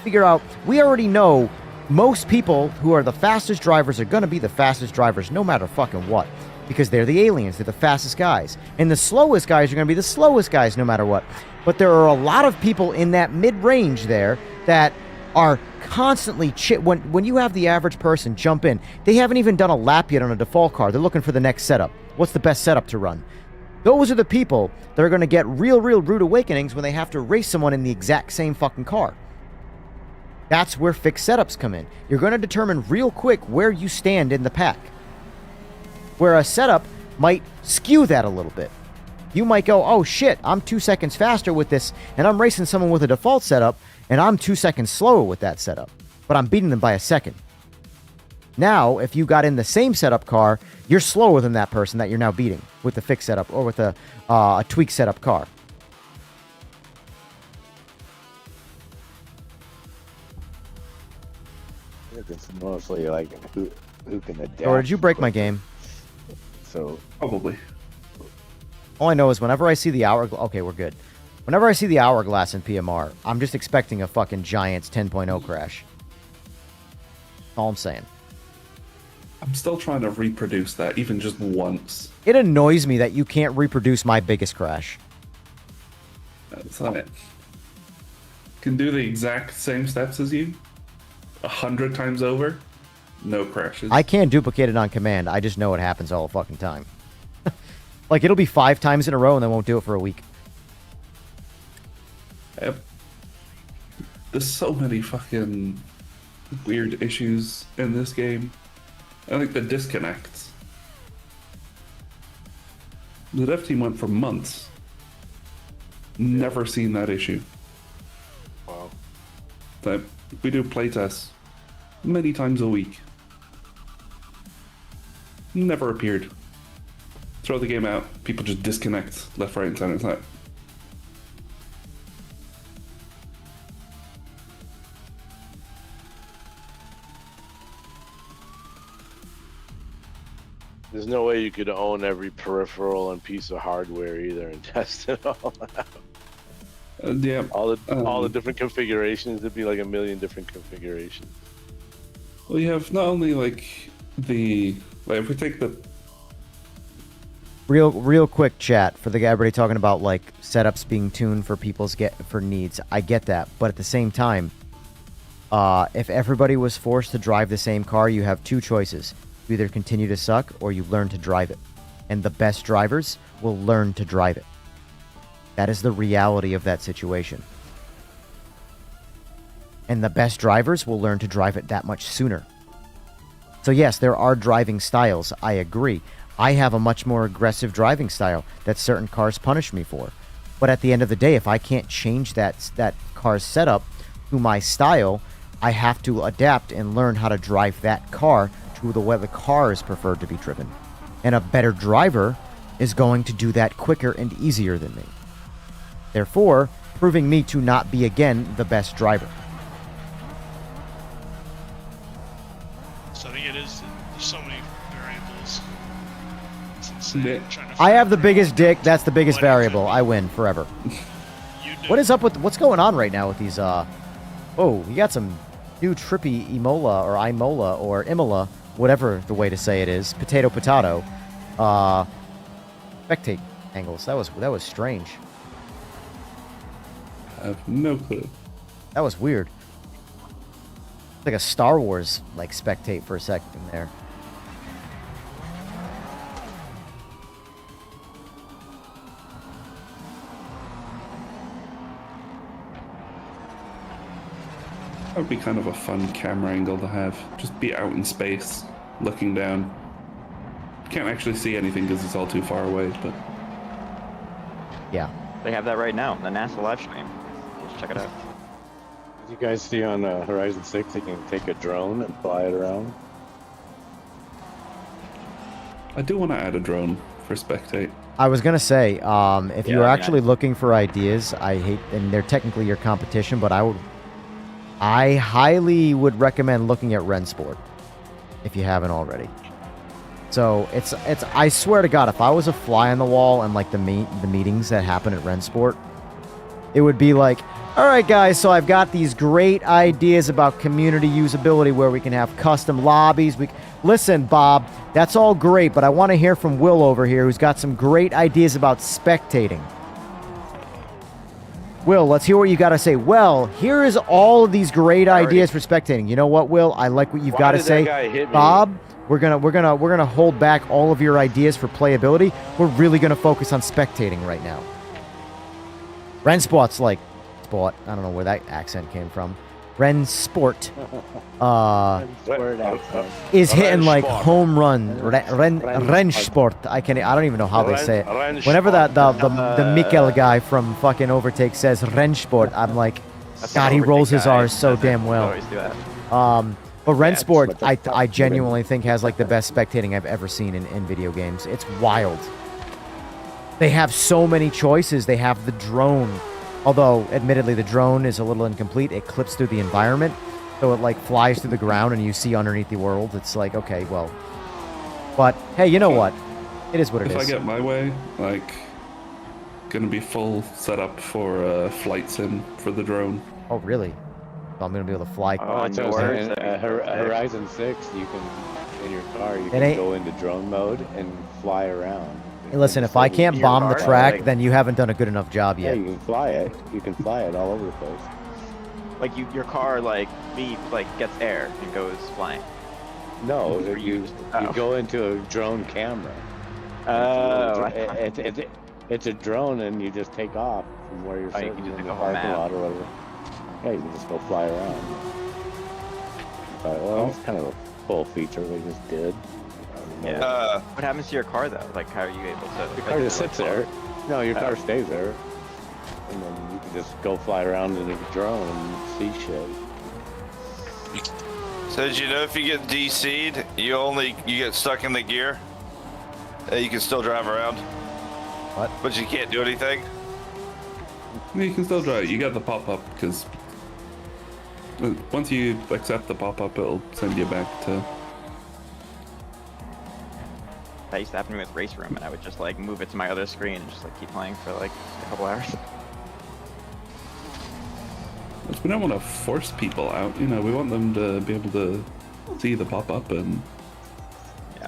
figure out. We already know most people who are the fastest drivers are going to be the fastest drivers no matter fucking what. Because they're the aliens. They're the fastest guys. And the slowest guys are going to be the slowest guys no matter what. But there are a lot of people in that mid-range there that are constantly when you have the average person jump in, they haven't even done a lap yet on a default car. They're looking for the next setup. What's the best setup to run? Those are the people that are going to get real rude awakenings when they have to race someone in the exact same fucking car. That's where fixed setups come in. You're going to determine real quick where you stand in the pack. Where a setup might skew that a little bit. You might go, oh shit, I'm 2 seconds faster with this, and I'm racing someone with a default setup, and I'm 2 seconds slower with that setup. But I'm beating them by a second. Now, if you got in the same setup car, you're slower than that person that you're now beating with the fixed setup or with a tweak setup car. It's mostly like who can adapt. Or did you break my game? So probably. All I know is whenever I see the hourglass... Okay, we're good. Whenever I see the hourglass in PMR, I'm just expecting a fucking Giants 10.0 crash. That's all I'm saying. I'm still trying to reproduce that, even just once. It annoys me that you can't reproduce my biggest crash. That's not it. Can do the exact same steps as you, 100 times over, no crashes. I can't duplicate it on command. I just know it happens all the fucking time. Like, it'll be 5 times in a row and then won't do it for a week. Yep. There's so many fucking weird issues in this game. I think the disconnects. The dev team went for months. Never seen that issue. Wow. So we do playtests many times a week. Never appeared. Throw the game out, people just disconnect left, right, and center. It's like, There's no way you could own every peripheral and piece of hardware either and test it all out. Yeah. All the different configurations. It'd be like a million different configurations. Well, you have not only like if we take the Real quick chat for the guy everybody talking about like setups being tuned for people's for needs. I get that, but at the same time, if everybody was forced to drive the same car, you have two choices. You either continue to suck or you learn to drive it. And the best drivers will learn to drive it. That is the reality of that situation. And the best drivers will learn to drive it that much sooner. So yes, there are driving styles. I agree. I have a much more aggressive driving style that certain cars punish me for. But at the end of the day, if I can't change that car's setup to my style, I have to adapt and learn how to drive that car to the way the car is preferred to be driven. And a better driver is going to do that quicker and easier than me. Therefore, proving me to not be, again, the best driver. So I think it is. There's so many variables. It's insane. Trying to I have the figure biggest out dick. That's the biggest what it variable. could I win forever. be. You do. What is up with what's going on right now with these? Oh, you got some new trippy Imola or Imola or Imola, whatever the way to say it is. Potato. Spectate angles. That was strange. I have no clue. That was weird. Like a Star Wars like spectate for a second there. That would be kind of a fun camera angle to have. Just be out in space, looking down. Can't actually see anything because it's all too far away, but... Yeah. They have that right now in the NASA live stream. Let's check it out. Did you guys see on Horizon 6 you can take a drone and fly it around? I do want to add a drone for spectate. I was gonna say, if Yeah, you're yeah. actually looking for ideas, I hate, and they're technically your competition, but I highly would recommend looking at Rensport if you haven't already. So it's I swear to God, if I was a fly on the wall and like the meetings that happen at Rensport, it would be like, all right, guys, so I've got these great ideas about community usability where we can have custom lobbies. Listen, Bob, that's all great, but I want to hear from Will over here, who's got some great ideas about spectating. Will, let's hear what you got to say. Well, here is all of these great ideas for spectating. You know what, Will? I like what you've got to say. Bob, we're gonna hold back all of your ideas for playability. We're really gonna focus on spectating right now. Rensport's like sport. I don't know where that accent came from. Rensport is hitting like home run. Rensport. I don't even know how they say it. Whenever the Mikkel guy from fucking Overtake says Rensport, I'm like, God, he rolls his R's so damn well. But Rensport, I genuinely think has like the best spectating I've ever seen in video games. It's wild. They have so many choices. They have the drone. Although, admittedly, the drone is a little incomplete. It clips through the environment. So it, like, flies through the ground and you see underneath the world. It's like, okay, well. But, hey, you know what? It is what it is. If I get my way, like, gonna be full setup for flight sim for the drone. Oh, really? So I'm gonna be able to fly. Oh, it's Horizon 6, you can, in your car, you can go into drone mode and fly around. Hey, listen, if I can't bomb the track, then you haven't done a good enough job yet. Yeah, you can fly it. You can fly it all over the place. Like your car like gets air and goes flying. No, you go into a drone camera. It's a drone, and you just take off from where you're sitting in the parking lot or whatever. Yeah, you can just go fly around. Well, it's kind of a cool feature they just did. Yeah. What happens to your car though? Like, how are you able to? Your car just sits there. No, your car stays there, and then you can just go fly around in a drone and see shit. So did you know if you get DC'd, you get stuck in the gear? You can still drive around. What? But you can't do anything. You can still drive. You got the pop-up because once you accept the pop-up, it'll send you back to. That used to happen to me with Race Room, and I would just like move it to my other screen and just like keep playing for like a couple hours. We don't want to force people out, you know. We want them to be able to see the pop-up and. Yeah.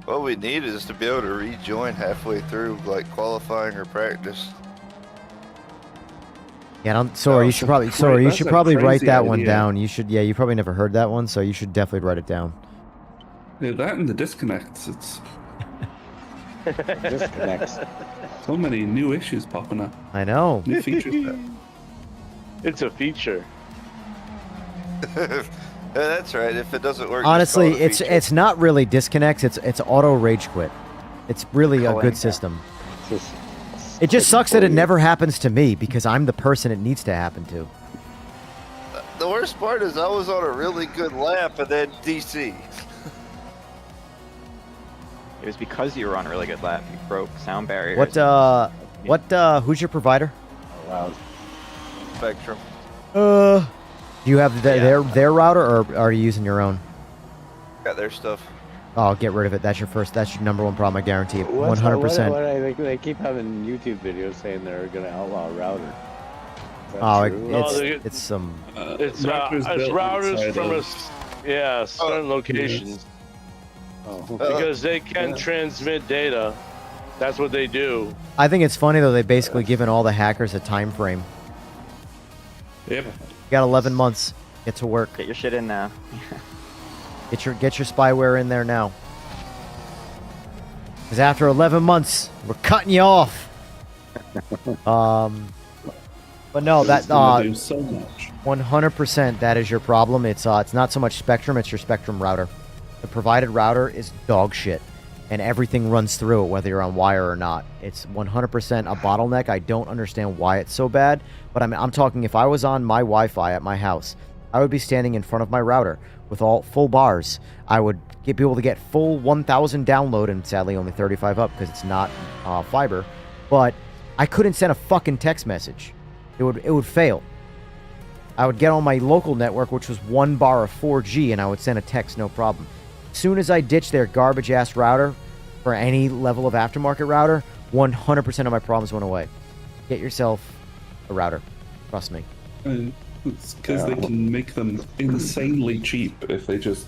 What we need is to be able to rejoin halfway through, like qualifying or practice. Yeah, sorry, you should probably write that one down. You probably never heard that one, so you should definitely write it down. Yeah, that and the disconnects. It's disconnects. So many new issues popping up. I know. New features. It's a feature. That's right. If it doesn't work, honestly, it's not really disconnects. It's auto rage quit. It's really a good system. Just It just sucks that it never happens to me because I'm the person it needs to happen to. The worst part is I was on a really good lap and then DC. It was because you were on a really good lap. You broke sound barriers. Who's your provider? Wow. Spectrum. Do you have their router, or are you using your own? Got their stuff. Oh, get rid of it. That's your number one problem. I guarantee it. 100%. What I think they keep having YouTube videos saying they're going to outlaw router. Is that true? It's some. It's routers from certain locations. Oh. Because they can transmit data. That's what they do. I think it's funny though. They basically given all the hackers a time frame. Yep. You got 11 months. Get to work. Get your shit in now. Get your spyware in there now. Because after 11 months, we're cutting you off. But no, that do so much. 100% that is your problem. It's not so much Spectrum, it's your Spectrum router. The provided router is dog shit, and everything runs through it, whether you're on wire or not. It's 100% a bottleneck. I don't understand why it's so bad, but I'm talking if I was on my Wi-Fi at my house, I would be standing in front of my router with all full bars. I would be able to get full 1,000 download, and sadly only 35 up because it's not fiber, but I couldn't send a fucking text message. It would fail. I would get on my local network, which was 1 bar of 4G, and I would send a text, no problem. As soon as I ditched their garbage-ass router for any level of aftermarket router, 100% of my problems went away. Get yourself a router. Trust me. It's because they can make them insanely cheap if they just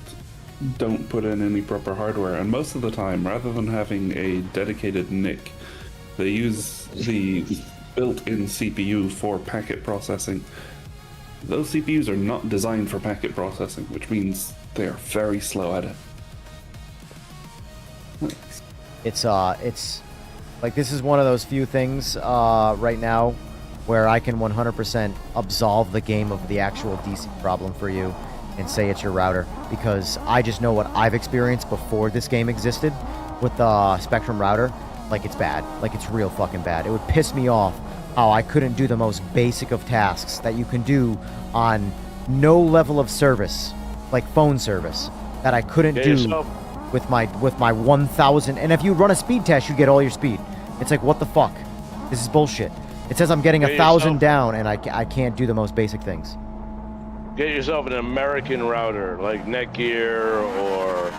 don't put in any proper hardware. And most of the time, rather than having a dedicated NIC, they use the built-in CPU for packet processing. Those CPUs are not designed for packet processing, which means they are very slow at it. It's like this is one of those few things right now where I can 100% absolve the game of the actual DC problem for you and say it's your router, because I just know what I've experienced before this game existed with the Spectrum router. Like, it's bad. Like, it's real fucking bad. It would piss me off how I couldn't do the most basic of tasks that you can do on no level of service, like phone service, that I couldn't do with my 1,000. And if you run a speed test, you get all your speed. It's like, what the fuck? This is bullshit. It says I'm getting 1,000 down, and I can't do the most basic things. Get yourself an American router, like Netgear or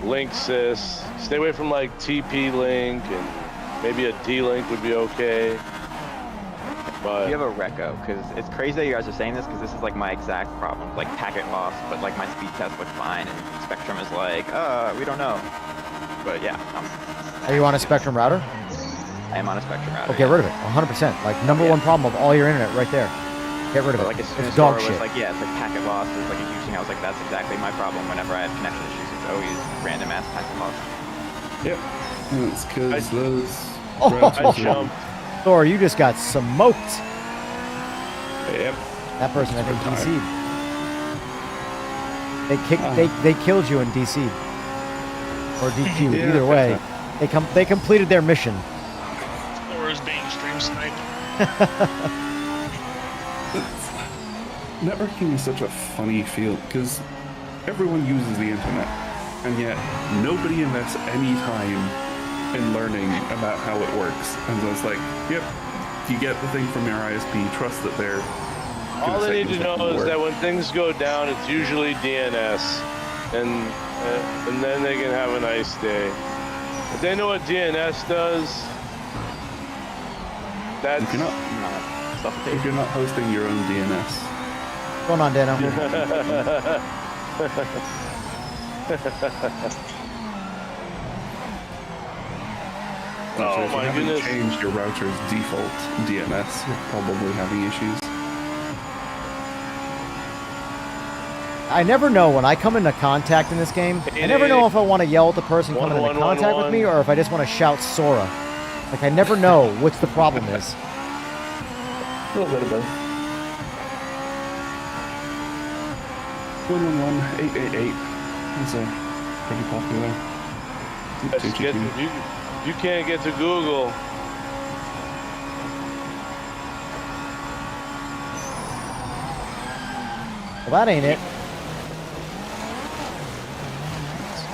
Linksys. Stay away from like TP-Link, and maybe a D-Link would be okay. But you have a Reco, because it's crazy that you guys are saying this, because this is like my exact problem, like packet loss, but like my speed test looked fine, and Spectrum is like, we don't know. But yeah. Are you on a Spectrum router? I am on a Spectrum router. Oh, get rid of it, 100%. Like, number one problem of all your internet right there. Get rid of it. Like, as soon it's as dog Sora shit. was like, yeah, it's like packet loss is like a huge thing. I was like, that's exactly my problem whenever I have connection issues. It's always random ass packet loss. Yep. It's because those I jumped. Thor, you just got smoked. Yep. That person, I think, DC'd. They killed you in DC'd. Or DQ'd, Yeah. either way. They completed their mission. Or is being stream sniped. Networking is such a funny field because everyone uses the internet, and yet nobody invests any time in learning about how it works. And so it's like, yep, you get the thing from your ISP, trust that they're all they need to know is that when things go down, it's usually DNS, and then they can have a nice day. If they know what DNS does, that's if you're not hosting your own DNS. What's going on, Dano? So if you my haven't goodness. changed your router's default DNS, you're probably having issues. I never know when I come into contact in this game. I never know if I want to yell at the person coming into contact with me or if I just want to shout Sora. Like, I never know which the problem is. A little bit of both. 111-888 is pretty popular. You can't get to Google. Well, that ain't it.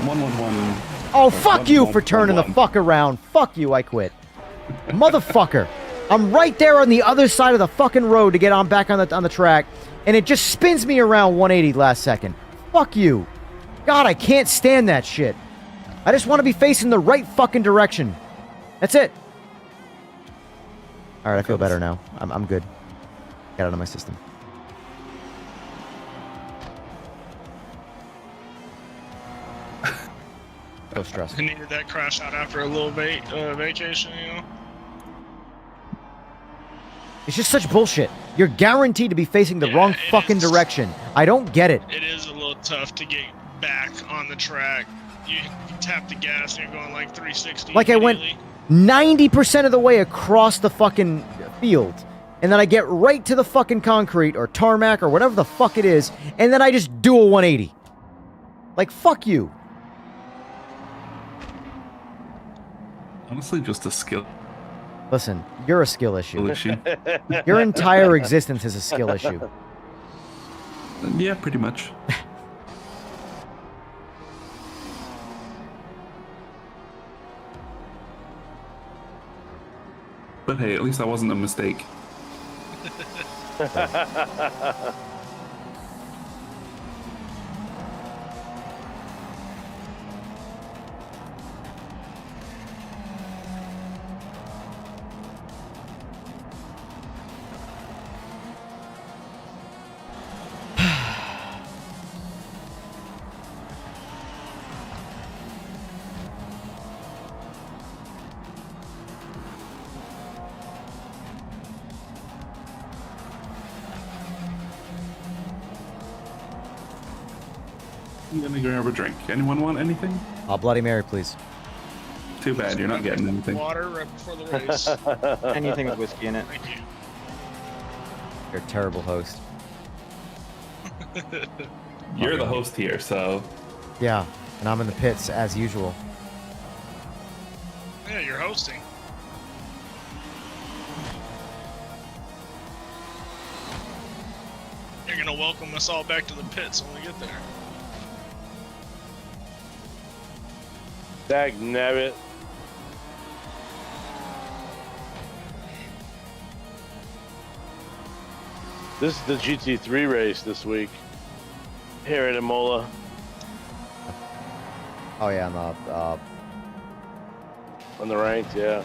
111. Oh, fuck you for turning the fuck around. Fuck you, I quit. Motherfucker. I'm right there on the other side of the fucking road to get on back on the track, and it just spins me around 180 last second. Fuck you. God, I can't stand that shit. I just want to be facing the right fucking direction. That's it. All right, I feel better now. I'm good. Got it out of my system. No stress. I needed that crash out after a little vacation, you know? It's just such bullshit. You're guaranteed to be facing the wrong fucking direction. I don't get it. It is a little tough to get back on the track. You tap the gas and you're going like 360. Like I went 90% of the way across the fucking field, and then I get right to the fucking concrete or tarmac or whatever the fuck it is, and then I just do a 180. Like, fuck you. Honestly, just a skill. Listen, you're a skill issue. issue. Your entire existence is a skill issue. Yeah, pretty much. But hey, at least that wasn't a mistake. I'm gonna grab a drink. Anyone want anything? Bloody Mary, please. Too bad, you're not getting anything. Water right before the race. Anything with whiskey in it. Thank you. You're a terrible host. You're the host here, so... Yeah, and I'm in the pits as usual. Yeah, you're hosting. You're gonna welcome us all back to the pits when we get there. Dagnabbit. This is the GT3 race this week here at Imola. Oh yeah, On the ranked, yeah. Yeah,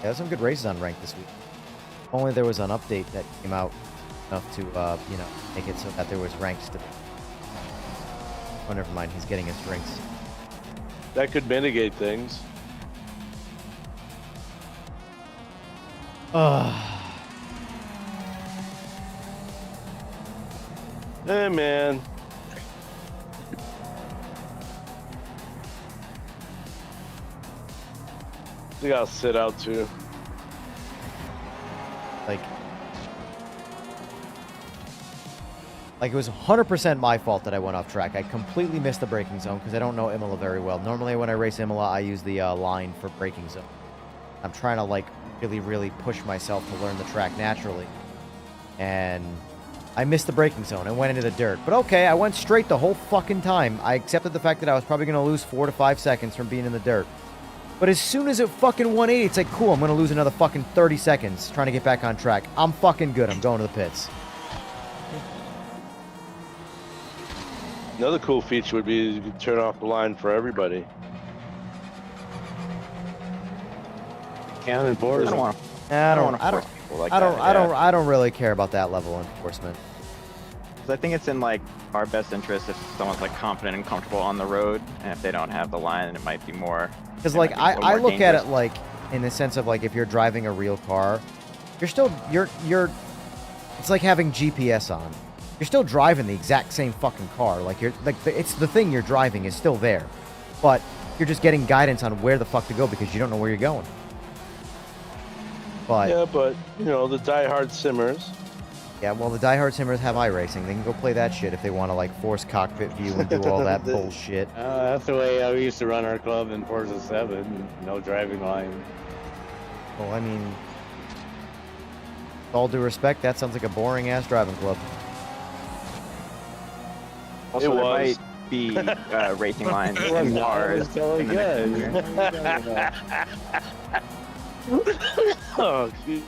there's some good races on ranked this week. If only there was an update that came out enough to, you know, make it so that there was ranks to... Oh, never mind. He's getting his drinks. That could mitigate things. Hey, man. I think I'll sit out too. Like, it was 100% my fault that I went off track. I completely missed the braking zone because I don't know Imola very well. Normally, when I race Imola, I use the line for braking zone. I'm trying to, like, really push myself to learn the track naturally. And I missed the braking zone. I went into the dirt. But okay, I went straight the whole fucking time. I accepted the fact that I was probably going to lose 4 to 5 seconds from being in the dirt. But as soon as it fucking 180, it's like, cool, I'm going to lose another fucking 30 seconds trying to get back on track. I'm fucking good. I'm going to the pits. Another cool feature would be you could turn off the line for everybody. Can't enforce. I don't really care about that level of enforcement. I think it's in like our best interest if someone's like confident and comfortable on the road, and if they don't have the line, it might be more. Because like I look at it like in the sense of like if you're driving a real car, you're still it's like having GPS on. You're still driving the exact same fucking car. Like it's the thing you're driving is still there, but you're just getting guidance on where the fuck to go because you don't know where you're going. But yeah, but you know the diehard simmers. Yeah, well, the diehard simmers have iRacing. They can go play that shit if they want to like force cockpit view and do all that bullshit. That's the way we used to run our club in Forza 7. No driving line. Well, I mean, with all due respect, that sounds like a boring ass driving club. Also, It there was. might be racing lines It was and not. It cars. was totally in the next good. year. Oh, geez.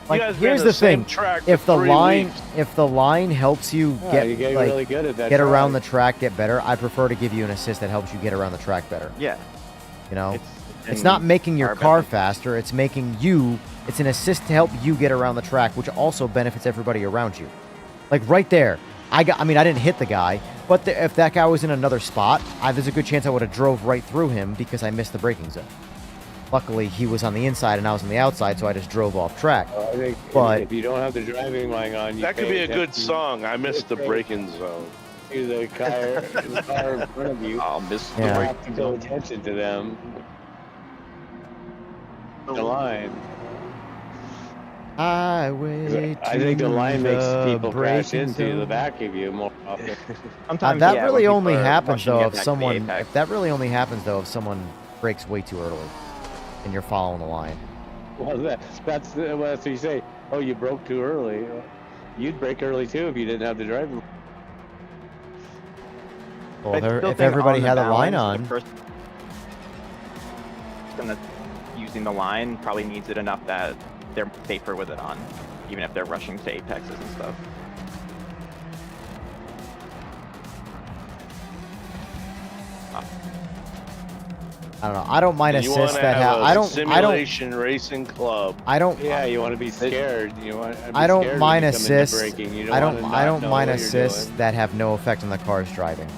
Like, guys here's ran the same thing: track if for the 3 line, weeks. if the line helps you Yeah, get you get like really good at that get around the track. track, get better, I prefer to give you an assist that helps you get around the track better. Yeah. You know, it's in not making your car car business. faster; it's making you. It's an assist to help you get around the track, which also benefits everybody around you. Like right there, I didn't hit the guy, but if that guy was in another spot, there's a good chance I would have drove right through him because I missed the braking zone. Luckily, he was on the inside and I was on the outside, so I just drove off track. I think But if you don't have the driving line on, you That could pay be a good attention song. I missed the braking zone. to the car in front of you. I'll miss You Yeah. have to pay attention to them. The line. Highway I think the to line makes people crash braking into the zone. back of you more often. Sometimes, That yeah, really when only people are happens rushing to though get if back to the someone. apex. That really only happens though if someone brakes way too early, and you're following the line. Well, that's what you say. Oh, you broke too early. You'd brake early too if you didn't have the driving. Well, I still if think everybody on had the line balance, on, the person that's using the line probably needs it enough that they're safer with it on, even if they're rushing to apexes and stuff. I don't know. I don't mind And you assists wanna that have have. a I don't. simulation racing club. I don't. Yeah, you want to be scared. You want. I don't mind assists. assists. You I wanna don't. not I don't know mind what you're assists doing. that have no effect on the car's driving.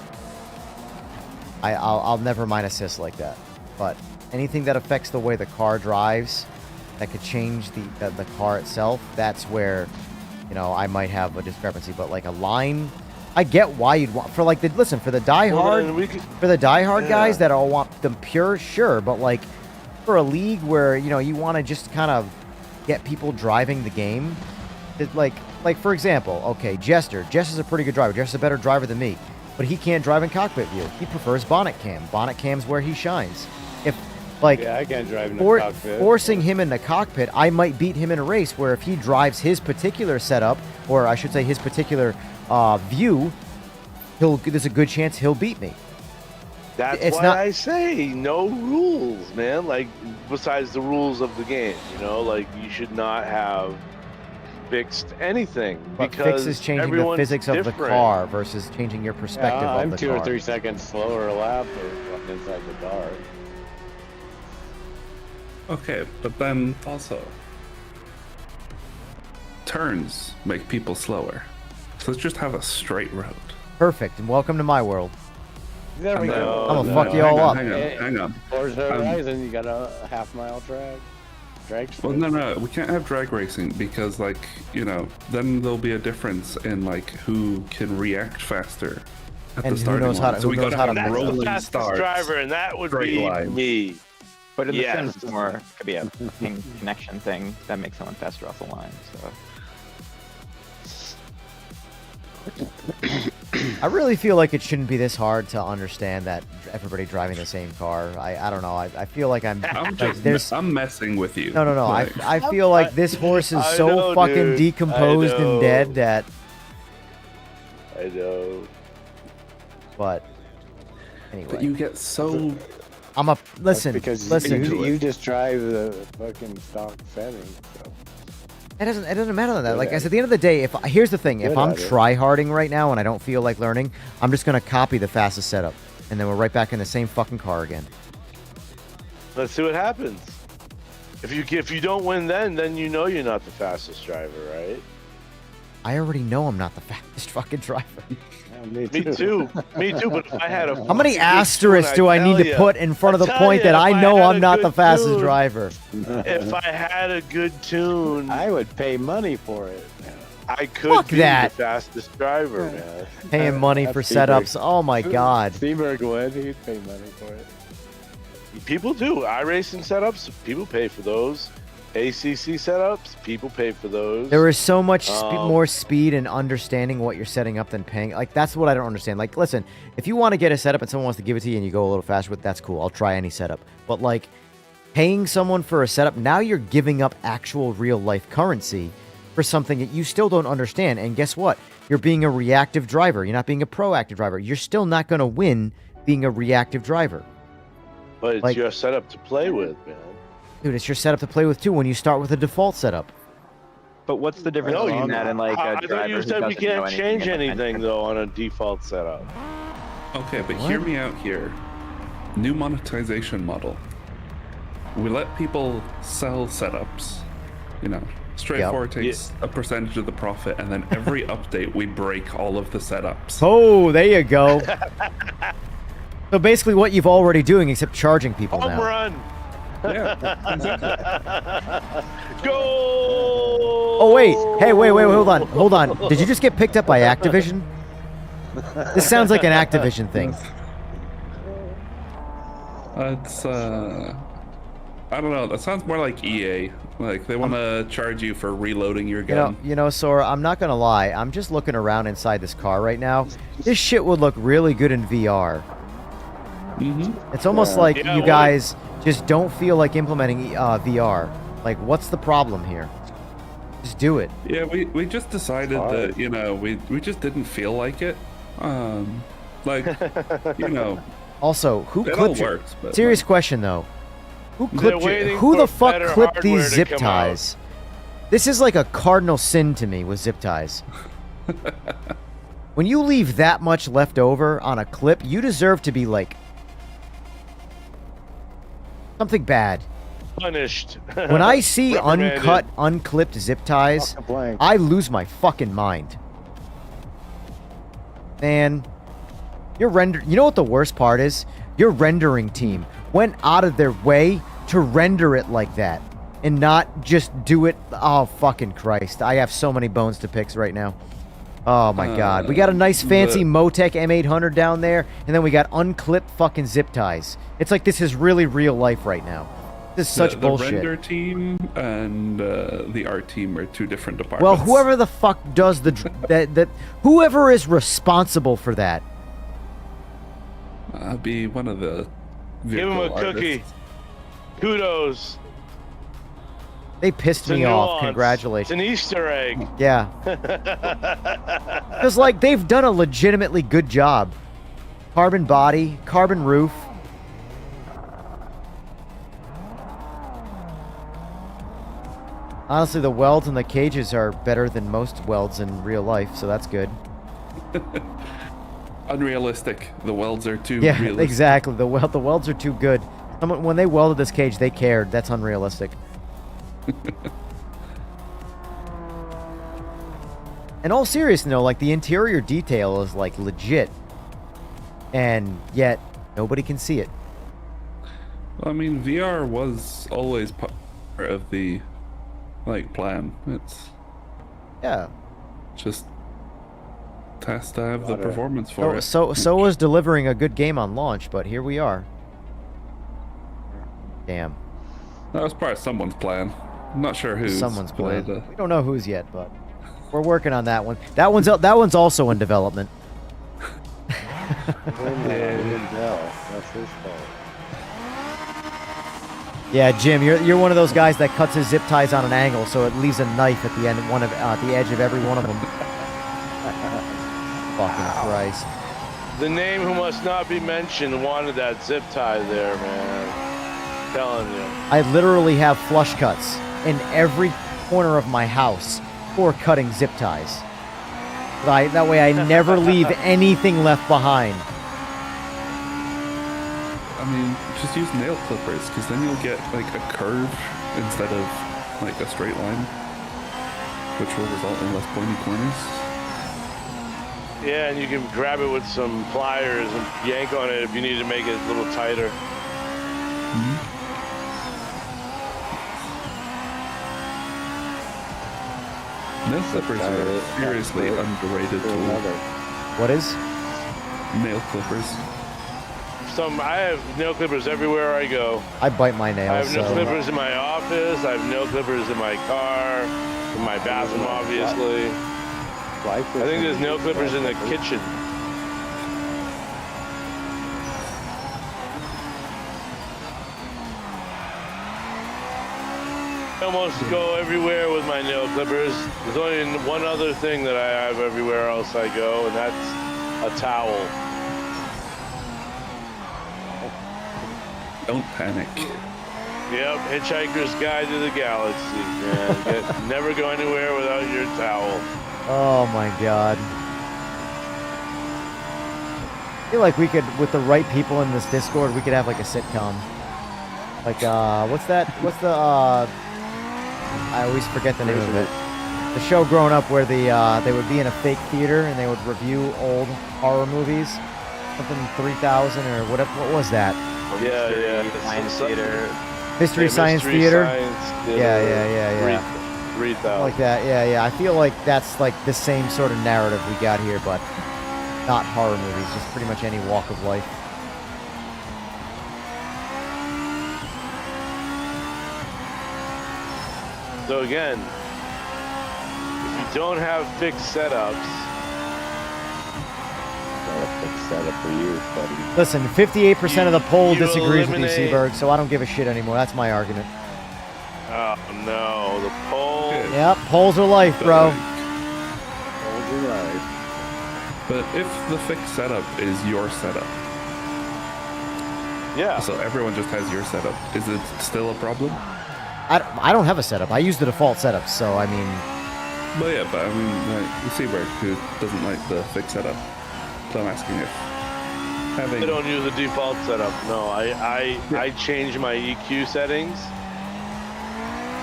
I'll never mind assists like that. But anything that affects the way the car drives, that could change the car itself, that's where, I might have a discrepancy. But like a line, I get why you'd want for like the for the diehard guys that all want them pure, sure. But like for a league where you want to just kind of get people driving the game, like for example, okay, Jester. Jester's a pretty good driver. Jester's a better driver than me, but he can't drive in cockpit view. He prefers bonnet cam. Bonnet cam's where he shines. If Yeah, I can't drive in the cockpit. forcing him in the cockpit, I might beat him in a race where if he drives his particular setup, or I should say his particular view, there's a good chance he'll beat me. That's why I say no rules, man. Like, besides the rules of the game, like you should not have fixed anything But because fixes changing the everyone's physics of the different. car versus changing your perspective Yeah, of I'm the 2 car. or 3 seconds slower a lap or inside the car. Okay, but then also turns make people slower. So let's just have a straight road. Perfect, and welcome to my world. There we go. I'm gonna fuck you all up. Hang on. Forza Horizon, you got a half-mile drag strip. Well, no, we can't have drag racing because, then there'll be a difference in who can react faster at And the who starting knows line. how to- so who we knows gotta how have to That's the rolling fastest starts. driver, and that would straight be lines. me. But in the Yes. Sims, more could be a ping connection thing that makes someone faster off the line. So I really feel like it shouldn't be this hard to understand that everybody driving the same car. I don't know. I feel like I'm I'm messing with you. No. Like, I feel like this horse is I so know, fucking dude. decomposed I and know. dead that. I know. But but anyway, you get so. I'm a listen. Because Listen. you just drive the fucking stock settings. So. It doesn't matter than that. Like at the end of the day, here's the thing: if Good I'm at it. try-harding right now and I don't feel like learning, I'm just gonna copy the fastest setup, and then we're right back in the same fucking car again. Let's see what happens. If you don't win, then you know you're not the fastest driver, right? I already know I'm not the fastest fucking driver. Me Me too. Me too. But if I had a How many good asterisks tune, do I tell need to ya. put in front of the tell point ya, that if I know had I'm a not the good fastest tune- driver? If I had a good tune, I would pay money for it. I could Fuck be that. the fastest driver, man. Paying money for Seaberg. setups. Oh my god. Seaberg would. He'd pay money for it. People do. iRacing setups, people pay for those. ACC setups, people pay for those. There is so much Um, more speed and understanding what you're setting up than paying. Like, that's what I don't understand. Like, listen, if you want to get a setup and someone wants to give it to you and you go a little faster with it, that's cool. I'll try any setup. But, like, paying someone for a setup, now you're giving up actual real-life currency for something that you still don't understand. And guess what? You're being a reactive driver. You're not being a proactive driver. You're still not going to win being a reactive driver. But it's your setup to play with, man. Dude, it's your setup to play with too when you start with a default setup. But what's the difference between that and like a I driver thought you who said we doesn't know can't change about anything though on a default setup. Okay, but hear me out here. New monetization model. We let people sell setups. You know, straightforward takes a percentage of the profit, and then every update we break all of the setups. Oh, there you go. So basically what you've already doing except charging people Home now. run. Yeah, exactly. Go! Oh wait, hey, wait, hold on. Did you just get picked up by Activision? This sounds like an Activision thing. It's I don't know. That sounds more like EA. Like they want to charge you for reloading your gun. You know, Sora, I'm not gonna lie. I'm just looking around inside this car right now. This shit would look really good in VR. It's almost like you guys just don't feel like implementing VR. Like, what's the problem here? Just do it. Yeah, we just decided that, you know, we just didn't feel like it. Like, you know. Also, who it clipped all works, but serious question though. Who clipped waiting who the for fuck better clipped hardware these to zip come ties? This is like a cardinal sin to me with zip ties. When you leave that much left over on a clip, you deserve to be like something bad. Punished. When I see Reprimanded. uncut, unclipped zip ties, I lose my fucking mind. Man, you know what the worst part is? Your rendering team went out of their way to render it like that and not just do it. Oh, fucking Christ. I have so many bones to pick right now. Oh my God. We got a nice fancy Motec M800 down there, and then we got unclipped fucking zip ties. It's like this is really real life right now. This is such bullshit. The render team and the art team are two different departments. Well, whoever the fuck does whoever is responsible for that. I'll be one of the Give him a cookie. artists. Kudos. They pissed It's a me off. nuance. Congratulations. It's an Easter egg. Yeah. Because, like, they've done a legitimately good job. Carbon body, carbon roof. Honestly, the welds and the cages are better than most welds in real life, so that's good. Unrealistic. The welds are too Yeah, realistic. exactly. The welds are too good. When they welded this cage, they cared. That's unrealistic. In all seriousness, though, like, the interior detail is, like, legit. And yet, nobody can see it. Well, I mean, VR was always part of the, like, plan. It's... Yeah. Just has to have the performance for it. So was delivering a good game on launch, but here we are. Damn. That was part of someone's plan. I'm not sure who's. Someone's plan. but, We don't know who's yet, but we're working on that one. That one's also in development. That's his fault. Yeah, Jim, you're one of those guys that cuts his zip ties on an angle, so it leaves a knife at the end, the edge of every one of them. Fucking Christ. The name who must not be mentioned wanted that zip tie there, man. I'm telling you. I literally have flush cuts in every corner of my house for cutting zip ties. That way I never leave anything left behind. I mean, just use nail clippers, because then you'll get, like, a curve instead of, like, a straight line, which will result in less pointy corners. Yeah, and you can grab it with some pliers and yank on it if you need to make it a little tighter. Nail clippers are a seriously underrated tool. What is? Nail clippers. I have nail clippers everywhere I go. I bite my nails. I have nail so- clippers in my office. I have nail clippers in my car, in my bathroom, obviously. I think there's nail clippers in the kitchen. almost go everywhere with my nail clippers. There's only one other thing that I have everywhere else I go, and that's a towel. Don't panic. Yep, Hitchhiker's Guide to the Galaxy. Man, never go anywhere without your towel. Oh my god. I feel like we could, with the right people in this Discord, we could have like a sitcom. Like, what's the, I always forget the name of it. The show growing up where they would be in a fake theater and they would review old horror movies. Something 3000 or whatever, what was that? Yeah. Science theater. Mystery Science Theater? Yeah. 3000. Like that, yeah. I feel like that's like the same sort of narrative we got here, but not horror movies, just pretty much any walk of life. So again, if you don't have fixed setups, Got a fixed setup for you, buddy. Listen, 58% of the poll you disagrees with you, eliminate- Seaberg, so I don't give a shit anymore. That's my argument. oh no, the poll. Yep, polls are life, bro. Hold your life. But if the fixed setup is your setup, Yeah. so everyone just has your setup, is it still a problem? I don't have a setup. I use the default setup, so I mean... Well, yeah, but I mean, like, Seaberg, who doesn't like the fixed setup. So I'm asking if having... I don't use the default setup. No, I change my EQ settings.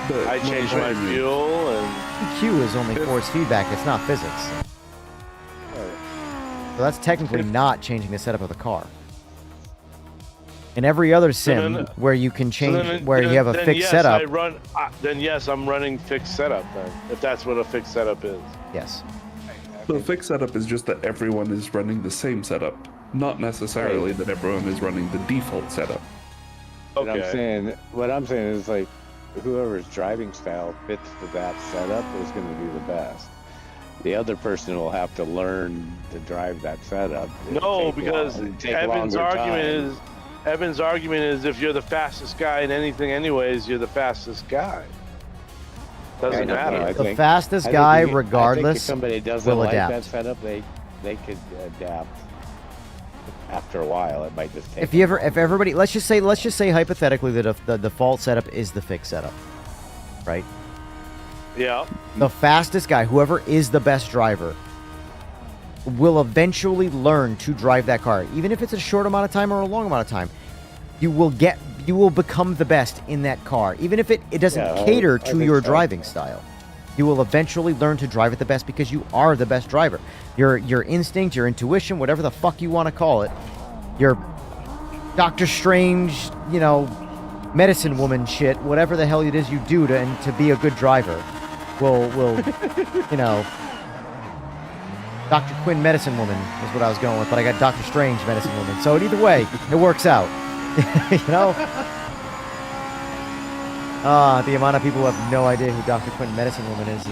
But I change my fuel and EQ is only force feedback, it's not physics. So that's technically not changing the setup of the car. In every other sim where you can change, where you have a fixed yes, setup... then yes, I'm running fixed setup then, if that's what a fixed setup is. Yes. The fixed setup is just that everyone is running the same setup, not necessarily that everyone is running the default setup. Okay. What I'm saying is like, whoever's driving style fits to that setup is going to do the best. The other person will have to learn to drive that setup. No, because Evan's argument is if you're the fastest guy in anything anyways, you're the fastest guy. Doesn't matter. The fastest guy, regardless, if somebody doesn't will like adapt. that setup, they could adapt. After a while, it might just take. If everybody, let's just say hypothetically that the default setup is the fixed setup, right? Yeah. The fastest guy, whoever is the best driver, will eventually learn to drive that car, even if it's a short amount of time or a long amount of time. You will become the best in that car, even if it doesn't cater to your driving style. You will eventually learn to drive it the best because you are the best driver. Your instinct, your intuition, whatever the fuck you want to call it, your Doctor Strange, medicine woman shit, whatever the hell it is you do to be a good driver, will Dr. Quinn medicine woman is what I was going with, but I got Doctor Strange medicine woman. So either way, it works out. The amount of people who have no idea who Dr. Quinn medicine woman is.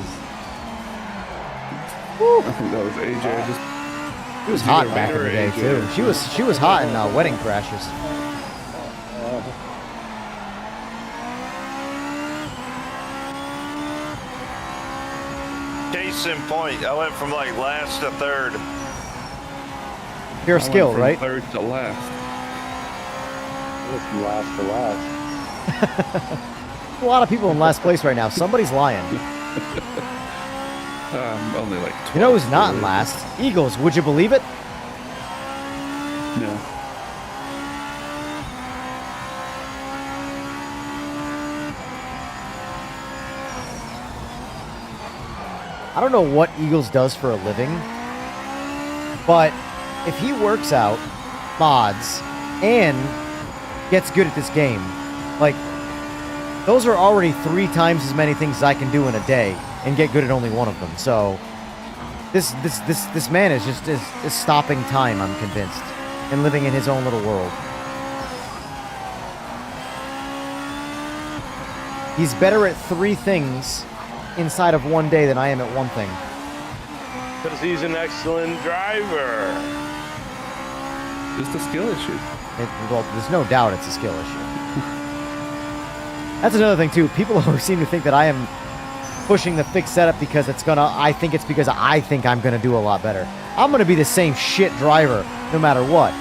Woo. I think that was AJ. She was hot back in the day too. She was hot in Wedding Crashers. Case in point, I went from like last to third. Pure skill, right? Third to last. From last to last. A lot of people in last place right now. Somebody's lying. Only like 12. You know who's not in last? Eagles. Would you believe it? No. I don't know what Eagles does for a living, but if he works out mods and gets good at this game, like, those are already 3 times as many things as I can do in a day and get good at only one of them. So this man is just is stopping time, I'm convinced, and living in his own little world. He's better at 3 things inside of one day than I am at one thing. Because he's an excellent driver. Just a skill issue. Well, there's no doubt it's a skill issue. That's another thing too. People always seem to think that I am pushing the fixed setup because I think it's because I think I'm gonna do a lot better. I'm gonna be the same shit driver no matter what.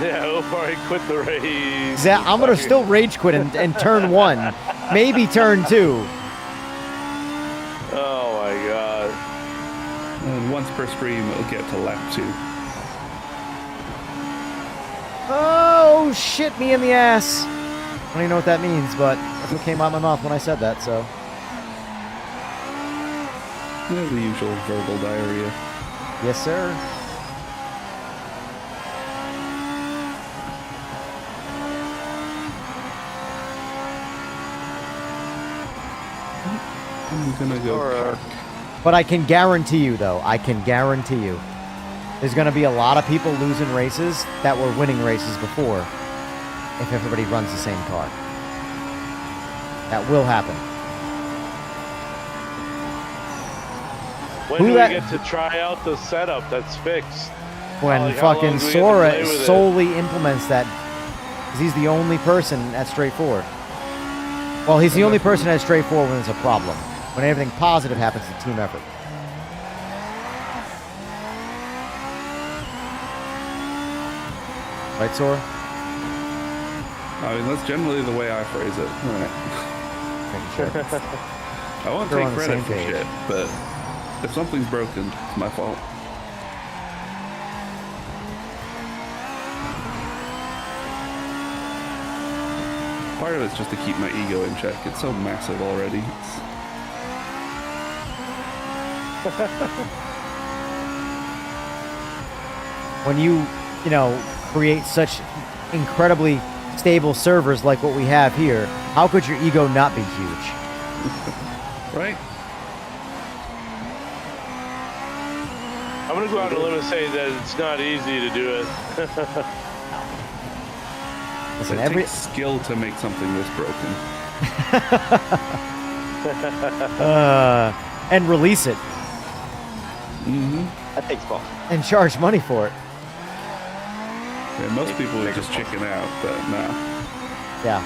Yeah, he'll probably quit the race. I'm gonna still rage quit and turn 1, maybe turn 2. Oh my god. And once per stream, it'll get to lap 2. Oh shit me in the ass. I don't even know what that means, but that's what came out of my mouth when I said that, so. Yeah, the usual verbal diarrhea. Yes, sir. I'm gonna go park. But I can guarantee you, though, there's going to be a lot of people losing races that were winning races before if everybody runs the same car. That will happen. When do we get to try out the setup that's fixed? When fucking Sora solely implements that, because he's the only person at Straight Forward. Well, he's the only person at Straight Forward when there's a problem. When everything positive happens, it's a team effort. Right, Sora? I mean, that's generally the way I phrase it. Sure. I won't We're take on the credit same for page. shit, but if something's broken, it's my fault. Part of it's just to keep my ego in check. It's so massive already. When you create such incredibly stable servers like what we have here, how could your ego not be huge? Right? I'm gonna go out on a limb and say that it's not easy to do it. Listen, it takes skill to make something this broken. And release it. Mm-hmm. That takes balls. And charge money for it. Yeah, most people would just chicken out, but nah. Yeah.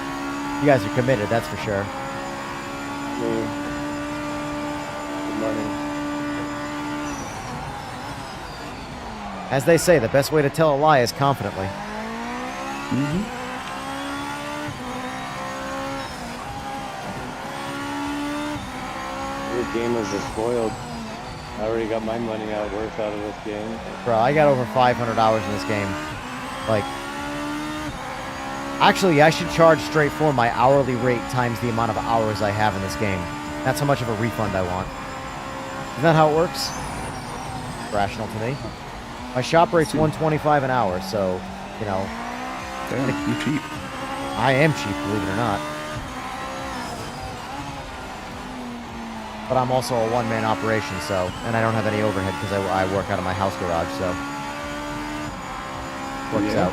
You guys are committed, that's for sure. Good morning. As they say, the best way to tell a lie is confidently. Mm-hmm. This game is spoiled. I already got my money worth out of this game. Bro, I got over 500 hours in this game. Like, actually, I should charge straight for my hourly rate times the amount of hours I have in this game. That's how much of a refund I want. Isn't that how it works? Rational to me. My shop rate's $125 an hour, so, Damn, you're cheap. I am cheap, believe it or not. But I'm also a one-man operation, so, and I don't have any overhead because I work out of my house garage, so works out.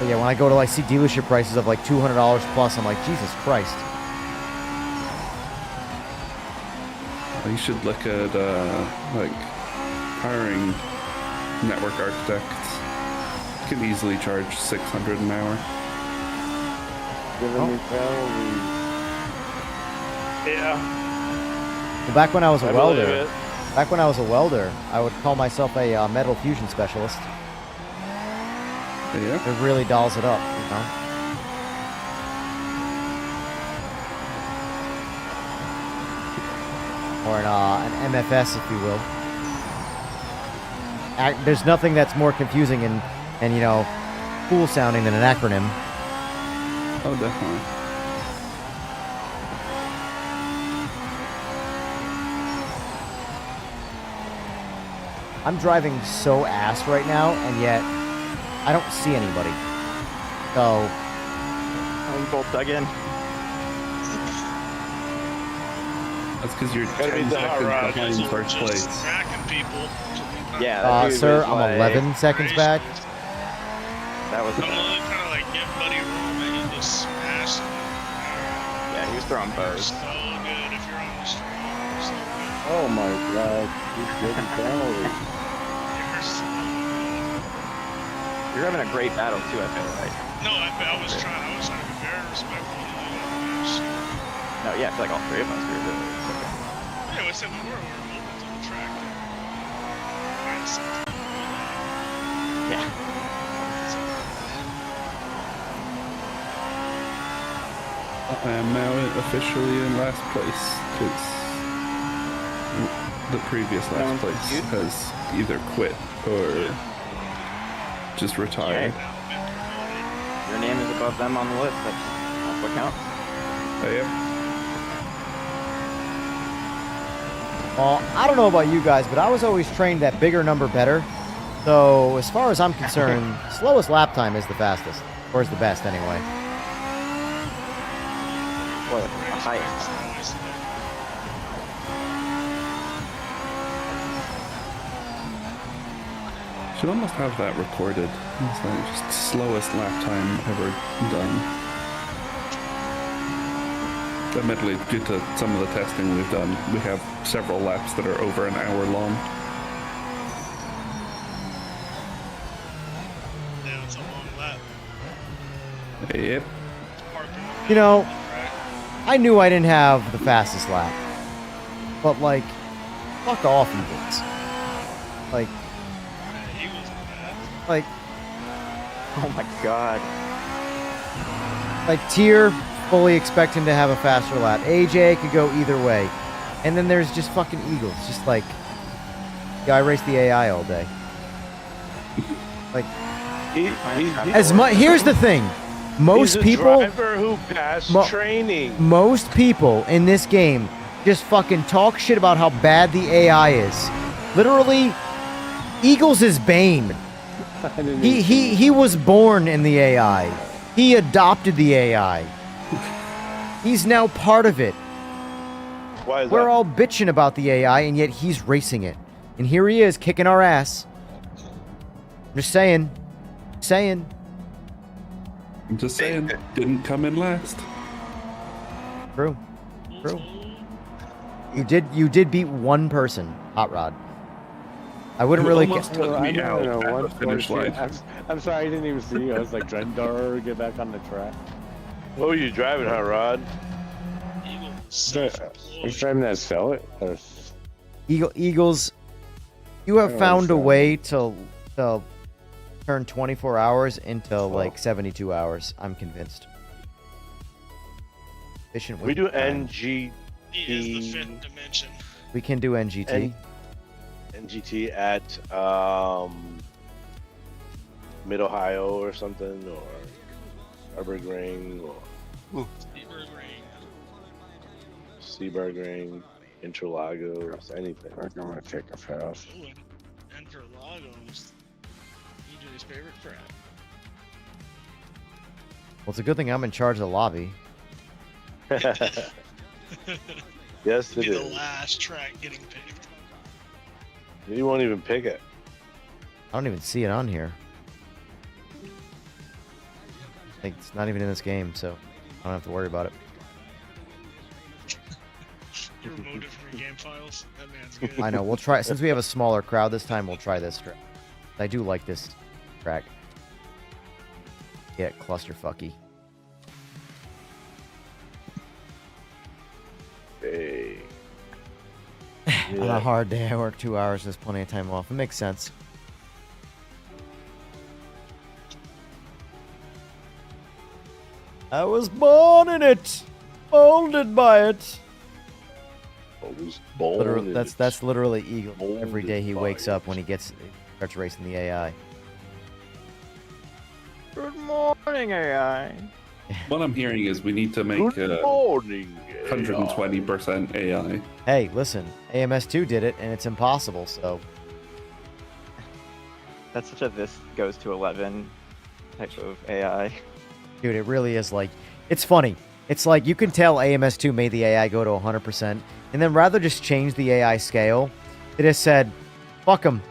But yeah, when I go to see dealership prices of like $200 plus, I'm like, Jesus Christ. You should look at hiring network architects. You can easily charge $600 an hour. Giving me penalties. Yeah. Well, back when I was a welder, believe it. I would call myself a metal fusion specialist. Yeah. It really dolls it up, Or an MFS, if you will. There's nothing that's more confusing and cool sounding than an acronym. Oh, definitely. I'm driving so ass right now, and yet I don't see anybody. So I'm both dug in. That's because you're Gotta be 10 the hot seconds rod. behind first place. Cracking people. Yeah, that dude sir, was I'm like, 11 seconds back. That was. I'm kind of like give Buddy room and he just smashed it. Yeah, he was throwing bows. So good if you're on the stream. So good. Oh my god, he's getting penalties. You're so You're having a great battle too, I feel like. No, I was trying to be very respectful. No, yeah, I feel like all three of us were really okay. Yeah, I said we were open to the track. Yeah. I am now officially in last place because the previous last place has either quit or just retired. Your name is above them on the list. That's what counts. Oh, yeah. Well, I don't know about you guys, but I was always trained that bigger number better. So, as far as I'm concerned, slowest lap time is the fastest. Or is the best, anyway. What? The highest. Should almost have that recorded. It's like just slowest lap time ever done. Admittedly, due to some of the testing we've done, we have several laps that are over an hour long. Yeah, it's a long lap. Yep. You know, I knew I didn't have the fastest lap. But, like, fuck off, Eagles. Like, oh my god. Like, Tier, fully expecting to have a faster lap. AJ could go either way. And then there's just fucking Eagles. Just like, yeah, I race the AI all day. Like, as much. Here's the thing. Most He's a people. driver who passed training. Most people in this game just fucking talk shit about how bad the AI is. Literally, Eagles is Bane. He was born in the AI. He adopted the AI. He's now part of it. Why is We're that? all bitching about the AI, and yet he's racing it. And here he is, kicking our ass. I'm just saying. I'm just saying, didn't come in last. True. You did beat one person, Hot Rod. I wouldn't really Almost took me out at the finish line. I'm sorry, I didn't even see you. I was like, Drendar, get back on the track. What were you driving, Hot Rod? I was driving that Sell It. Eagles, you have I don't found a understand. way to turn 24 hours into like 72 hours. I'm convinced. Efficient. We with do time. He is the fifth dimension. We can do NGT. NGT at Mid Ohio or something, or Arbor-Ring, or Seaburg-Ring, Interlagos, anything. I'm gonna take a pass. And for Lagos, EJ's favorite track. Well, it's a good thing I'm in charge of the lobby. Yes, Be it the is. last track getting picked. You won't even pick it. I don't even see it on here. Like, it's not even in this game, so I don't have to worry about it. You removed it from your game files. That man's good. I know. We'll try. Since we have a smaller crowd this time, we'll try this track. I do like this track. Yeah, clusterfucky. Hey. On a hard day, I work 2 hours. There's plenty of time off. It makes sense. I was born in it, molded by it. I was born in it. That's literally Eagle. Every Molded day he by wakes up when he starts racing the AI. Good morning, AI. What I'm hearing is we need to make Good morning, 120% AI. Hey, listen, AMS2 did it, and it's impossible. So That's such a this goes to 11 type of AI. dude, it really is like, it's funny. It's like you can tell AMS2 made the AI go to 100%, and then rather just change the AI scale, it has said, fuck them,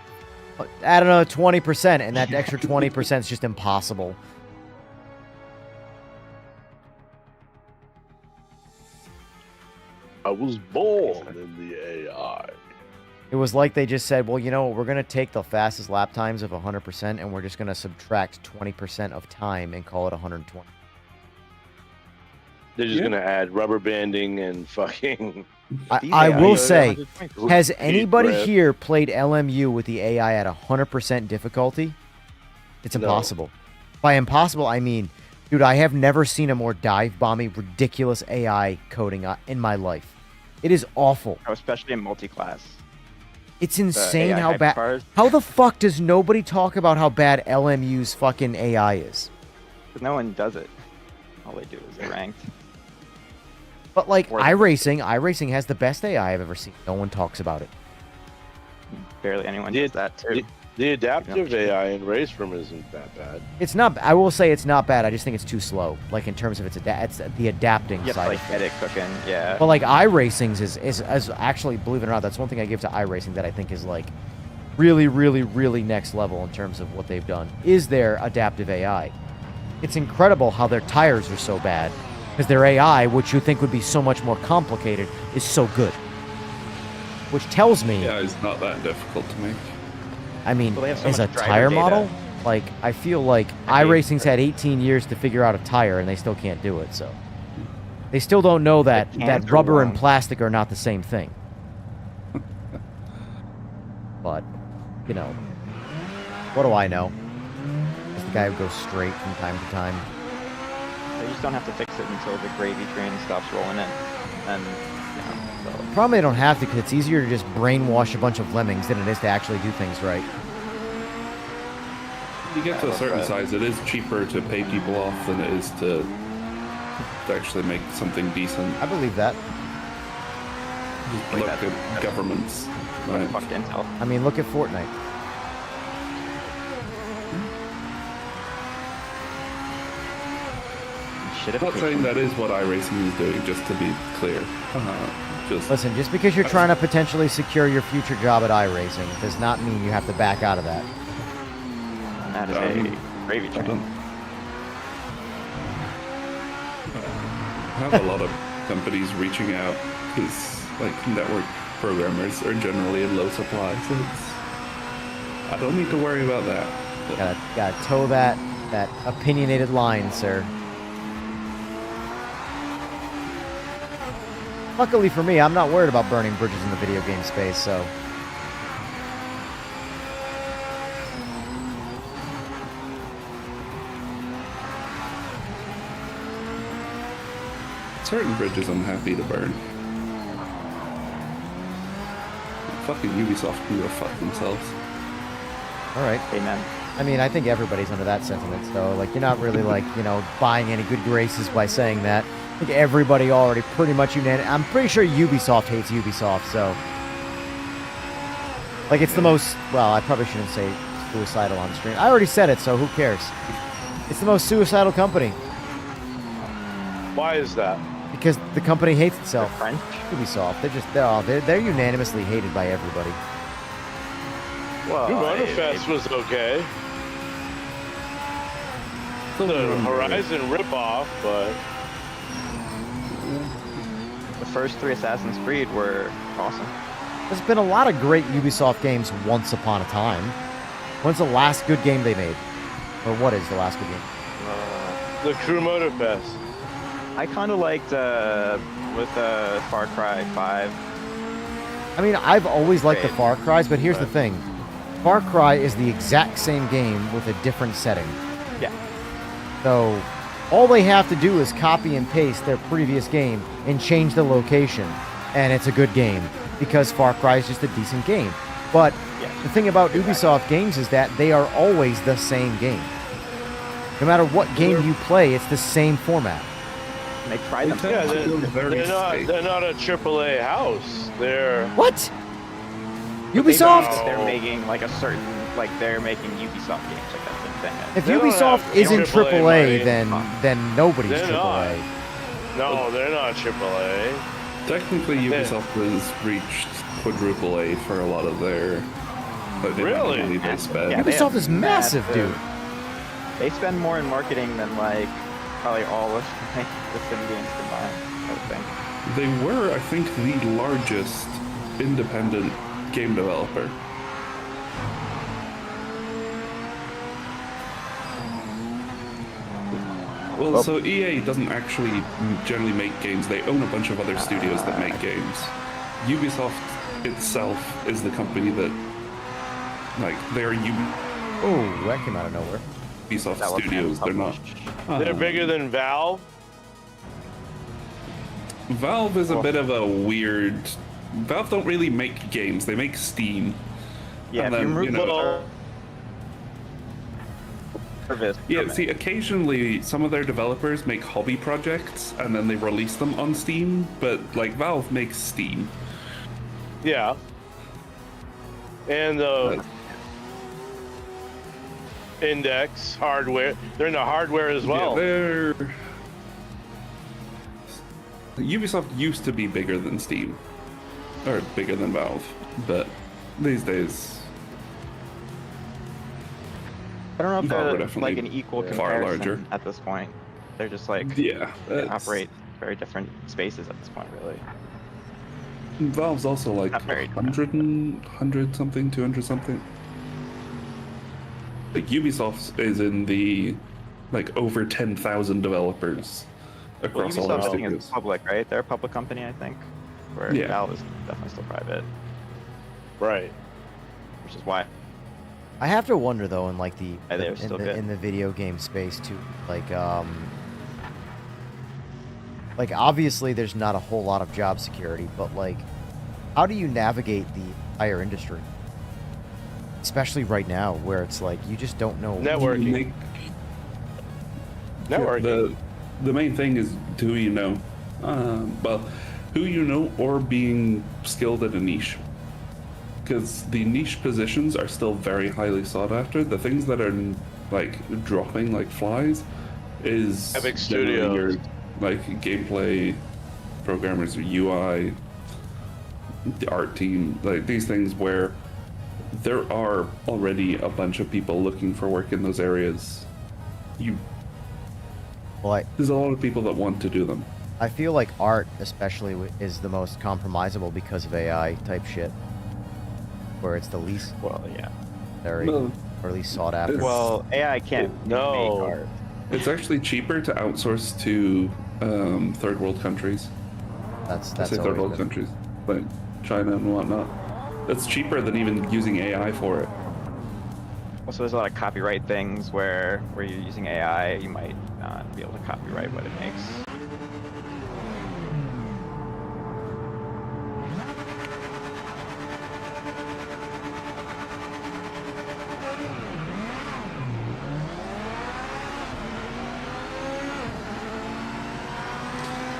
add another 20%, and that extra 20% is just impossible. I was born in the AI. It was like they just said, well, you know, we're going to take the fastest lap times of 100% and we're just going to subtract 20% of time and call it 120. They're just gonna add rubber banding and fucking. I will say, has anybody breath. here played LMU with the AI at 100% difficulty? It's No. impossible. By impossible, I mean, dude, I have never seen a more dive-bomby, ridiculous AI coding in my life. It is awful. Oh, especially in multi-class. It's insane AI how bad. hypercars. How the fuck does nobody talk about how bad LMU's fucking AI is? Because no one does it. All they do is they're ranked. But like Or- iRacing has the best AI I've ever seen. No one talks about it. Barely anyone does that too. The adaptive AI in Race Room isn't that bad. It's not. I will say it's not bad. I just think it's too slow. Like in terms of it's the adapting You have to side. like of get it cooking, yeah. But like iRacing's is actually, believe it or not, that's one thing I give to iRacing that I think is like really, really, really next level in terms of what they've done. Is their adaptive AI? It's incredible how their tires are so bad because their AI, which you think would be so much more complicated, is so good. Which tells me, Yeah, it's not that difficult to make. I mean, Well, they have so as a much driver tire data. model, like I feel like iRacing's had 18 years to figure out a tire and they still can't do it. So they still don't know that They can't that go rubber and wrong. plastic are not the same thing. But you know, what do I know? Just the guy who goes straight from time to time. They just don't have to fix it until the gravy train stops rolling in. And, so. Probably they don't have to because it's easier to just brainwash a bunch of lemmings than it is to actually do things right. You get to a certain size, it is cheaper to pay people off than it is to actually make something decent. I believe that. Just look at governments. Right? Fuck Intel. I mean, look at Fortnite. I'm not saying that is what iRacing is doing, just to be clear. Just Listen, just because you're trying to potentially secure your future job at iRacing does not mean you have to back out of that. That is a gravy I train. don't have a lot of companies reaching out because like network programmers are generally in low supply, so I don't need to worry about that. Gotta toe that opinionated line, sir. Luckily for me, I'm not worried about burning bridges in the video game space, so. Certain bridges I'm happy to burn. Fucking Ubisoft can go fuck themselves. Alright. Amen. I mean, I think everybody's under that sentiment, so, like, you're not really, like, you know, buying any good graces by saying that. I think everybody already pretty much unanimous. I'm pretty sure Ubisoft hates Ubisoft, so. Like, it's the most, well, I probably shouldn't say suicidal on stream. I already said it, so who cares? It's the most suicidal company. Why is that? Because the company hates itself. French? Ubisoft. They're unanimously hated by everybody. Well, Motorfest was okay. The Horizon ripoff, but the first 3 Assassin's Creed were awesome. There's been a lot of great Ubisoft games once upon a time. When's the last good game they made? Or what is the last good game? the Crew Motorfest. I kind of liked with Far Cry 5. I mean, I've always liked the Far Cries, but here's the thing. Far Cry is the exact same game with a different setting. Yeah. So, all they have to do is copy and paste their previous game and change the location, and it's a good game, because Far Cry is just a decent game. But the thing about Ubisoft games is that they are always the same game. No matter what game you play, it's the same format. And they try them. Yeah, they're not a AAA house. They're what? But Ubisoft? They're making like a certain, like they're making Ubisoft games like that's the thing. If They don't Ubisoft have isn't AAA AAA, then nobody's They're AAA. No, they're not AAA. Technically, Ubisoft has reached quadruple A for a lot of their. But the amount of Really? money they spend. Yeah, they Ubisoft have is massive, dude. They spend more in marketing than like probably all of like, the sim games combined, I would think. They were, I think, the largest independent game developer. Well, so EA doesn't actually generally make games. They own a bunch of other studios that make games. Ubisoft itself is the company that, like, they're Oh, that came out of nowhere. Ubisoft Studios. They're not. They're bigger than Valve. Valve is a bit of a weird. Valve don't really make games. They make Steam. Yeah, And if then, you remove Yeah, see, occasionally some of their developers make hobby projects and then they release them on Steam, but like Valve makes Steam. Yeah. And the Index hardware, they're in the hardware as well. Yeah, Ubisoft used to be bigger than Steam, or bigger than Valve, but these days I don't know if Valve are they're definitely like an equal far comparison larger. at this point. They're just like Yeah, they it's- operate very different spaces at this point, really. Valve's also like Not very 100 something, 200 something. Like Ubisoft is in the like over 10,000 developers Well, across all their Ubisoft thing studios. is public, right? They're a public company, I think. Where Yeah. Valve is definitely still private, Right. which is why. I have to wonder though, in like the, Yeah, they're in, still the good. in the video game space too, like obviously there's not a whole lot of job security, but like, how do you navigate the entire industry? Especially right now, where it's like you just don't know. Networking. Networking. The main thing is who you know. Well, who you know or being skilled at a niche. Because the niche positions are still very highly sought after. The things that are like dropping like flies is Epic generally Studios. your like gameplay programmers or UI, the art team, like these things where there are already a bunch of people looking for work in those areas. There's a lot of people that want to do them. I feel like art, especially, is the most compromisable because of AI type shit, where it's the least very No. or least sought after. Well, AI can't make art. It's actually cheaper to outsource to third world countries. That's I say third world countries, like China and whatnot. It's cheaper than even using AI for it. Also, there's a lot of copyright things where you're using AI, you might not be able to copyright what it makes.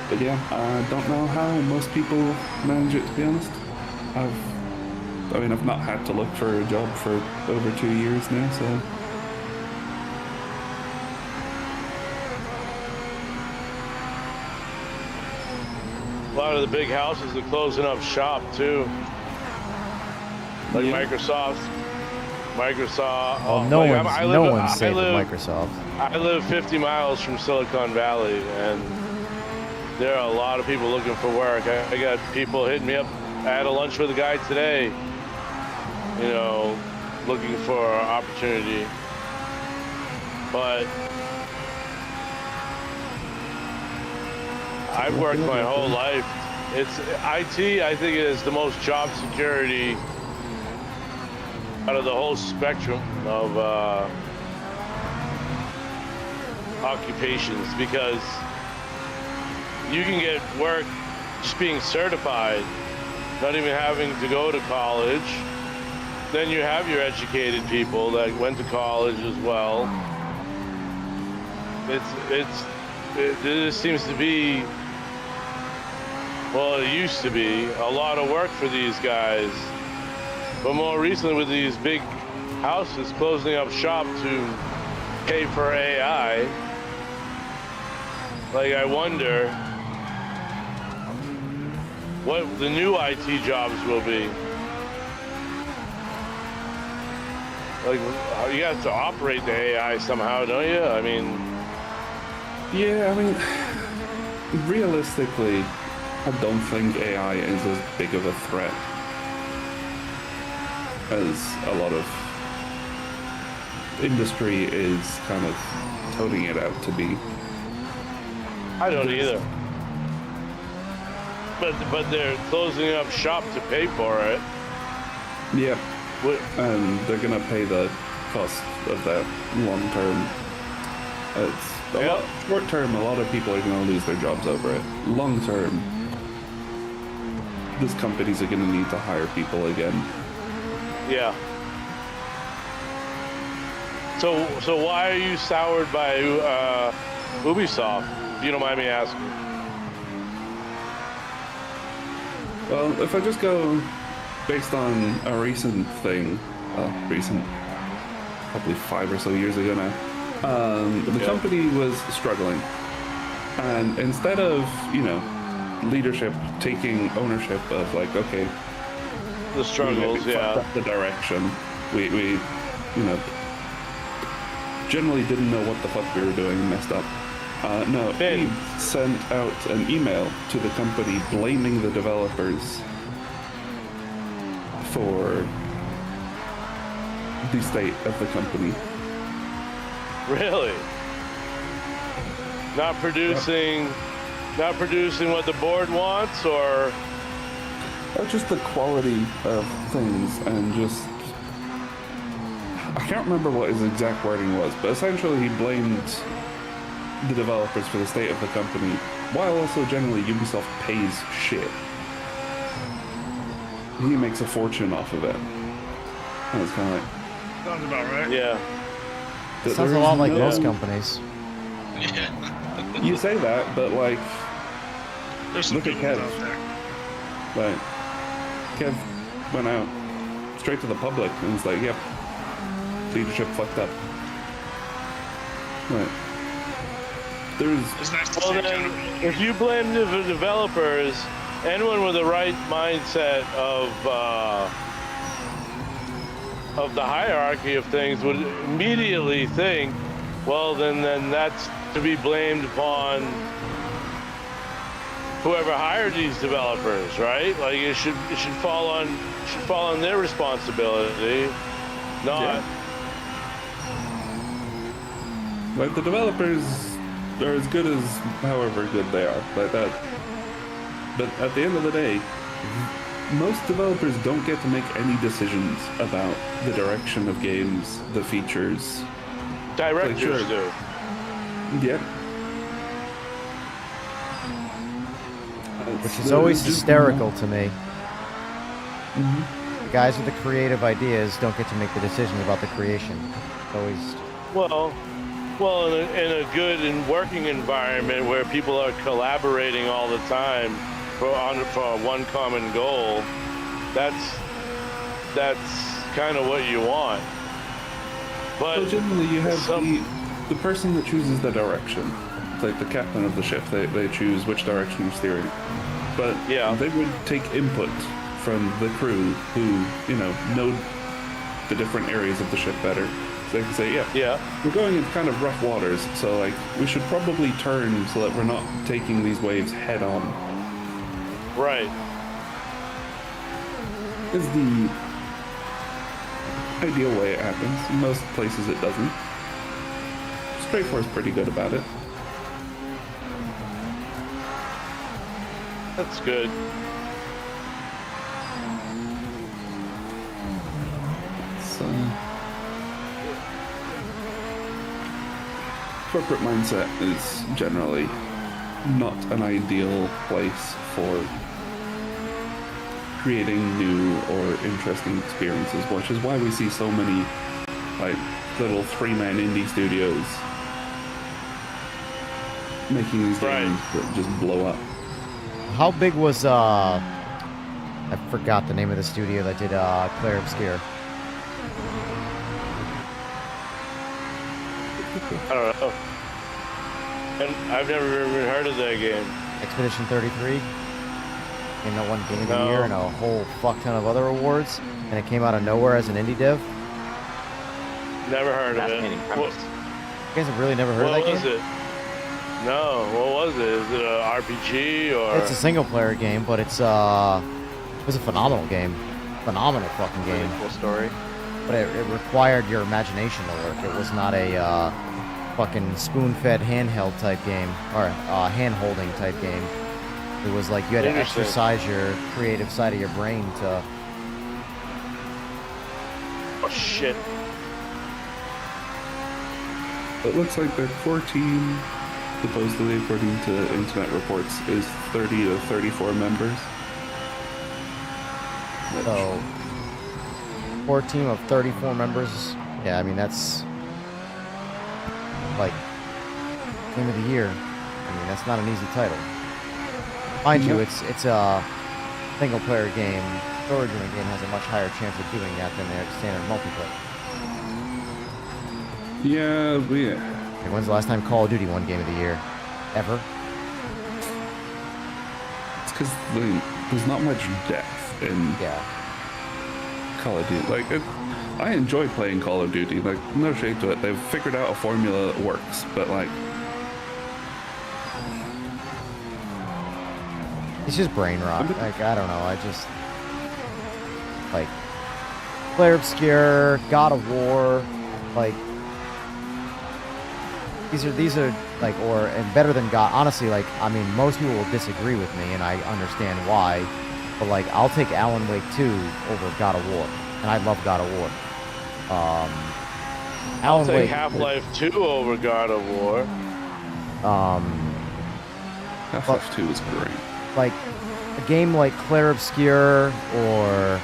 But yeah, I don't know how most people manage it, to be honest. I've not had to look for a job for over 2 years now, so. A lot of the big houses are closing up shop too. Like Microsoft. Well, no one's safe at Microsoft. I live 50 miles from Silicon Valley, and there are a lot of people looking for work. I got people hitting me up. I had a lunch with a guy today, you know, looking for opportunity. But I've worked my whole life. It's IT, I think, is the most job security out of the whole spectrum of occupations, because you can get work just being certified, not even having to go to college. Then you have your educated people that went to college as well. It just seems to be, well, it used to be a lot of work for these guys. But more recently, with these big houses closing up shop to pay for AI, like, I wonder what the new IT jobs will be. Like, you have to operate the AI somehow, don't you? I mean... Yeah, I mean, realistically, I don't think AI is as big of a threat as a lot of industry is kind of toting it out to be. I don't either. But they're closing up shop to pay for it. Yeah. And they're gonna pay the cost of that long term. It's short term, a lot of people are gonna lose their jobs over it. Long term, these companies are gonna need to hire people again. Yeah. So why are you soured by Ubisoft? If you don't mind me asking. Well, if I just go based on a recent thing, probably 5 or so years ago now, the company was struggling, and instead of leadership taking ownership of like, okay, the struggles, we fucked up the direction, we generally didn't know what the fuck we were doing and messed up. No, he sent out an email to the company blaming the developers for the state of the company. Really? Not producing what the board wants, or just the quality of things, and just I can't remember what his exact wording was, but essentially he blamed the developers for the state of the company, while also generally Ubisoft pays shit. He makes a fortune off of it. And it's kind of like... Sounds about right. Yeah. Sounds a lot like most companies. Yeah. You say that, but like... There's some look at good Kev. ones out there. Like, Kev went out straight to the public and was like, yep, leadership fucked up. Right. It's nice to see accountability. If you blame the developers, anyone with the right mindset of the hierarchy of things would immediately think, well, then that's to be blamed upon whoever hired these developers, right? Like it should fall on their responsibility, not. Yeah. Like the developers are as good as however good they are, like that. But at the end of the day, most developers don't get to make any decisions about the direction of games, the features. Directors do. Yep. Which is always hysterical to me. The guys with the creative ideas don't get to make the decisions about the creation. It's always... Well, in a good and working environment where people are collaborating all the time for one common goal, that's kind of what you want. But so generally, you have the person that chooses the direction. It's like the captain of the ship. They choose which direction you're steering. But they would take input from the crew who know the different areas of the ship better. They can say, we're going in kind of rough waters, so like we should probably turn so that we're not taking these waves head on. Right. Is the ideal way it happens. In most places it doesn't. Straightforward's pretty good about it. That's good. Corporate mindset is generally not an ideal place for creating new or interesting experiences, which is why we see so many like little 3-man indie studios making these games that just blow up. How big was I forgot the name of the studio that did Claire Obscure. I don't know. And I've never even heard of that game. Expedition 33. Came out one Game of the Year and a whole fuck ton of other awards, and it came out of nowhere as an indie dev. Never heard of it. You guys have really never heard of that game? What was it? No, what was it? Is it an RPG or? It's a single player game, but it was a phenomenal game. phenomenal fucking game. Really cool story. But it required your imagination to work. It was not a fucking spoon-fed handheld type game or hand-holding type game. It was like you had to exercise your creative side of your brain to. Oh shit! It looks like their core team, supposedly according to internet reports, is 30 to 34 members. So, core team of 34 members. Yeah, I mean that's like game of the year. I mean that's not an easy title. Mind you, it's a single player game. Storage unit game has a much higher chance of doing that than their standard multiplayer. Yeah. Hey, when's the last time Call of Duty won Game of the Year? Ever? It's because there's not much depth in Call of Duty. Like, I enjoy playing Call of Duty. Like, no shade to it. They've figured out a formula that works, but like. It's just brain rot. Like, I don't know. I just like Player Obscure, God of War, like these are like and better than God. Honestly, like I mean, most people will disagree with me, and I understand why. But like, I'll take Alan Wake 2 over God of War, and I love God of War. I'll take Half-Life 2 over God of War. Half-Life 2 is great. Like a game like Clair Obscure or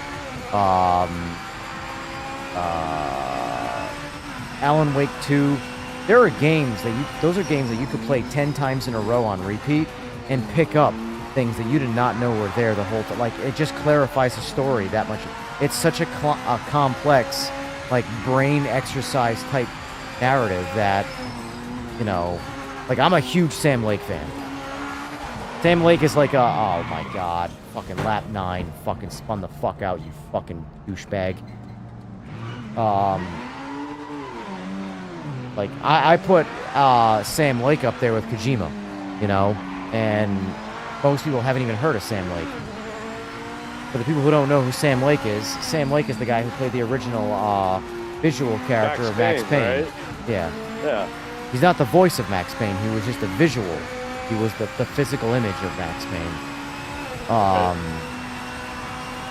Alan Wake 2, there are games that those are games that you could play 10 times in a row on repeat and pick up things that you did not know were there the whole time. Like, it just clarifies the story that much. It's such a complex, like, brain exercise type narrative that, you know, like, I'm a huge Sam Lake fan. Sam Lake is like oh my god, fucking lap 9, fucking spun the fuck out, you fucking douchebag. Like, I put Sam Lake up there with Kojima, you know, and most people haven't even heard of Sam Lake. For the people who don't know who Sam Lake is the guy who played the original visual character of Max Payne. Right? Yeah. He's not the voice of Max Payne, he was just a visual. He was the physical image of Max Payne.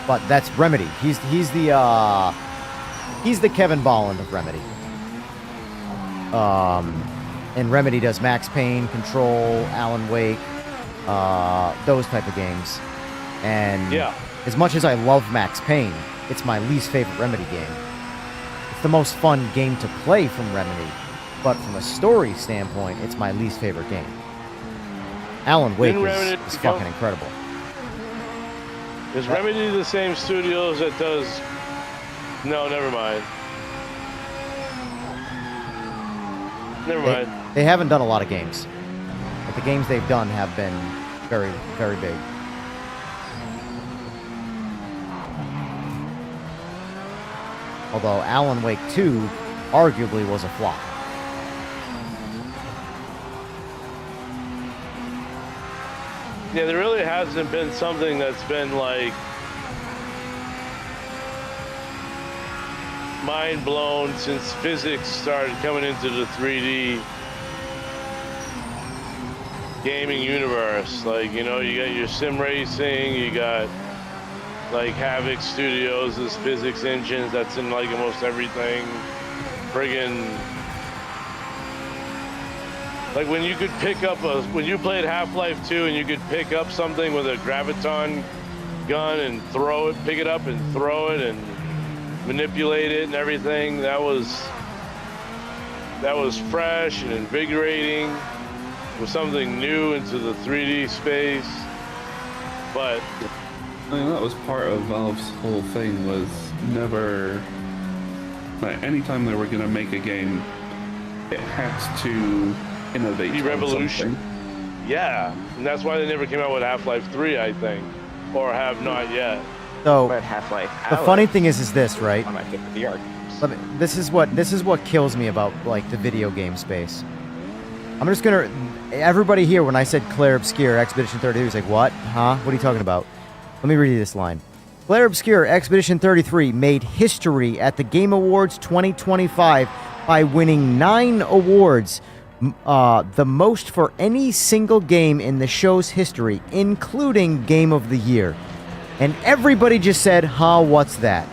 But that's Remedy. He's the Kevin Bolland of Remedy. And Remedy does Max Payne, Control, Alan Wake, those type of games. And as much as I love Max Payne, it's my least favorite Remedy game. It's the most fun game to play from Remedy, but from a story standpoint, it's my least favorite game. Alan Wake is fucking incredible. Is Remedy the same studios that does... No, never mind. Never mind. They haven't done a lot of games. But the games they've done have been very, very big. Although Alan Wake 2 arguably was a flop. Yeah, there really hasn't been something that's been like mind blown since physics started coming into the 3D gaming universe. Like, you know, you got your sim racing, you got like Havoc Studios, this physics engines that's in like almost everything. Friggin' like when you could pick up when you played Half-Life 2 and you could pick up something with a graviton gun and throw it, pick it up and throw it and manipulate it and everything, that was fresh and invigorating. It was something new into the 3D space. But I mean, that was part of Valve's whole thing, was never, like, anytime they were gonna make a game, it had to innovate. The revolution. Yeah, and that's why they never came out with Half-Life 3, I think, or have not yet. So But Half-Life the funny thing is this, right? One of my favorite VR games. This is what kills me about like the video game space. I'm just gonna. Everybody here, when I said Clair Obscure Expedition 32, is like, what? Huh? What are you talking about? Let me read you this line. Glare Obscure Expedition 33 made history at the Game Awards 2025 by winning 9 awards, the most for any single game in the show's history, including Game of the Year. And everybody just said, huh, what's that?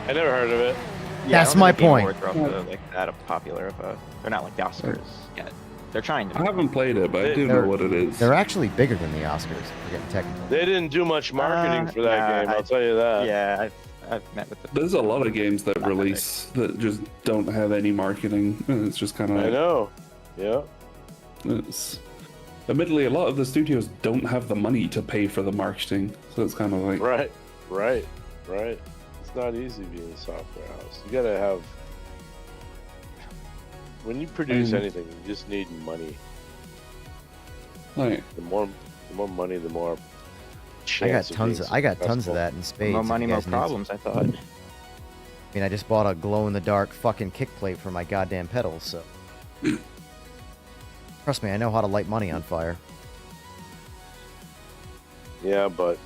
I never heard of it. Yeah, That's my point. Awards are also, like, that popular of a, they're not like the Oscars yet. They're trying to. I haven't played it, but I do know what it is. They're actually bigger than the Oscars. We're getting technical. They didn't do much marketing for that game, I'll tell you that. Yeah, I've met with There's a lot of games that release that just don't have any marketing. It's just kind of. I know. Yeah. It's admittedly a lot of the studios don't have the money to pay for the marketing, so it's kind of like. Right. It's not easy being a software house. You gotta have. When you produce anything, you just need money. Right. The more money, the more. I got tons of that in spades. More money, if you more guys need problems, I thought. I mean, I just bought a glow-in-the-dark fucking kick plate for my goddamn pedals, so. Trust me, I know how to light money on fire. Yeah, but.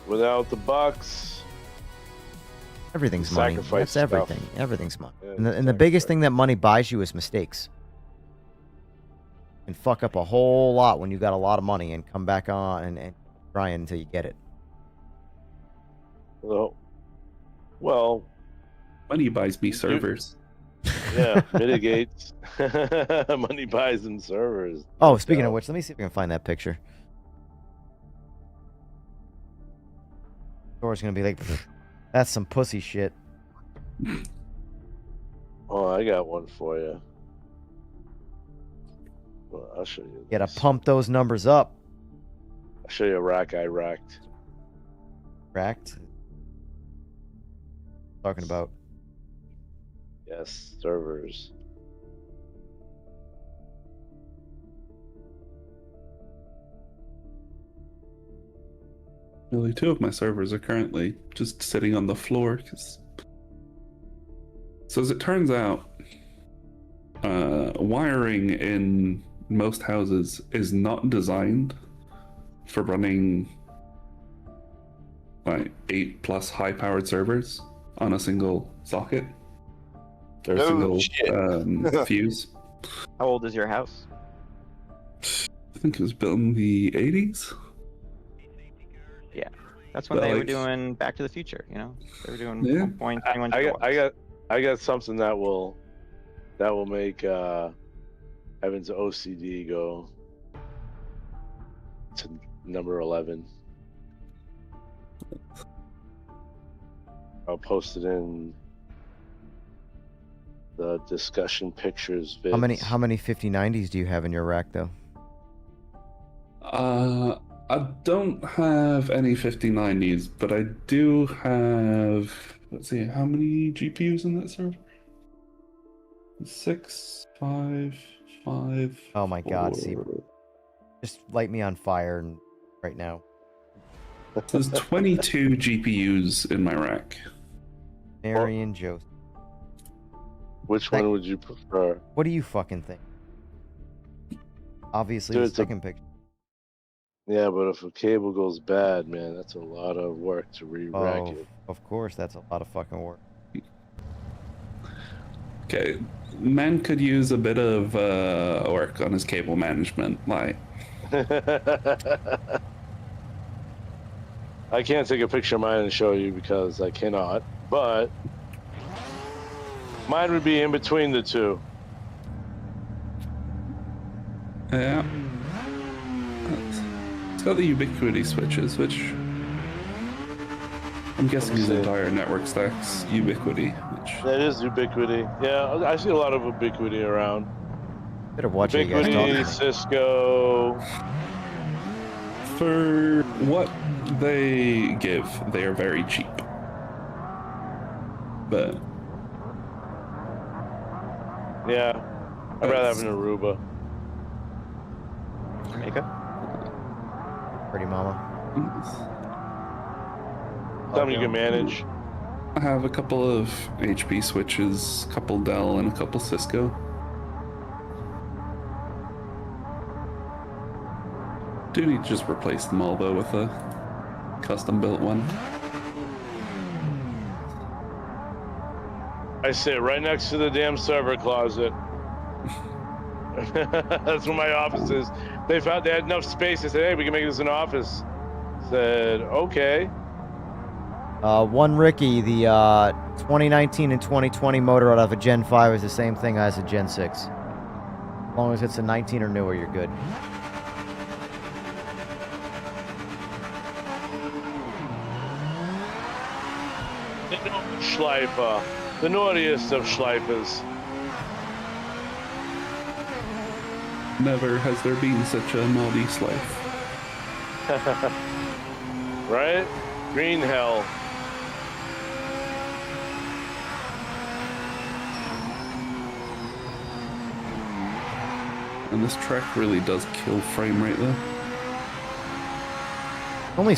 Without the bucks. Everything's money. Sacrifice That's everything. stuff. Everything's money. Yeah, And the biggest thing that money buys you is mistakes. And fuck up a whole lot when you got a lot of money and come back on and try until you get it. Well, money buys me servers. Yeah, mitigates. Money buys them servers. Oh, speaking of which, let me see if I can find that picture. Thor's gonna be like, that's some pussy shit. Oh, I got one for you. Well, I'll show you. You gotta pump those numbers up. I'll show you a rack I racked. Racked? Talking about. Yes, servers. Really, 2 of my servers are currently just sitting on the floor. So as it turns out, wiring in most houses is not designed for running like 8+ high-powered servers on a single socket. They're a single fuse. How old is your house? I think it was built in the 80s. Yeah, that's when they were doing Back to the Future. You know, they were doing 1.21 gigawatts. I got something that will make Evan's OCD go to number 11. I'll post it in the discussion pictures vids. How many 5090s do you have in your rack though? I don't have any 5090s, but I do have. Let's see, how many GPUs in that server? 6, 5, 5. Oh my God, see, just light me on fire right now. There's 22 GPUs in my rack. Mary and Joseph. Which one would you prefer? What do you fucking think? Obviously, Dude, the second picture. Yeah, but if a cable goes bad, man, that's a lot of work to re-rack it. Of course, that's a lot of fucking work. Okay, man could use a bit of work on his cable management, like. I can't take a picture of mine and show you because I cannot, but mine would be in between the two. Yeah. It's got the ubiquity switches, which I'm guessing the entire network stack's ubiquity. That is ubiquity. Yeah, I see a lot of ubiquity around. Better watch it, Ubiquity, you guys. Cisco. For what they give, they are very cheap. But yeah, I'd rather have an Aruba. Jamaica? Pretty mama. Something you can manage. I have a couple of HP switches, a couple Dell, and a couple Cisco. Do need to just replace them all though with a custom built one. I sit right next to the damn server closet. That's where my office is. They had enough space. They said, "Hey, we can make this an office." Said, "Okay." One Ricky, the 2019 and 2020 motor out of a Gen 5 is the same thing as a Gen 6. As long as it's a 19 or newer, you're good. Schleifer, the naughtiest of Schleifers. Never has there been such a naughty Schleif. Right? Green hell. And this track really does kill frame rate though. Only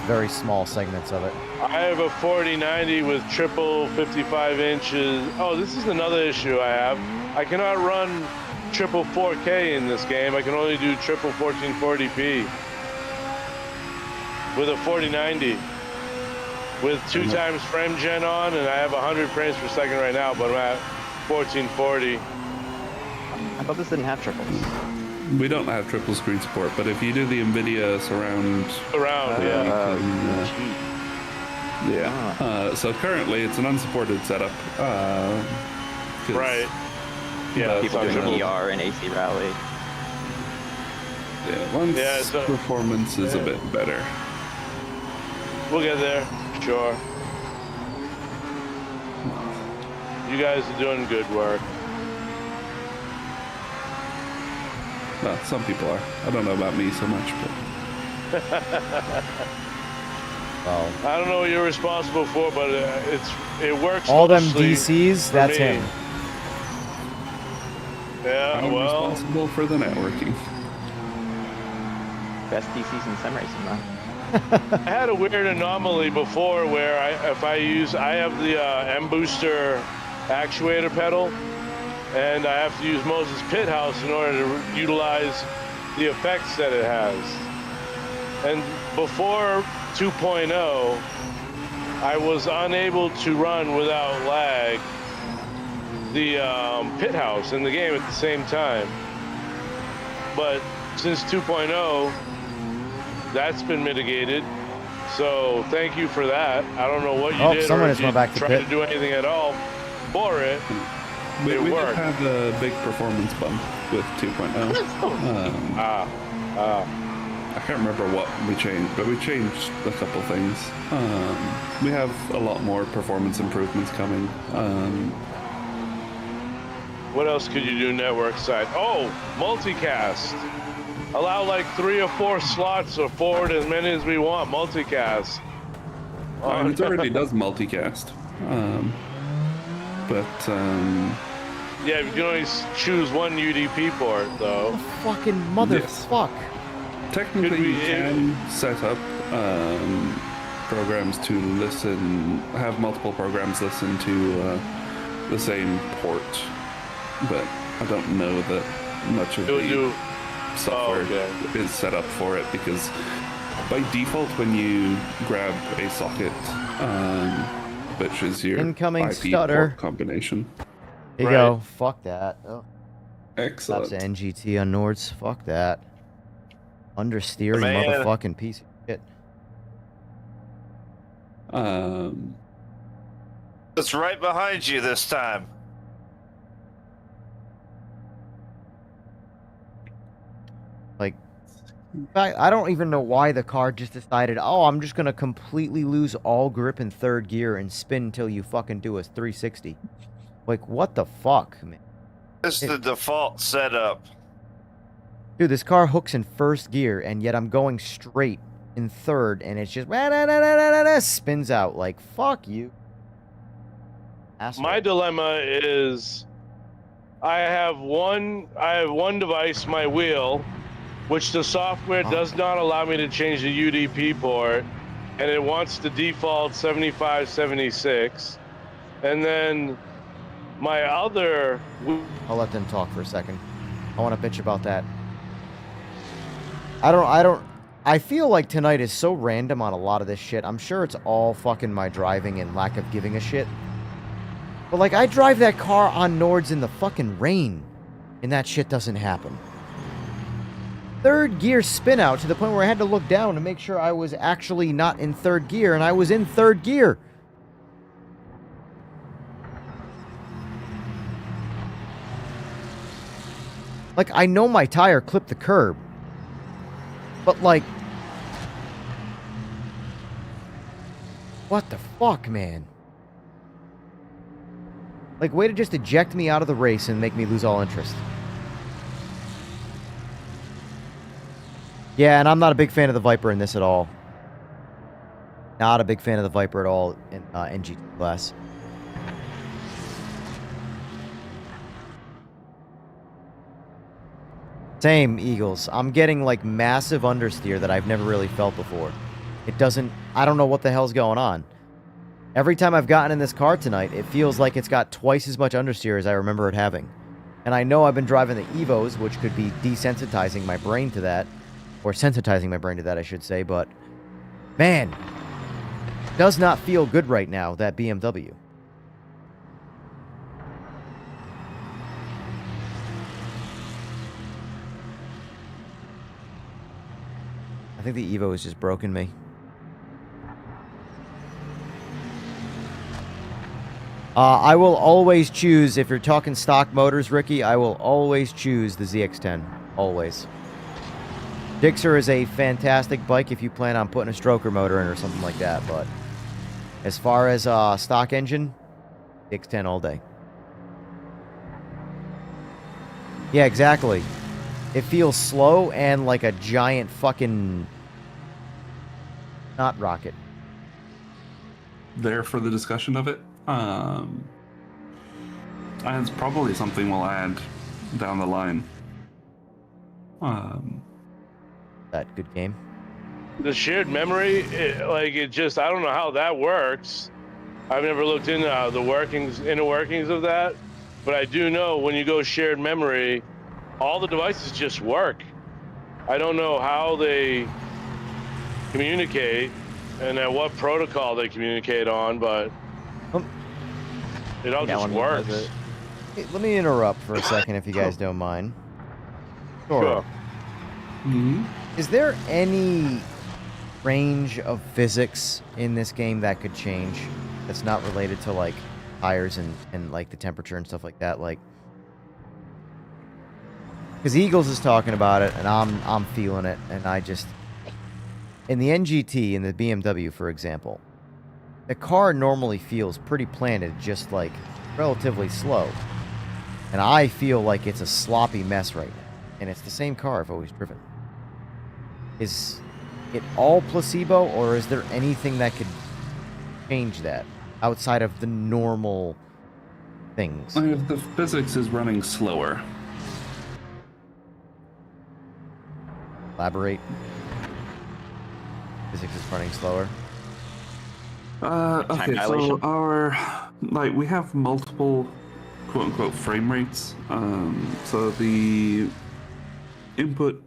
very small segments of it. I have a 4090 with triple 55 inches. Oh, this is another issue I have. I cannot run triple 4K in this game. I can only do triple 1440p with a 4090 with 2 times frame gen on, and I have 100 frames per second right now, but I'm at 1440. I thought this didn't have triples. We don't have triple screen support, but if you do the NVIDIA surround, so currently it's an unsupported setup. Right. Yeah. People doing ER and AC Rally. Yeah. Once performance is a bit better. We'll get there. Sure. You guys are doing good work. Well, some people are. I don't know about me so much, but. Well, I don't know what you're responsible for, but it works. All them mostly DCs, that's me. him. Yeah, I'm well. responsible for the networking. Best DCs in sim racing, man. I had a weird anomaly before where I have the M Booster actuator pedal, and I have to use Moses Pit House in order to utilize the effects that it has. And before 2.0, I was unable to run without lag the Pit House in the game at the same time. But since 2.0, that's been mitigated. So thank you for that. I don't know what you did someone or has if you gone back to tried pit. to do anything at all for it. We did worked. have a big performance bump with 2.0. I can't remember what we changed, but we changed a couple things. We have a lot more performance improvements coming. What else could you do network side? Oh, multicast. Allow like 3 or 4 slots or forward as many as we want. Multicast. It already does multicast. Yeah, you can only choose one UDP port though. Fucking motherfuck. Technically, you can set up programs to have multiple programs listen to the same port, but I don't know that much of the software is set up for it, because by default when you grab a socket, which is your incoming IP stutter port combination. Here you go. Fuck that. Oh. Excellent. That's NGT on Nords. Fuck that. Understeer, you Man. motherfucking piece of shit. It's right behind you this time. Like, in fact, I don't even know why the car just decided, oh, I'm just gonna completely lose all grip in third gear and spin until you fucking do a 360. Like, what the fuck, man? This is the default setup. Dude, this car hooks in first gear, and yet I'm going straight in third, and it's just spins out. Like, fuck you. Asshole. My dilemma is I have one device, my wheel, which the software does not allow me to change the UDP port, and it wants the default 7576. And then my other... I'll let them talk for a second. I want to bitch about that. I feel like tonight is so random on a lot of this shit. I'm sure it's all fucking my driving and lack of giving a shit. But, like, I drive that car on Nords in the fucking rain, and that shit doesn't happen. Third gear spin out to the point where I had to look down to make sure I was actually not in third gear, and I was in third gear. Like, I know my tire clipped the curb. But, like... What the fuck, man? Like, way to just eject me out of the race and make me lose all interest. Yeah, and I'm not a big fan of the Viper in this at all. Not a big fan of the Viper at all in NGT class. Same, Eagles. I'm getting, like, massive understeer that I've never really felt before. It doesn't... I don't know what the hell's going on. Every time I've gotten in this car tonight, it feels like it's got twice as much understeer as I remember it having. And I know I've been driving the Evos, which could be desensitizing my brain to that. Or sensitizing my brain to that, I should say, but... Man! Does not feel good right now, that BMW. I think the Evo has just broken me. I will always choose, if you're talking stock motors, Ricky, I will always choose the ZX-10. Always. Gixxer is a fantastic bike if you plan on putting a stroker motor in or something like that, but as far as stock engine, ZX-10 all day. Yeah, exactly. It feels slow and like a giant fucking... not rocket. There for the discussion of it. And it's probably something we'll add down the line. That good game. The shared memory, it just, I don't know how that works. I've never looked into the inner workings of that, but I do know when you go shared memory, all the devices just work. I don't know how they communicate and at what protocol they communicate on, but it all just works. Hey, let me interrupt for a second if you guys don't mind. Sure. Mm-hmm. Is there any range of physics in this game that could change that's not related to, like, tires and like, the temperature and stuff like that? Like, because Eagles is talking about it, and I'm feeling it, and I just... In the NGT, in the BMW, for example, the car normally feels pretty planted, just, like, relatively slow. And I feel like it's a sloppy mess right now. And it's the same car I've always driven. Is it all placebo, or is there anything that could change that outside of the normal things? The physics is running slower. Elaborate. Physics is running slower. Okay, so we have multiple quote-unquote frame rates. So the input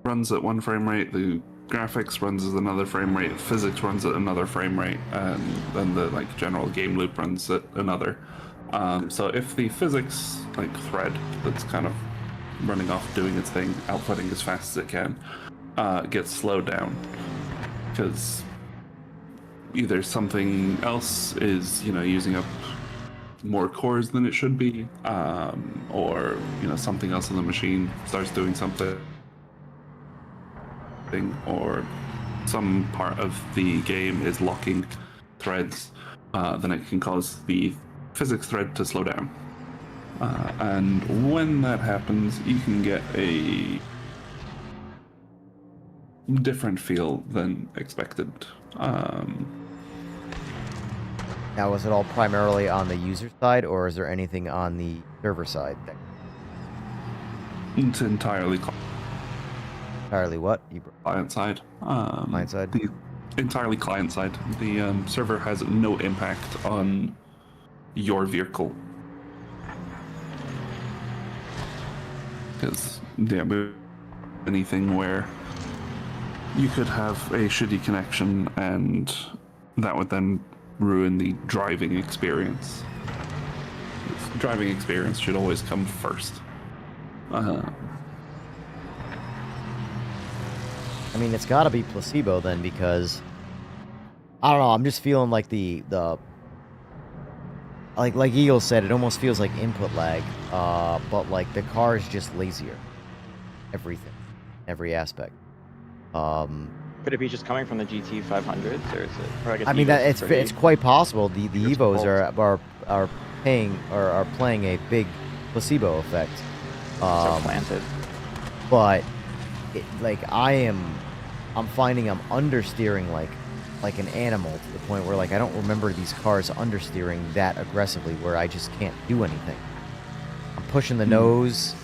runs at one frame rate, the graphics runs at another frame rate, physics runs at another frame rate, and then the general game loop runs at another. So if the physics thread that's kind of running off doing its thing, outputting as fast as it can, gets slowed down because either something else is using up more cores than it should be, or something else in the machine starts doing something, or some part of the game is locking threads, then it can cause the physics thread to slow down. And when that happens, you can get a different feel than expected. Now, is it all primarily on the user side, or is there anything on the server side? It's entirely what? Client side. Client side? Entirely client side. The server has no impact on your vehicle. Because anything where you could have a shitty connection, and that would then ruin the driving experience. Driving experience should always come first. I mean, it's got to be placebo then, because I don't know. I'm just feeling like the like Eagle said, it almost feels like input lag. But like the car is just lazier. Everything, every aspect. Could it be just coming from the GT 500s, or is it? Or I guess I mean, Evos are it's quite possible. The Evos fault. are playing a big placebo effect. So planted. But like I'm finding I'm understeering like an animal, to the point where like I don't remember these cars understeering that aggressively, where I just can't do anything. I'm pushing the nose.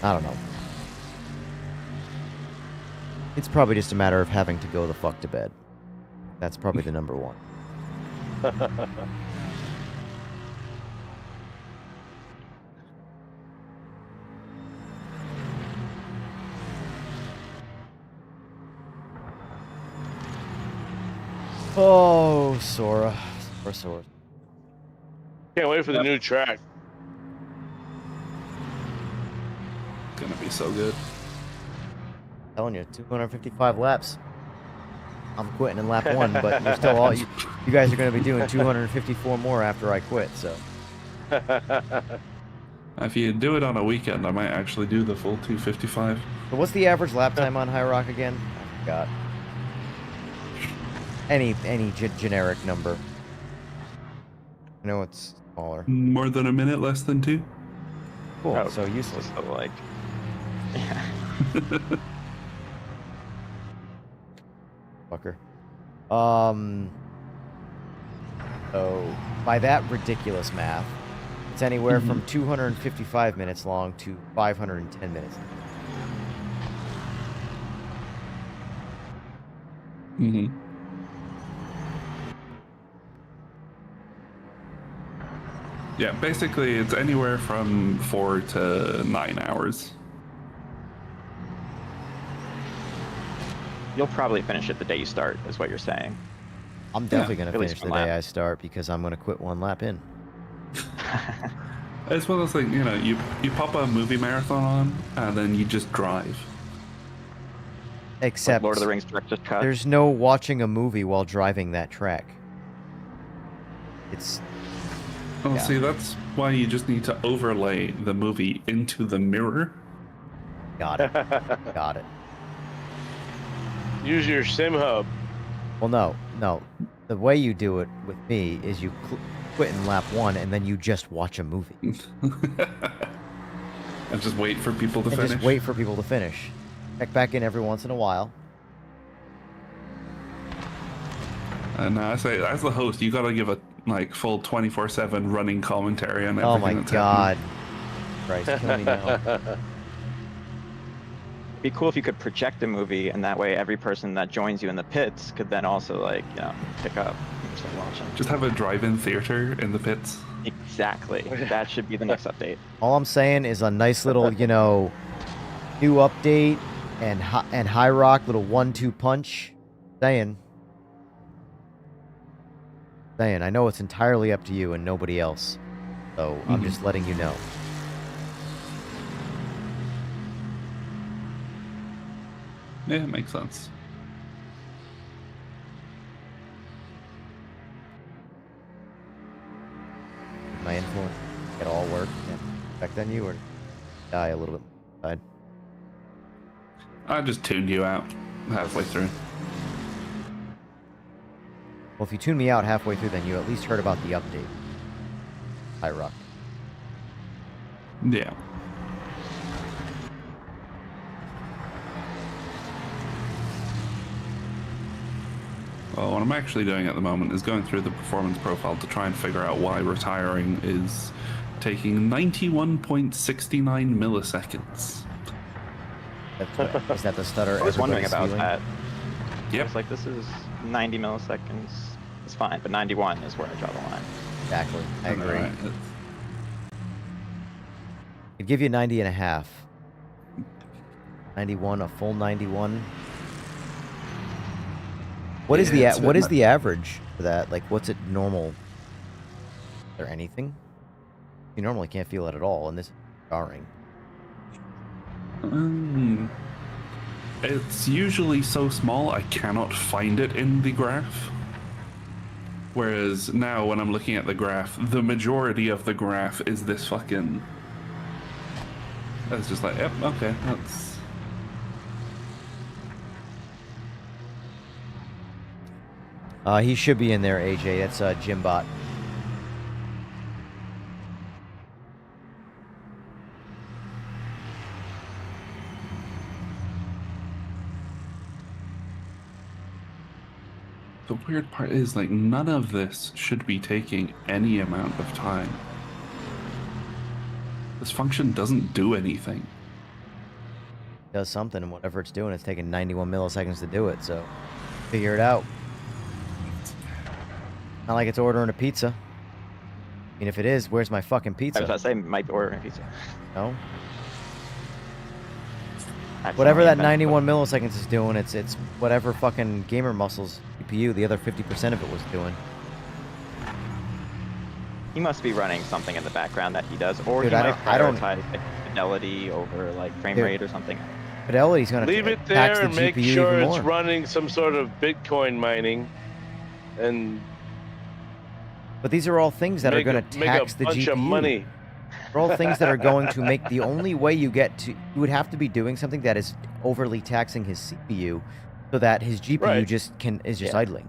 I don't know. It's probably just a matter of having to go the fuck to bed. That's probably the number one. Oh, Sora. Sora. Can't wait for the new track. Gonna be so good. Telling you, 255 laps. I'm quitting in lap 1, but you're still all you guys are going to be doing 254 more after I quit. So if you do it on a weekend, I might actually do the full 255. So what's the average lap time on High Rock again? I forgot. Any generic number. I know it's smaller. More than a minute, less than 2. Cool. Oh, so useless. So like, yeah. Fucker. So by that ridiculous math, it's anywhere from 255 minutes long to 510 minutes. Yeah, basically it's anywhere from 4 to 9 hours. You'll probably finish it the day you start, is what you're saying. I'm definitely going to At least finish the one day lap. I start, because I'm going to quit 1 lap in. As well as, like, you know, you pop a movie marathon on, and then you just drive. Except Lord of the Rings director's cut. there's no watching a movie while driving that track. It's... Oh, Yeah. see, that's why you just need to overlay the movie into the mirror. Got it. Got it. Use your sim hub. Well, no. The way you do it with me is you quit in lap 1, and then you just watch a movie. And just wait for people to And finish. just wait for people to finish. Check back in every once in a while. And I say, as the host, you gotta give a like full 24/7 running commentary on everything. Oh my that's god. happening. Christ, kill me now. It'd be cool if you could project a movie, and that way every person that joins you in the pits could then also, like, you know, pick up and start watching. Just have a drive-in theater in the pits. Exactly. That should be the next update. All I'm saying is a nice little, you know, new update and High Rock little 1-2 punch. Saying. I know it's entirely up to you and nobody else. So I'm just letting you know. Yeah, it makes sense. My influence at all work and effect on you, or die a little bit inside? I just tuned you out halfway through. Well, if you tune me out halfway through, then you at least heard about the update. High Rock. Yeah. Well, what I'm actually doing at the moment is going through the performance profile to try and figure out why retiring is taking 91.69 milliseconds. Is that the stutter? I was wondering everybody's about feeling? that. I was like, this is 90 milliseconds. It's fine, but 91 is where I draw the line. Exactly. I agree. Alright. I'd give you 90 and a half. 91, a full 91. What is Yeah, it's a what bit is the average for that? Like, what's it normal? Is there anything? You normally can't feel it at all, and this is jarring. It's usually so small I cannot find it in the graph. Whereas now when I'm looking at the graph, the majority of the graph is this fucking... It's just like, yep, okay, that's... He should be in there, AJ. That's Jimbot. The weird part is, like, none of this should be taking any amount of time. This function doesn't do anything. Does something, and whatever it's doing, it's taking 91 milliseconds to do it, so figure it out. Not like it's ordering a pizza. I mean, if it is, where's my fucking pizza? I was about to say, might be ordering a pizza. No? That's Whatever that something 91 milliseconds is doing, it's whatever fucking gamer muscles GPU the other 50% of it was doing. He must be running something in the background that he does, or Dude, he I might don't- prioritize like, fidelity over like frame Dude. rate or something. Fidelity's gonna Leave it tax there the and make GPU sure even it's more. running some sort of Bitcoin mining, and But these are all things that are make going a- to make tax a the bunch GPU. of money. They're all things that are going to make the only way you get to... You would have to be doing something that is overly taxing his CPU so that his GPU Right. is just idling.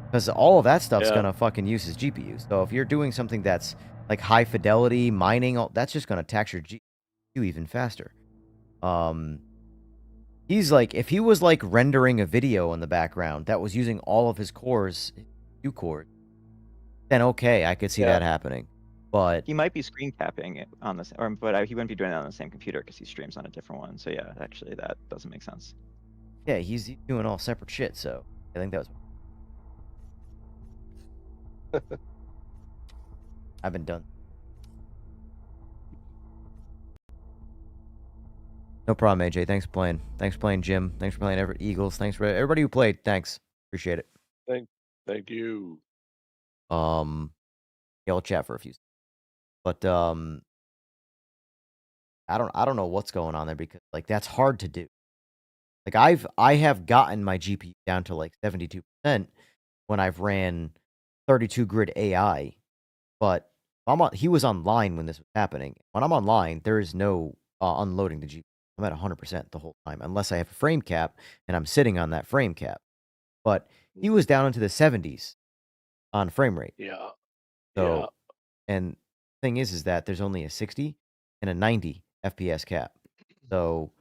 Because all of that stuff's Yeah. going to fucking use his GPU. So if you're doing something that's like high fidelity, mining, that's just going to tax your GPU even faster. He's like... If he was like rendering a video in the background that was using all of his cores, GPU cores, then okay, I could see that happening. But He might be screen capping it on this, but he wouldn't be doing that on the same computer because he streams on a different one. So yeah, actually, that doesn't make sense. yeah, he's doing all separate shit, so I think that was... I've been done. No problem, AJ. Thanks for playing. Thanks for playing, Jim. Thanks for playing Eagles. Thanks for everybody who played. Thanks. Appreciate it. Thank you. Yeah, we'll chat for a few seconds. But I don't know what's going on there because like that's hard to do. Like I have gotten my GPU down to like 72% when I've ran 32 grid AI, but he was online when this was happening. When I'm online, there is no unloading the GPU. I'm at 100% the whole time, unless I have a frame cap and I'm sitting on that frame cap. But he was down into the 70s on frame rate. Yeah. So, and thing is that there's only a 60 and a 90 FPS cap. So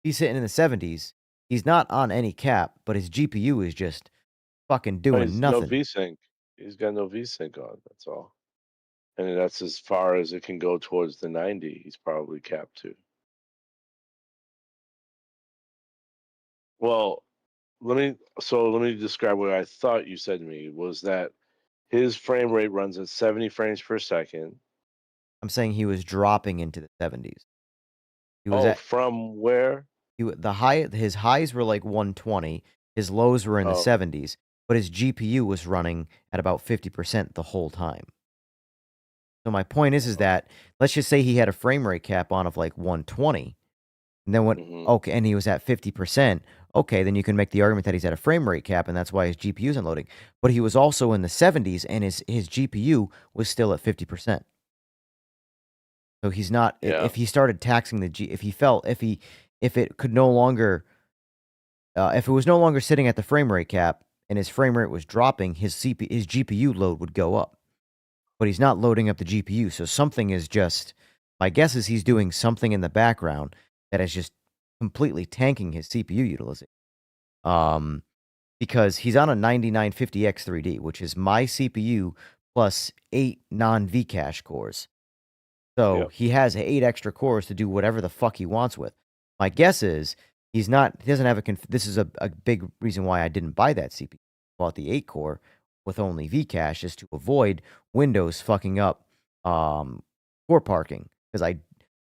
he's sitting in the 70s. He's not on any cap, but his GPU is just fucking doing nothing. No VSync. He's got no VSync on. That's all. And that's as far as it can go towards the 90. He's probably capped to. Well, let me describe what I thought you said to me was that his frame rate runs at 70 frames per second. I'm saying he was dropping into the 70s. He was from where? His highs were like 120. His lows were in the 70s, but his GPU was running at about 50% the whole time. So my point is that let's just say he had a frame rate cap on of like 120, and then okay, and he was at 50%. Okay, then you can make the argument that he's at a frame rate cap, and that's why his GPU is unloading. But he was also in the 70s, and his GPU was still at 50%. So he's not. If he started taxing if it could no longer, if it was no longer sitting at the frame rate cap, and his frame rate was dropping, his GPU load would go up. But he's not loading up the GPU, so something is just. My guess is he's doing something in the background that is just completely tanking his CPU utilization. Because he's on a 9950X3D, which is my CPU plus 8 non-Vcache cores. So he has 8 extra cores to do whatever the fuck he wants with. My guess is he doesn't have this is a big reason why I didn't buy that CPU. I bought the 8 core with only Vcache is to avoid Windows fucking up core parking, because I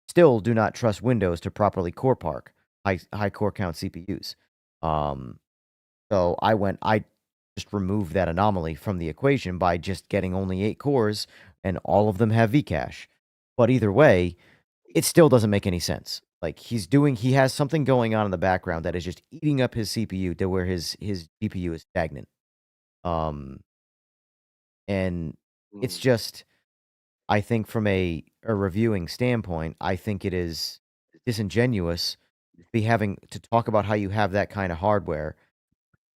still do not trust Windows to properly core park high core count CPUs. So I just remove that anomaly from the equation by just getting only 8 cores and all of them have Vcache. But either way, it still doesn't make any sense. Like he has something going on in the background that is just eating up his CPU to where his GPU is stagnant. And it's just, I think from a reviewing standpoint, I think it is disingenuous to be having to talk about how you have that kind of hardware,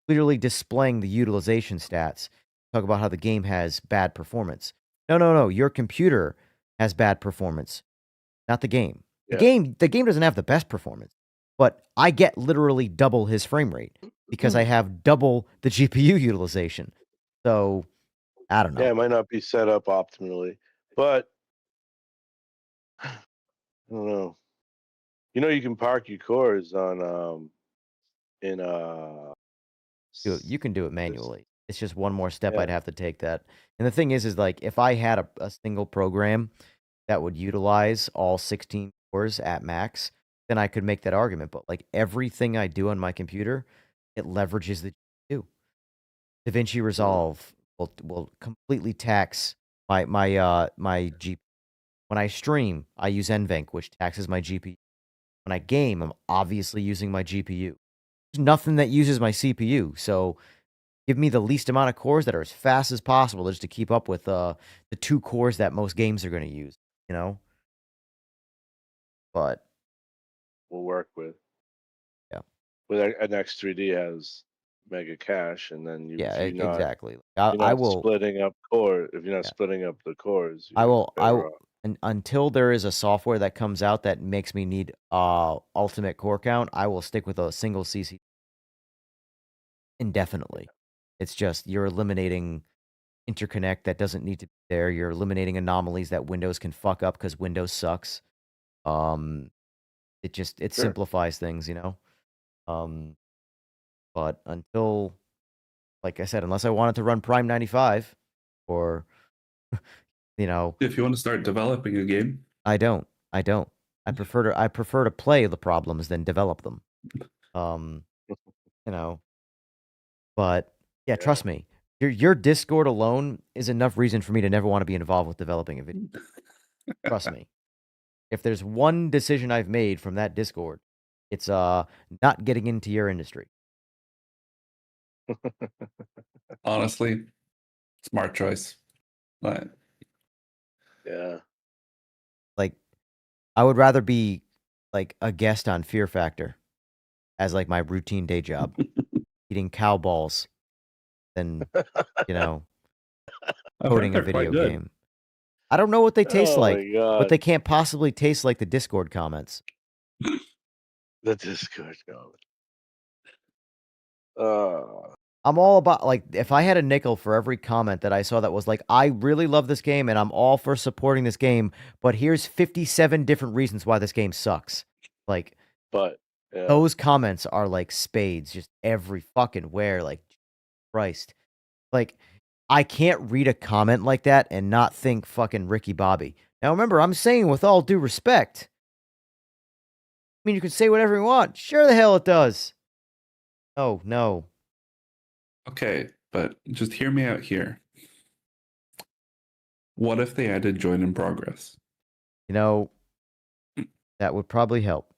clearly displaying the utilization stats, talk about how the game has bad performance. No, your computer has bad performance, not the game. The game doesn't have the best performance, but I get literally double his frame rate because I have double the GPU utilization. So I don't know. Yeah, it might not be set up optimally, but I don't know. You can park your cores on You can do it manually. It's just one more step I'd have to take that. And the thing is like if I had a single program that would utilize all 16 cores at max, then I could make that argument. But like everything I do on my computer, it leverages the GPU. DaVinci Resolve will completely tax my GPU. When I stream, I use NVENC, which taxes my GPU. When I game, I'm obviously using my GPU. There's nothing that uses my CPU, so give me the least amount of cores that are as fast as possible just to keep up with the 2 cores that most games are going to use, you know? But we'll work with. Yeah. With an X3D has mega cache, and then exactly. You're I not will splitting up core. If you're not splitting up the cores, I will better off. until there is a software that comes out that makes me need ultimate core count, I will stick with a single CC indefinitely. It's just you're eliminating interconnect that doesn't need to be there. You're eliminating anomalies that Windows can fuck up because Windows sucks. It simplifies things, you know. But until, like I said, unless I wanted to run Prime 95 or you know, if you want to start developing a game, I don't. I prefer to play the problems than develop them. You know. But yeah, trust me. Your Discord alone is enough reason for me to never want to be involved with developing a video. Trust me. If there's one decision I've made from that Discord, it's not getting into your industry. honestly, smart choice. But Yeah. Like, I would rather be like a guest on Fear Factor as like my routine day job, eating cow balls, than coding a video game. I don't know what they taste like, but they can't possibly taste like the Discord comments. The Discord comments. I'm all about, like, if I had a nickel for every comment that I saw that was like, I really love this game and I'm all for supporting this game, but here's 57 different reasons why this game sucks. Like, those comments are like spades, just every fucking where, like, Christ. Like, I can't read a comment like that and not think fucking Ricky Bobby. Now remember, I'm saying with all due respect. I mean, you can say whatever you want. Sure the hell it does. Oh, no. Okay, but just hear me out here. What if they added join in progress? That would probably help.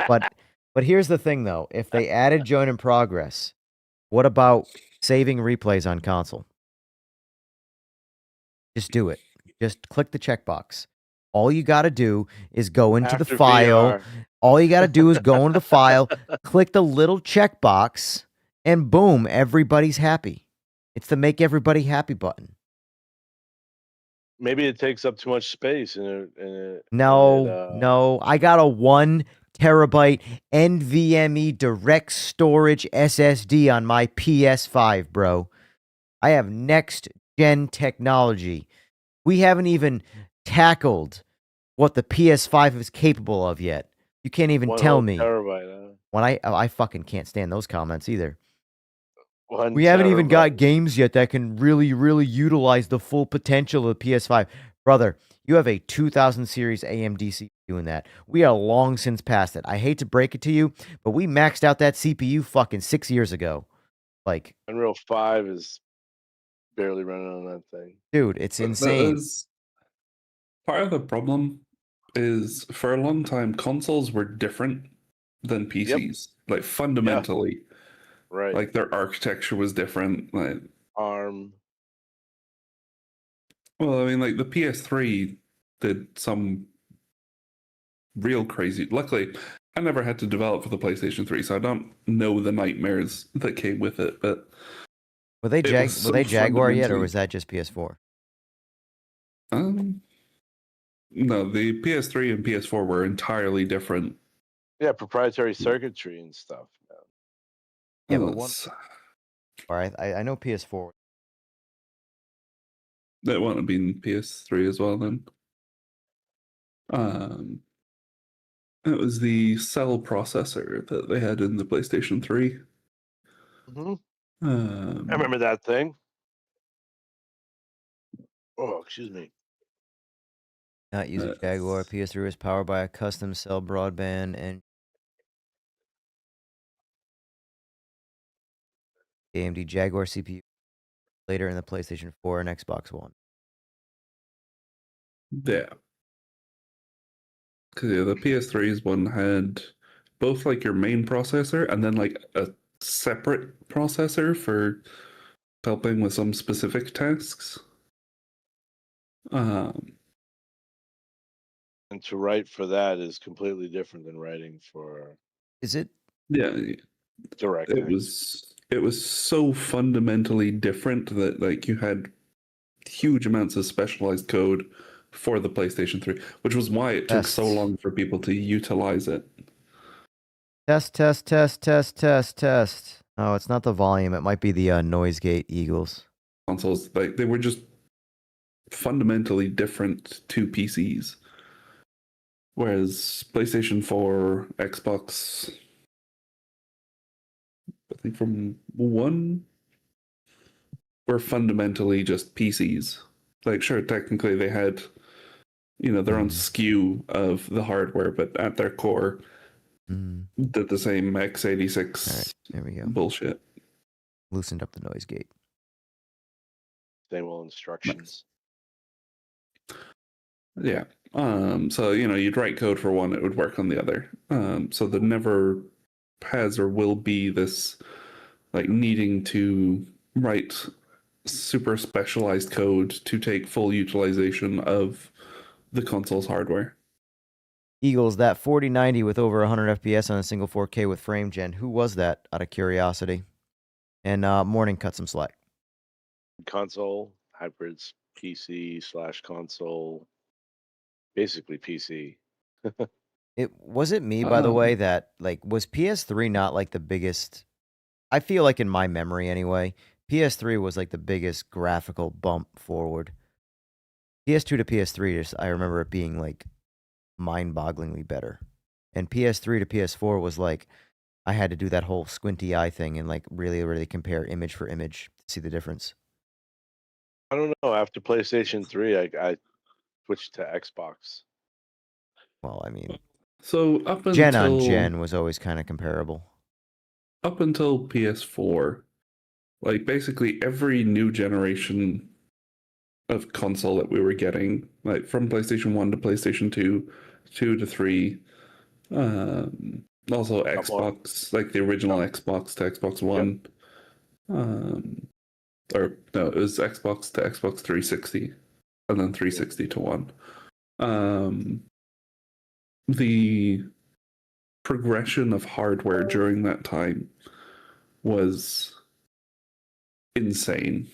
But here's the thing, though. If they added join in progress, what about saving replays on console? Just do it. Just click the checkbox. All you got to do is go into the file. VR. All you got to do is go into the file, click the little checkbox, and boom, everybody's happy. It's the make everybody happy button. Maybe it takes up too much space. No. I got a 1 terabyte NVMe direct storage SSD on my PS5, bro. I have next gen technology. We haven't even tackled what the PS5 is capable of yet. You can't even tell me. Terabyte, When I fucking can't stand those comments either. 1 We haven't even got games yet that can really, really utilize the full potential of the PS5. Brother, you have a 2000 series AMD CPU doing that. We are long since past it. I hate to break it to you, but we maxed out that CPU fucking 6 years ago. Like, Unreal 5 is barely running on that thing. dude, it's But insane. Part of the problem is for a long time consoles were different than PCs, like fundamentally. Right. Like their architecture was different. Like ARM. well, I mean, like the PS3 did some real crazy. Luckily, I never had to develop for the PlayStation 3, so I don't know the nightmares that came with it. But Were they it was were they so Jaguar yet, or fundamentally- was that just PS4? No, the PS3 and PS4 were entirely different. Yeah, proprietary circuitry and stuff. Yeah, but one. All right, I know PS4. That wouldn't have been PS3 as well then. It was the cell processor that they had in the PlayStation 3. I remember that thing. Oh, excuse me. Not using Jaguar. PS3 was powered by a custom cell broadband and AMD Jaguar CPU. Later in the PlayStation 4 and Xbox One. Yeah. Because the PS3's one had both like your main processor and then like a separate processor for helping with some specific tasks. And to write for that is completely different than writing for. Is it? Yeah. Direct. It was so fundamentally different that like you had huge amounts of specialized code for the PlayStation 3, which was why it took so long for people to utilize it. Test. Oh, it's not the volume. It might be the noise gate Eagles. Consoles, like they were just fundamentally different to PCs. Whereas PlayStation 4, Xbox, I think from 1, were fundamentally just PCs. Like, sure, technically they had, their own SKU of the hardware, but at their core, did the same x86 there we go. bullshit. Loosened up the noise gate. Same old instructions. Yeah. So, you'd write code for one, it would work on the other. So there never has or will be this, like, needing to write super specialized code to take full utilization of the console's hardware. Eagles, that 4090 with over 100 FPS on a single 4K with frame gen. Who was that, out of curiosity? And Morning cut some slack. Console, hybrids, PC/console, basically PC. Was it me, by the way, that like was PS3 not like the biggest? I feel like in my memory anyway, PS3 was like the biggest graphical bump forward. PS2 to PS3, just I remember it being like mind-bogglingly better, and PS3 to PS4 was like I had to do that whole squinty eye thing and like really compare image for image to see the difference. I don't know. After PlayStation 3, I switched to Xbox. Well, I mean, so up until gen on gen was always kind of comparable. Up until PS4, like basically every new generation of console that we were getting, like from PlayStation 1 to PlayStation 2, 2 to 3, also Xbox, like the original Xbox to Xbox One, or no, it was Xbox to Xbox 360, and then 360 to One. The progression of hardware during that time was insane.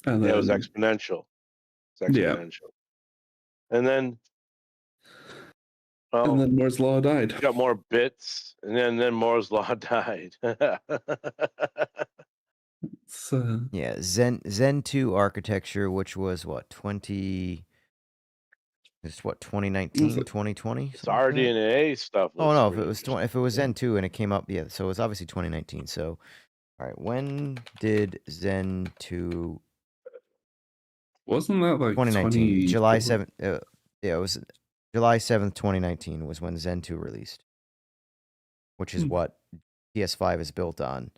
And it was exponential. And then Moore's Law died. You got more bits, and then Moore's Law died. Yeah, Zen 2 architecture, which was what 2019, 2020. It's RDNA stuff. Oh no, if it was Zen 2 and it came up, yeah, so it was obviously 2019. So, all right, when did Zen 2? Wasn't that like 2019? July 7th. Yeah, it was July 7th, 2019 was when Zen 2 released, which is what PS5 is built on.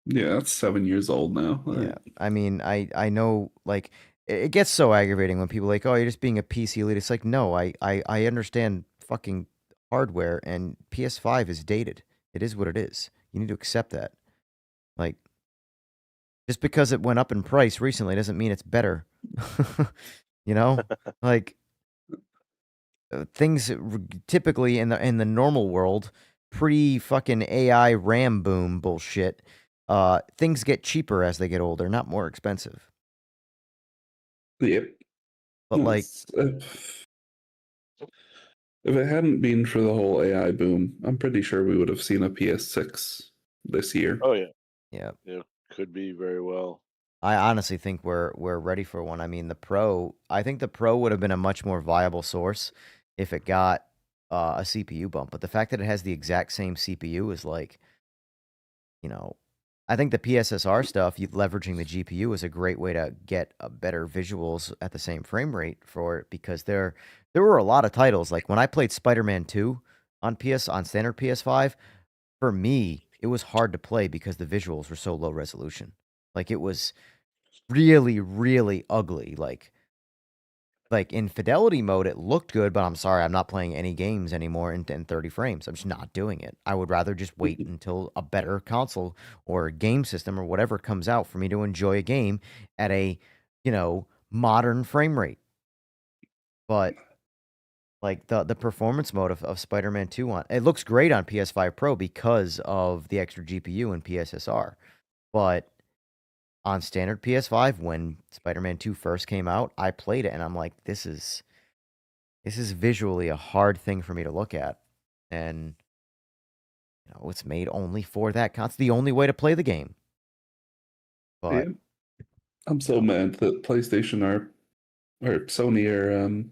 Yeah, that's 7 years old now. Yeah, I mean, I know, like, it gets so aggravating when people are like, oh, you're just being a PC elite. It's like, no, I understand fucking hardware, and PS5 is dated. It is what it is. You need to accept that. Like, just because it went up in price recently doesn't mean it's better. You know, like things typically in the normal world, pre fucking AI RAM boom bullshit, things get cheaper as they get older, not more expensive. Yep. But like, if it hadn't been for the whole AI boom, I'm pretty sure we would have seen a PS6 this year. Oh yeah. Yeah. Yeah, could be very well. I honestly think we're ready for one. I mean, I think the Pro would have been a much more viable source if it got a CPU bump. But the fact that it has the exact same CPU is like, you know, I think the PSSR stuff, leveraging the GPU is a great way to get better visuals at the same frame rate for it, because there were a lot of titles. Like when I played Spider-Man 2 on standard PS5, for me, it was hard to play because the visuals were so low resolution. Like it was really, really ugly. Like in fidelity mode, it looked good, but I'm sorry, I'm not playing any games anymore in 30 frames. I'm just not doing it. I would rather just wait until a better console or game system or whatever comes out for me to enjoy a game at a, modern frame rate. But like the performance mode of Spider-Man 2 it looks great on PS5 Pro because of the extra GPU and PSSR. But on standard PS5, when Spider-Man 2 first came out, I played it and I'm like, this is visually a hard thing for me to look at. And it's made only for that console. It's the only way to play the game. But yeah. I'm so mad that PlayStation or Sony are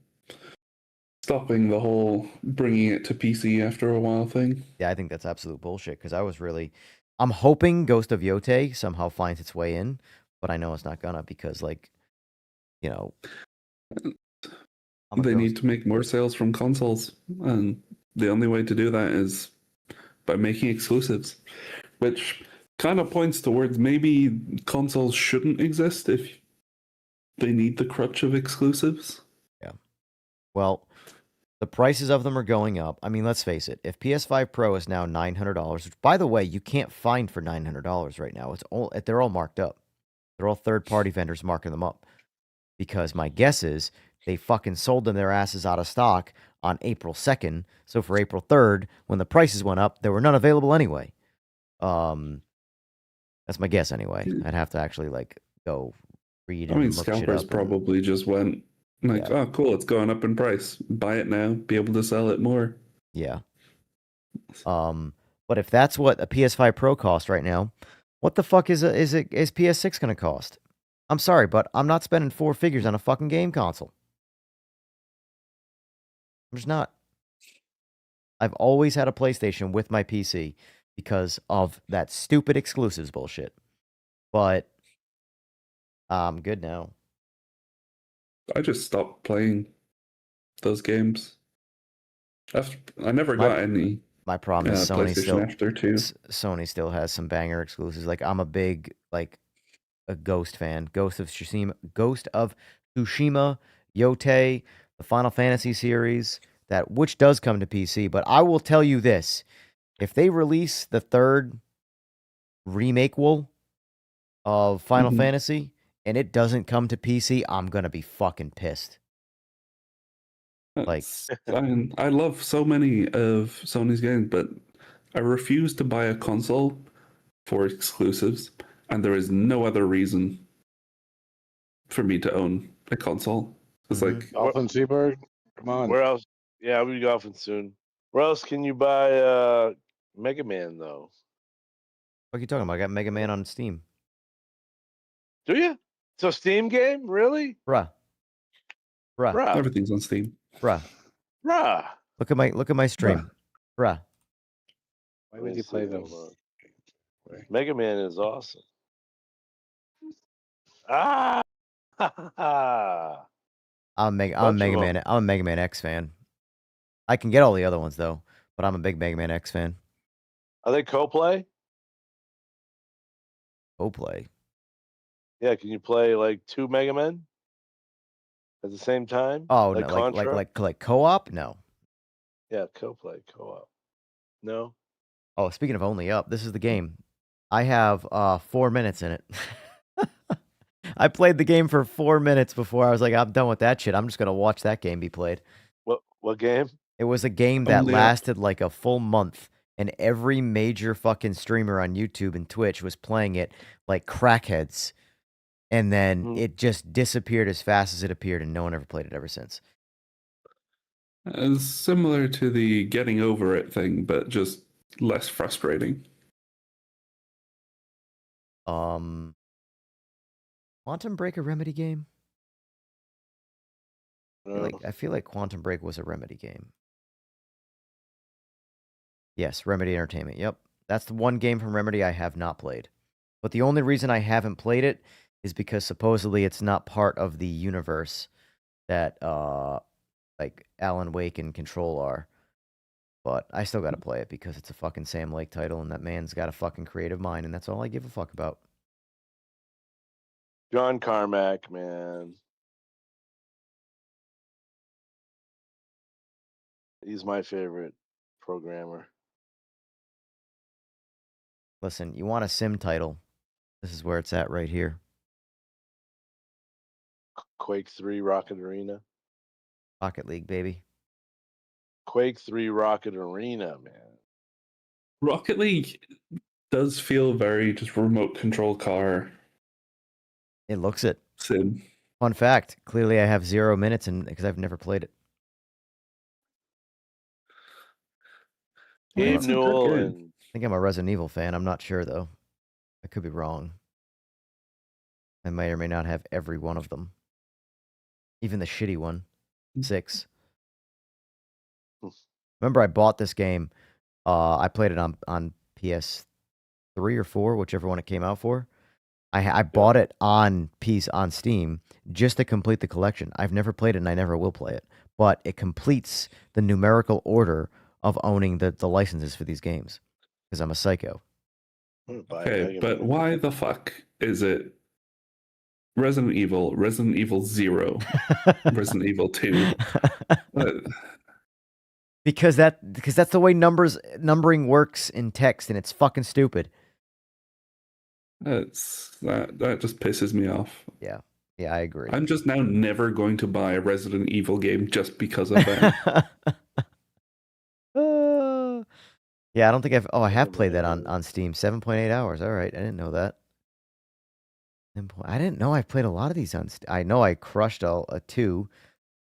stopping the whole bringing it to PC after a while thing. Yeah, I think that's absolute bullshit, because I'm hoping Ghost of Yotei somehow finds its way in, but I know it's not gonna, because they need to make more sales from consoles, and the only way to do that is by making exclusives, which kind of points towards maybe consoles shouldn't exist if they need the crutch of exclusives. Yeah. Well, the prices of them are going up. I mean, let's face it. If PS5 Pro is now $900, which, by the way, you can't find for $900 right now. They're all marked up. They're all third-party vendors marking them up. Because my guess is they fucking sold them their asses out of stock on April 2nd. So for April 3rd, when the prices went up, there were none available anyway. That's my guess anyway. I'd have to actually go read and look shit scalpers up. Probably just went oh, cool, it's going up in price. Buy it now, be able to sell it more. Yeah. But if that's what a PS5 Pro costs right now, what the fuck is PS6 going to cost? I'm sorry, but I'm not spending 4 figures on a fucking game console. I'm just not. I've always had a PlayStation with my PC because of that stupid exclusives bullshit. But I'm good now. I just stopped playing those games. I never got any. My problem is Sony still has some banger exclusives. Like I'm a big a Ghost fan. Ghost of Tsushima, Yotei, the Final Fantasy series, which does come to PC. But I will tell you this: if they release the third remake of Final Fantasy and it doesn't come to PC, I'm gonna be fucking pissed. I love so many of Sony's games, but I refuse to buy a console for exclusives, and there is no other reason for me to own a console. It's like Dolphin Seabird, come on. Where else? Yeah, we'll be golfing soon. Where else can you buy Mega Man though? What are you talking about? I got Mega Man on Steam. Do you? It's a Steam game, really? Bruh. Everything's on Steam. Bruh. Look at my stream. Bruh. Why would you play those? Mega Man is awesome. Ah! I'm a Mega Man X fan. I can get all the other ones though, but I'm a big Mega Man X fan. Are they co-play? Co-play. Yeah, can you play like 2 Mega Men at the same time? Oh like no, Contra? like co-op? No. Yeah, co-play, co-op. No. Oh, speaking of only up, this is the game. I have 4 minutes in it. I played the game for 4 minutes before I was like, I'm done with that shit. I'm just gonna watch that game be played. What game? It was a game that Only Up. lasted like a full month, and every major fucking streamer on YouTube and Twitch was playing it like crackheads. And then it just disappeared as fast as it appeared, and no one ever played it ever since. It's similar to the getting over it thing, but just less frustrating. Quantum Break a Remedy game? I feel like Quantum Break was a Remedy game. Yes, Remedy Entertainment. Yep. That's the one game from Remedy I have not played. But the only reason I haven't played it is because supposedly it's not part of the universe that like Alan Wake and Control are. But I still got to play it because it's a fucking Sam Lake title, and that man's got a fucking creative mind, and that's all I give a fuck about. John Carmack, man. He's my favorite programmer. Listen, you want a sim title? This is where it's at right here. Quake 3 Rocket Arena. Rocket League, baby. Quake 3 Rocket Arena, man. Rocket League does feel very just remote control car. It looks it. Sim. Fun fact, clearly I have 0 minutes in because I've never played it. Gabe Newell and I think I'm a Resident Evil fan. I'm not sure, though. I could be wrong. I may or may not have every one of them. Even the shitty one. 6. Remember, I bought this game. I played it on PS3 or 4, whichever one it came out for. I bought it on Steam just to complete the collection. I've never played it, and I never will play it. But it completes the numerical order of owning the licenses for these games. Because I'm a psycho. Okay, but why the fuck is it Resident Evil 0, Resident Evil 2? Because that's the way numbering works in text, and it's fucking stupid. That just pisses me off. Yeah, I agree. I'm just now never going to buy a Resident Evil game just because of that. Yeah, I don't think I have played that on Steam. 7.8 hours. All right, I didn't know that. I didn't know I played a lot of these on Steam. I know I crushed a 2.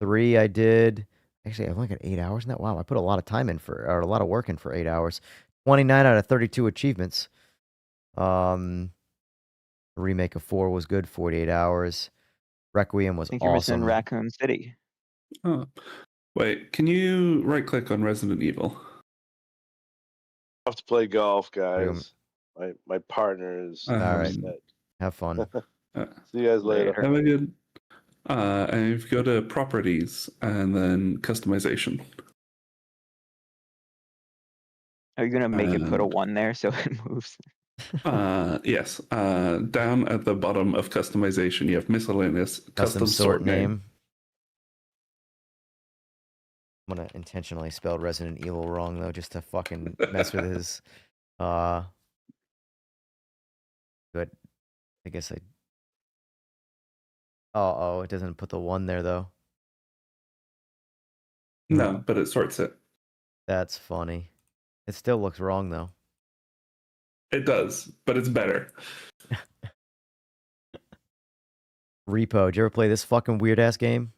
3 I did. Actually, I've only got 8 hours in that. Wow, I put a lot of time in or a lot of work in for 8 hours. 29 out of 32 achievements. The remake of 4 was good. 48 hours. Requiem was I think you were awesome. in Raccoon City. Oh, wait, can you right-click on Resident Evil? I have to play golf, guys. My partner is All right. upset. Have fun. See you guys later. Have a good. And if you go to properties and then customization. Are you gonna make it put a 1 there so it moves? Yes. Down at the bottom of customization, you have miscellaneous custom sort name. I'm gonna intentionally spell Resident Evil wrong though, just to fucking mess with his. Good. I guess I. Oh, it doesn't put the 1 there though. No, but it sorts it. That's funny. It still looks wrong though. It does, but it's better. Repo, did you ever play this fucking weird ass game?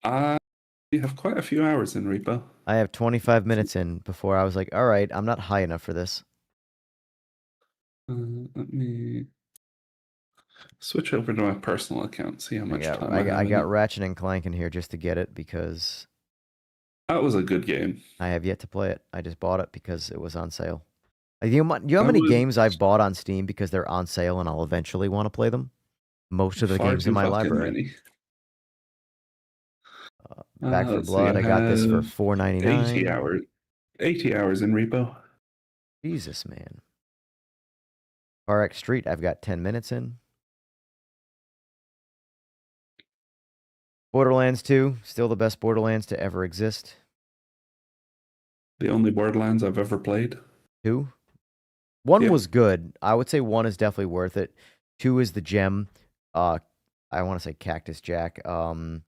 You have quite a few hours in Repo. I have 25 minutes in before I was like, all right, I'm not high enough for this. Let me switch over to my personal account, see how much time I have. I got Ratchet and Clank in here just to get it because that was a good game. I have yet to play it. I just bought it because it was on sale. You know how many games I've bought on Steam because they're on sale and I'll eventually want to play them? Most of the games in my library. Back for Blood, I got this for $4.99. 80 hours. 80 hours in repo. Jesus, man. RX Street, I've got 10 minutes in. Borderlands 2, still the best Borderlands to ever exist. The only Borderlands I've ever played. 2. 1 Yep. was good. I would say 1 is definitely worth it. 2 is the gem. I want to say Cactus Jack. Handsome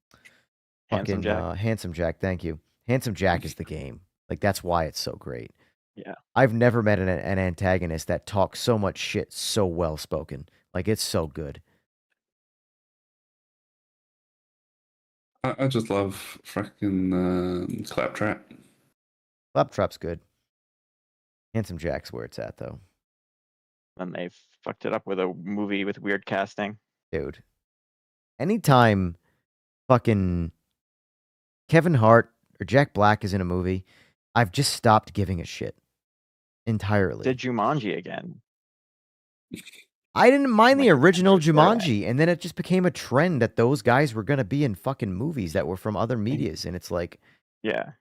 Fucking Jack. Handsome Jack, thank you. Handsome Jack is the game. Like, that's why it's so great. Yeah. I've never met an antagonist that talks so much shit so well spoken. Like, it's so good. I just love fucking Claptrap. Claptrap's good. Handsome Jack's where it's at, though. And they fucked it up with a movie with weird casting. Dude. Anytime fucking Kevin Hart or Jack Black is in a movie, I've just stopped giving a shit. Entirely. Did Jumanji again? I didn't mind the original actors were at. Jumanji, and then it just became a trend that those guys were gonna be in fucking movies that were from other medias, and it's like, Yeah.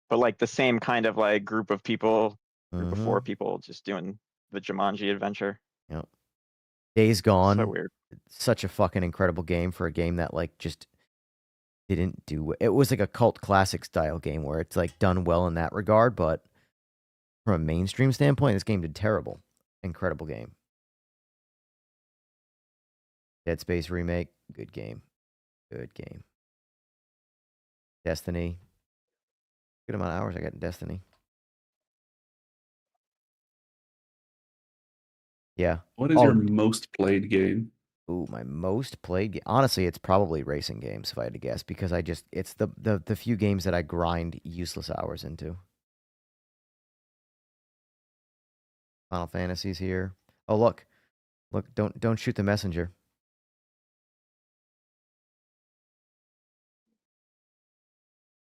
But like the same kind of like group of people, group of 4 people just doing the Jumanji adventure. Yep. Days Gone. So weird. Such a fucking incredible game for a game that like just didn't do it. It was like a cult classic style game where it's like done well in that regard, but from a mainstream standpoint, this game did terrible. Incredible game. Dead Space remake, good game. Good game. Destiny. Good amount of hours I got in Destiny. Yeah. What is your most played game? Ooh, my most played game. Honestly, it's probably racing games if I had to guess, because it's the few games that I grind useless hours into. Final Fantasy's here. Oh, look. Look, don't shoot the messenger.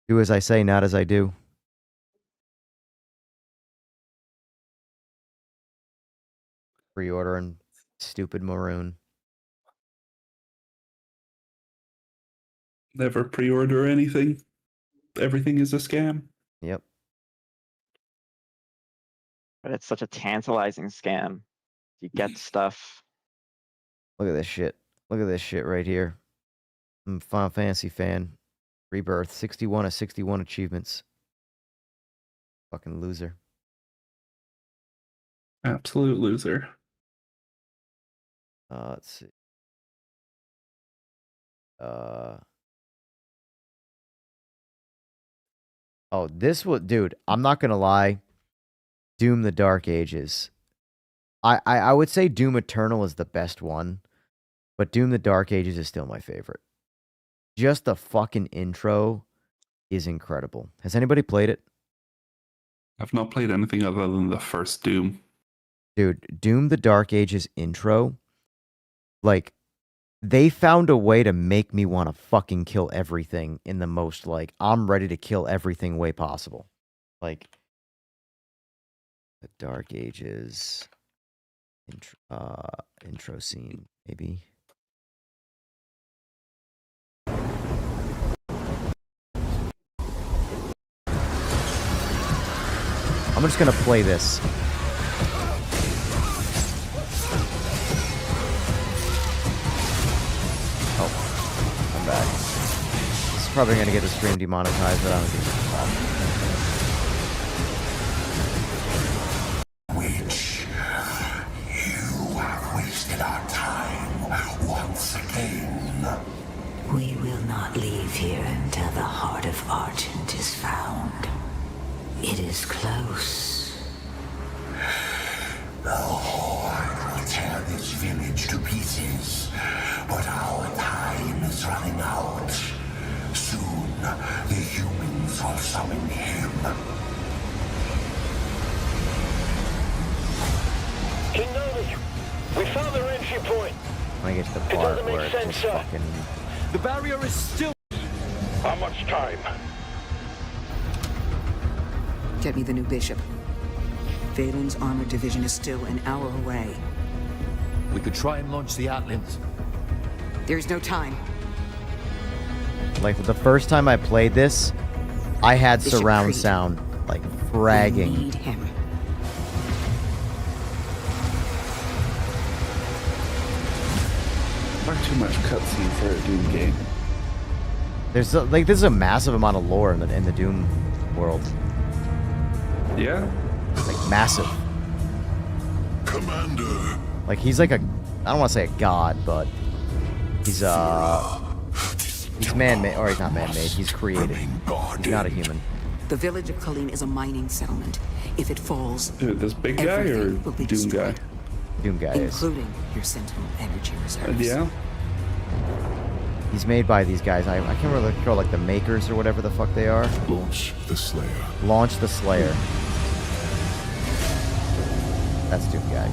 Do as I say, not as I do. Pre-ordering stupid maroon. Never pre-order anything. Everything is a scam. Yep. But it's such a tantalizing scam. You get stuff. Look at this shit. Look at this shit right here. I'm a Final Fantasy fan. Rebirth. 61 of 61 achievements. Fucking loser. Absolute loser. Let's see. Oh, this was, dude, I'm not gonna lie. Doom the Dark Ages. I would say Doom Eternal is the best one, but Doom the Dark Ages is still my favorite. Just the fucking intro is incredible. Has anybody played it? I've not played anything other than the first Doom. Dude, Doom the Dark Ages intro, like, they found a way to make me want to fucking kill everything in the most, like, I'm ready to kill everything way possible. Like, the Dark Ages intro scene, maybe. I'm just gonna play this. Oh, I'm back. This is probably gonna get the stream demonetized, but I don't think it's a problem. Witch, you have wasted our time once again. We will not leave here until the heart of Argent is found. It is close. The Horde will tear this village to pieces, but our time is running out. Soon, the humans will summon him. King Novi, we found their entry point. When I get to the It part doesn't where make it's sense, just sir. fucking... The barrier is still... How much time? Get me the new bishop. Valen's armored division is still an hour away. We could try and launch the Atlands. There's no time. Like, the first time I played this, I had Bishop surround Creed. sound, like, We fragging. need him. Far too much cutscene for a Doom game. There's like this is a massive amount of lore in the Doom world. Yeah. Like massive. Commander. Like he's like a, I don't want to say a god, but he's man-made, or he's not man-made. He's created. He's not a human. The village of Colleen is a mining settlement. If it falls, Dude, this big guy or everything will be Doom destroyed, guy? Doom guy is. including your Sentinel energy reserves. Yeah. He's made by these guys. I can't remember what they're called, like the Makers or whatever the fuck they are. Launch the Slayer. Launch the Slayer. That's Doom guy.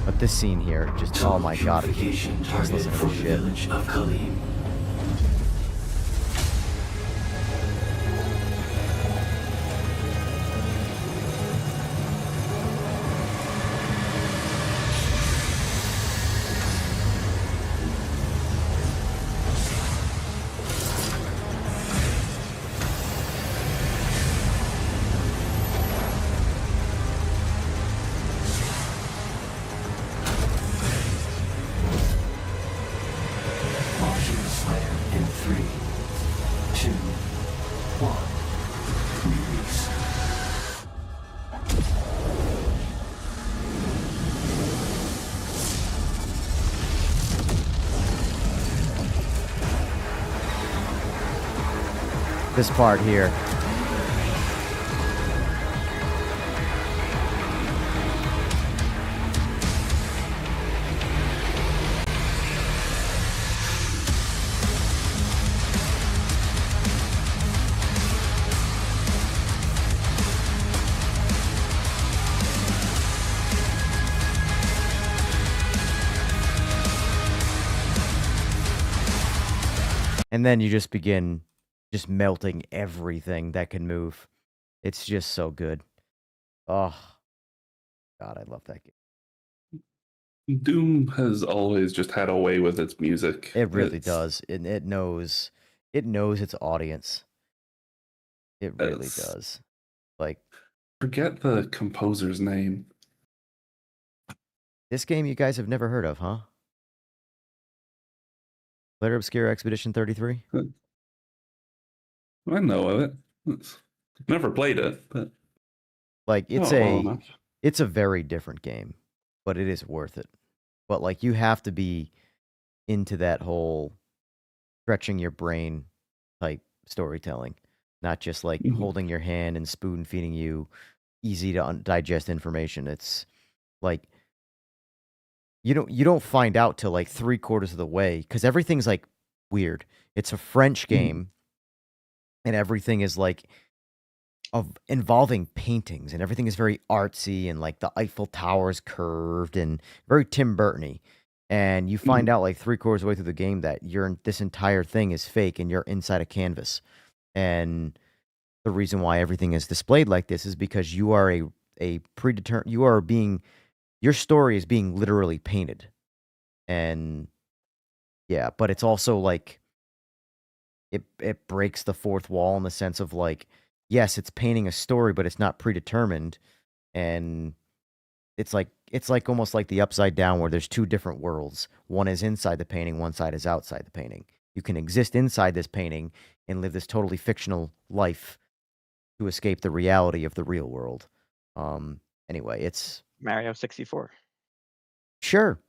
But this scene here, just oh my god, just listen to this shit. Launching the Slayer in 3, 2, 1. Release. This part here. And then you just begin just melting everything that can move. It's just so good. Oh, God, I love that game. Doom has always just had a way with its music. It really It's- does. It knows its audience. It really It's- does. Like Forget the composer's name. this game you guys have never heard of, huh? Player Obscure Expedition 33? I know of it. Never played it, but Like it's oh, well enough. it's a very different game, but it is worth it. But like you have to be into that whole stretching your brain type storytelling, not just like Mhm. holding your hand and spoon feeding you easy to digest information. It's like you don't find out till like 3/4 of the way because everything's like weird. It's a French game, and everything is like of involving paintings, and everything is very artsy, and like the Eiffel Tower is curved and very Tim Burton-y. And you find out like 3/4 of the way through the game that this entire thing is fake, and you're inside a canvas. And the reason why everything is displayed like this is because you are a predetermined. Your story is being literally painted, and yeah, but it's also like it breaks the fourth wall in the sense of like, yes, it's painting a story, but it's not predetermined, and it's like almost like the Upside Down where there's two different worlds. One is inside the painting, one side is outside the painting. You can exist inside this painting and live this totally fictional life to escape the reality of the real world. Anyway, it's Mario 64. sure.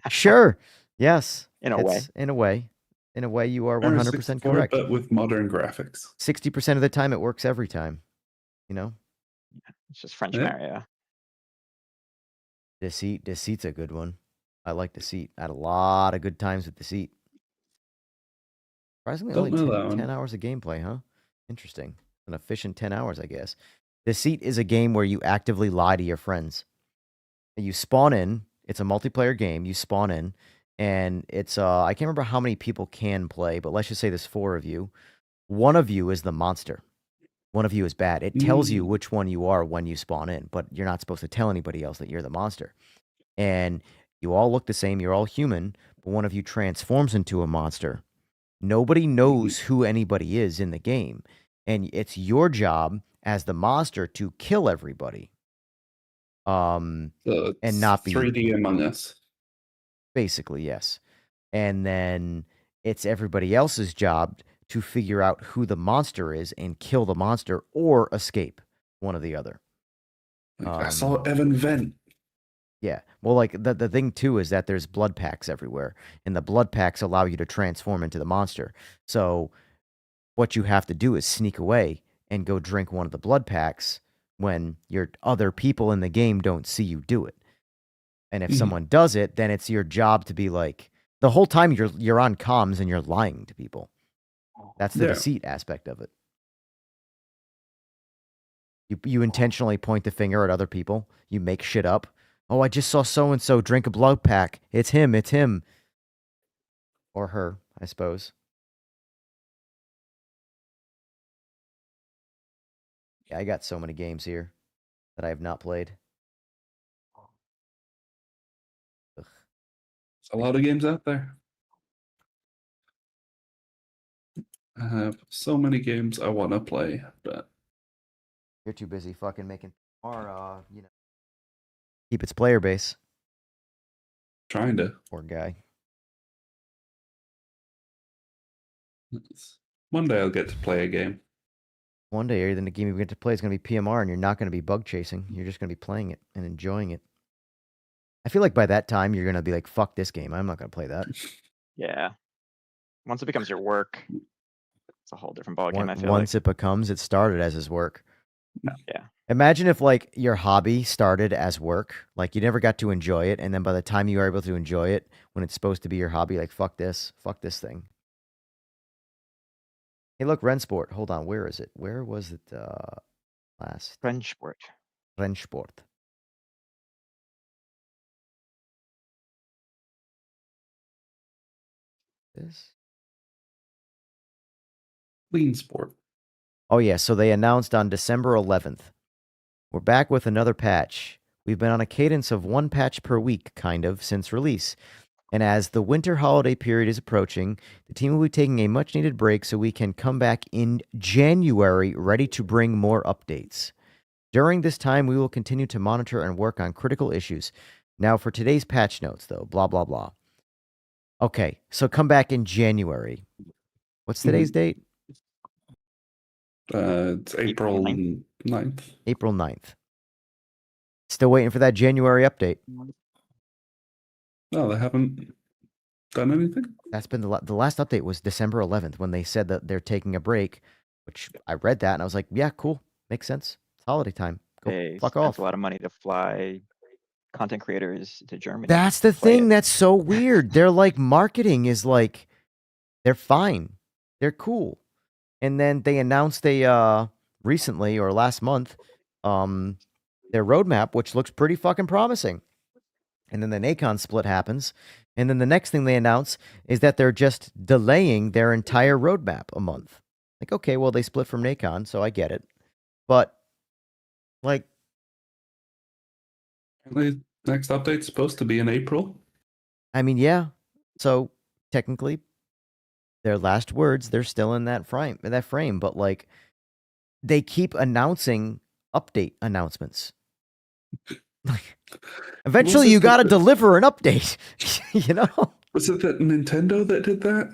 Sure. Yes. In a way. In a way. In a way, you are Mario 100% 64, correct. but with modern graphics. 60% of the time, it works every time. You know? It's just French Yeah. Mario. Deceit's a good one. I like Deceit. I had a lot of good times with Deceit. Surprisingly, Don't only know 10, that one. 10 hours of gameplay, huh? Interesting. An efficient 10 hours, I guess. Deceit is a game where you actively lie to your friends. You spawn in. It's a multiplayer game. You spawn in, and it's I can't remember how many people can play, but let's just say there's 4 of you. One of you is the monster. One of you is bad. It tells you which one you are when you spawn in, but you're not supposed to tell anybody else that you're the monster. And you all look the same. You're all human, but one of you transforms into a monster. Nobody knows who anybody is in the game. and it's your job as the monster to kill everybody. So And it's not be 3D Among Us. basically, yes. And then it's everybody else's job to figure out who the monster is and kill the monster or escape, one or the other. I saw Evan vent. Yeah. Well, like the thing too is that there's blood packs everywhere, and the blood packs allow you to transform into the monster. So what you have to do is sneak away and go drink one of the blood packs when your other people in the game don't see you do it. And if someone does it, then it's your job to be like, the whole time you're on comms and you're lying to people. That's the deceit aspect of it. You intentionally point the finger at other people. You make shit up. Oh, I just saw so-and-so drink a blood pack. It's him. It's him. Or her, I suppose. Yeah, I got so many games here that I have not played. Ugh. There's a lot of games out there. I have so many games I want to play, but You're too busy fucking making keep its player base. trying to. Poor guy. One day I'll get to play a game. One day, the game you get to play is going to be PMR, and you're not going to be bug chasing. You're just going to be playing it and enjoying it. I feel like by that time, you're going to be like, fuck this game. I'm not going to play that. Yeah. Once it becomes your work, it's a whole different ballgame, I feel Once it becomes, it started as his work. Yeah. Imagine if, like, your hobby started as work. Like, you never got to enjoy it, and then by the time you are able to enjoy it, when it's supposed to be your hobby, like, fuck this thing. Hey, look, Rensport. Hold on, where is it? Where was it last? Rensport. This? Clean Sport. Oh, yeah, so they announced on December 11th. We're back with another patch. We've been on a cadence of one patch per week, kind of, since release. And as the winter holiday period is approaching, the team will be taking a much-needed break so we can come back in January ready to bring more updates. During this time, we will continue to monitor and work on critical issues. Now, for today's patch notes, though, blah, blah, blah. Okay, so come back in January. What's today's date? It's April 9th. April 9th. Still waiting for that January update. No, they haven't done anything? That's been the last update was December 11th when they said that they're taking a break, which I read that and I was like, yeah, cool. Makes sense. It's holiday time. Go fuck off. That's a lot of money to fly content creators to Germany. That's the thing that's so weird. They're like, marketing is like, they're fine. They're cool. And then they announced recently or last month their roadmap, which looks pretty fucking promising. And then the Nacon split happens. And then the next thing they announce is that they're just delaying their entire roadmap a month. Like, okay, well, they split from Nacon, so I get it. But, like... The next update's supposed to be in April? I mean, yeah. So, technically, their last words, they're still in that frame. But, like, they keep announcing update announcements. Eventually, you got to deliver an update, you know? Was it that Nintendo that did that?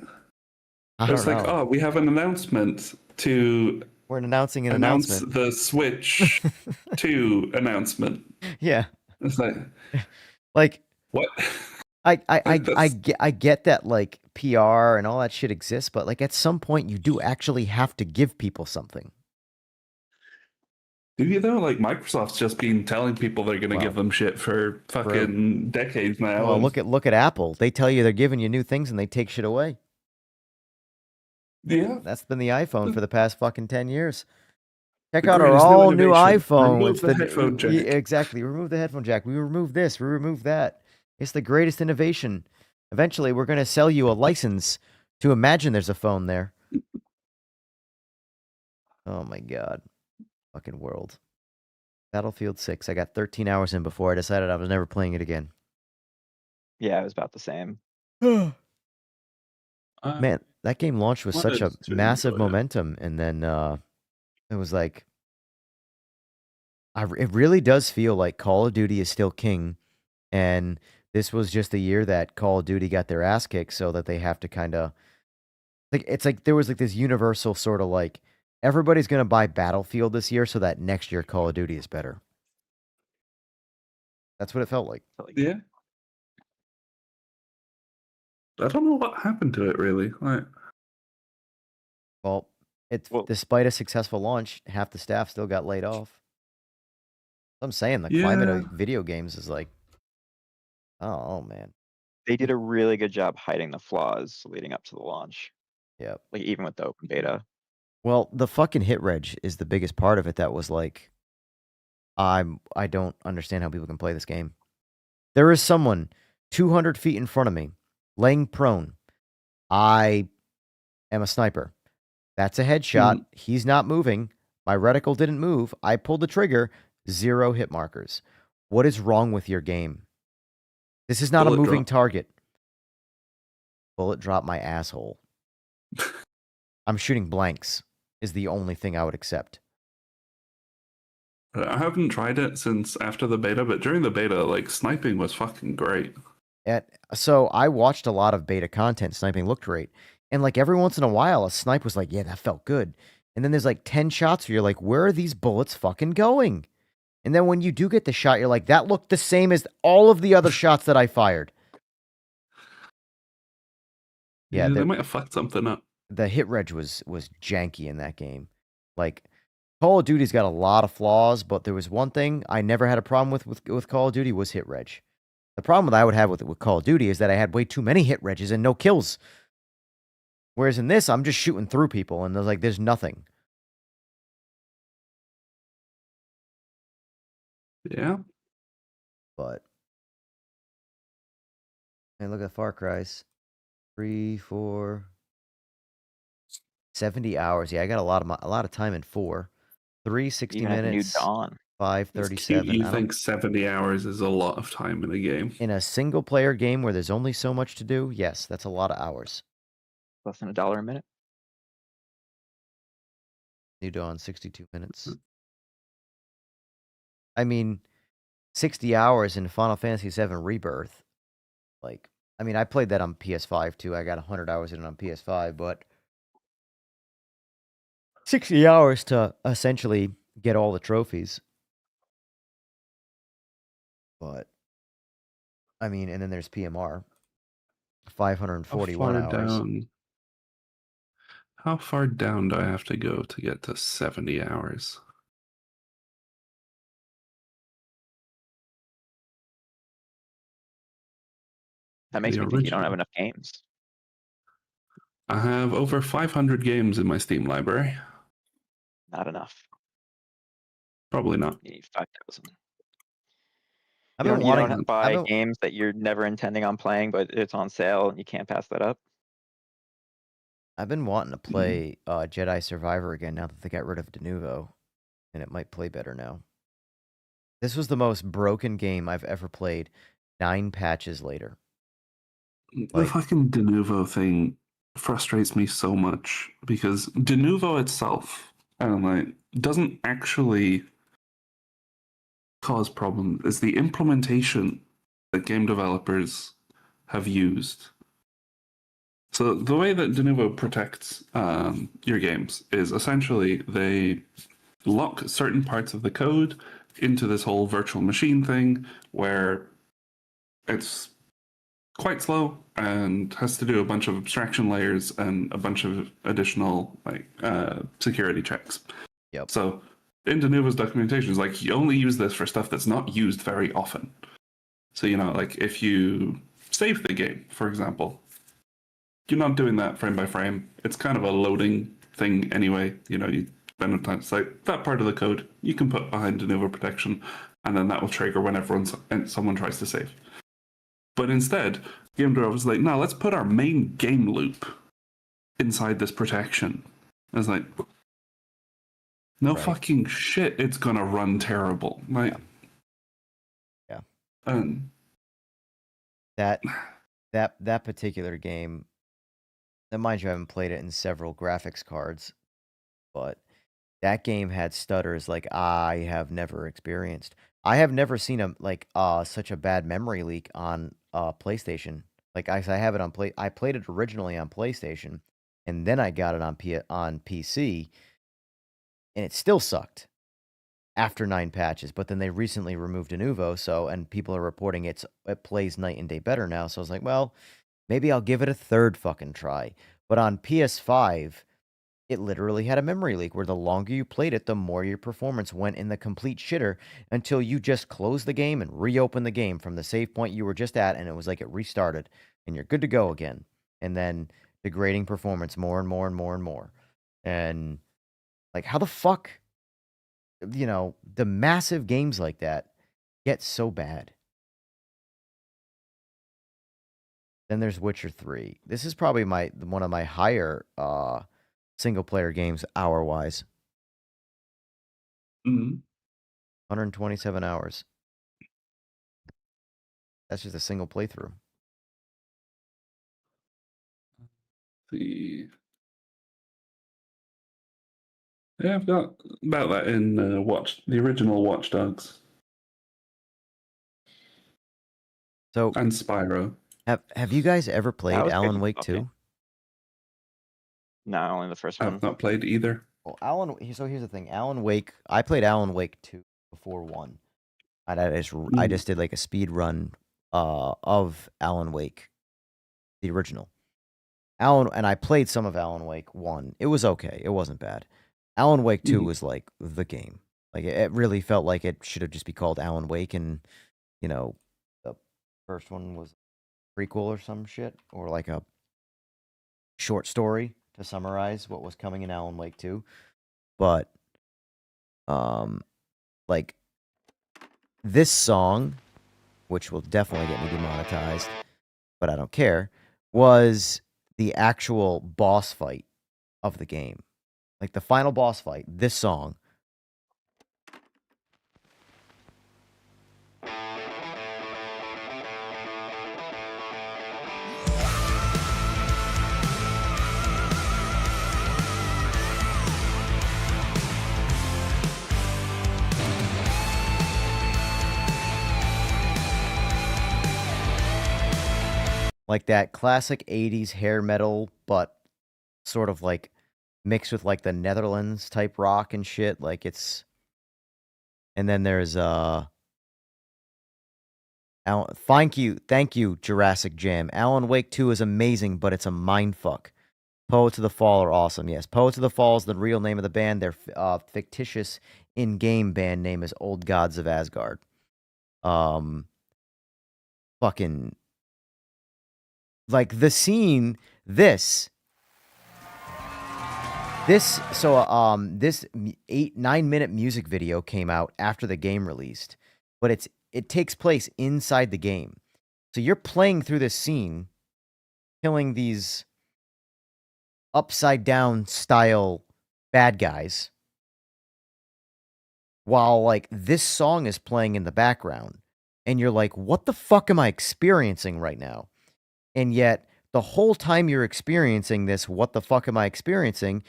I was don't like, know. oh, we have an announcement to... We're announcing an announce announcement. the Switch 2 announcement. Yeah. It's like... what? I get that, like, PR and all that shit exists, but, like, at some point, you do actually have to give people something. Do you though? Like, Microsoft's just been telling people they're going to give them shit for fucking decades now. Well, look at Apple. They tell you they're giving you new things and they take shit away. Yeah. That's been the iPhone for the past fucking 10 years. Check out our all new iPhone. Remove the headphone jack. Exactly. Remove the headphone jack. We remove this. We remove that. It's the greatest innovation. Eventually, we're going to sell you a license to imagine there's a phone there. Oh my God. Fucking world. Battlefield 6. I got 13 hours in before I decided I was never playing it again. Yeah, it was about the same. Man, that game launched with such a massive momentum, and then it was like, it really does feel like Call of Duty is still king, and this was just the year that Call of Duty got their ass kicked, so that they have to kind of like, it's like there was like this universal sort of like everybody's gonna buy Battlefield this year, so that next year Call of Duty is better. That's what it felt like. Yeah. I don't know what happened to it really. Like, Well, despite a successful launch, half the staff still got laid off. I'm saying the climate yeah. of video games is like, oh man, They did a really good job hiding the flaws leading up to the launch. Yep. Like even with the open beta. Well, the fucking hit reg is the biggest part of it. That was like, I don't understand how people can play this game. There is someone 200 feet in front of me, laying prone. I am a sniper. That's a headshot. He's not moving. My reticle didn't move. I pulled the trigger. 0 hit markers. What is wrong with your game? This is not a moving target. Bullet drop my asshole. I'm shooting blanks is the only thing I would accept. I haven't tried it since after the beta, but during the beta, like, sniping was fucking great. So I watched a lot of beta content. Sniping looked great. And like every once in a while, a snipe was like, yeah, that felt good. And then there's like 10 shots where you're like, where are these bullets fucking going? And then when you do get the shot, you're like, that looked the same as all of the other shots that I fired. Yeah, they might have fucked something up. The hit reg was janky in that game. Like, Call of Duty's got a lot of flaws, but there was one thing I never had a problem with Call of Duty was hit reg. The problem that I would have with Call of Duty is that I had way too many hit regs and no kills. Whereas in this, I'm just shooting through people, and there's nothing. Yeah. But, and look at Far Cry's. 3, 4, 70 hours. Yeah, I got a lot of time in 4. 3, 60 Even at New minutes. Dawn. 5, 37. You think 70 hours is a lot of time in a game? In a single player game where there's only so much to do, yes, that's a lot of hours. Less than $1 a minute. New Dawn, 62 minutes. I mean, 60 hours in Final Fantasy VII Rebirth. Like, I mean, I played that on PS5 too. I got 100 hours in it on PS5, but 60 hours to essentially get all the trophies. But, I mean, and then there's PMR. 541 hours. How far down do I have to go to get to 70 hours? That makes me think you don't have enough games. I have over 500 games in my Steam library. Not enough. Probably not. You need 5,000. I've You been don't wanting buy games that you're never intending on playing, but it's on sale and you can't pass that up. I've been wanting to play Jedi Survivor again now that they got rid of Denuvo, and it might play better now. This was the most broken game I've ever played. 9 patches later. The fucking Denuvo thing frustrates me so much because Denuvo itself, doesn't actually cause problems. It's the implementation that game developers have used. So the way that Denuvo protects your games is essentially they lock certain parts of the code into this whole virtual machine thing where it's quite slow and has to do a bunch of abstraction layers and a bunch of additional security checks. Yep. So in Denuvo's documentation, it's you only use this for stuff that's not used very often. So if you save the game, for example, you're not doing that frame by frame. It's kind of a loading thing anyway. You spend time. It's like that part of the code you can put behind Denuvo protection, and then that will trigger whenever someone tries to save. But instead, game developers like, no, let's put our main game loop inside this protection. I was like, no fucking shit, it's gonna run terrible. Yeah. That particular game, and mind you, I haven't played it in several graphics cards, but That game had stutters like I have never experienced. I have never seen such a bad memory leak on PlayStation. Like I have it on play. I played it originally on PlayStation, and then I got it on PC, and it still sucked after 9 patches. But then they recently removed Anuvo, and people are reporting it plays night and day better now. So I was like, well, maybe I'll give it a third fucking try. But on PS5, it literally had a memory leak where the longer you played it, the more your performance went in the complete shitter until you just closed the game and reopened the game from the save point you were just at, and it was like it restarted, and you're good to go again. And then degrading performance more and more and more and more. And like, how the fuck, the massive games like that get so bad? Then there's Witcher 3. This is probably one of my higher single player games hour-wise. 127 hours. That's just a single playthrough. See. Yeah, I've got about that in the original Watch Dogs. So and Spyro. Have you guys ever played Alan Wake 2? No, only the first one. I've not played either. Well, so here's the thing. Alan Wake, I played Alan Wake 2 before 1. And I just did like a speed run of Alan Wake, the original. And I played some of Alan Wake 1. It was okay. It wasn't bad. Alan Wake 2 was like the game. Like it really felt like it should have just be called Alan Wake, and the first one was a prequel or some shit, or like a short story to summarize what was coming in Alan Wake 2. But like this song, which will definitely get me demonetized, but I don't care, was the actual boss fight of the game. Like the final boss fight, this song. Like that classic 80s hair metal, but sort of like mixed with like the Netherlands type rock and shit. Like it's, and then there's thank you, Jurassic Jam. Alan Wake 2 is amazing, but it's a mindfuck. Poets of the Fall are awesome. Yes, Poets of the Fall is the real name of the band. Their fictitious in-game band name is Old Gods of Asgard. Fucking like the scene. This 9-minute music video came out after the game released, but it takes place inside the game. So you're playing through this scene, killing these upside down style bad guys, while like this song is playing in the background, and you're like, what the fuck am I experiencing right now? And yet the whole time you're experiencing this, what the fuck am I experiencing?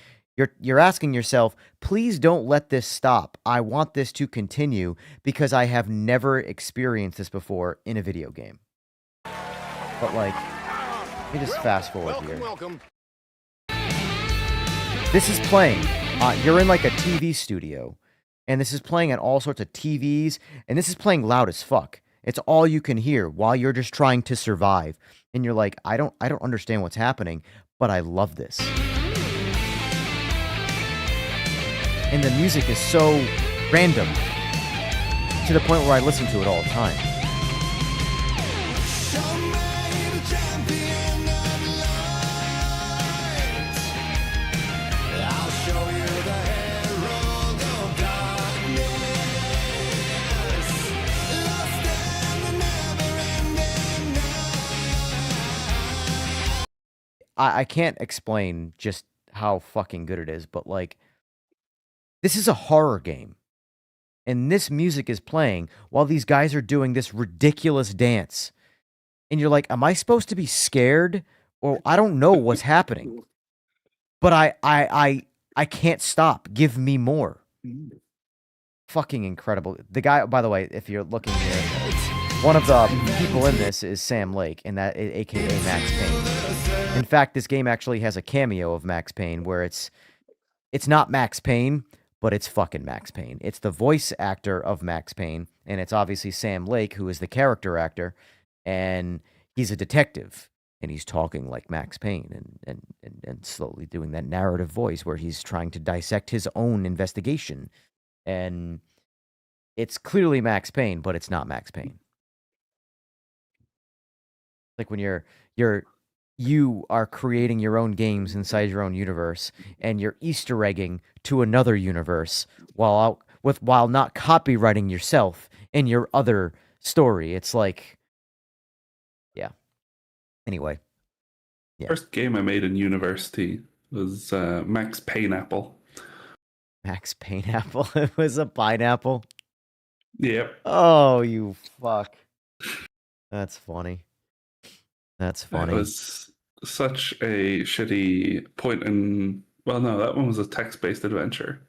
You're asking yourself, please don't let this stop. I want this to continue because I have never experienced this before in a video game. But like, let me just fast forward here. Welcome. This is playing. You're in like a TV studio, and this is playing on all sorts of TVs, and this is playing loud as fuck. It's all you can hear while you're just trying to survive. And you're like, I don't understand what's happening, but I love this. And the music is so random to the point where I listen to it all the time. I can't explain just how fucking good it is, but like, this is a horror game. And this music is playing while these guys are doing this ridiculous dance. And you're like, am I supposed to be scared? Or I don't know what's happening. But I can't stop. Give me more. Fucking incredible. The guy, by the way, if you're looking here, one of the people in this is Sam Lake, and that aka Max Payne. In fact, this game actually has a cameo of Max Payne where it's not Max Payne, but it's fucking Max Payne. It's the voice actor of Max Payne, and it's obviously Sam Lake, who is the character actor, and he's a detective, and he's talking like Max Payne and slowly doing that narrative voice where he's trying to dissect his own investigation. And it's clearly Max Payne, but it's not Max Payne. Like when you are creating your own games inside your own universe, and you're Easter egging to another universe while not copywriting yourself in your other story. It's like, yeah. Anyway, yeah. First game I made in university was Max Pineapple. Max Pineapple. It was a pineapple. Yep. Oh, you fuck. That's funny. That's funny. It was such a shitty point in. Well, no, that one was a text-based adventure.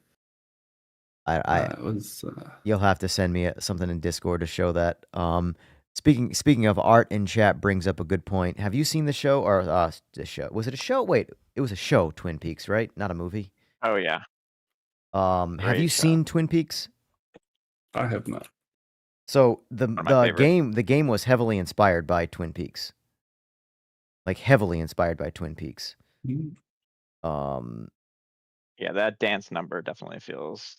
It was. You'll have to send me something in Discord to show that. Speaking of art in chat brings up a good point. Have you seen the show or the show? Was it a show? Wait, it was a show. Twin Peaks, right? Not a movie. Oh yeah. Have you seen Twin Peaks? I have not. So the game was heavily inspired by Twin Peaks. Like heavily inspired by Twin Peaks. Yeah, that dance number definitely feels.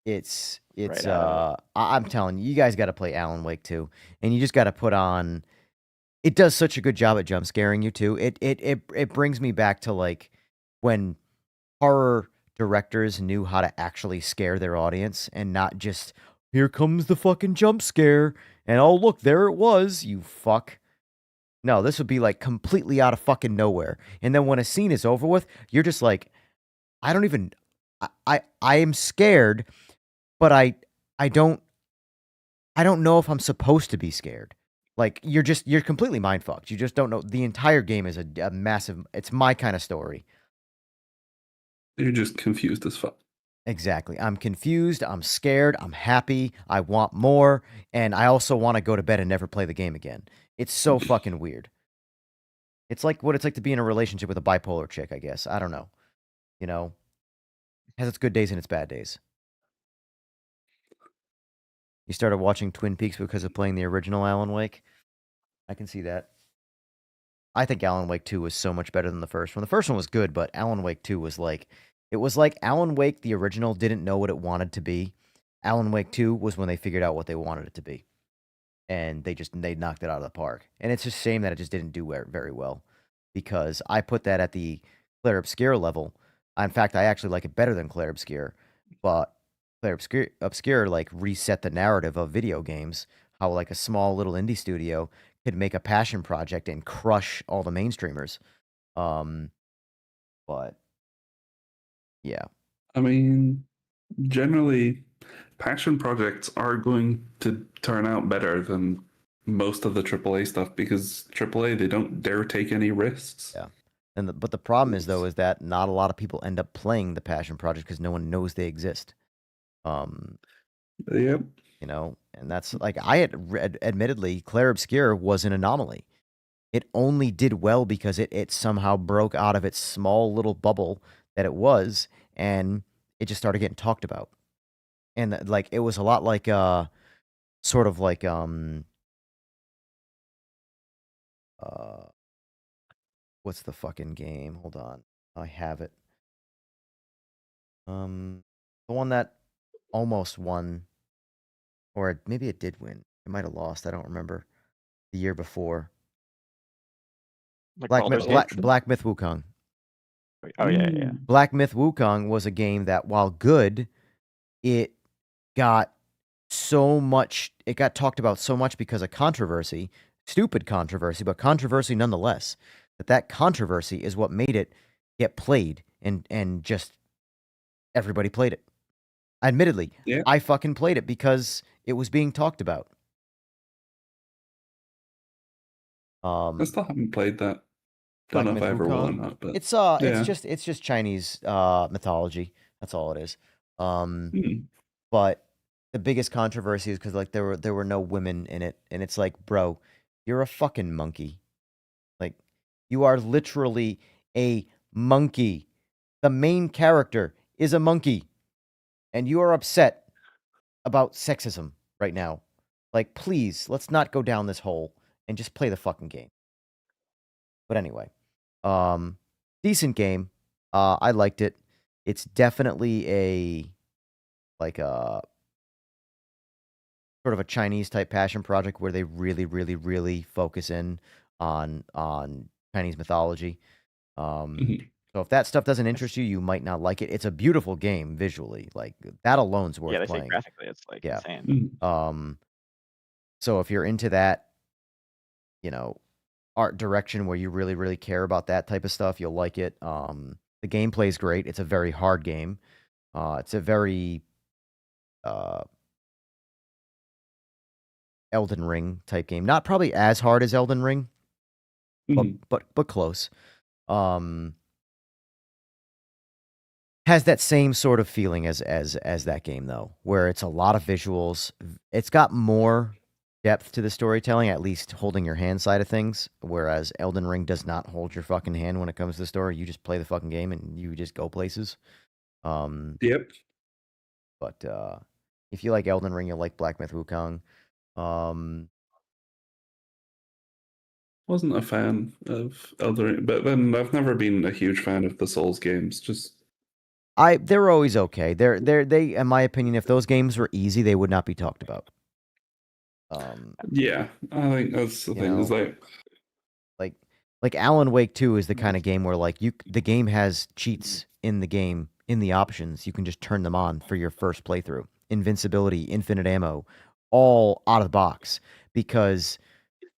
It's right I'm telling you, you guys got to play Alan Wake 2, and you just got to put on. It does such a good job at jump scaring you too. It brings me back to like when horror directors knew how to actually scare their audience and not just here comes the fucking jump scare and oh look, there it was, you fuck. No, this would be like completely out of fucking nowhere. And then when a scene is over with, you're just like, I am scared, but I don't know if I'm supposed to be scared. Like you're completely mind fucked. You just don't know. The entire game is a massive. It's my kind of story. You're just confused as fuck. Exactly. I'm confused. I'm scared. I'm happy. I want more, and I also want to go to bed and never play the game again. It's so fucking weird. It's like what it's like to be in a relationship with a bipolar chick. I guess I don't know. You know, it has its good days and its bad days. You started watching Twin Peaks because of playing the original Alan Wake? I can see that. I think Alan Wake 2 was so much better than the first one. The first one was good, but Alan Wake 2 was like... It was like Alan Wake, the original, didn't know what it wanted to be. Alan Wake 2 was when they figured out what they wanted it to be. And they knocked it out of the park. And it's just a shame that it just didn't do very well. Because I put that at the Claire Obscure level. In fact, I actually like it better than Claire Obscure. But... Claire Obscure like reset the narrative of video games. How like a small little indie studio could make a passion project and crush all the mainstreamers. But yeah, I mean, generally, passion projects are going to turn out better than most of the AAA stuff because AAA they don't dare take any risks. Yeah, but the problem is though is that not a lot of people end up playing the passion project because no one knows they exist. Yep. You know, and that's like I had read, admittedly, Claire Obscure was an anomaly. It only did well because it somehow broke out of its small little bubble that it was, and it just started getting talked about. And like it was a lot like sort of like what's the fucking game? Hold on. I have it. The one that almost won, or maybe it did win. It might have lost. I don't remember. The year before. Like Black Myth Wukong. Oh yeah. Black Myth Wukong was a game that, while good, it got talked about so much because of controversy, stupid controversy, but controversy nonetheless. That controversy is what made it get played and just everybody played it. Admittedly, yeah. I fucking played it because it was being talked about. I still haven't played that. Don't know Black if I Myth ever will or Wukong. not, but It's yeah. it's just Chinese mythology. That's all it is. Hmm. But the biggest controversy is because like there were no women in it, and it's like, bro, you're a fucking monkey. Like, you are literally a monkey. The main character is a monkey, and you are upset about sexism right now. Like, please, let's not go down this hole and just play the fucking game. But anyway, decent game. I liked it. It's definitely a like a sort of a Chinese type passion project where they really, really, really focus in on Chinese mythology. Mhm. So if that stuff doesn't interest you, you might not like it. It's a beautiful game visually. Like, that alone's worth Yeah, they say playing. graphically it's like Yeah. insane. So if you're into that, you know, art direction where you really, really care about that type of stuff, you'll like it. The gameplay's great. It's a very hard game. It's a very Elden Ring type game. Not probably as hard as Elden Ring, but close. Has that same sort of feeling as that game though, where it's a lot of visuals. It's got more depth to the storytelling, at least holding your hand side of things, whereas Elden Ring does not hold your fucking hand when it comes to the story. You just play the fucking game and you just go places. Yep. But if you like Elden Ring, you'll like Black Myth Wukong. Wasn't a fan of Elden Ring, but then I've never been a huge fan of the Souls games. Just They're always okay. They, in my opinion, if those games were easy, they would not be talked about. yeah, I think that's the thing. Is like Alan Wake 2 is the kind of game where like the game has cheats in the game in the options. You can just turn them on for your first playthrough. Invincibility, infinite ammo, all out of the box, because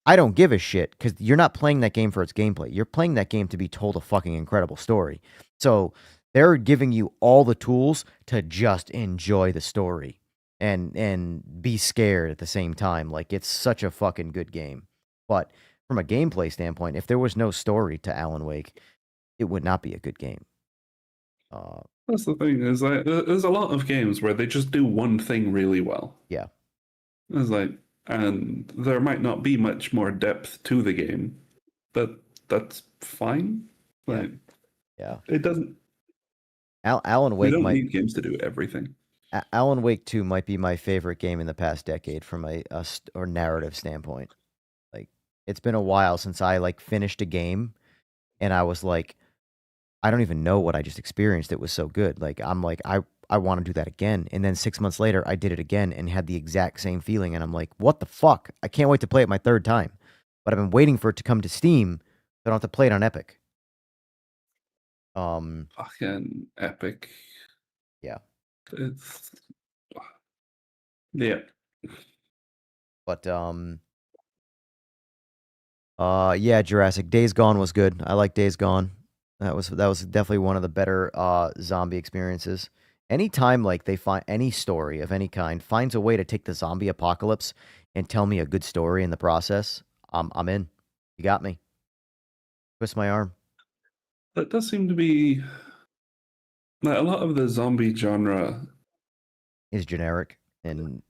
I don't give a shit, because you're not playing that game for its gameplay. You're playing that game to be told a fucking incredible story. So they're giving you all the tools to just enjoy the story and be scared at the same time. Like, it's such a fucking good game. But from a gameplay standpoint, if there was no story to Alan Wake, it would not be a good game. that's the thing. Is like there's a lot of games where they just do one thing really well. Yeah. It's like, and there might not be much more depth to the game, but that's fine. Like, yeah, it doesn't. Alan We Wake don't might need games to do everything. Alan Wake 2 might be my favorite game in the past decade from or narrative standpoint. Like, it's been a while since I like finished a game and I was like, I don't even know what I just experienced. It was so good. Like, I'm like, I want to do that again. And then 6 months later, I did it again and had the exact same feeling. And I'm like, what the fuck? I can't wait to play it my third time. But I've been waiting for it to come to Steam, so I don't have to play it on Epic. Fucking Epic. Yeah. It's yeah. But yeah, Jurassic Days Gone was good. I like Days Gone. That was definitely one of the better zombie experiences. Anytime like they find any story of any kind finds a way to take the zombie apocalypse and tell me a good story in the process, I'm in. You got me. Twist my arm. That does seem to be like, a lot of the zombie genre is generic and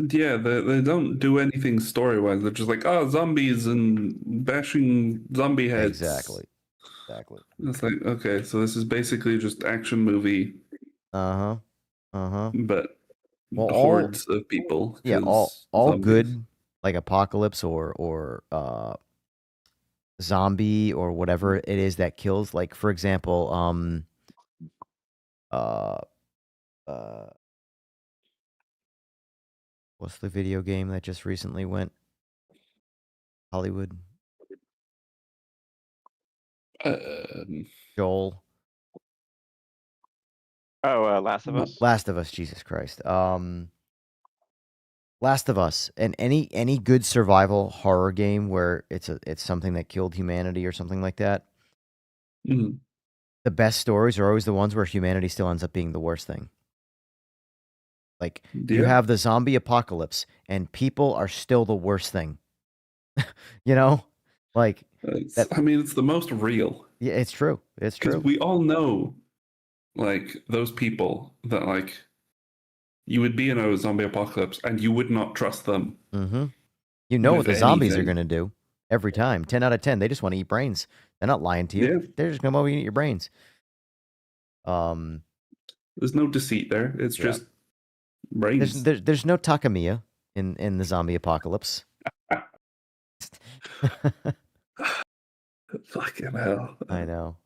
yeah, they don't do anything story wise. They're just like, oh, zombies and bashing zombie heads. Exactly. It's like, okay, so this is basically just action movie. But hordes of people. Yeah, 'cause all zombies. good like apocalypse or zombie or whatever it is that kills. Like, for example, what's the video game that just recently went Hollywood? Joel. Oh, Last of Us. Last of Us, Jesus Christ. Last of Us, and any good survival horror game where it's something that killed humanity or something like that. The best stories are always the ones where humanity still ends up being the worst thing. Like, you have the zombie apocalypse and people are still the worst thing. You know? Like, I mean, it's the most real. Yeah, it's true. It's Because true. we all know, like, those people that, like, you would be in a zombie apocalypse and you would not trust them. Mm-hmm. You know what with the zombies are anything. going to do every time. 10 out of 10. They just want to eat brains. They're not lying to you. Yeah. They're just going to come over and eat your brains. There's no deceit there. It's Yeah. just brains. There's no Takamiya in the zombie apocalypse. Fucking hell. I know.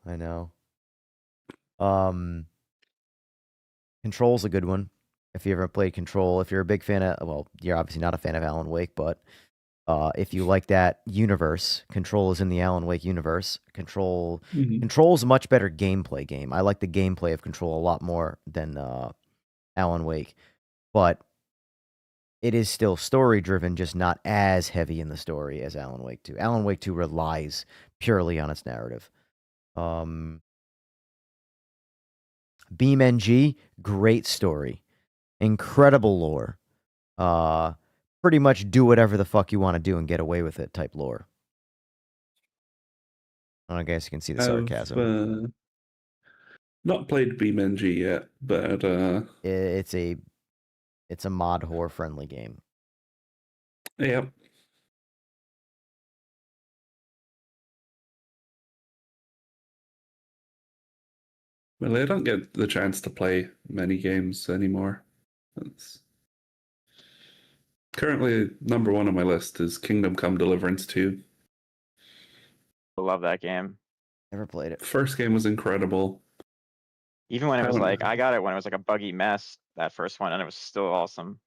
Control's a good one. If you ever played Control, if you're a big fan of, well, you're obviously not a fan of Alan Wake, but if you like that universe, Control is in the Alan Wake universe. Control's a much better gameplay game. I like the gameplay of Control a lot more than Alan Wake, but it is still story driven, just not as heavy in the story as Alan Wake 2. Alan Wake 2 relies purely on its narrative. BeamNG, great story. Incredible lore. Pretty much do whatever the fuck you want to do and get away with it type lore. I guess you can see the sarcasm. Not played BeamNG yet, but it's a mod whore friendly game. Yep. Well, I don't get the chance to play many games anymore. That's... Currently, number one on my list is Kingdom Come Deliverance 2. I love that game. Never played it. First game was incredible. Even when it was like, I got it when it was like a buggy mess, that first one, and it was still awesome.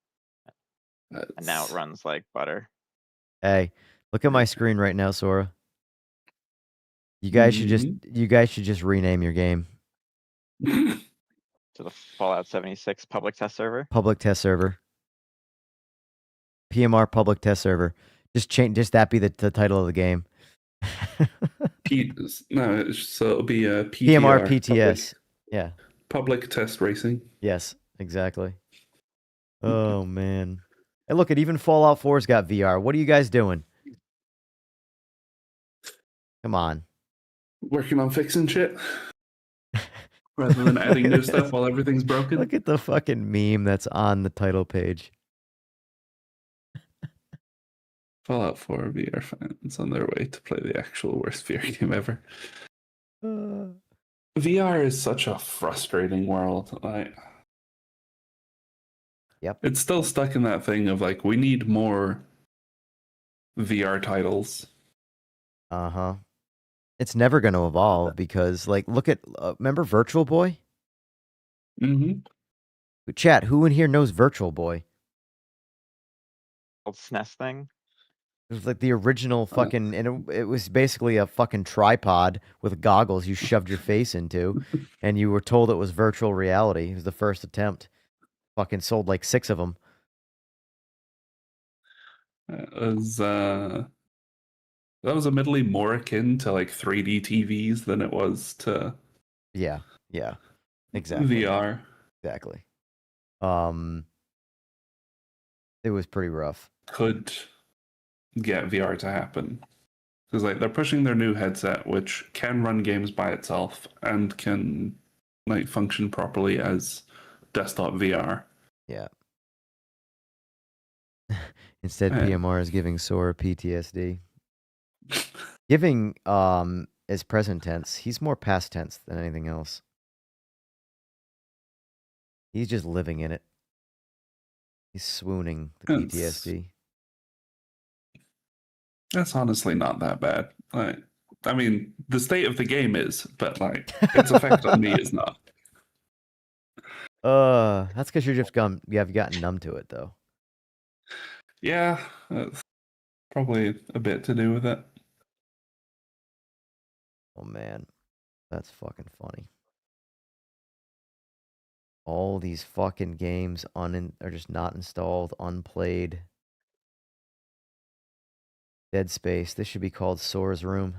And now it runs like butter. Hey, look at my screen right now, Sora. You guys should just rename your game. To the Fallout 76 public test server. Public test server. PMR public test server. Just that be the title of the game. No, so it'll be a PMR PTS. Yeah. Public test racing. Yes, exactly. Oh man. Hey, look, even Fallout 4's got VR. What are you guys doing? Come on. Working on fixing shit. Rather than adding new stuff while everything's broken. Look at the fucking meme that's on the title page. Fallout 4 VR fans on their way to play the actual worst VR game ever. VR is such a frustrating world. Yep. It's still stuck in that thing of like, we need more VR titles. Uh-huh. It's never going to evolve because, like, look at, remember Virtual Boy? Mm-hmm. Chat, who in here knows Virtual Boy? Old SNES thing? It was like the original fucking, and it was basically a fucking tripod with goggles you shoved your face into, and you were told it was virtual reality. It was the first attempt. Fucking sold like 6 of them. That was admittedly more akin to like 3D TVs than it was to yeah, exactly. VR. Exactly. It was pretty rough. Could get VR to happen because like they're pushing their new headset, which can run games by itself and can like function properly as desktop VR. Yeah. Instead, PMR is giving Sora PTSD. Giving is present tense. He's more past tense than anything else. He's just living in it. He's swooning the PTSD. That's honestly not that bad. Like, I mean, the state of the game is, but like its effect on me is not. That's because you've gotten numb to it though. Yeah, that's probably a bit to do with it. Oh man, that's fucking funny. All these fucking games are just not installed, unplayed. Dead Space. This should be called Sora's Room.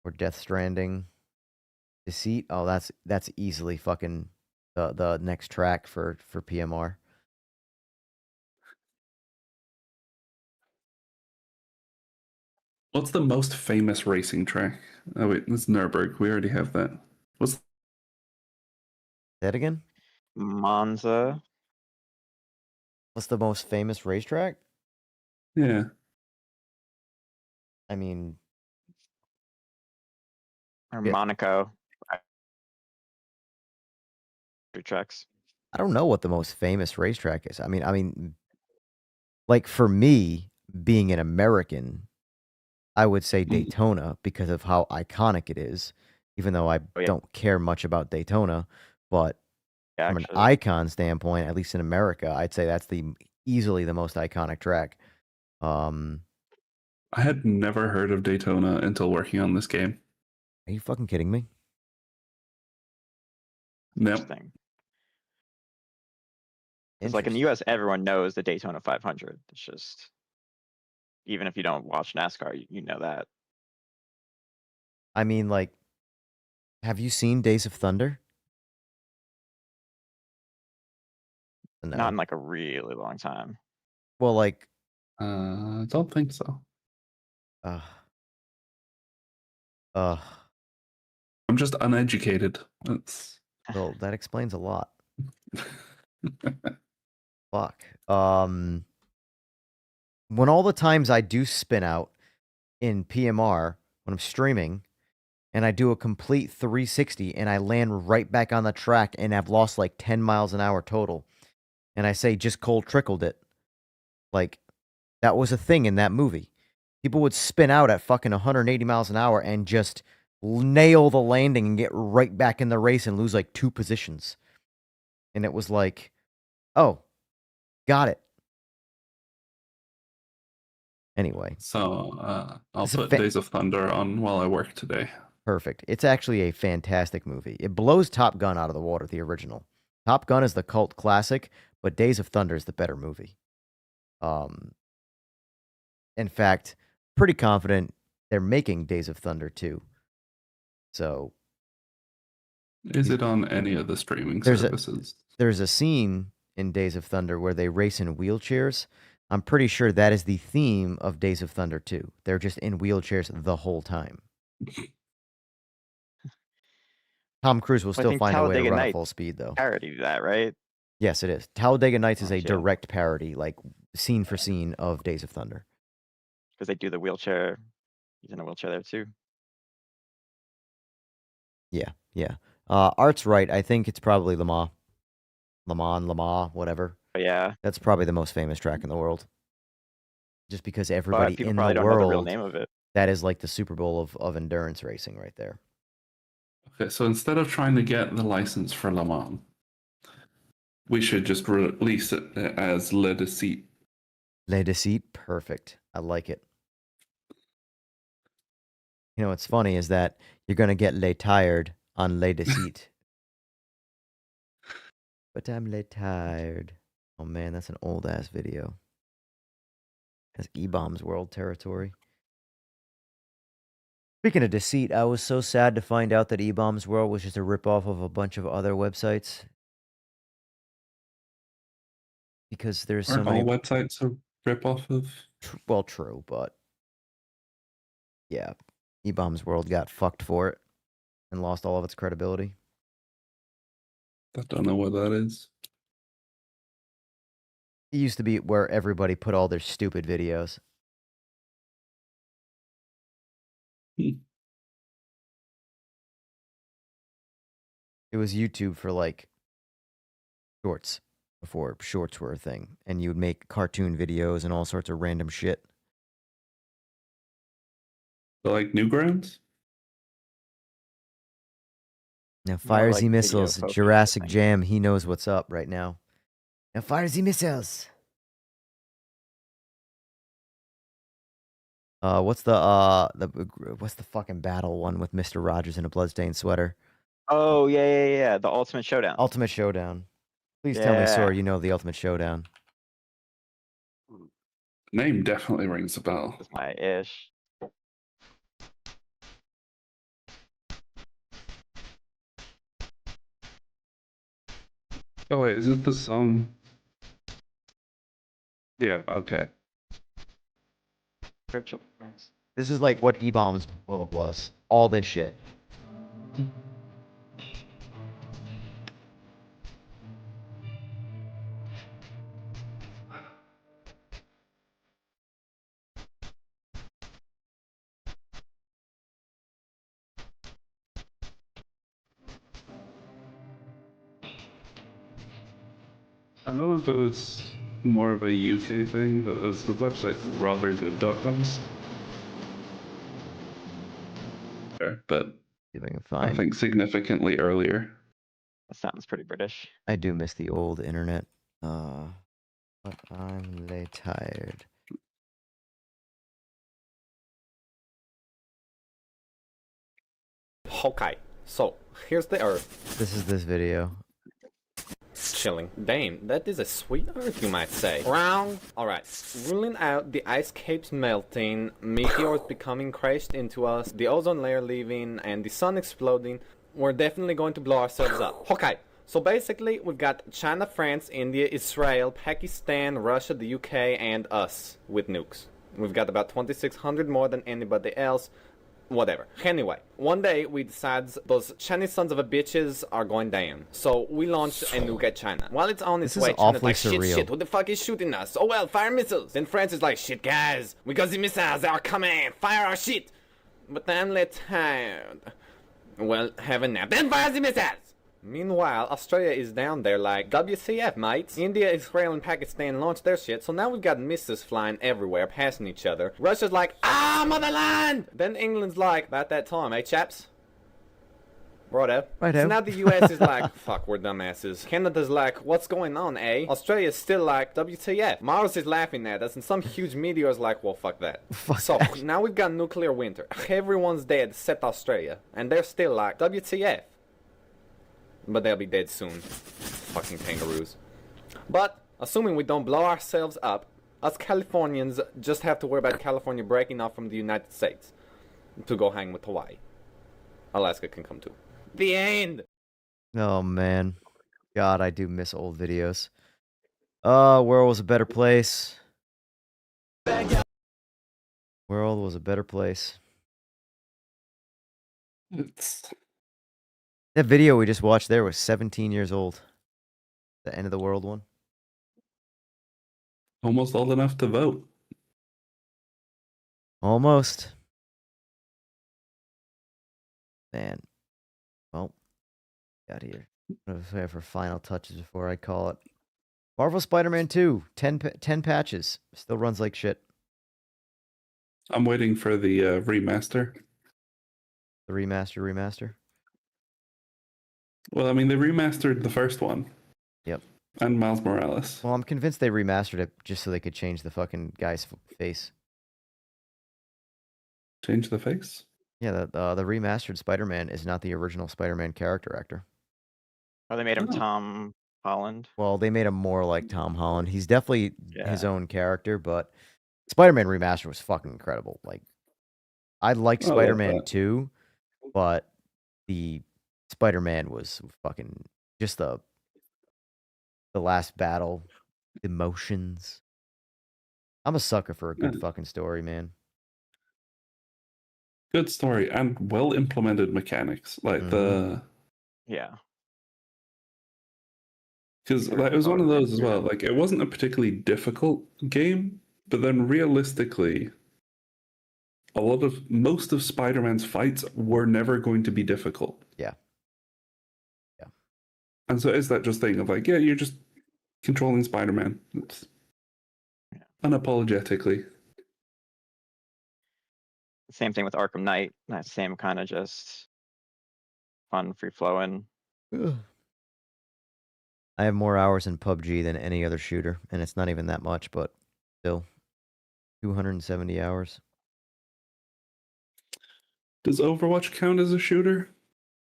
Or Death Stranding. Deceit. Oh, that's easily fucking the next track for PMR. What's the most famous racing track? Oh wait, that's Nürburgring. We already have that. What's That again? Monza. What's the most famous racetrack? Yeah. I mean, Or yeah, Monaco. Tracks. I don't know what the most famous racetrack is. I mean, like for me, being an American, I would say Daytona because of how iconic it is, even though I Oh, yeah. don't care much about Daytona. But Yeah, from an actually. icon standpoint, at least in America, I'd say that's easily the most iconic track. I had never heard of Daytona until working on this game. Are you fucking kidding me? Nope. Interesting. It's like in the US, everyone knows the Daytona 500. It's just, even if you don't watch NASCAR, you know that. I mean, like, have you seen Days of Thunder? No. Not in like a really long time. Well, like, I don't think so. I'm just uneducated. That's well, that explains a lot. Fuck. When all the times I do spin out in PMR when I'm streaming, and I do a complete 360 and I land right back on the track and I've lost like 10 miles an hour total, and I say just cold trickled it, like that was a thing in that movie. People would spin out at fucking 180 miles an hour and just nail the landing and get right back in the race and lose like 2 positions. And it was like, oh, got it. Anyway. So I'll put Days of Thunder on while I work today. Perfect. It's actually a fantastic movie. It blows Top Gun out of the water, the original. Top Gun is the cult classic, but Days of Thunder is the better movie. In fact, pretty confident they're making Days of Thunder 2. So, is it on any of the streaming services? There's a scene in Days of Thunder where they race in wheelchairs. I'm pretty sure that is the theme of Days of Thunder 2. They're just in wheelchairs the whole time. Tom Cruise will still find a way to run at full speed, though. Parody that, right? Yes, it is. Talladega Nights is a direct parody, like scene for scene of Days of Thunder. Because they do the wheelchair. He's in a wheelchair there too. Yeah, yeah. Art's right. I think it's probably Le Mans, whatever. But yeah. That's probably the most famous track in the world. Just because everybody people in probably the don't world, know the real name of it. That is like the Super Bowl of endurance racing right there. Okay, so instead of trying to get the license for Le Mans, we should just release it as Le Deceit. Le Deceit, perfect. I like it. You know what's funny is that you're going to get Le Tired on Le Deceit. But I'm Le Tired. Oh man, that's an old ass video. That's E-Bomb's World territory. Speaking of deceit, I was so sad to find out that E-Bomb's World was just a ripoff of a bunch of other websites. Because there's so many... all websites a ripoff of? Well, true, but... yeah, E-Bomb's World got fucked for it and lost all of its credibility. I don't know what that is. It used to be where everybody put all their stupid videos. It was YouTube for like shorts before shorts were a thing, and you would make cartoon videos and all sorts of random shit. So like Newgrounds? Now fire like the missiles, video focused, Jurassic Jam, he knows what's up right now. Now fire the missiles. What's the fucking battle one with Mr. Rogers in a bloodstained sweater? Oh yeah. The Ultimate Showdown. Ultimate Showdown. Please tell me, Sora, you know the Ultimate Showdown. Name definitely rings a bell. That's my ish. Oh wait, is it the song? Yeah, okay. Virtual friends. This is like what E-Bombs was. All this shit. I don't know if it was more of a UK thing, but it was the website rathergood.com. But See if I can I find. think significantly earlier. That sounds pretty British. I do miss the old internet. But I'm lay tired. Okay, so here's the Earth. This is this video. Chilling. Damn, that is a sweet Earth, you might say. Wrong. Alright, ruling out the ice caps melting, meteors becoming crashed into us, the ozone layer leaving, and the sun exploding, we're definitely going to blow ourselves up. Okay, so basically, we've got China, France, India, Israel, Pakistan, Russia, the UK, and us with nukes. We've got about 2,600 more than anybody else. Whatever. Anyway, one day we decide those Chinese sons of a bitches are going down. So we launch a nuke at China. While it's on its This is way, China's awfully like, surreal. shit, who the fuck is shooting us? Oh well, fire missiles. Then France is like, shit guys, we got the missiles, they are coming, fire our shit. But I'm let tired. Well, have a nap, then fire the missiles. Meanwhile, Australia is down there like, WCF, mates? India, Israel, and Pakistan launched their shit, so now we've got missiles flying everywhere, passing each other. Russia's like, ah, motherland! Then England's like, about that time, eh, chaps? Righto. Righto. So now the US is like, fuck, we're dumbasses. Canada's like, what's going on, eh? Australia's still like, WTF. Mars is laughing at us, and some huge meteor's like, well, fuck that. So, now we've got nuclear winter. Everyone's dead except Australia. And they're still like, WTF. But they'll be dead soon. Fucking kangaroos. But, assuming we don't blow ourselves up, us Californians just have to worry about California breaking off from the United States to go hang with Hawaii. Alaska can come too. The end! Oh man. God, I do miss old videos. World was a better place. World was a better place. That video we just watched there was 17 years old. The end of the world one. Almost old enough to vote. Almost. Man. Well, got here. I'm gonna for final touches before I call it. Marvel Spider-Man 2, 10 patches. Still runs like shit. I'm waiting for the remaster. The remaster. Well, I mean, they remastered the first one. Yep. And Miles Morales. Well, I'm convinced they remastered it just so they could change the fucking guy's face. Change the face? Yeah, the remastered Spider-Man is not the original Spider-Man character actor. Oh, they made him Tom Holland. Well, they made him more like Tom Holland. He's definitely his own character, but Spider-Man Remastered was fucking incredible. Like, I like I love Spider-Man that. 2, but the Spider-Man was fucking just the last battle, emotions. I'm a sucker for a good fucking story, man. Good story and well implemented mechanics. Like the. Yeah. Because like, it was one of those as well. Like, it wasn't a particularly difficult game, but then realistically, most of Spider-Man's fights were never going to be difficult. Yeah. And so it's that just thing of like, yeah, you're just controlling Spider-Man. It's unapologetically. Same thing with Arkham Knight. That same kind of just fun, free flowing. I have more hours in PUBG than any other shooter, and it's not even that much, but still, 270 hours. Does Overwatch count as a shooter?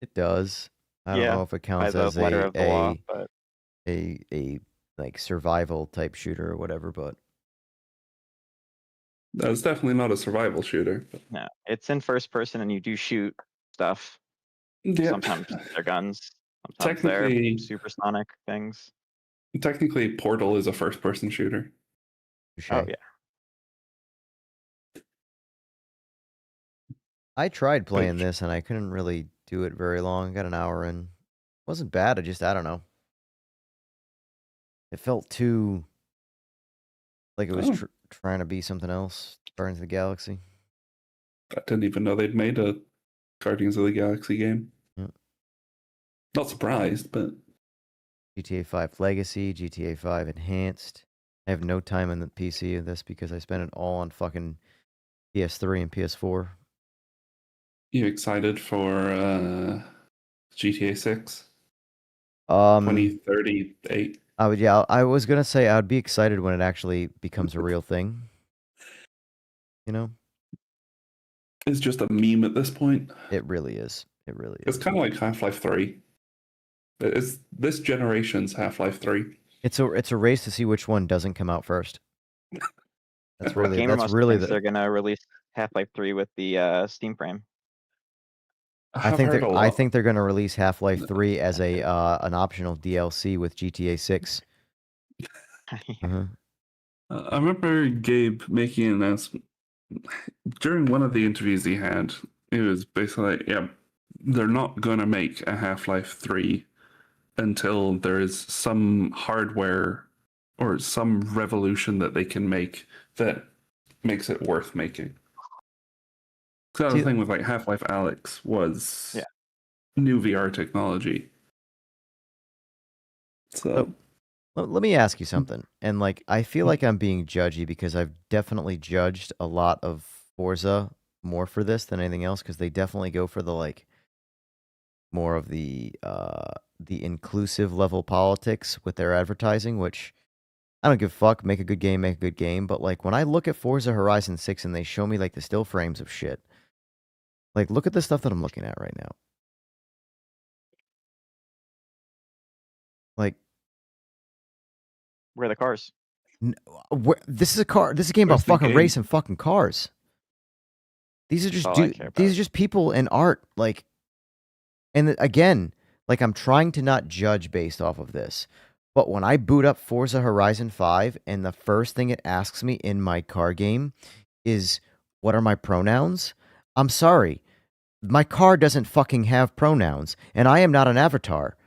It does. I don't know if it counts by the as letter of the law, but a like survival type shooter or whatever, but That's definitely not a survival shooter. no, it's in first person and you do shoot stuff. Yep. Sometimes they're guns. Sometimes they're Technically- supersonic things. Technically, Portal is a first-person shooter. Oh yeah. I tried playing this and I couldn't really do it very long. Got an hour in. Wasn't bad. I don't know. It felt too like it was trying to be something else. Guardians of the Galaxy. I didn't even know they'd made a Guardians of the Galaxy game. Yeah. Not surprised, but GTA 5 Legacy, GTA 5 Enhanced. I have no time in the PC of this because I spent it all on fucking PS3 and PS4. You excited for GTA 6? 2038. I was gonna say I'd be excited when it actually becomes a real thing. You know? It's just a meme at this point. It really is. It really is. It's kind of like Half-Life 3. It's this generation's Half-Life 3. It's a race to see which one doesn't come out first. That's really Gamer that's must really thinks they're gonna release Half-Life 3 with the Steam frame. I think they're gonna release Half-Life 3 as a an optional DLC with GTA 6. I remember Gabe making an announcement during one of the interviews he had. It was basically like, yeah, they're not gonna make a Half-Life 3 until there is some hardware or some revolution that they can make that makes it worth making. So the thing with like Half-Life Alyx was new VR technology. So let me ask you something. And like I feel like I'm being judgy because I've definitely judged a lot of Forza more for this than anything else because they definitely go for the like more of the inclusive level politics with their advertising, which I don't give a fuck. Make a good game, make a good game. But like when I look at Forza Horizon 6 and they show me like the still frames of shit, like look at the stuff that I'm looking at right now. Like, where are the cars? This is a car. This is a game about fucking racing fucking cars. These are just these are just people and art. Like, and again, like I'm trying to not judge based off of this. But when I boot up Forza Horizon 5 and the first thing it asks me in my car game is, what are my pronouns? I'm sorry. My car doesn't fucking have pronouns, and I am not an avatar.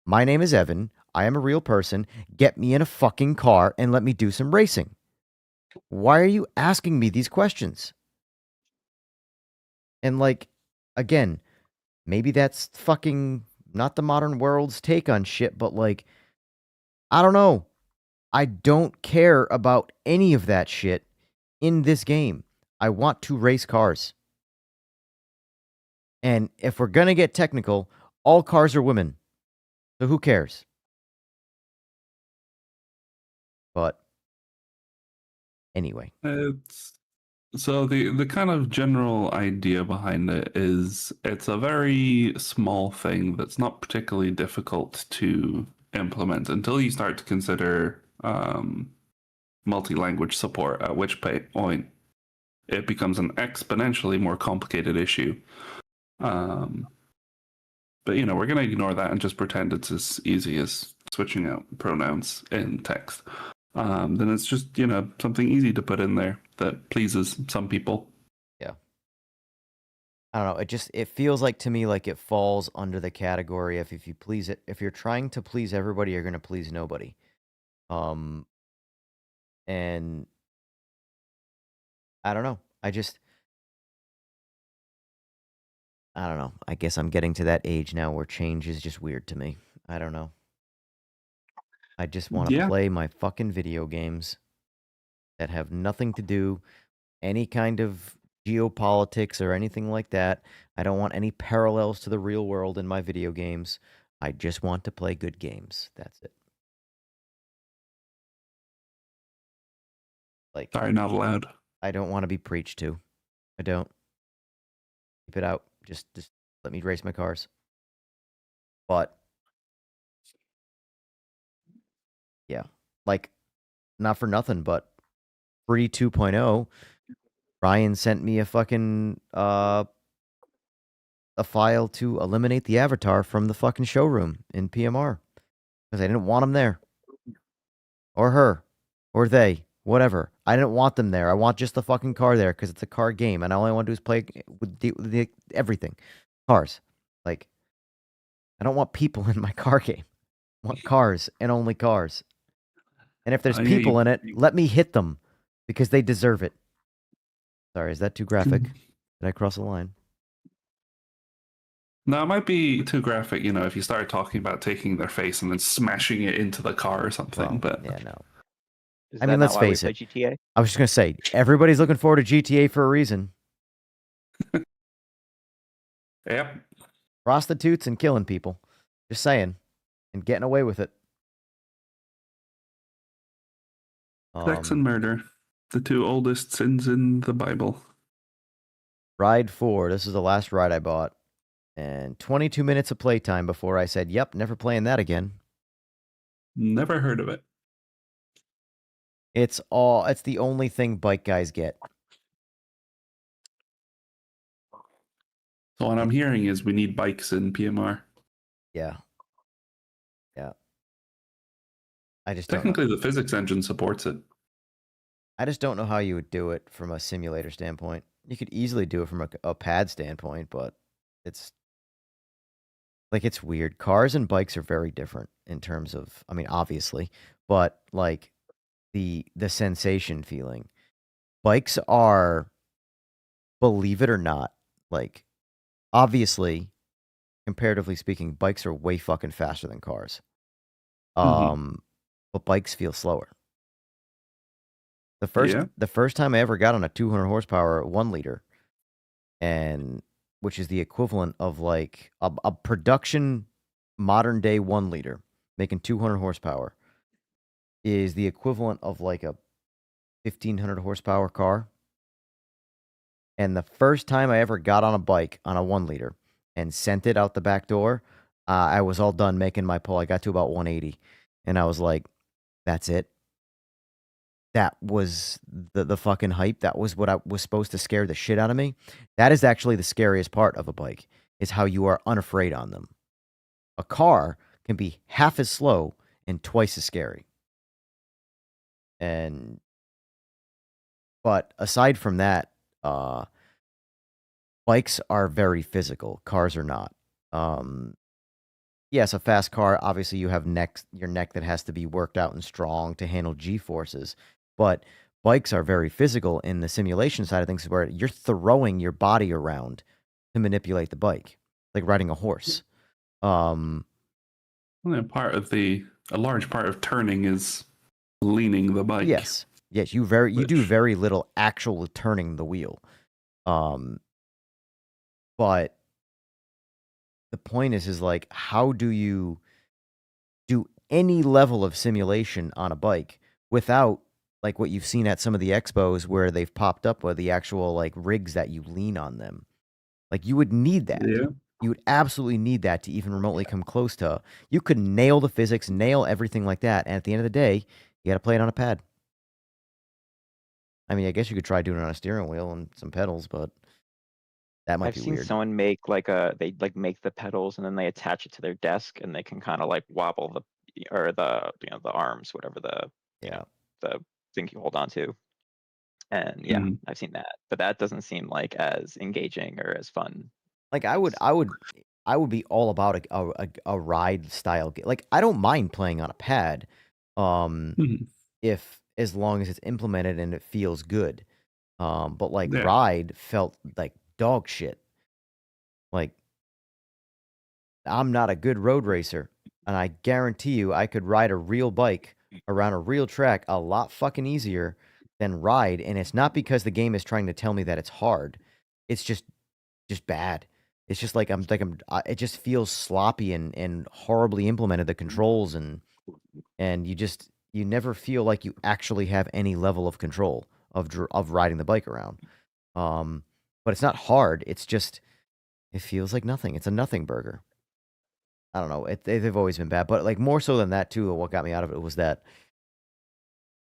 My name is Evan. I am a real person. Get me in a fucking car and let me do some racing. Why are you asking me these questions? And like, again, maybe that's fucking not the modern world's take on shit, but like, I don't know. I don't care about any of that shit in this game. I want to race cars. And if we're going to get technical, all cars are women. So who cares? But anyway. So the kind of general idea behind it is it's a very small thing that's not particularly difficult to implement until you start to consider multi-language support, at which point it becomes an exponentially more complicated issue. But you know, we're going to ignore that and just pretend it's as easy as switching out pronouns in text. Then it's just, you know, something easy to put in there that pleases some people. Yeah. I don't know. It feels like to me like it falls under the category of if you're trying to please everybody, you're going to please nobody. And I don't know. I don't know. I guess I'm getting to that age now where change is just weird to me. I don't know. I just want to play my fucking video games that have nothing to do any kind of geopolitics or anything like that. I don't want any parallels to the real world in my video games. I just want to play good games. That's it. Like, sorry, not allowed. I don't want to be preached to. I don't. Keep it out. Just let me race my cars. But yeah, like not for nothing, but Free 2.0, Ryan sent me a fucking a file to eliminate the avatar from the fucking showroom in PMR because I didn't want him there, or her, or they, whatever. I didn't want them there. I want just the fucking car there because it's a car game, and all I want to do is play with everything. Cars. Like, I don't want people in my car game. I want cars and only cars. And if there's people in it, let me hit them because they deserve it. Sorry, is that too graphic? Did I cross a line? No, it might be too graphic, you know, if you started talking about taking their face and then smashing it into the car or something. But yeah, no. Is I that mean, not let's why we face play it. GTA? I was just gonna say, everybody's looking forward to GTA for a reason. Yep. Prostitutes and killing people. Just saying. And getting away with it. Sex and murder, the two oldest sins in the Bible. Ride 4. This is the last ride I bought. And 22 minutes of playtime before I said, yep, never playing that again. Never heard of it. It's the only thing bike guys get. So what I'm hearing is we need bikes in PMR. Yeah. Yeah. I just Technically, the physics engine supports it. I just don't know how you would do it from a simulator standpoint. You could easily do it from a pad standpoint, but it's like it's weird. Cars and bikes are very different in terms of, I mean, obviously, but like the sensation feeling. Bikes are, believe it or not, like obviously, comparatively speaking, bikes are way fucking faster than cars. But bikes feel slower. The first time I ever got on a 200 horsepower 1 liter, and which is the equivalent of like a production modern day 1 liter making 200 horsepower, is the equivalent of like a 1500 horsepower car. And the first time I ever got on a bike on a 1 liter and sent it out the back door, I was all done making my pull. I got to about 180, and I was like, that's it. That was the fucking hype. That was what I was supposed to scare the shit out of me. That is actually the scariest part of a bike, is how you are unafraid on them. A car can be half as slow and twice as scary. But aside from that, bikes are very physical. Cars are not. Yes, a fast car, obviously you have your neck that has to be worked out and strong to handle G-forces. But bikes are very physical in the simulation side of things, where you're throwing your body around to manipulate the bike, like riding a horse. A large part of turning is leaning the bike. Yes, you do very little actual turning the wheel. But the point is like, how do you do any level of simulation on a bike without like what you've seen at some of the expos where they've popped up with the actual like rigs that you lean on them? Like, you would need that. Yeah. You would absolutely need that to even remotely come close to. You could nail the physics, nail everything like that, and at the end of the day, you got to play it on a pad. I mean, I guess you could try doing it on a steering wheel and some pedals, but that might I've be seen weird. someone make they make the pedals and then they attach it to their desk and they can kind of like wobble the arms, whatever the thing you hold on to. And yeah, I've seen that, but that doesn't seem like as engaging or as fun. Like I would be all about a ride style game. Like, I don't mind playing on a pad, if as long as it's implemented and it feels good. But like ride felt like dog shit. Like, I'm not a good road racer, and I guarantee you I could ride a real bike around a real track a lot fucking easier than ride, and it's not because the game is trying to tell me that it's hard. It's just bad. It's just like it just feels sloppy and horribly implemented, the controls, and you never feel like you actually have any level of control of riding the bike around. But it's not hard. It's just, it feels like nothing. It's a nothing burger. I don't know. They've always been bad, but like more so than that too. What got me out of it was that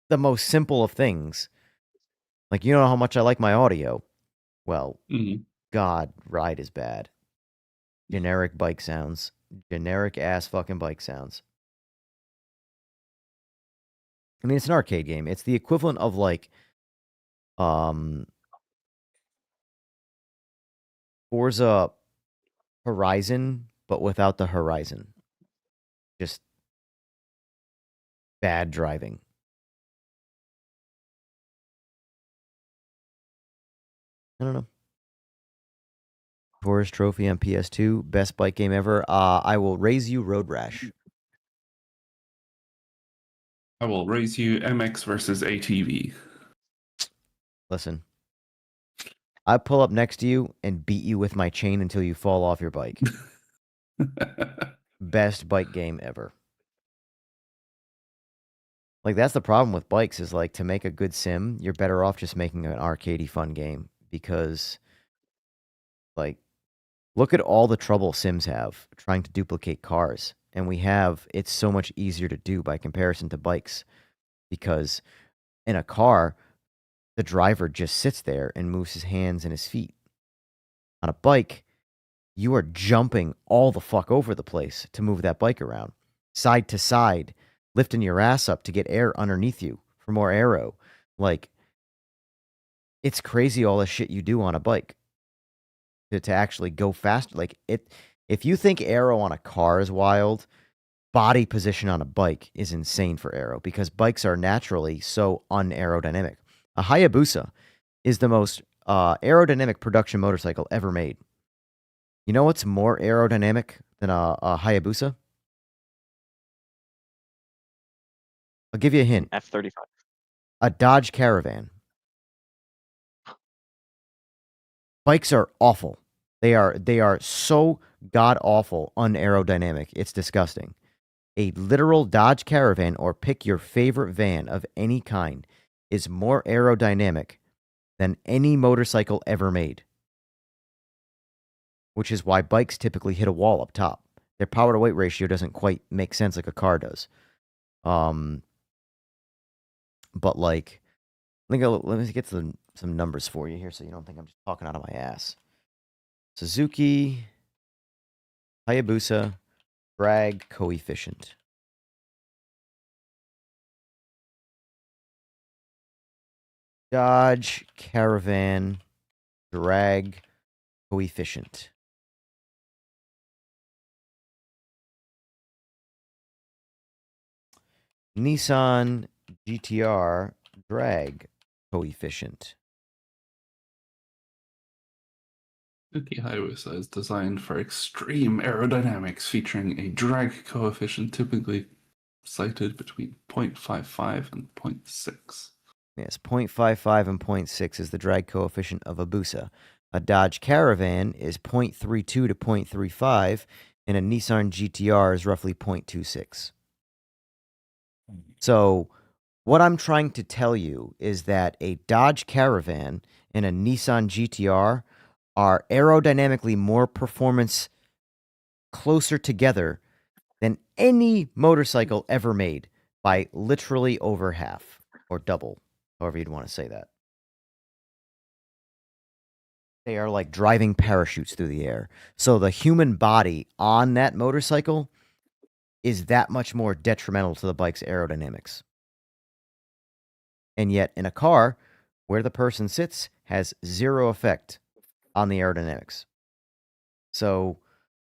the most simple of things, like, you know how much I like my audio. Well, God, ride is bad. Generic bike sounds. Generic ass fucking bike sounds. I mean, it's an arcade game. It's the equivalent of like Forza Horizon, but without the horizon. Just bad driving. I don't know. Tourist Trophy on PS2, best bike game ever. I will raise you Road Rash. I will raise you MX versus ATV. Listen, I pull up next to you and beat you with my chain until you fall off your bike. Best bike game ever. Like, that's the problem with bikes is, like, to make a good sim, you're better off just making an arcadey fun game because, like, look at all the trouble sims have trying to duplicate cars. And it's so much easier to do by comparison to bikes because in a car, the driver just sits there and moves his hands and his feet. On a bike, you are jumping all the fuck over the place to move that bike around, side to side, lifting your ass up to get air underneath you for more aero. Like, it's crazy all the shit you do on a bike to actually go fast. Like, if you think aero on a car is wild, body position on a bike is insane for aero because bikes are naturally so unaerodynamic. A Hayabusa is the most aerodynamic production motorcycle ever made. You know what's more aerodynamic than a Hayabusa? I'll give you a hint. F-35. A Dodge Caravan. Bikes are awful. They are so god-awful unaerodynamic. It's disgusting. A literal Dodge Caravan, or pick your favorite van of any kind, is more aerodynamic than any motorcycle ever made. Which is why bikes typically hit a wall up top. Their power to weight ratio doesn't quite make sense like a car does. But like, let me get some numbers for you here so you don't think I'm just talking out of my ass. Suzuki, Hayabusa, drag coefficient. Dodge Caravan drag coefficient. Nissan GTR drag coefficient. Suzuki Hayabusa is designed for extreme aerodynamics, featuring a drag coefficient typically cited between 0.55 and 0.6. Yes, 0.55 and 0.6 is the drag coefficient of a Busa. A Dodge Caravan is 0.32 to 0.35, and a Nissan GTR is roughly 0.26. So what I'm trying to tell you is that a Dodge Caravan and a Nissan GTR are aerodynamically more performance closer together than any motorcycle ever made by literally over half or double, however you'd want to say that. They are like driving parachutes through the air. So the human body on that motorcycle is that much more detrimental to the bike's aerodynamics. And yet in a car, where the person sits has zero effect on the aerodynamics. So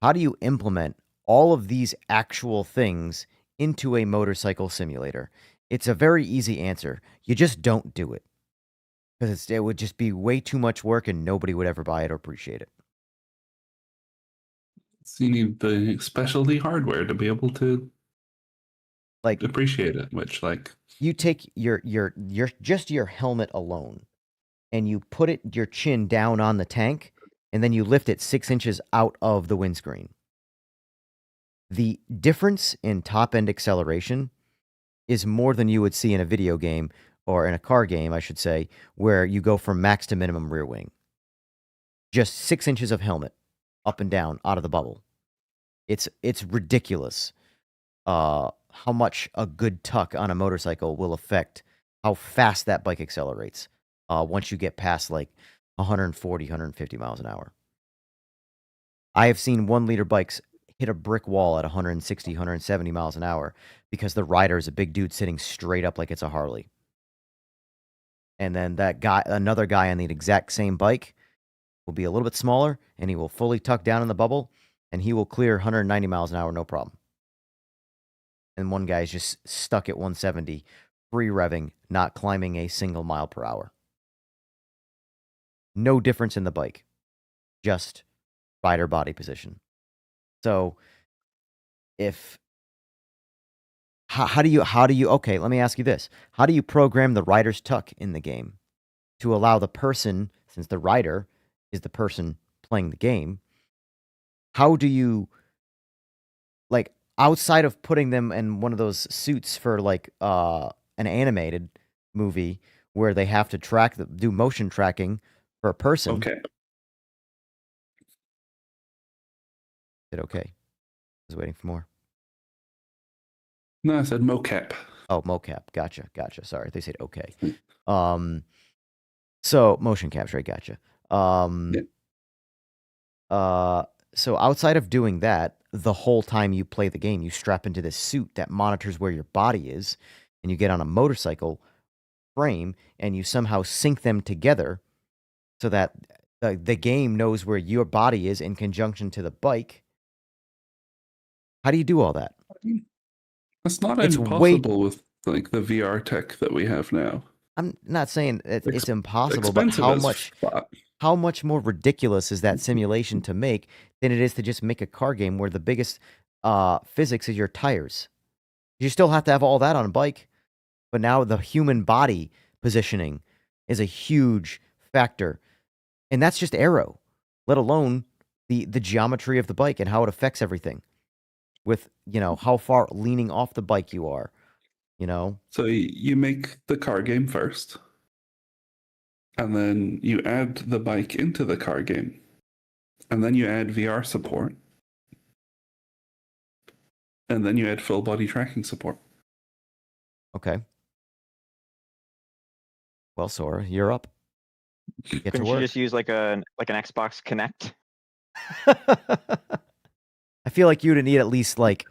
how do you implement all of these actual things into a motorcycle simulator? It's a very easy answer. You just don't do it. Because it would just be way too much work and nobody would ever buy it or appreciate it. So you need the specialty hardware to be able to like appreciate it, which like you take your just your helmet alone and you put your chin down on the tank and then you lift it 6 inches out of the windscreen. The difference in top end acceleration is more than you would see in a video game, or in a car game, I should say, where you go from max to minimum rear wing. Just 6 inches of helmet up and down out of the bubble. It's ridiculous how much a good tuck on a motorcycle will affect how fast that bike accelerates once you get past like 140, 150 miles an hour. I have seen 1 liter bikes hit a brick wall at 160, 170 miles an hour because the rider is a big dude sitting straight up like it's a Harley. And then another guy on the exact same bike will be a little bit smaller, and he will fully tuck down in the bubble, and he will clear 190 miles an hour, no problem. And one guy's just stuck at 170, free revving, not climbing a single mile per hour. No difference in the bike, just rider body position. So how do you, okay, let me ask you this. How do you program the rider's tuck in the game to allow the person, since the rider is the person playing the game, how do you, like, outside of putting them in one of those suits for like an animated movie where they have to do motion tracking for a person? Okay. Is it okay? I was waiting for more. No, I said mocap. Oh, mocap. Gotcha. Sorry, they said okay. So motion capture, I gotcha. So outside of doing that, the whole time you play the game, you strap into this suit that monitors where your body is, and you get on a motorcycle frame, and you somehow sync them together so that the game knows where your body is in conjunction to the bike. How do you do all that? It's not impossible with like the VR tech that we have now. I'm not saying it's impossible, but expensive how much more ridiculous is that simulation to make than it is to just make a car game where the biggest physics is your tires? You still have to have all that on a bike, but now the human body positioning is a huge factor, and that's just aero, let alone the geometry of the bike and how it affects everything with, how far leaning off the bike you are, So you make the car game first, and then you add the bike into the car game, and then you add VR support, and then you add full body tracking support. Okay. Well, Sora, you're up. Couldn't you just use like an Xbox Connect? I feel like you'd need at least like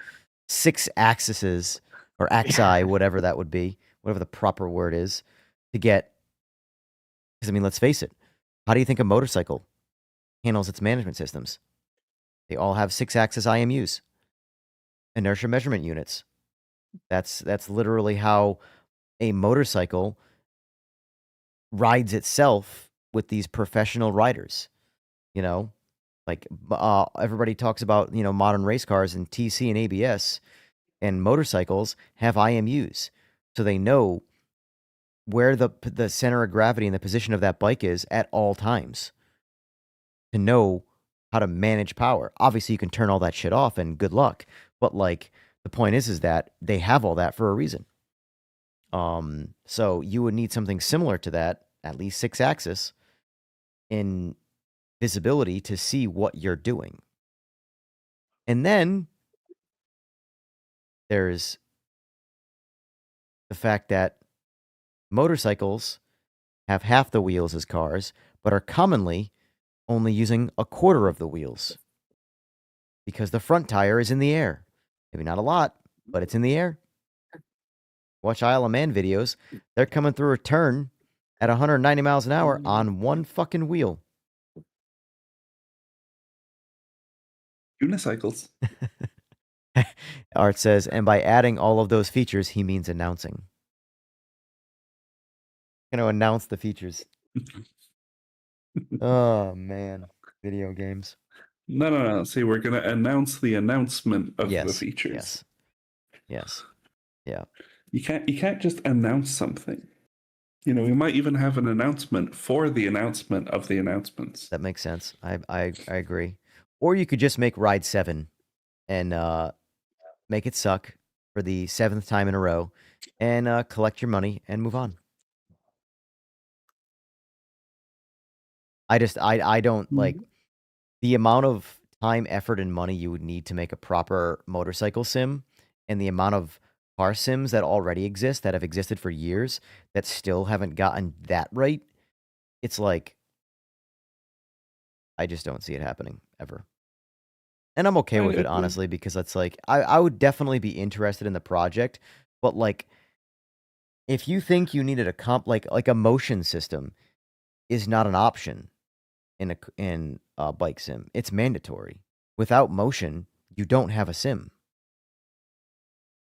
6 axes or axi, whatever that would be, whatever the proper word is, to get. Because, I mean, let's face it. How do you think a motorcycle handles its management systems? They all have 6-axis IMUs, inertia measurement units. That's literally how a motorcycle rides itself with these professional riders. Like everybody talks about, modern race cars and TC and ABS, and motorcycles have IMUs. So they know where the center of gravity and the position of that bike is at all times to know how to manage power. Obviously, you can turn all that shit off and good luck. But like the point is that they have all that for a reason. So you would need something similar to that, at least 6-axis, in visibility to see what you're doing. And then there's the fact that motorcycles have half the wheels as cars, but are commonly only using a quarter of the wheels because the front tire is in the air. Maybe not a lot, but it's in the air. Watch Isle of Man videos. They're coming through a turn at 190 miles an hour on one fucking wheel. Unicycles. Art says, and by adding all of those features, he means announcing. Going to announce the features. Oh, man. Video games. No. See, we're going to announce the announcement of the features. Yes. Yeah. You can't just announce something. We might even have an announcement for the announcement of the announcements. That makes sense. I agree. Or you could just make Ride 7 and make it suck for the 7th time in a row and collect your money and move on. I don't like the amount of time, effort, and money you would need to make a proper motorcycle sim, and the amount of car sims that already exist, that have existed for years, that still haven't gotten that right. It's like, I just don't see it happening ever. And I'm okay with it, It- honestly, because it's like I would definitely be interested in the project, but like if you think you needed a like a motion system is not an option in a bike sim. It's mandatory. Without motion, you don't have a sim.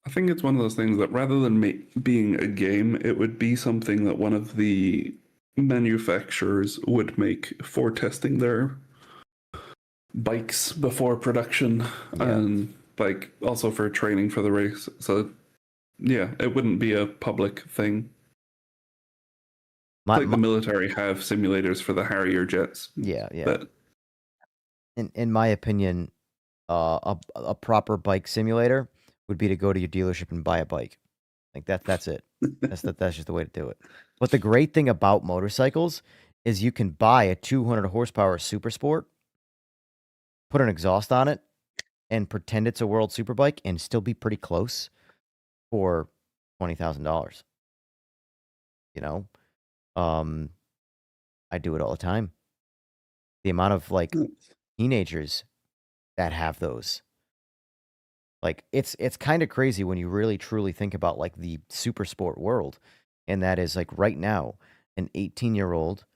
I think it's one of those things that rather than being a game, it would be something that one of the manufacturers would make for testing their bikes before production, and like also for training for the race. So yeah, it wouldn't be a public thing. Like the military have simulators for the Harrier jets. Yeah. But In my opinion, a proper bike simulator would be to go to your dealership and buy a bike. Like that's it. That's just the way to do it. But the great thing about motorcycles is you can buy a 200 horsepower super sport, put an exhaust on it, and pretend it's a world superbike and still be pretty close for $20,000. You know? I do it all the time. The amount of like teenagers that have those. Like it's kind of crazy when you really truly think about like the super sport world. And that is like right now, an 18-year-old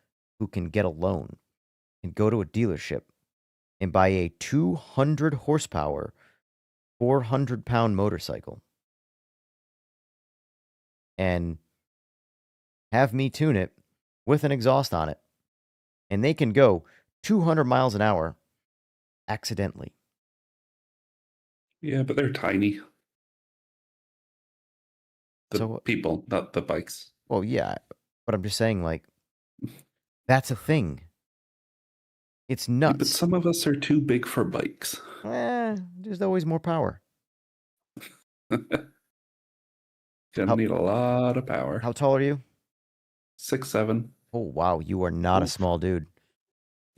who can get a loan can go to a dealership and buy a 200 horsepower, 400-pound motorcycle and have me tune it with an exhaust on it. And they can go 200 miles an hour accidentally. yeah, but they're tiny. The So people, not the bikes. Well, yeah, but I'm just saying, like, that's a thing. It's Yeah, nuts. but some of us are too big for bikes. There's always more power. Gonna need a lot of power. How tall are you? 6'7". Oh wow, you are not a small dude.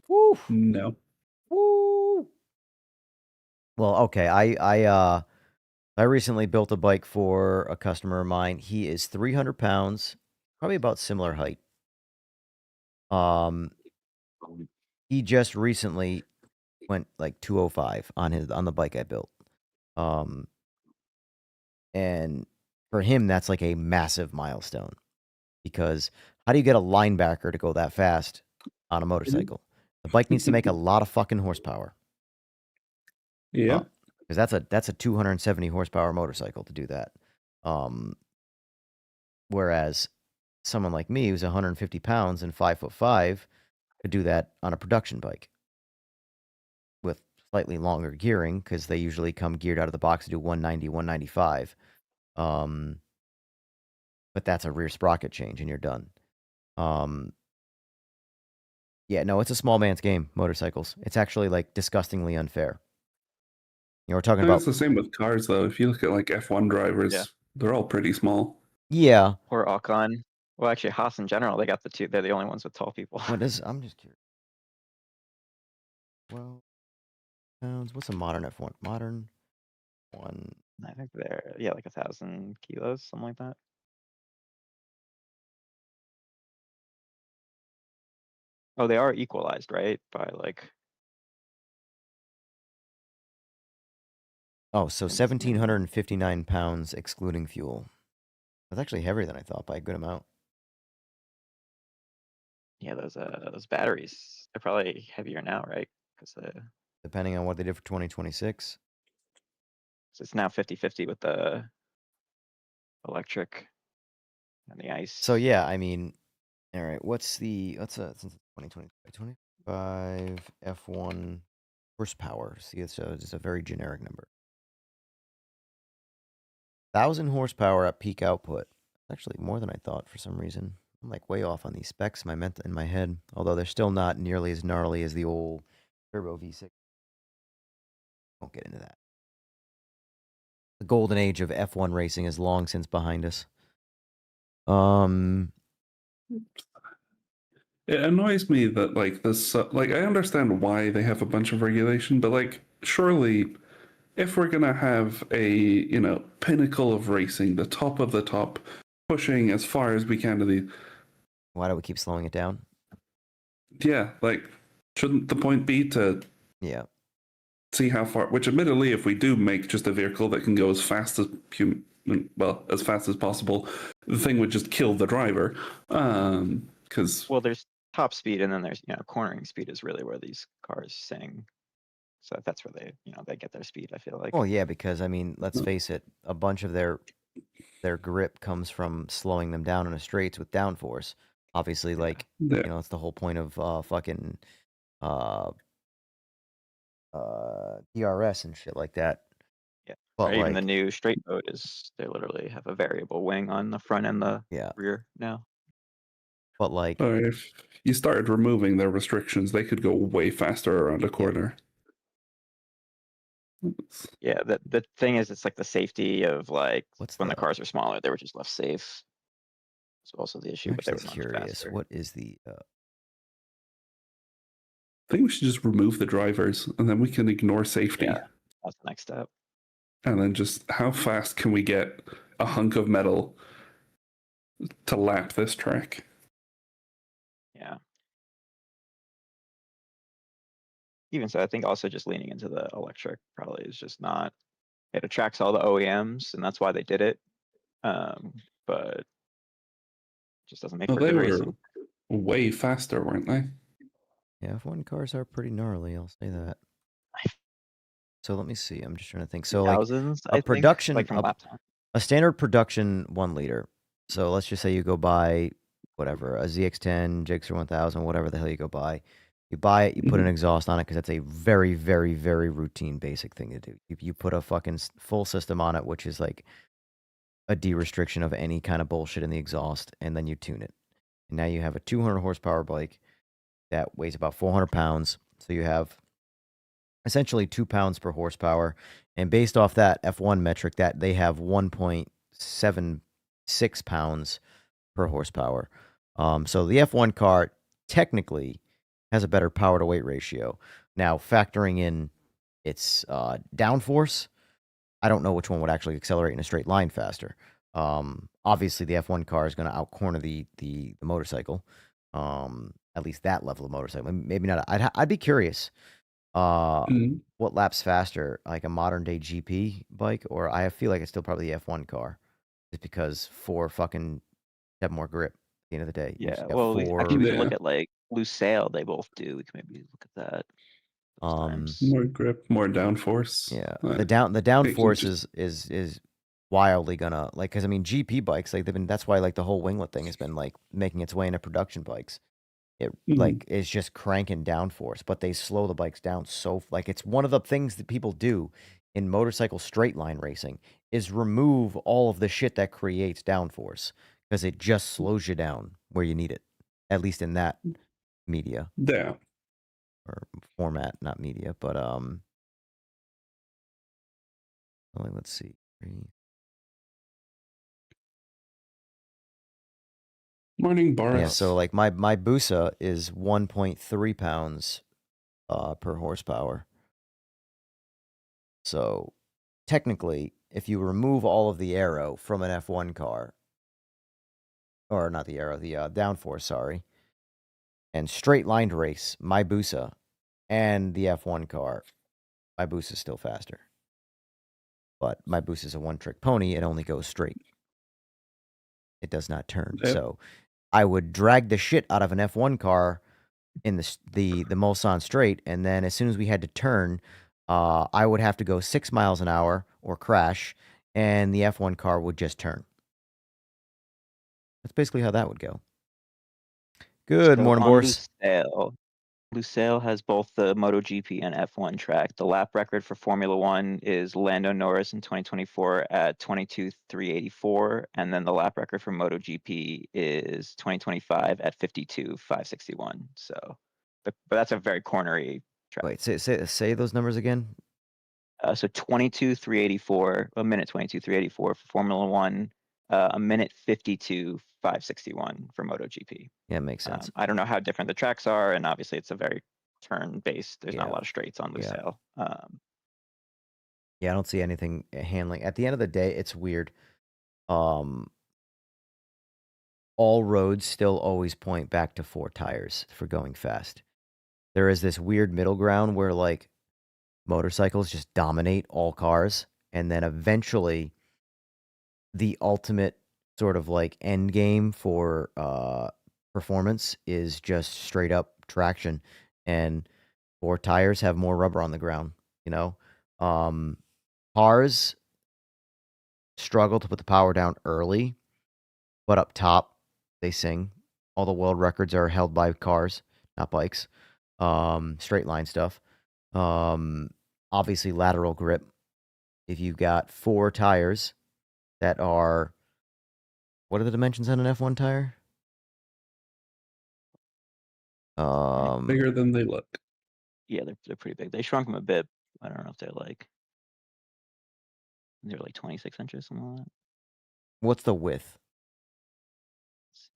Woo. No. Woo. Well, okay. I recently built a bike for a customer of mine. He is 300 pounds, probably about similar height. He just recently went like 205 on the bike I built. And for him, that's like a massive milestone because how do you get a linebacker to go that fast on a motorcycle? The bike needs to make a lot of fucking horsepower. Yeah. Because that's a 270 horsepower motorcycle to do that. Whereas someone like me who's 150 pounds and 5'5" could do that on a production bike with slightly longer gearing because they usually come geared out of the box to do 190, 195. But that's a rear sprocket change and you're done. Yeah, no, it's a small man's game, motorcycles. It's actually like disgustingly unfair. You know, we're talking about It's the same with cars, though. If you look at like F1 drivers, they're all pretty small. Yeah. Or Ocon. Well, actually, Haas in general, they got the two. They're the only ones with tall people. What is? I'm just curious. Well, pounds. What's a modern F1? Modern one. I think they're like 1,000 kilos, something like that. Oh, they are equalized, right? By like. Oh, so 1,759 pounds excluding fuel. That's actually heavier than I thought by a good amount. Yeah, those batteries, they're probably heavier now, right? Because depending on what they did for 2026. So it's now 50-50 with the electric and the ice. So yeah, I mean, all right. What's since 2020 25 F1 horsepower? See, it's a very generic number. 1,000 horsepower at peak output. Actually, more than I thought for some reason. I'm like way off on these specs in my head, although they're still not nearly as gnarly as the old turbo V6. Won't get into that. The golden age of F1 racing is long since behind us. It annoys me that like this, like I understand why they have a bunch of regulation, but like surely, if we're gonna have a pinnacle of racing, the top of the top, pushing as far as we can to the. Why do we keep slowing it down? Yeah, like shouldn't the point be to? Yeah. see how far. Which, admittedly, if we do make just a vehicle that can go as fast as as fast as possible, the thing would just kill the driver. Because Well, there's top speed, and then there's cornering speed is really where these cars sing. So that's where they get their speed. I feel like. Well, yeah, because I mean, let's face it, a bunch of their grip comes from slowing them down in the straights with downforce. Obviously, like it's the whole point of fucking DRS and shit like that. Yeah. But Or even the like, new straight mode is they literally have a variable wing on the front and the rear now. but like, if you started removing their restrictions, they could go way faster around a corner. Yeah, the thing is, it's like the safety of like when the cars are smaller, they were just left safe. It's also the issue, I'm but they were actually much curious. faster. What is the? I think we should just remove the drivers, and then we can ignore safety. Yeah, that's the next step. And then just how fast can we get a hunk of metal to lap this track? Yeah. Even so, I think also just leaning into the electric probably is just not. It attracts all the OEMs, and that's why they did it. But just doesn't make Well, for they good were racing. way faster, weren't they? Yeah, F1 cars are pretty gnarly. I'll say that. So let me see. I'm just trying to think. So like Thousands, a I think, production, like from lap time. a standard production 1 liter. So let's just say you go buy whatever, a ZX10, Gixxer 1000, whatever the hell you go buy. You buy it, you put an exhaust on it because that's a very, very, very routine basic thing to do. You put a fucking full system on it, which is like a de-restriction of any kind of bullshit in the exhaust, and then you tune it. And now you have a 200 horsepower bike that weighs about 400 pounds. So you have essentially 2 pounds per horsepower. And based off that F1 metric, that they have 1.76 pounds per horsepower. So the F1 car technically has a better power to weight ratio. Now, factoring in its downforce, I don't know which one would actually accelerate in a straight line faster. Obviously, the F1 car is going to outcorner the motorcycle. At least that level of motorcycle. Maybe not. I'd be curious. What laps faster, like a modern day GP bike, or I feel like it's still probably the F1 car, just because have more grip at the end of the day. Yeah, well, actually, we can look at like Lucille. They both do. We can maybe look at that. More grip, more downforce. Yeah, the downforce is wildly gonna because I mean GP bikes like they've been that's why like the whole winglet thing has been like making its way into production bikes. It like is just cranking downforce, but they slow the bikes down so like it's one of the things that people do in motorcycle straight line racing is remove all of the shit that creates downforce because it just slows you down where you need it, at least in that media. Yeah. Or format, not media, but let's see. Morning, Boris. Yeah, so like my Busa is 1.3 pounds per horsepower. So technically, if you remove all of the aero from an F1 car, or not the aero, the downforce, sorry, and straight lined race my Busa and the F1 car, my Busa is still faster. But my Busa is a one-trick pony. It only goes straight. It does not turn. Yep. So I would drag the shit out of an F1 car in the Mulsanne straight, and then as soon as we had to turn, I would have to go 6 miles an hour or crash, and the F1 car would just turn. That's basically how that would go. Good morning, Boris. Lucille has both the MotoGP and F1 track. The lap record for Formula One is Lando Norris in 2024 at 22,384, and then the lap record for MotoGP is 2025 at 52,561. So, but that's a very cornery track. Wait, say those numbers again. So 22,384, a minute 22,384 for Formula One, a minute 52,561 for MotoGP. Yeah, it makes sense. I don't know how different the tracks are, and obviously it's a very turn-based. There's not a lot of straights on Lucille. Yeah, I don't see anything handling. At the end of the day, it's weird. All roads still always point back to 4 tires for going fast. There is this weird middle ground where like motorcycles just dominate all cars, and then eventually the ultimate sort of like end game for performance is just straight up traction, and 4 tires have more rubber on the ground, you know. Cars struggle to put the power down early, but up top they sing. All the world records are held by cars, not bikes. Straight line stuff. Obviously lateral grip. If you've got 4 tires that are, what are the dimensions on an F1 tire? Bigger than they look. Yeah, they're pretty big. They shrunk them a bit. I don't know if they're like 26 inches, something like that. What's the width?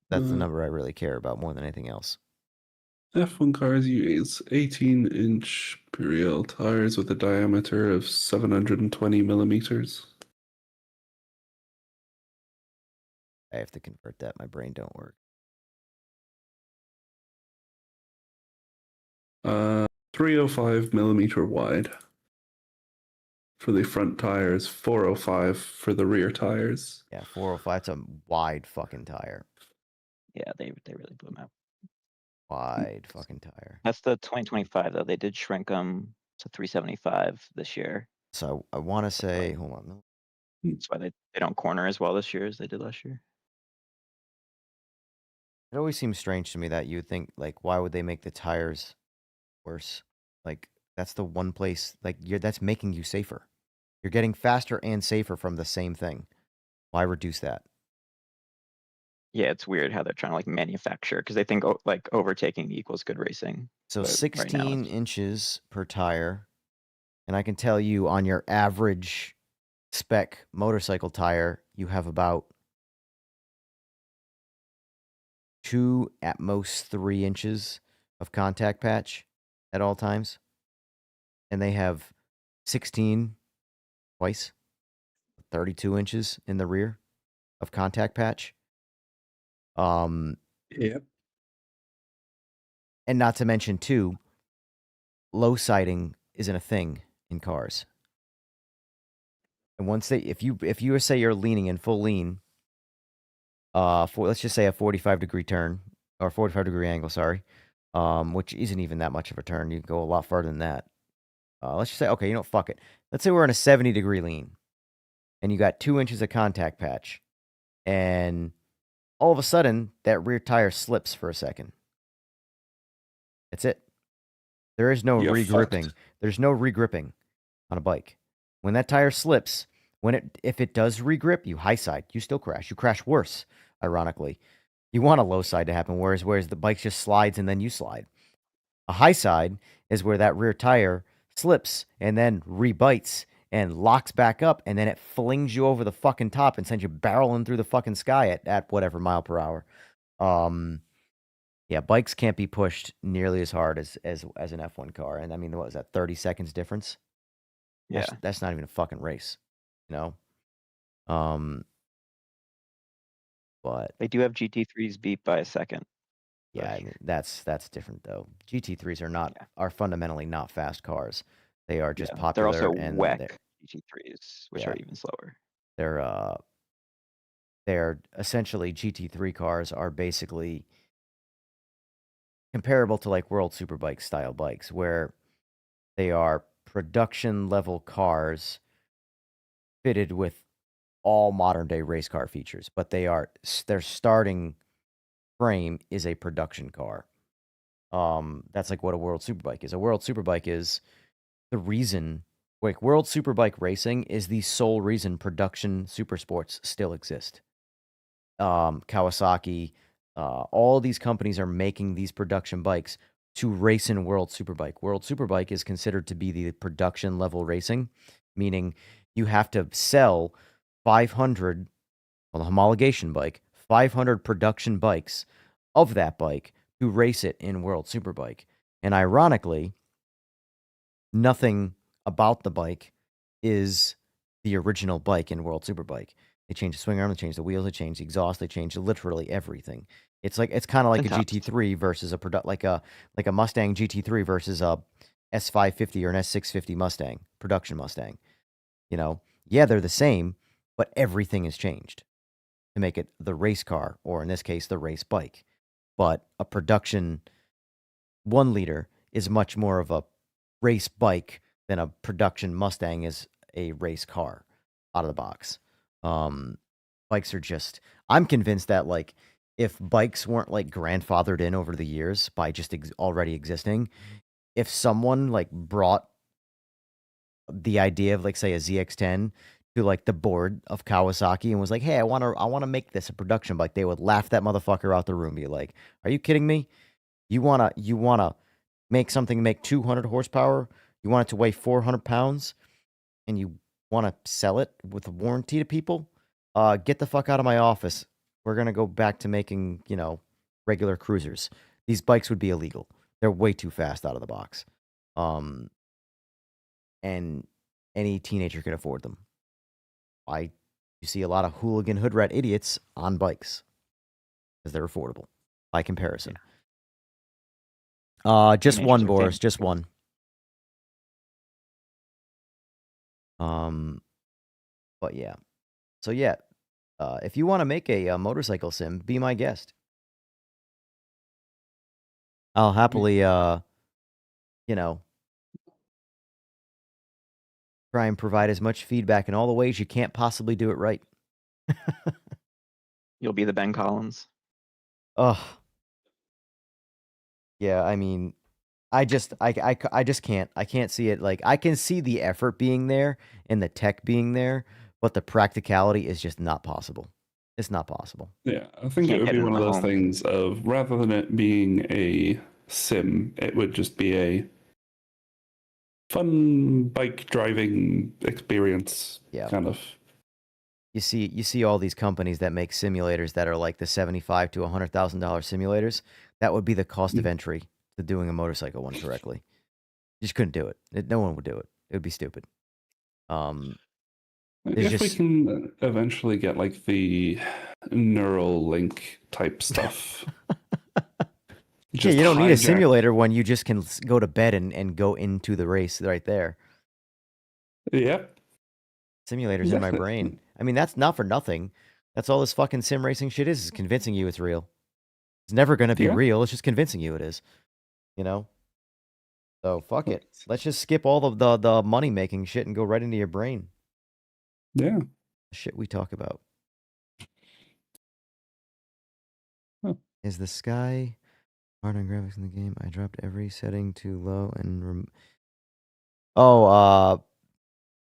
That's the Uh, number I really care about more than anything else. F1 cars use 18-inch Pirelli tires with a diameter of 720 millimeters. I have to convert that. My brain don't work. 305 millimeter wide for the front tires, 405 for the rear tires. Yeah, 405. It's a wide fucking tire. Yeah, they really blew them out. Wide fucking tire. That's the 2025 though. They did shrink them to 375 this year. So I want to say, hold on. That's why they don't corner as well this year as they did last year. It always seems strange to me that you would think, like, why would they make the tires worse? Like, that's the one place, like, that's making you safer. You're getting faster and safer from the same thing. Why reduce that? Yeah, it's weird how they're trying to like manufacture because they think like overtaking equals good racing. So but 16 right now inches per tire. And I can tell you on your average spec motorcycle tire, you have about 2, at most 3 inches of contact patch at all times. And they have 16 twice, 32 inches in the rear of contact patch. Yep. And not to mention too, low siding isn't a thing in cars. And once they, if you say you're leaning in full lean, for let's just say a 45-degree turn or 45-degree angle, sorry, which isn't even that much of a turn. You can go a lot farther than that. Let's just say, okay, you know, fuck it. Let's say we're in a 70-degree lean, and you got 2 inches of contact patch, and all of a sudden that rear tire slips for a second. That's it. There is no You're regripping. fucked. There's no regripping on a bike. When that tire slips, if it does regrip, you high side, you still crash. You crash worse, ironically. You want a low side to happen, whereas the bike just slides and then you slide. A high side is where that rear tire slips and then rebites and locks back up, and then it flings you over the fucking top and sends you barreling through the fucking sky at whatever mile per hour. Yeah, bikes can't be pushed nearly as hard as an F1 car. And I mean, what was that, 30 seconds difference? Yeah. That's not even a fucking race, you know? But they do have GT3s beat by a second. Yeah, I mean, that's different though. GT3s are fundamentally not fast cars. They are just popular. They're also and WEC GT3s, which are even slower. They're essentially GT3 cars are basically comparable to like World Superbike style bikes, where they are production level cars fitted with all modern day race car features, but their starting frame is a production car. That's like what a World Superbike is. A World Superbike is the reason, like, World Superbike racing is the sole reason production supersports still exist. Kawasaki, all these companies are making these production bikes to race in World Superbike. World Superbike is considered to be the production level racing, meaning you have to sell 500, well, the homologation bike, 500 production bikes of that bike to race it in World Superbike. And ironically, nothing about the bike is the original bike in World Superbike. They changed the swing arm, they changed the wheels, they changed the exhaust, they changed literally everything. It's kind of like a GT3 versus like a Mustang GT3 versus a S550 or an S650 Mustang, production Mustang. You know, yeah, they're the same, but everything has changed to make it the race car, or in this case, the race bike. But a production 1 liter is much more of a race bike than a production Mustang is a race car out of the box. Bikes are just, I'm convinced that like if bikes weren't like grandfathered in over the years by just already existing, if someone like brought the idea of like say a ZX10 to like the board of Kawasaki and was like, hey, I want to make this a production bike, they would laugh that motherfucker out the room, be like, are you kidding me? You wanna make something make 200 horsepower? You want it to weigh 400 pounds? And you want to sell it with a warranty to people? Get the fuck out of my office. We're going to go back to making, you know, regular cruisers. These bikes would be illegal. They're way too fast out of the box. And any teenager can afford them. You see a lot of hooligan hood rat idiots on bikes because they're affordable by comparison. Just Teenagers one, are Boris. dangerous. Just one. But yeah. So yeah, if you want to make a motorcycle sim, be my guest. I'll happily, you know, try and provide as much feedback in all the ways you can't possibly do it right. You'll be the Ben Collins. Ugh. Yeah, I mean, I just can't. I can't see it. Like, I can see the effort being there and the tech being there, but the practicality is just not possible. It's not possible. Yeah, I think Can't it would get be in one of the those home. things of rather than it being a sim, it would just be a fun bike driving experience. Yeah. Kind of. You see all these companies that make simulators that are like the $75,000 to $100,000 simulators. That would be the cost of entry to doing a motorcycle one correctly. You just couldn't do it. No one would do it. It would be stupid. I There's guess we just can eventually get like the neural link type stuff. yeah, you don't need a hijack- simulator when you just can go to bed and go into the race right there. Yep. Simulators in my brain. I mean, that's not for nothing. That's all this fucking sim racing shit is convincing you it's real. It's never going to be Yeah. real. It's just convincing you it is. You know? So fuck it. Let's just skip all of the money making shit and go right into your brain. Yeah. The shit we talk about. Huh. Is the sky hard on graphics in the game? I dropped every setting too low and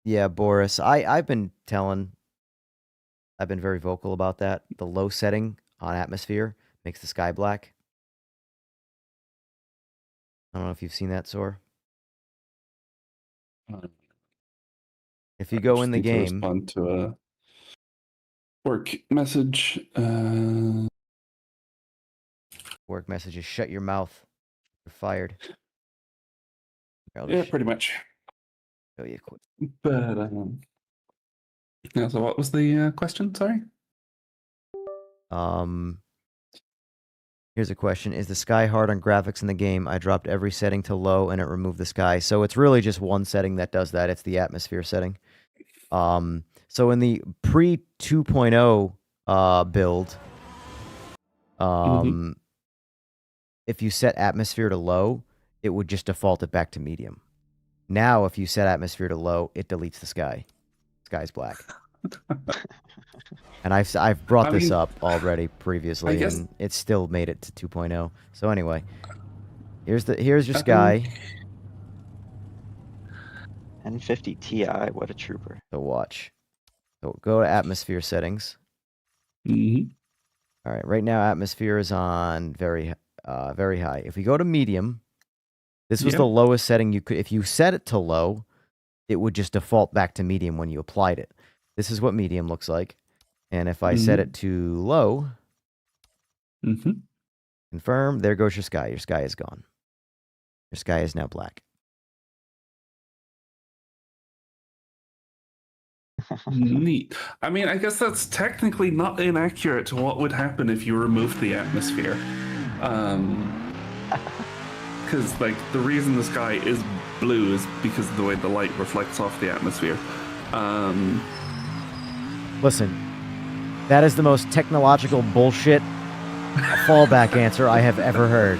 yeah, Boris. I've been very vocal about that. The low setting on atmosphere makes the sky black. I don't know if you've seen that, Sor. If you go in the Just need to game, respond to a work message. work messages, shut your mouth. You're fired. Yeah, pretty much. Show you quick. But yeah. So what was the question? Sorry. Here's a question. Is the sky hard on graphics in the game? I dropped every setting to low and it removed the sky. So it's really just one setting that does that. It's the atmosphere setting. So in the pre 2.0 build, if you set atmosphere to low, it would just default it back to medium. Now, if you set atmosphere to low, it deletes the sky. Sky's black. And I've brought this up already previously, and it still made it to 2.0. So anyway, here's your sky. N50 Ti, what a trooper. So watch. So go to atmosphere settings. All right, right now atmosphere is on very high. If we go to medium, this was the lowest setting you could. If you set it to low, it would just default back to medium when you applied it. This is what medium looks like. And if I set it to low, confirm, there goes your sky. Your sky is gone. Your sky is now black. Neat. I mean, I guess that's technically not inaccurate to what would happen if you removed the atmosphere. Because, like, the reason the sky is blue is because of the way the light reflects off the atmosphere. Listen, that is the most technological bullshit fallback answer I have ever heard.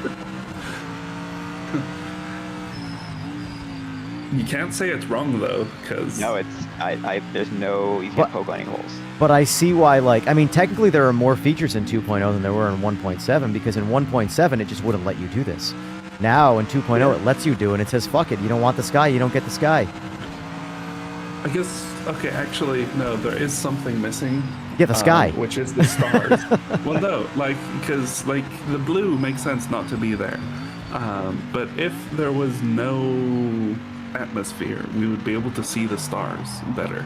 You can't say it's wrong though, because no, there's no you can't poke any holes. But I see why. Like, I mean, technically there are more features in 2.0 than there were in 1.7 because in 1.7 it just wouldn't let you do this. Now in 2.0 it lets you do, and it says, "Fuck it, you don't want the sky, you don't get the sky." I guess. Okay, actually, no. There is something missing. Yeah, the sky, which is the stars. Well, no, because the blue makes sense not to be there. But if there was no atmosphere, we would be able to see the stars better.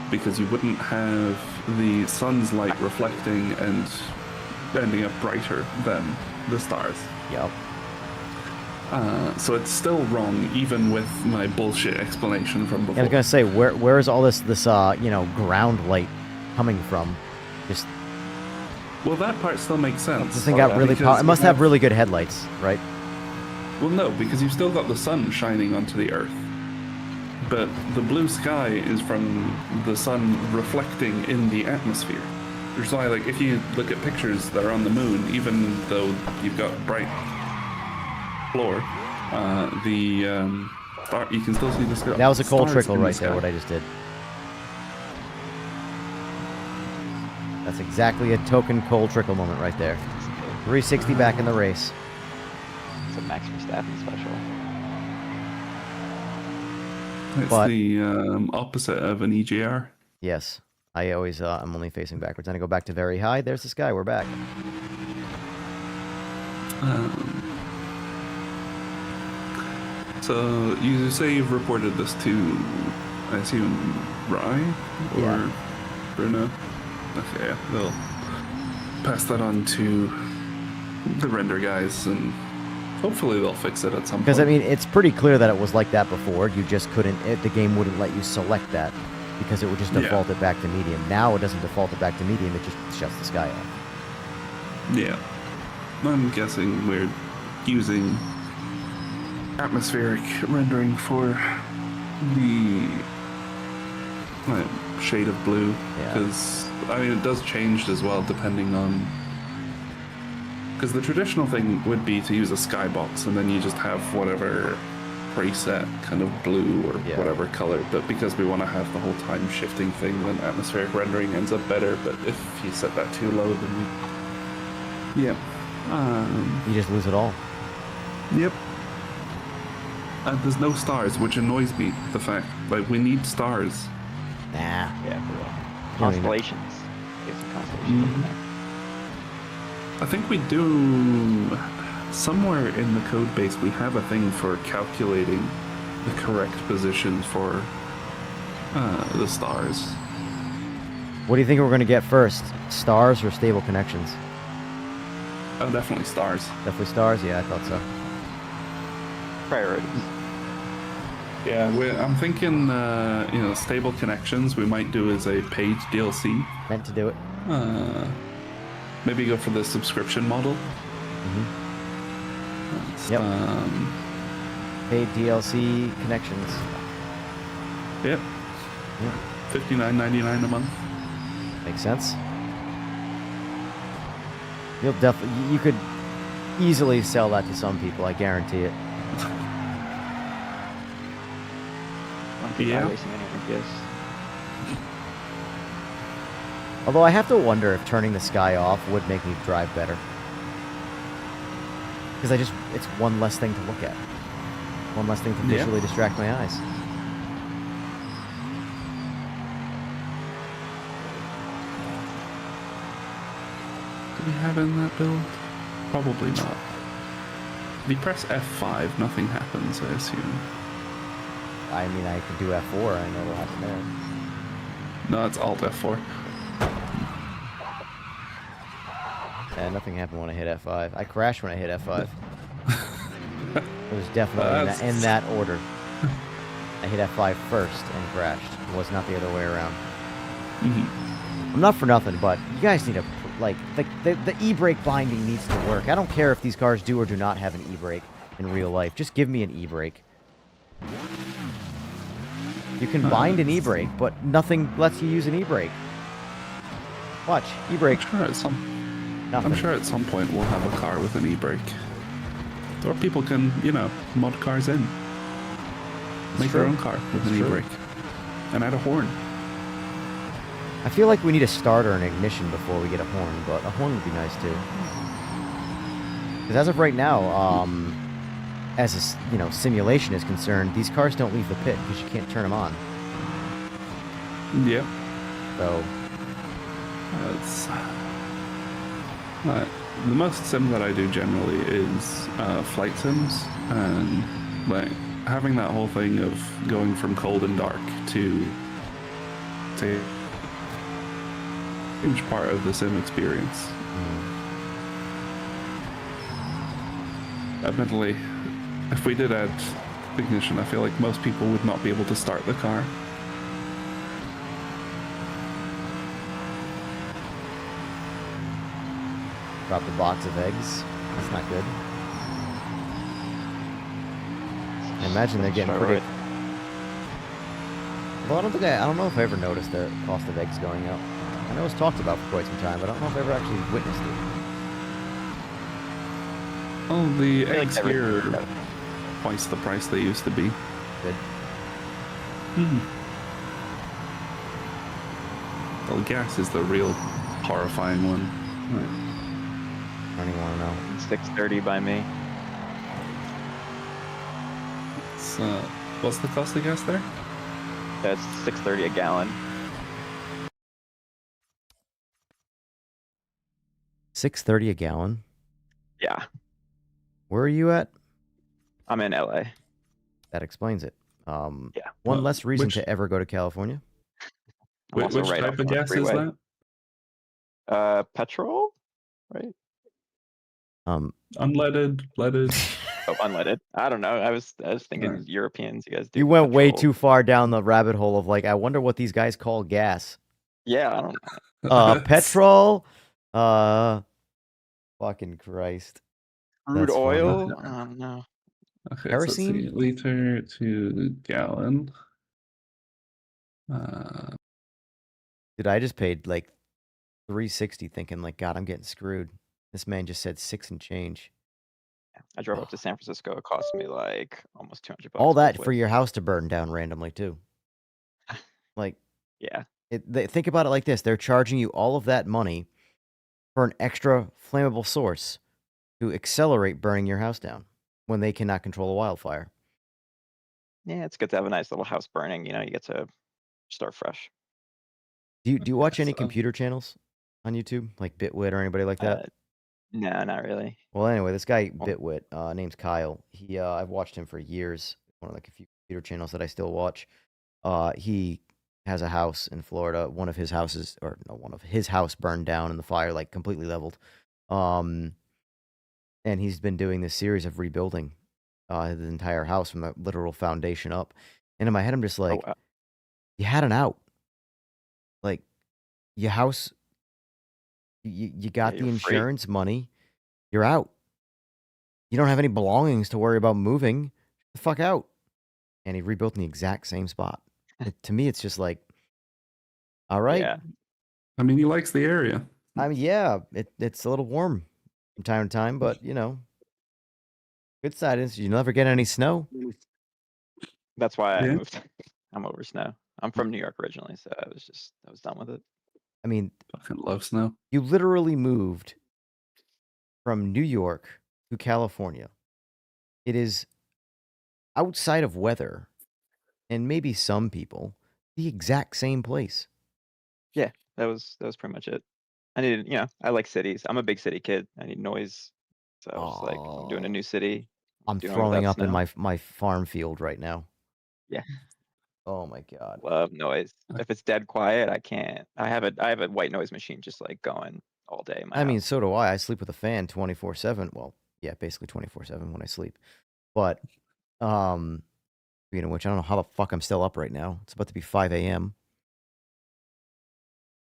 Because you wouldn't have the sun's light reflecting and ending up brighter than the stars. Yep. So it's still wrong, even with my bullshit explanation from before. I was gonna say, where is all this ground light coming from? Just. Well, that part still makes sense. This thing got really it must have really good headlights, right? Well, no, because you've still got the sun shining onto the Earth. But the blue sky is from the sun reflecting in the atmosphere. Which is why, if you look at pictures that are on the moon, even though you've got bright floor, you can still see the sky. That was a cold trickle right there, what I just did. That's exactly a token cold trickle moment right there. 360 back in the race. It's a Max Verstappen special. It's the opposite of an EGR. Yes. I always, I'm only facing backwards. Then I go back to very high. There's the sky. We're back. So, you say you've reported this to, I assume, Rye? Or Bruno? Okay, yeah. They'll pass that on to the render guys, and hopefully they'll fix it at some point. Because, I mean, it's pretty clear that it was like that before. You just couldn't, the game wouldn't let you select that because it would just default it back to medium. Now it doesn't default it back to medium, it just shuts the sky off. Yeah. I'm guessing we're using atmospheric rendering for the shade of blue. Because, I mean, it does change as well depending on... Because the traditional thing would be to use a skybox and then you just have whatever preset kind of blue or whatever color. But because we want to have the whole time shifting thing, then atmospheric rendering ends up better. But if you set that too low, then we... Yeah. You just lose it all. Yep. And there's no stars, which annoys me, the fact. We need stars. Nah. Yeah, constellations. Get some constellations in there. I think we do... Somewhere in the code base, we have a thing for calculating the correct positions for the stars. What do you think we're going to get first? Stars or stable connections? Oh, definitely stars. Definitely stars? Yeah, I thought so. Priorities. Yeah, I'm thinking, stable connections we might do as a paid DLC. Meant to do it. Maybe go for the subscription model. Mm-hmm. Yep. Paid DLC connections. Yep. $59.99 a month. Makes sense. You'll definitely, you could easily sell that to some people. I guarantee it. Yeah. Although I have to wonder if turning the sky off would make me drive better. Because it's one less thing to look at. One less thing to visually distract my eyes. Do we have in that build? Probably not. If you press F5, nothing happens, I assume. I mean, I could do F4, I know it'll happen there. No, it's Alt F4. Yeah, nothing happened when I hit F5. I crashed when I hit F5. It was definitely in that order. I hit F5 first and crashed. It was not the other way around. Mm-hmm. I'm not for nothing, but you guys need to, the e-brake binding needs to work. I don't care if these cars do or do not have an e-brake. in real life. Just give me an e-brake. You can bind an e-brake, but nothing lets you use an e-brake. Watch, e-brake. I'm sure at some point we'll have a car with an e-brake. Or people can, mod cars in. Make their own car with an e-brake. And add a horn. I feel like we need a starter and ignition before we get a horn, but a horn would be nice too. Because as of right now, as a, simulation is concerned, these cars don't leave the pit because you can't turn them on. Yeah. So. That's... the most sim that I do generally is flight sims, and like having that whole thing of going from cold and dark to huge part of the sim experience. Admittedly, if we did add ignition, I feel like most people would not be able to start the car. Drop the box of eggs. That's not good. I imagine they're getting pretty. Well, I don't know if I ever noticed the cost of eggs going up. I know it's talked about for quite some time, but I don't know if I ever actually witnessed it. Oh, the eggs here are twice the price they used to be. Good. Well, gas is the real horrifying one. I don't even want to know. 630 by me. It's, what's the cost of gas there? That's $6.30 a gallon. $6.30 a gallon. Yeah. Where are you at? I'm in LA. That explains it. Yeah. One less reason to ever go to California. I'm Which right type of gas is that? Petrol, right? Unleaded, leaded. Oh, unleaded. I don't know. I was thinking Europeans. You guys do. You went way petrol. too far down the rabbit hole of like, I wonder what these guys call gas. Yeah, I don't know. Petrol. Fucking Christ. Crude That's oil. funny. I don't know. Okay, Kerosene? so let's see. Liter to gallon. Dude, I just paid like $3.60 thinking like, God, I'm getting screwed. This man just said 6 and change. I drove up to San Francisco. It cost me like almost $200. All that both for ways. your house to burn down randomly too. Like, Yeah. Think about it like this. They're charging you all of that money for an extra flammable source to accelerate burning your house down when they cannot control a wildfire. Yeah, it's good to have a nice little house burning. You get to start fresh. Do you watch any computer channels on YouTube, like Bitwit or anybody like that? No, not really. Well, anyway, this guy Bitwit, name's Kyle. I've watched him for years. One of like a few computer channels that I still watch. He has a house in Florida. One of his houses burned down in the fire, like completely leveled. And he's been doing this series of rebuilding his entire house from the literal foundation up. And in my head, I'm just like, you had an out. Like, your house, you got the insurance money, you're out. You don't have any belongings to worry about moving. Get the fuck out. And he rebuilt in the exact same spot. To me, it's just like, all right. Yeah. I mean, he likes the area. I mean, yeah, it's a little warm from time to time, but good side is you never get any snow. That's why I moved. I'm over snow. I'm from New York originally, so I was done with it. I mean, fucking love snow. You literally moved from New York to California. It is outside of weather and maybe some people the exact same place. Yeah, that was pretty much it. I needed, I like cities. I'm a big city kid. I need noise. So I was like, I'm doing a new city. I'm doing throwing up in snow. my farm field right now. Yeah. Oh my God. Love noise. If it's dead quiet, I can't. I have a white noise machine just like going all day in my I mean, house. so do I. I sleep with a fan 24/7. Well, yeah, basically 24/7 when I sleep. But speaking of which, I don't know how the fuck I'm still up right now. It's about to be 5 a.m.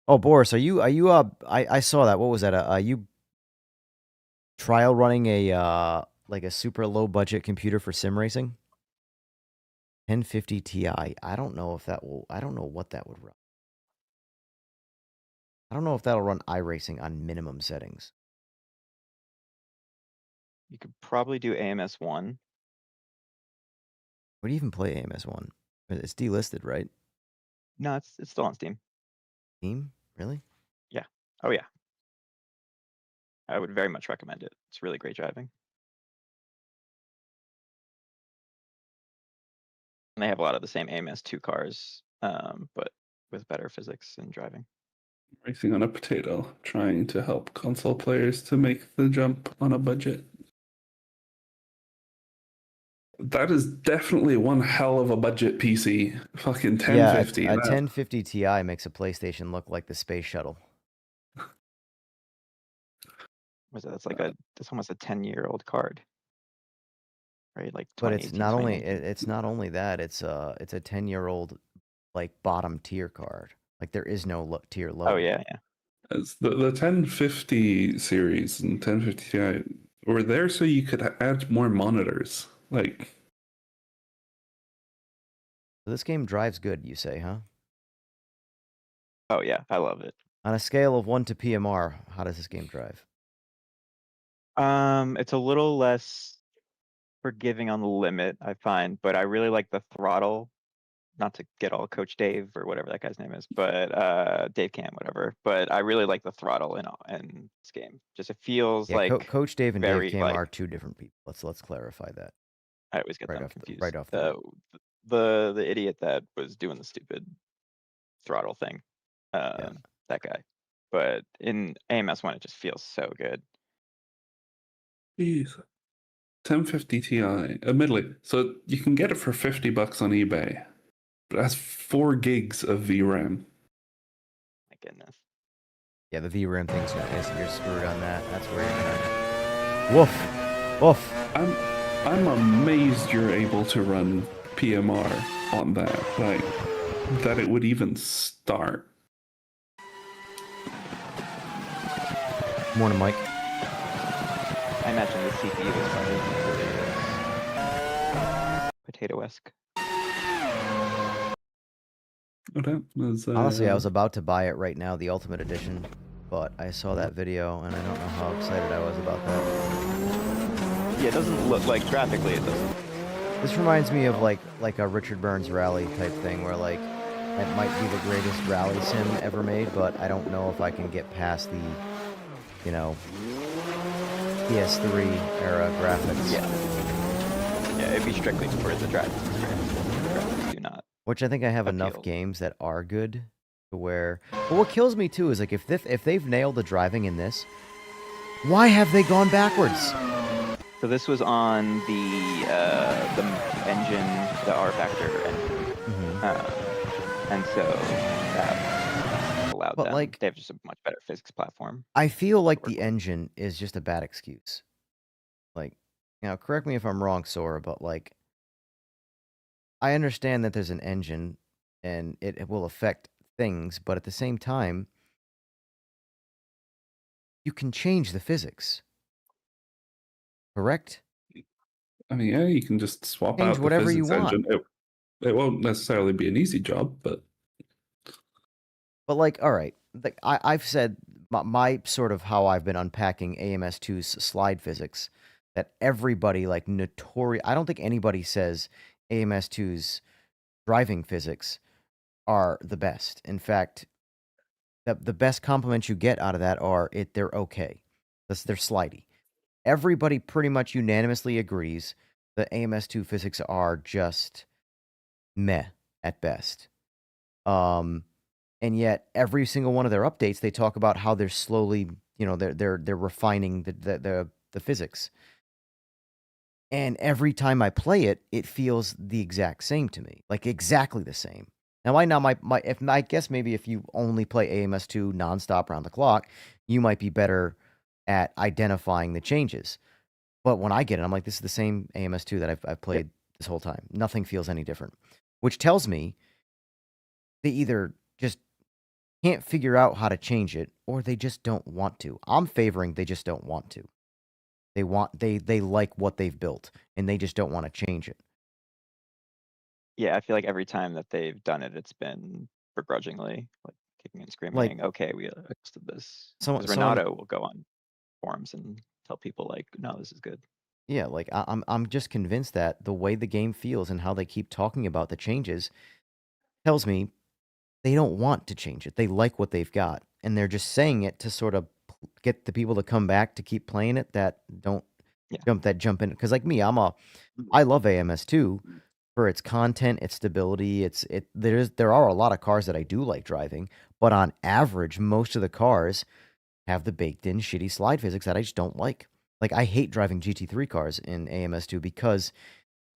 Oh, Boris, are you I saw that. What was that? Are you trial running a like a super low budget computer for sim racing. 1050 Ti. I don't know if that will. I don't know what that would run. I don't know if that'll run iRacing on minimum settings. You could probably do AMS1. Where do you even play AMS1? It's delisted, right? No, it's still on Steam. Steam? Really? Yeah. Oh yeah. I would very much recommend it. It's really great driving. And they have a lot of the same AMS2 cars, but with better physics and driving. Racing on a potato, trying to help console players to make the jump on a budget. That is definitely one hell of a budget PC. Fucking 1050. Yeah, a 1050 Ti makes a PlayStation look like the space shuttle. Was it? That's almost a 10-year-old card. Right? Like But it's 2018, not only 2019. it's not only that, it's a 10-year-old like bottom tier card. Like there is no tier lower. Oh yeah. As the 1050 series and 1050 Ti were there so you could add more monitors. Like, So this game drives good, you say, huh? Oh yeah, I love it. On a scale of 1 to PMR, how does this game drive? It's a little less forgiving on the limit, I find, but I really like the throttle. Not to get all Coach Dave or whatever that guy's name is, but Dave Cam, whatever. But I really like the throttle in this game. Just it feels like Coach Dave and very, Dave Cam like, are two different people. Let's clarify that. I always get right them off confused. right off the The idiot that was doing the stupid throttle thing, that guy. But in AMS1, it just feels so good. geez. 1050 Ti, admittedly, so you can get it for $50 on eBay, but it has 4 gigs of VRAM. My goodness. Yeah, the VRAM thing's you're screwed on that. That's where you're gonna. Woof, woof. I'm amazed you're able to run PMR on that. Like, that it would even start. Morning, Mike. I imagine the CPU is probably potato-esque. Honestly, I was about to buy it right now, the Ultimate Edition, but I saw that video and I don't know how excited I was about that. Yeah, it doesn't look like graphically. It doesn't. This reminds me of like a Richard Burns rally type thing, where like it might be the greatest rally sim ever made, but I don't know if I can get past the, you know, PS3 era graphics. Yeah, it'd be strictly for the driving experience. The graphics do not. Which I think I have enough games that are good to where. But what kills me too is like if they've nailed the driving in this, why have they gone backwards? So this was on the engine, the R Factor engine, and so that allowed But, them. like, They have just a much better physics platform. I feel like the engine is just a bad excuse. Like, now correct me if I'm wrong, Sora, but like, I understand that there's an engine and it will affect things, but at the same time, you can change the physics. Correct? I mean, yeah, you can just swap Change out the whatever you physics want. engine. It won't necessarily be an easy job, but like, all right, like I've said my sort of how I've been unpacking AMS2's slide physics, that everybody like notorious. I don't think anybody says AMS2's driving physics are the best. In fact, the best compliments you get out of that are they're okay. They're slidey. Everybody pretty much unanimously agrees that AMS2 physics are just meh at best. And yet every single one of their updates, they talk about how they're slowly, you know, they're refining the physics. And every time I play it, it feels the exact same to me, like exactly the same. Now, I guess maybe if you only play AMS2 nonstop around the clock, you might be better at identifying the changes. But when I get it, I'm like, this is the same AMS2 that I've played this whole time. Nothing feels any different, which tells me they either just can't figure out how to change it or they just don't want to. I'm favoring they just don't want to. They like what they've built, and they just don't want to change it. Yeah, I feel like every time that they've done it, it's been begrudgingly, like kicking and screaming. Okay, we adjusted this. Because Renato will go on forums and tell people like, no, this is good. Yeah, like I'm just convinced that the way the game feels and how they keep talking about the changes tells me they don't want to change it. They like what they've got, and they're just saying it to sort of get the people to come back to keep playing it that don't jump in. Because like me, I love AMS2 for its content, its stability. There are a lot of cars that I do like driving, but on average, most of the cars have the baked-in shitty slide physics that I just don't like. Like I hate driving GT3 cars in AMS2 because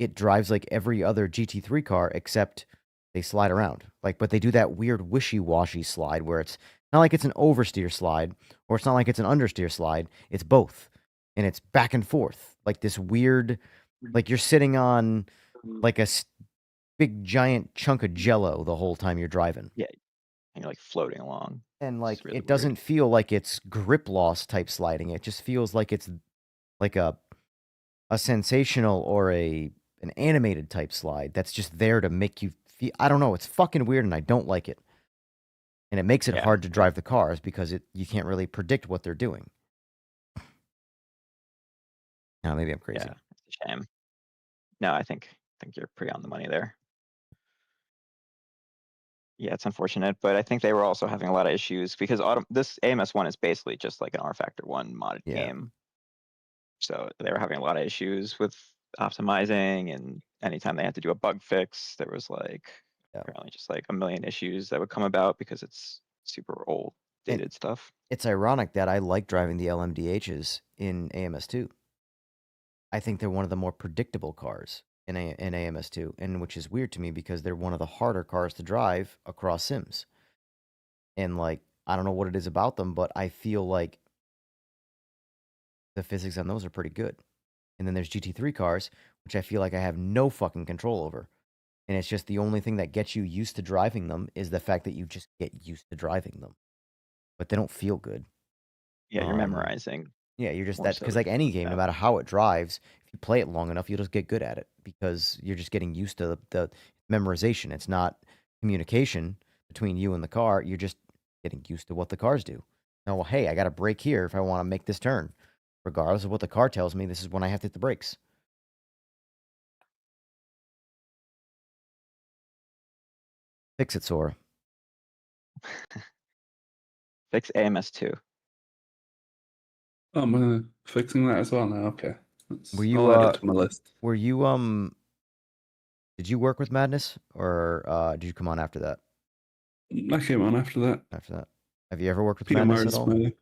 it drives like every other GT3 car except they slide around. Like, but they do that weird wishy-washy slide where it's not like it's an oversteer slide or it's not like it's an understeer slide. It's both. And it's back and forth. Like this weird, like you're sitting on like a big giant chunk of jello the whole time you're driving. Yeah. And you're like floating along. And like really it doesn't feel like it's grip loss type sliding. It just feels like it's like a sensational or an animated type slide that's just there to make you feel. I don't know. It's fucking weird, and I don't like it. And it makes it hard to drive the cars because you can't really predict what they're doing. No, maybe I'm crazy. Yeah, it's a shame. No, I think you're pretty on the money there. Yeah, it's unfortunate, but I think they were also having a lot of issues because this AMS1 is basically just like an R Factor 1 modded game. So they were having a lot of issues with optimizing, and anytime they had to do a bug fix, there was like apparently just like a million issues that would come about because it's super old, dated stuff. It's ironic that I like driving the LMDHs in AMS2. I think they're one of the more predictable cars in AMS2, and which is weird to me because they're one of the harder cars to drive across sims. And like, I don't know what it is about them, but I feel like the physics on those are pretty good. And then there's GT3 cars, which I feel like I have no fucking control over. And it's just the only thing that gets you used to driving them is the fact that you just get used to driving them. But they don't feel good. Yeah, you're memorizing. Yeah, you're just that, because like any game, no matter how it drives, if you play it long enough, you'll just get good at it because you're just getting used to the memorization. It's not communication between you and the car. You're just getting used to what the cars do. Now, well, hey, I got to brake here if I want to make this turn. Regardless of what the car tells me, this is when I have to hit the brakes. Fix it, Sora. Fix AMS2. Oh, I'm fixing that as well now. Okay. Were you I'll add it to my list. Were you did you work with Madness or did you come on after that? I came on after that. After that. Have you ever worked with PMR Madness at all?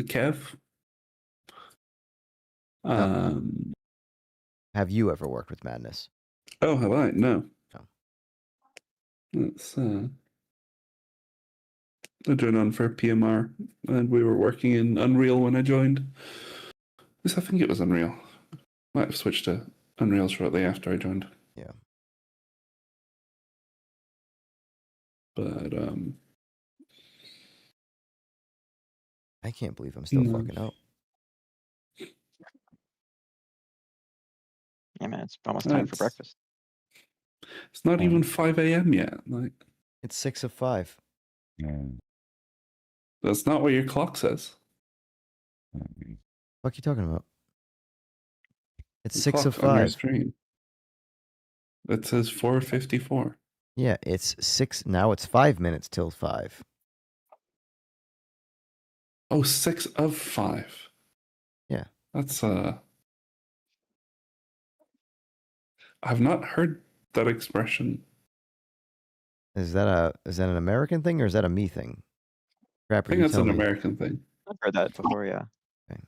Kev. Have you ever worked with Madness? Oh, have I? No. No. That's I joined on for PMR, and we were working in Unreal when I joined. I think it was Unreal. Might have switched to Unreal shortly after I joined. Yeah. But I can't believe I'm still fucking up. Yeah, man, it's almost time for breakfast. It's not even 5 a.m. yet. Like it's 6 of 5. That's not what your clock says. What are you talking about? It's The 6 of clock on your 5. stream. It says 4:54. Yeah, it's 6 now. It's 5 minutes till 5. Oh, 6 of 5. Yeah. That's I've not heard that expression. Is that an American thing or is that a me thing? Crap, I think that's an American thing. I've heard that before, yeah. Okay.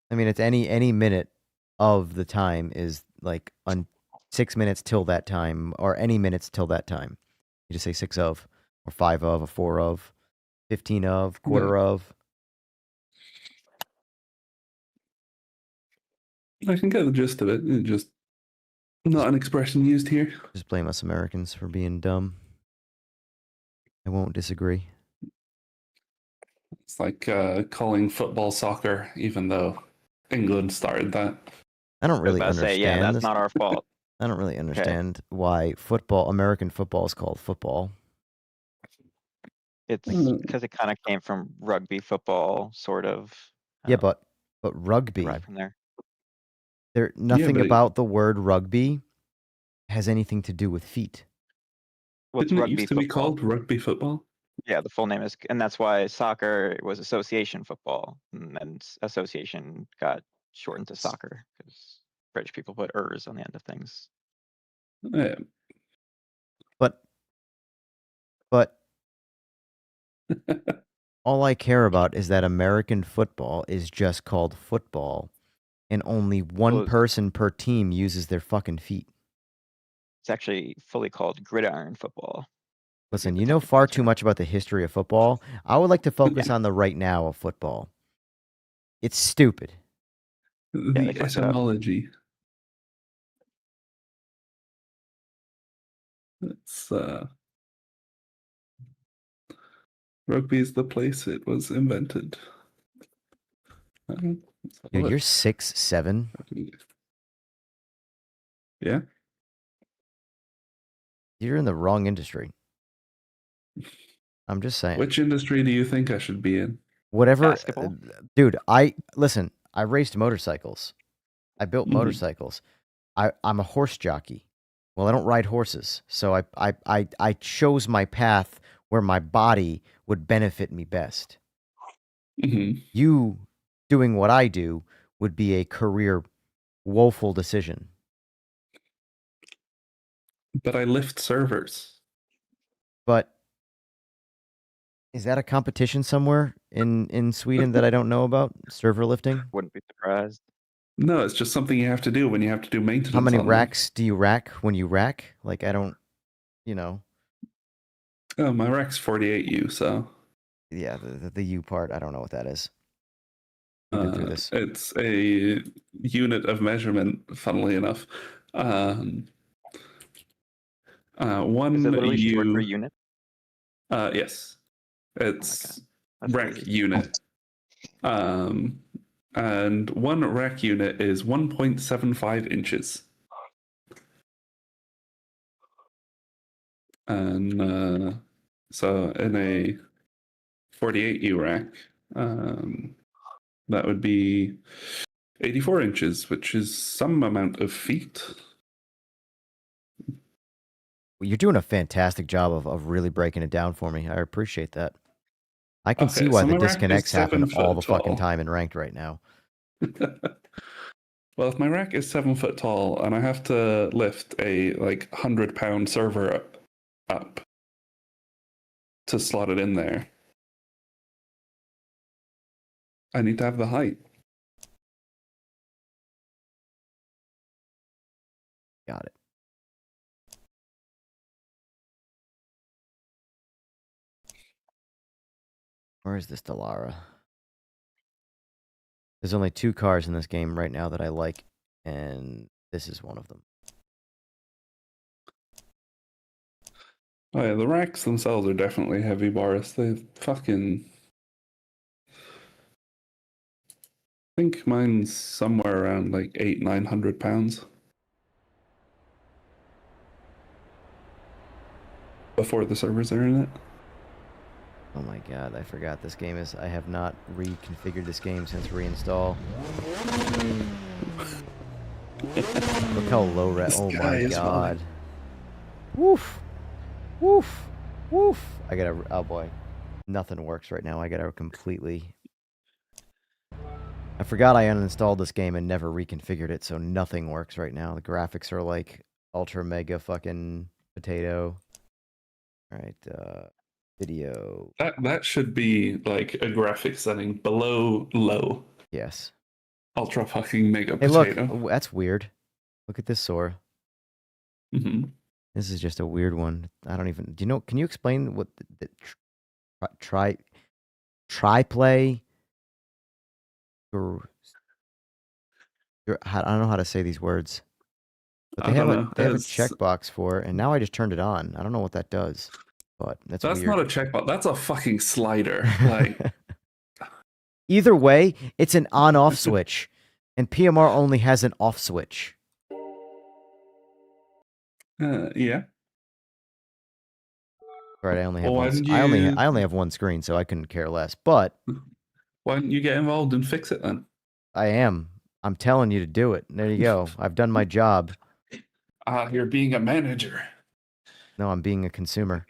I mean, it's any minute of the time is like on 6 minutes till that time, or any minutes till that time. You just say 6 of, or 5 of, or 4 of, 15 of, quarter of. I can get the gist of it. It's just not an expression used here. Just blame us Americans for being dumb. I won't disagree. It's like calling football soccer, even though England started that. I don't I was really about to say, yeah, understand that's this. not our fault. I don't really Okay. understand why American football is called football. It's because it kind of came from rugby football, sort of. Yeah, but rugby. Right from there. Nothing but about the word rugby has anything to do with feet. Well, it's Didn't it rugby used to be football. called rugby football? Yeah, the full name is, and that's why soccer was association football, and then association got shortened to soccer because British people put ers on the end of things. Yeah. But all I care about is that American football is just called football, and only one person per team uses their fucking feet. It's actually fully called gridiron football. Listen, you know far too much about the history of football. I would like to focus on the right now of football. It's stupid. The etymology. It's rugby is the place it was invented. Dude, you're 6'7". Yeah. You're in the wrong industry. I'm just saying. Which industry do you think I should be in? Whatever, dude. I raced motorcycles. I built motorcycles. I'm a horse jockey. Well, I don't ride horses, so I chose my path where my body would benefit me best. You doing what I do would be a career woeful decision. But I lift servers. But is that a competition somewhere in Sweden that I don't know about? Server lifting? Wouldn't be surprised. No, it's just something you have to do when you have to do maintenance. How many on racks do you rack when you rack? Like, I don't, you know. Oh, my rack's 48U, so. Yeah, the U part, I don't know what that is. We've been through this. It's a unit of measurement, funnily enough. One Is it literally U. short for unit? Yes, it's rack unit. And one rack unit is 1.75 inches. And so in a 48U rack, that would be 84 inches, which is some amount of feet. Well, you're doing a fantastic job of really breaking it down for me. I appreciate that. I can see why the disconnects happen all the fucking time in ranked right now. Well, if my rack is 7 foot tall and I have to lift a 100-pound server up to slot it in there, I need to have the height. Got it. Where is this Delara? There's only 2 cars in this game right now that I like, and this is one of them. Oh yeah, the racks themselves are definitely heavy, Boris. They fucking... I think mine's somewhere around 800-900 pounds. Before the servers are in it. Oh my god, I forgot this game is... I have not reconfigured this game since reinstall. Look how low res... Oh my god. Woof! Woof! Woof! I gotta... Oh boy. Nothing works right now. I gotta completely... I forgot I uninstalled this game and never reconfigured it, so nothing works right now. The graphics are like ultra mega fucking potato. Alright, video. That should be like a graphic setting below low. Yes. Ultra fucking mega Hey, potato. look, that's weird. Look at this Sora. This is just a weird one. I don't even. Do you know? Can you explain what the triplay? I don't know how to say these words. But they have a checkbox for it, and now I just turned it on. I don't know what that does, but that's weird. Not a checkbox. That's a fucking slider. Either way, it's an on-off switch, and PMR only has an off switch. Yeah. Right, I only have Well, why one. didn't I you? only have one screen, so I couldn't care less. But Why didn't you get involved and fix it then? I am. I'm telling you to do it. There you go. I've done my job. You're being a manager. No, I'm being a consumer,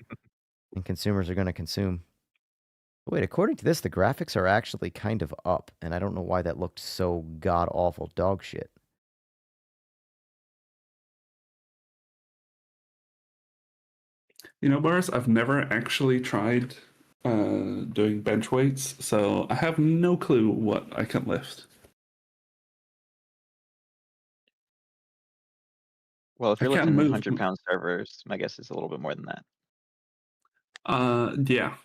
and consumers are going to consume. Wait, according to this, the graphics are actually kind of up, and I don't know why that looked so god-awful dog shit. You know, Boris, I've never actually tried doing bench weights, so I have no clue what I can lift. Well, if I you're can't lifting move. 100-pound servers, my guess is a little bit more than that. Yeah.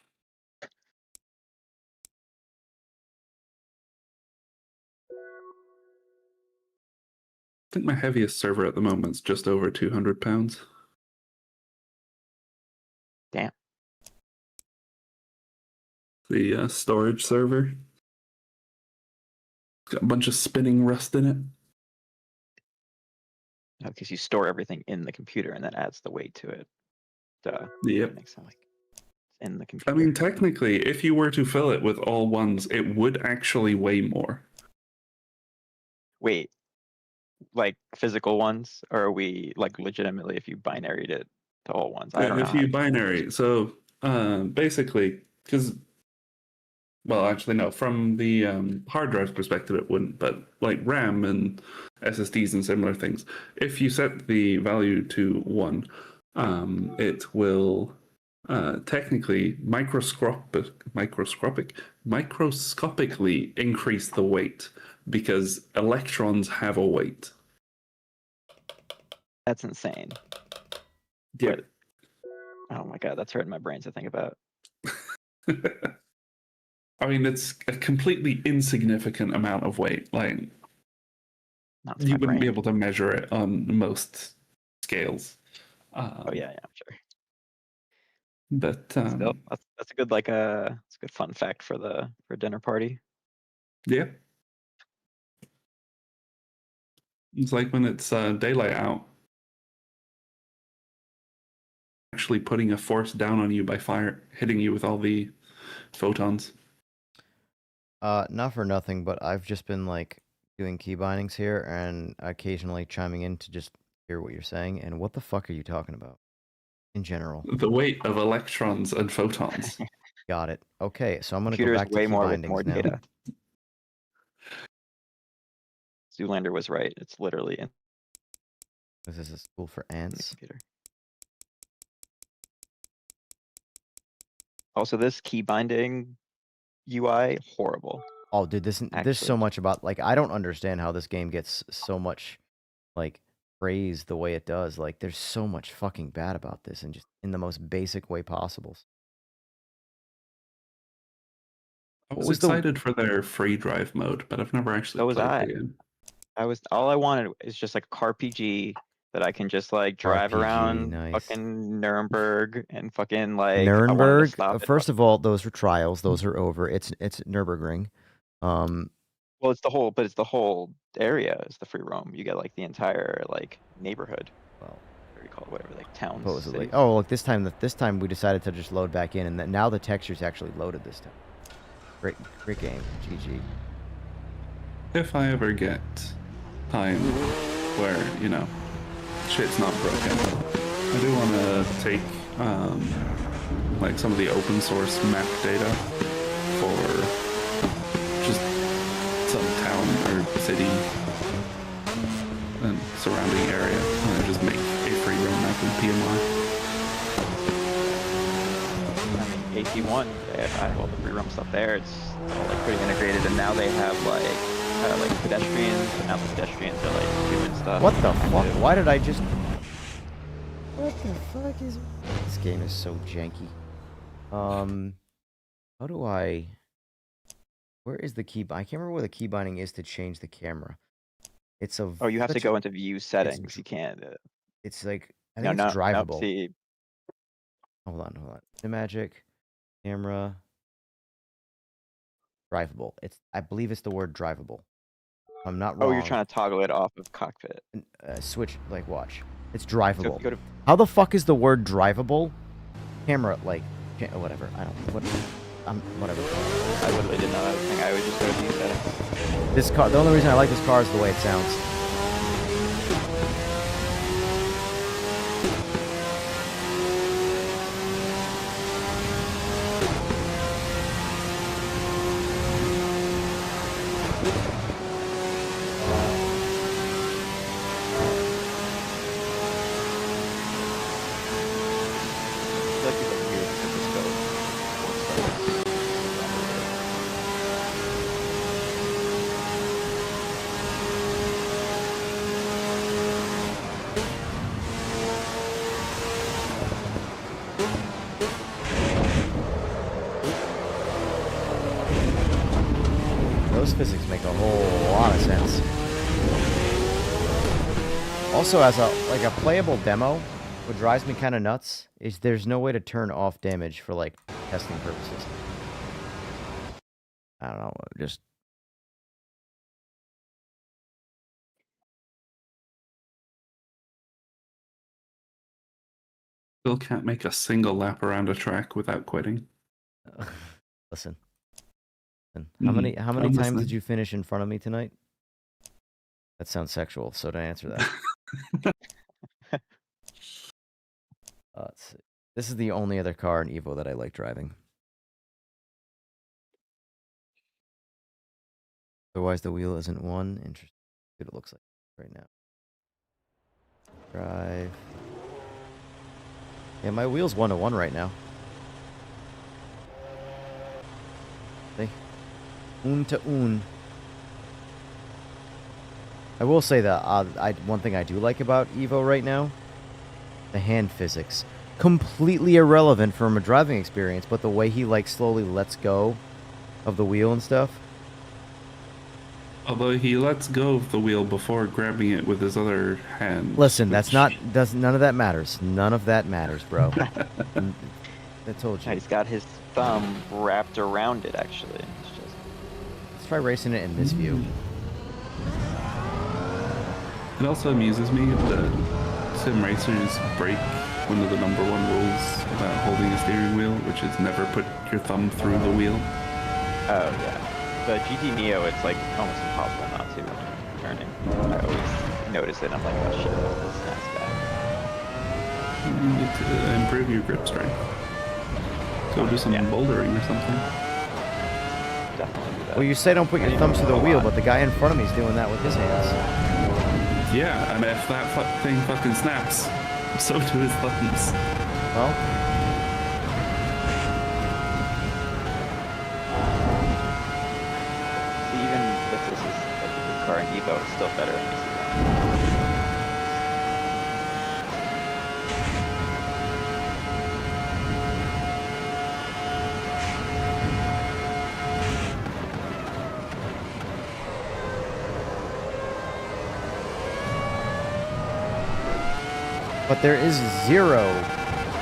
I think my heaviest server at the moment is just over 200 pounds. Damn. The storage server. It's got a bunch of spinning rust in it. Because you store everything in the computer and that adds the weight to it. Duh. Yep. Makes sense. Like in the I computer. mean, technically, if you were to fill it with all ones, it would actually weigh more. Wait, like physical ones, or are we like legitimately if you binaried it to all ones? I don't know. If you binary, so basically, because well, actually no, from the hard drive's perspective, it wouldn't, but like RAM and SSDs and similar things, if you set the value to 1, it will technically microscopically increase the weight because electrons have a weight. That's insane. Yeah. But, oh my god, that's hurting my brain to think about. I mean, it's a completely insignificant amount of weight. Like, you wouldn't be able to measure it on most scales. Oh yeah, I'm sure. But Still, that's a good it's a good fun fact for a dinner party. Yeah. It's like when it's daylight out, actually putting a force down on you by fire, hitting you with all the photons. Not for nothing, but I've just been like doing key bindings here and occasionally chiming in to just hear what you're saying. And what the fuck are you talking about? In general. The weight of electrons and photons. Got it. Okay, so I'm gonna go back to key bindings now. Data. Zoolander was right. It's literally in. This is a school for ants. Also, this key binding UI horrible. Oh, dude, there's so much about like I don't understand how this game gets so much like praise the way it does. Like, there's so much fucking bad about this, and just in the most basic way possible. I was excited for their free drive mode, but I've never actually played the game. All I wanted is just like a car PG that I can just like drive around fucking Nuremberg and fucking like Nuremberg. First of all, those are trials. Those are over. It's Nürburgring. Well, it's the whole area is the free roam. You get like the entire like neighborhood. Well, what do you call it? Whatever, like towns. Supposedly. Oh, look, this time we decided to just load back in, and now the texture's actually loaded this time. Great game. GG. If I ever get time where, you know, shit's not broken, I do want to take like some of the open source map data for just some town or city and surrounding area and just make a free roam map in PMR. AP1, they have all the free roam stuff there. It's all like pretty integrated, and now they have like pedestrians, and now the pedestrians are like doing stuff. What the fuck? Why did I just? What the fuck is? This game is so janky. How do I? Where is the key? I can't remember where the key binding is to change the camera. It's a. Oh, you have to go into view settings. You can't. It's like I think it's drivable. See. Hold on. Simagic. Camera. Drivable. I believe it's the word drivable. I'm not wrong. Oh, you're trying to toggle it off of cockpit. Switch, like, watch. It's drivable. So go to- How the fuck is the word drivable? Camera, like, whatever. I don't. Whatever. I literally didn't know that was a thing. I would just go to view settings. This car. The only reason I like this car is the way it sounds. Those physics make a whole lot of sense. Also, as a playable demo, what drives me kind of nuts is there's no way to turn off damage for like testing purposes. I don't know, just Still can't make a single lap around a track without quitting. listen. How many I'm times listening. did you finish in front of me tonight? That sounds sexual, so don't answer that. Let's see. This is the only other car in Evo that I like driving. Otherwise, the wheel isn't one. Interesting. What it looks like right now. Drive. Yeah, my wheel's 1-to-1 right now. See? Un to un. I will say that one thing I do like about Evo right now, the hand physics. Completely irrelevant from a driving experience, but the way he like slowly lets go of the wheel and stuff. Although he lets go of the wheel before grabbing it with his other hand. Listen, none of that matters. None of that matters, bro. I told you. He's got his thumb wrapped around it, actually. It's just... Let's try racing it in this view. It also amuses me that sim racers break one of the #1 rules about holding a steering wheel, which is never put your thumb through the wheel. Oh, yeah. The GT Neo, it's like almost impossible not to when you're turning. I always notice it, and I'm like, oh shit, this snaps back. You need to improve your grip strength. Go do some bouldering or something. Definitely do that. Well, you say don't put your thumbs through the wheel, but the guy in front of me is doing that with his hands. Yeah, and if that thing fucking snaps, so do his thumbs. Well... Car and Evo is still better than this. But there is zero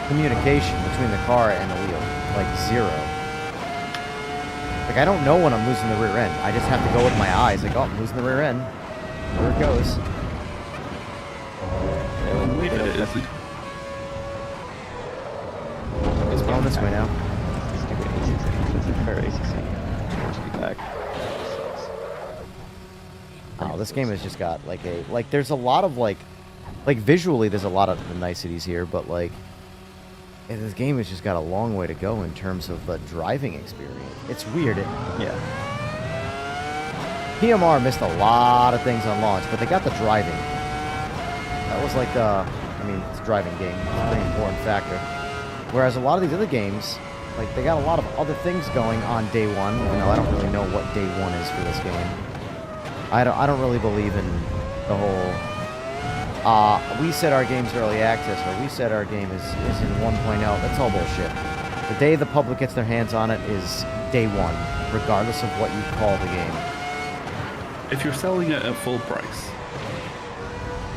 communication between the car and the wheel. Like, zero. Like, I don't know when I'm losing the rear end. I just have to go with my eyes. Like, oh, I'm losing the rear end. There it goes. It's going this way now. Oh, this game has just got, like, there's a lot of, like, visually, there's a lot of the niceties here, but, like, this game has just got a long way to go in terms of the driving experience. It's weird. Yeah. PMR missed a lot of things on launch, but they got the driving. That was like the, I mean, it's a driving game. It's a pretty important factor. Whereas a lot of these other games, like, they got a lot of other things going on day one, even though I don't really know what day one is for this game. I don't really believe in the whole, we said our game's early access, or we said our game is in 1.0. That's all bullshit. The day the public gets their hands on it is day one, regardless of what you call the game. If you're selling it at full price,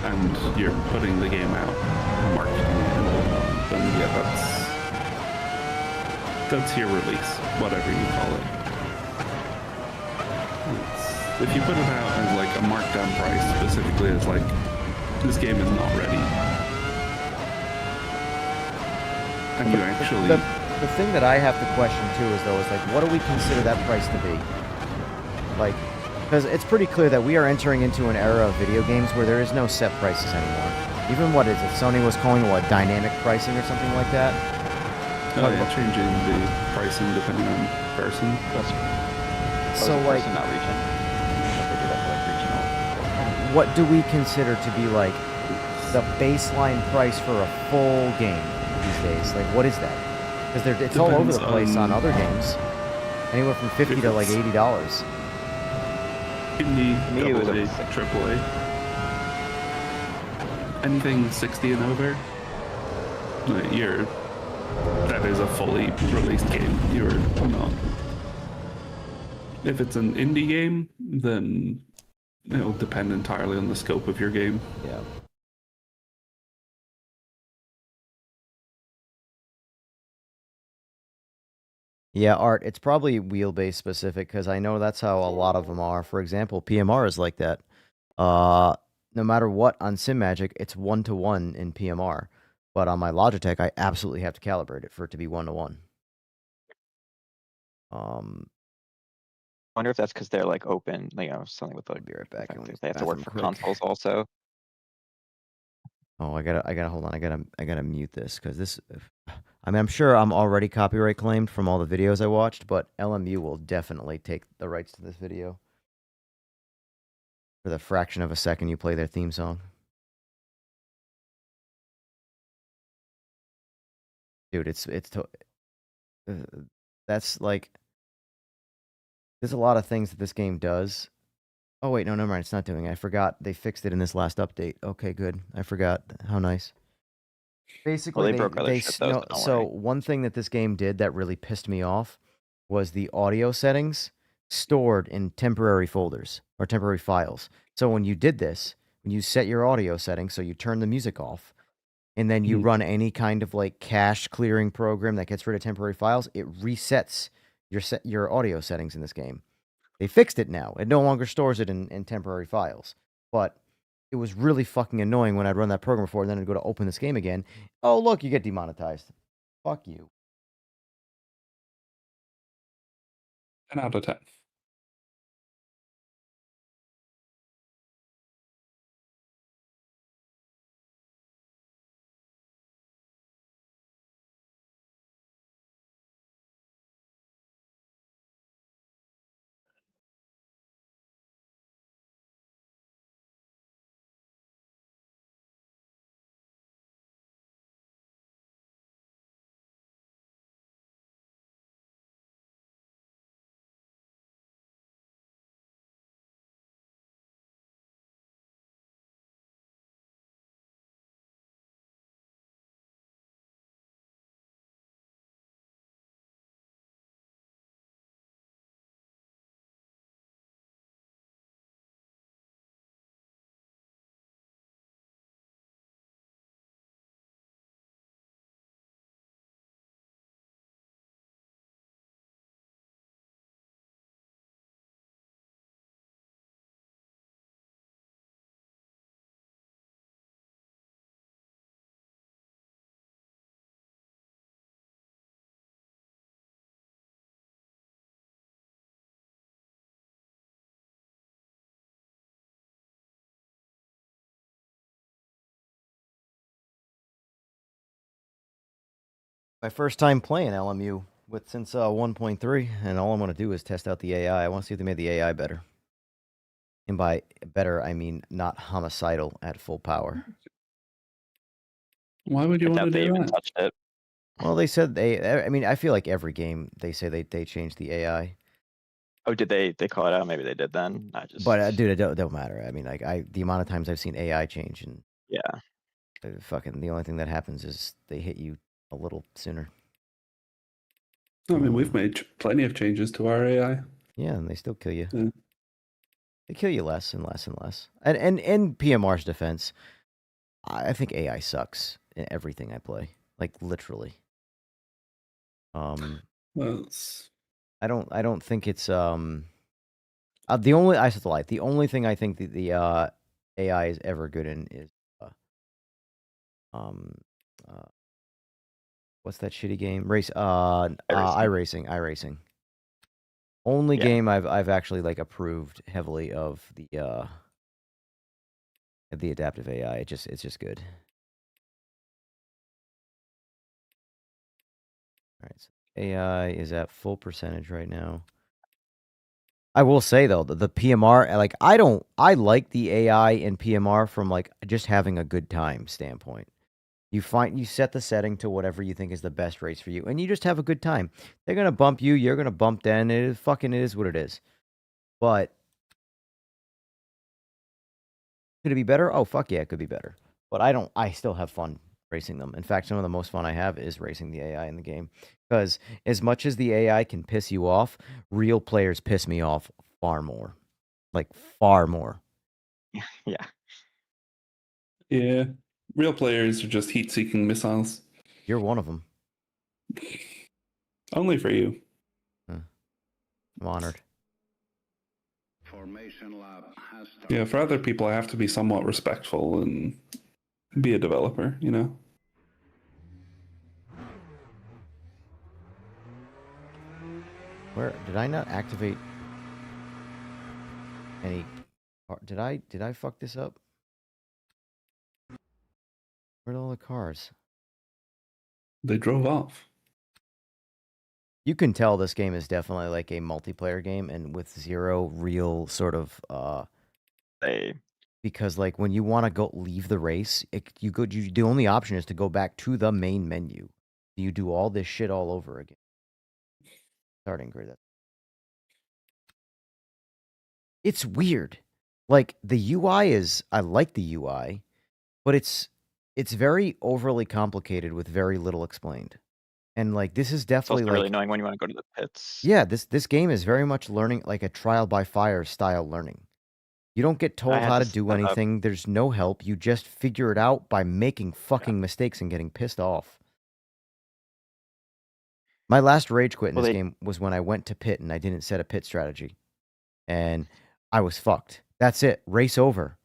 and you're putting the game out, marketing it, then yeah, that's your release, whatever you call it. If you put it out as like a markdown price, specifically as like, this game is not ready, and you actually... The thing that I have to question too is though is like, what do we consider that price to be? Like, because it's pretty clear that we are entering into an era of video games where there is no set prices anymore. Even what is it? Sony was calling it what, dynamic pricing or something like that. Oh yeah, changing the pricing depending on person. So like, not region. They do that for like regional. what do we consider to be like the baseline price for a full game these days? Like, what is that? Because it's all over the place on other games. Anywhere from $50 to like $80. Indie, AA, AAA. Anything 60 and over, that is a fully released game. You're not. If it's an indie game, then it'll depend entirely on the scope of your game. Yeah. Yeah, Art, it's probably wheelbase specific because I know that's how a lot of them are. For example, PMR is like that. No matter what on Simagic, it's 1-to-1 in PMR. But on my Logitech, I absolutely have to calibrate it for it to be 1-to-1. I wonder if that's because they're like open, something with like. Be right back. They have to work for consoles also. Oh, I gotta hold on. I gotta mute this because this. I mean, I'm sure I'm already copyright claimed from all the videos I watched, but LMU will definitely take the rights to this video for the fraction of a second you play their theme song. Dude, that's like, there's a lot of things that this game does. Oh wait, no, never mind. It's not doing it. I forgot they fixed it in this last update. Okay, good. I forgot. How nice. Basically, they broke other shit, though, so one thing that this game did that really pissed me off was the audio settings stored in temporary folders or temporary files. So when you did this, when you set your audio settings, so you turn the music off, and then you run any kind of like cache clearing program that gets rid of temporary files, it resets your audio settings in this game. They fixed it now. It no longer stores it in temporary files. But it was really fucking annoying when I'd run that program before and then I'd go to open this game again. Oh, look, you get demonetized. Fuck you. 10 out of 10. My first time playing LMU since 1.3, and all I want to do is test out the AI. I want to see if they made the AI better. And by better, I mean not homicidal at full power. Why would you want to do that? Touched it. Well, they said I mean, I feel like every game they say they changed the AI. Oh, did they call it out? Maybe they did then. But dude, it don't matter. I mean, like the amount of times I've seen AI change, and yeah, the only thing that happens is they hit you a little sooner. I mean, we've made plenty of changes to our AI. Yeah, and they still kill you. Yeah. They kill you less and less and less. And in PMR's defense, I think AI sucks in everything I play. Like literally. Well, I don't think it's The only I said the light. The only thing I think the AI is ever good in is um what's that shitty game? iRacing. Only game I've actually like approved heavily of the adaptive AI. It's just good. All right, so AI is at full percentage right now. I will say though, the PMR, like I like the AI and PMR from like just having a good time standpoint. You set the setting to whatever you think is the best race for you, and you just have a good time. They're gonna bump you, you're gonna bump them. It is what it is. But could it be better? Oh fuck yeah, it could be better. But I still have fun racing them. In fact, some of the most fun I have is racing the AI in the game. Because as much as the AI can piss you off, real players piss me off far more. Like far more. Yeah. Yeah. Real players are just heat-seeking missiles. You're one of them. Only for you. I'm honored. Yeah, for other people, I have to be somewhat respectful and be a developer, you know? Where did I not activate any? Did I fuck this up? Where'd all the cars? They drove off. You can tell this game is definitely like a multiplayer game, and with zero real sort of because like when you want to leave the race, the only option is to go back to the main menu. You do all this shit all over again. Starting grid. It's weird. Like the UI I like the UI, but it's very overly complicated with very little explained. And like this is It's definitely also like really annoying when you want to go to the pits. yeah, this game is very much learning like a trial by fire style learning. You don't get told how to do anything. There's no help. You just figure it out by making fucking mistakes and getting pissed off. My last rage quit in this game was when I went to pit and I didn't set a pit strategy. And I was fucked. That's it. Race over.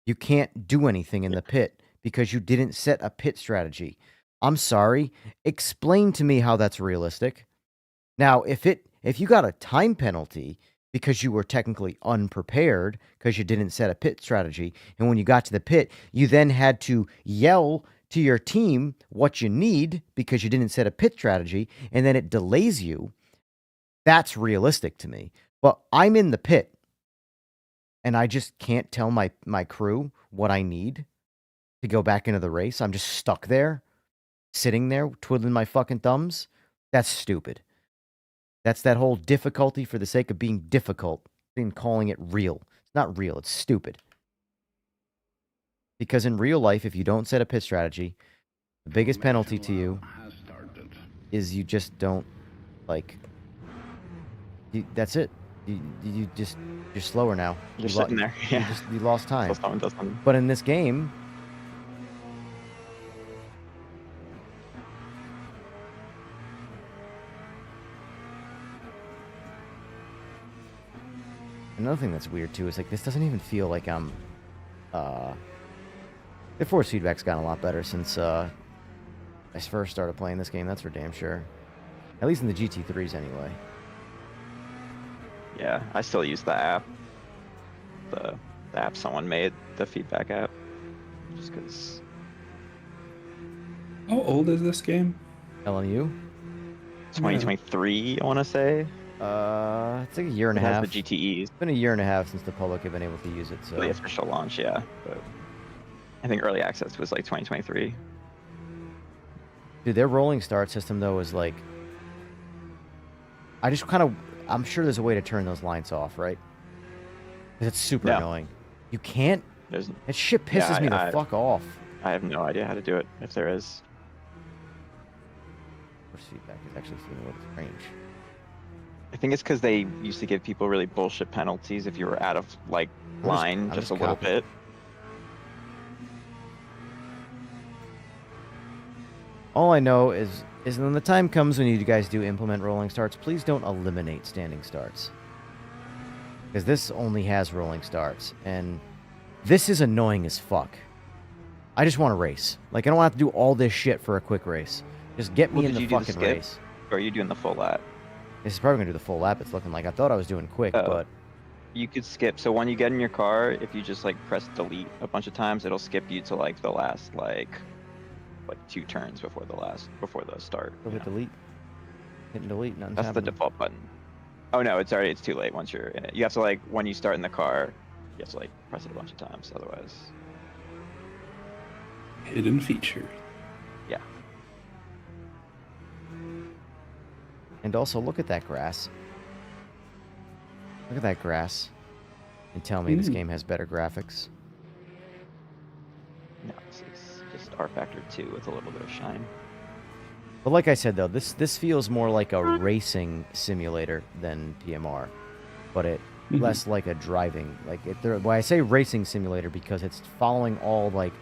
You can't do anything in the pit because you didn't set a pit strategy. I'm sorry. Explain to me how that's realistic. Now, if you got a time penalty because you were technically unprepared because you didn't set a pit strategy, and when you got to the pit, you then had to yell to your team what you need because you didn't set a pit strategy, and then it delays you, that's realistic to me. But I'm in the pit, and I just can't tell my crew what I need to go back into the race. I'm just stuck there, sitting there, twiddling my fucking thumbs. That's stupid. That's that whole difficulty for the sake of being difficult and calling it real. It's not real. It's stupid. Because in real life, if you don't set a pit strategy, the biggest penalty to you is you just don't, like, that's it. You're slower now. You're sitting there. Yeah. You lost time. So someone does something. But in this game, another thing that's weird too is like this doesn't even feel like I'm the force feedback's gotten a lot better since I first started playing this game, that's for damn sure. At least in the GT3s anyway. Yeah, I still use the app. The app someone made, the feedback app. Just because. How old is this game? LMU? 2023, I want to say. It's like a year and a half. The GTEs. It's been a year and a half since the public have been able to use it. So the official launch, yeah. But I think early access was like 2023. Dude, their rolling start system though is like, I'm sure there's a way to turn those lights off, right? Because it's super annoying. You can't. That shit pisses me the fuck off. I have no idea how to do it if there is. Force feedback is actually feeling a little strange. I think it's because they used to give people really bullshit penalties if you were out of like line just a little bit. All I know is when the time comes when you guys do implement rolling starts, please don't eliminate standing starts. Because this only has rolling starts, and this is annoying as fuck. I just want to race. Like, I don't want to have to do all this shit for a quick race. Just get me in the fucking race. Or are you doing the full lap? This is probably going to do the full lap. It's looking like. I thought I was doing quick, but... You could skip. So when you get in your car, if you just like press delete a bunch of times, it'll skip you to like the last like 2 turns before the start. Go hit delete. Hitting delete, nothing's That's happening. the default button. Oh no, it's too late once you're in it. You have to like, when you start in the car, you have to like press it a bunch of times, otherwise. Hidden feature. Yeah. And also, look at that grass. Look at that grass. And tell me this game has better graphics. No, it's just R Factor 2 with a little bit of shine. But like I said, though, this feels more like a racing simulator than PMR. But it less like a driving. Like, when I say racing simulator, because it's following all, like,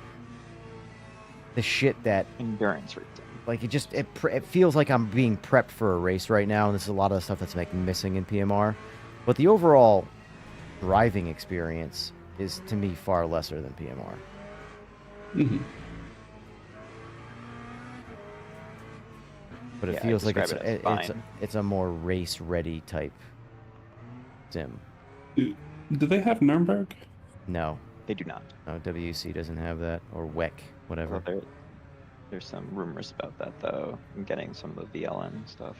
the shit that... Endurance racing. Like, it feels like I'm being prepped for a race right now, and this is a lot of the stuff that's, like, missing in PMR. But the overall driving experience is, to me, far lesser than PMR. Mm-hmm. But it feels like it's a more race-ready type sim. Do they have Nuremberg? No. They do not. No, WC doesn't have that, or WEC, whatever. Well, there's some rumors about that, though. I'm getting some of the VLN stuff.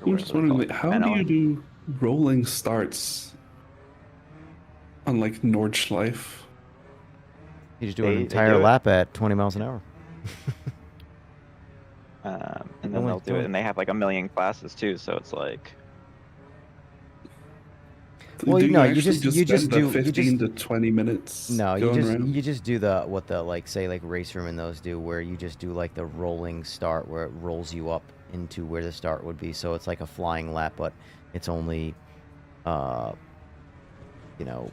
I'm just wondering, like, how do you do rolling starts on, like, Nordschleife? You just do an entire lap at 20 miles an hour. And then they'll do it, and they have like 1 million classes too, so it's like... Well, you no, you just do 15 to 20 minutes. No, around? you just do what the like say like Race Room and those do, where you just do like the rolling start, where it rolls you up into where the start would be. So it's like a flying lap, but it's only, you know,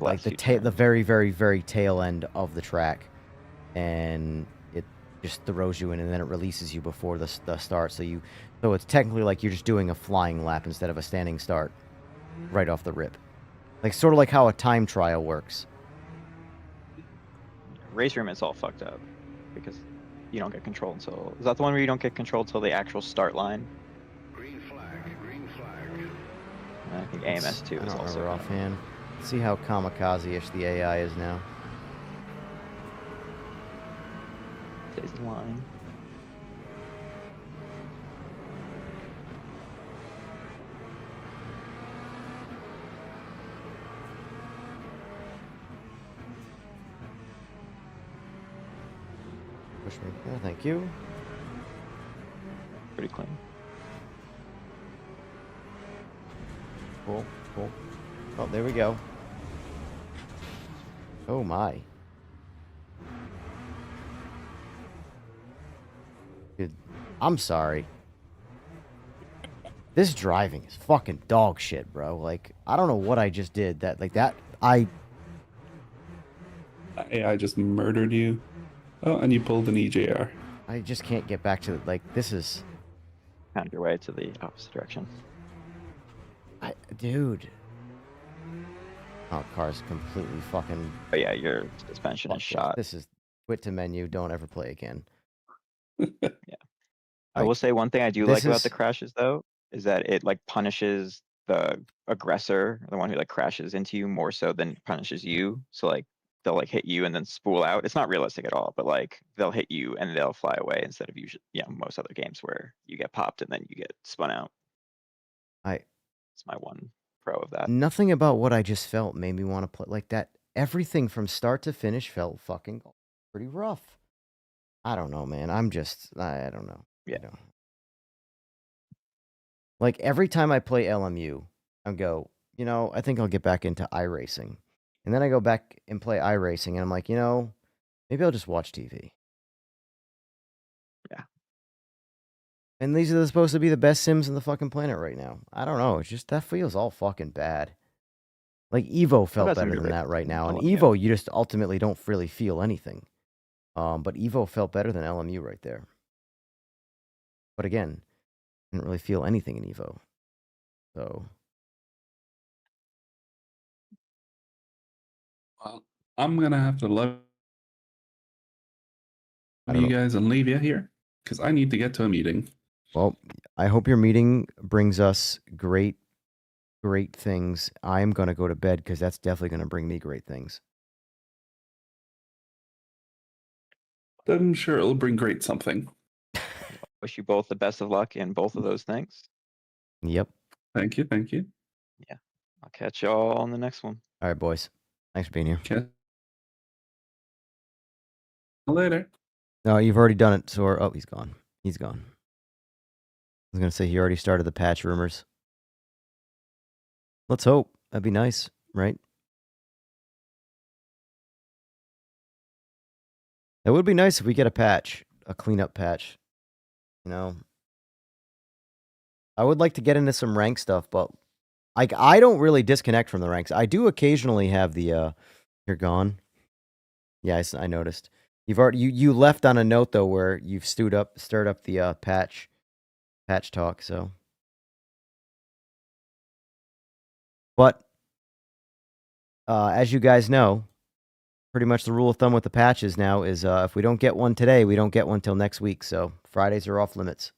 like the very very very tail end of the track, and it just throws you in, and then it releases you before the start. So it's technically like you're just doing a flying lap instead of a standing start. Right off the rip. Like, sort of like how a time trial works. Race Room is all fucked up because you don't get control until... Is that the one where you don't get control until the actual start line? Green flag, green flag. And I think AMS 2 is also... offhand. Let's see how kamikaze-ish the AI is now. Stays in line. Yeah, thank you. Pretty clean. Cool, cool. Oh, there we go. Oh my. Dude, I'm sorry. This driving is fucking dog shit, bro. Like, I don't know what I just did. AI just murdered you. Oh, and you pulled an EJR. I just can't get back to like this is. Found your way to the opposite direction. Dude. Oh, car's completely fucking. Oh yeah, your suspension is shot. This is quit to menu. Don't ever play again. Yeah. I will say one thing I do like about the crashes though is that it like punishes the aggressor, the one who like crashes into you, more so than punishes you. So like they'll like hit you and then spool out. It's not realistic at all, but like they'll hit you and they'll fly away instead of usually, most other games where you get popped and then you get spun out. It's my one pro of that. Nothing about what I just felt made me want to play like that. Everything from start to finish felt fucking pretty rough. I don't know, man. I don't know. Yeah. Like every time I play LMU, I go, I think I'll get back into iRacing. And then I go back and play iRacing, and I'm like, maybe I'll just watch TV. Yeah. And these are supposed to be the best sims on the fucking planet right now. I don't know. It's just, that feels all fucking bad. Like, Evo felt better than that right now. And Evo, you just ultimately don't really feel anything. But Evo felt better than LMU right there. But again, didn't really feel anything in Evo. So... Well, I'm gonna have to love I don't you know. guys and leave you here because I need to get to a meeting. Well, I hope your meeting brings us great things. I'm going to go to bed because that's definitely going to bring me great things. I'm sure it'll bring great something. Wish you both the best of luck in both of those things. Yep. Thank you. Thank you. Yeah. I'll catch y'all on the next one. All right, boys. Thanks for being here. Okay. Later. No, you've already done it. So, oh, he's gone. He's gone. I was going to say he already started the patch rumors. Let's hope. That'd be nice, right? It would be nice if we get a patch, a cleanup patch. You know, I would like to get into some rank stuff, but I don't really disconnect from the ranks. I do occasionally have the you're gone. Yeah, I noticed. You've already you left on a note though where you've stirred up the patch talk. So, but as you guys know, pretty much the rule of thumb with the patches now is if we don't get one today, we don't get one till next week. So Fridays are off limits.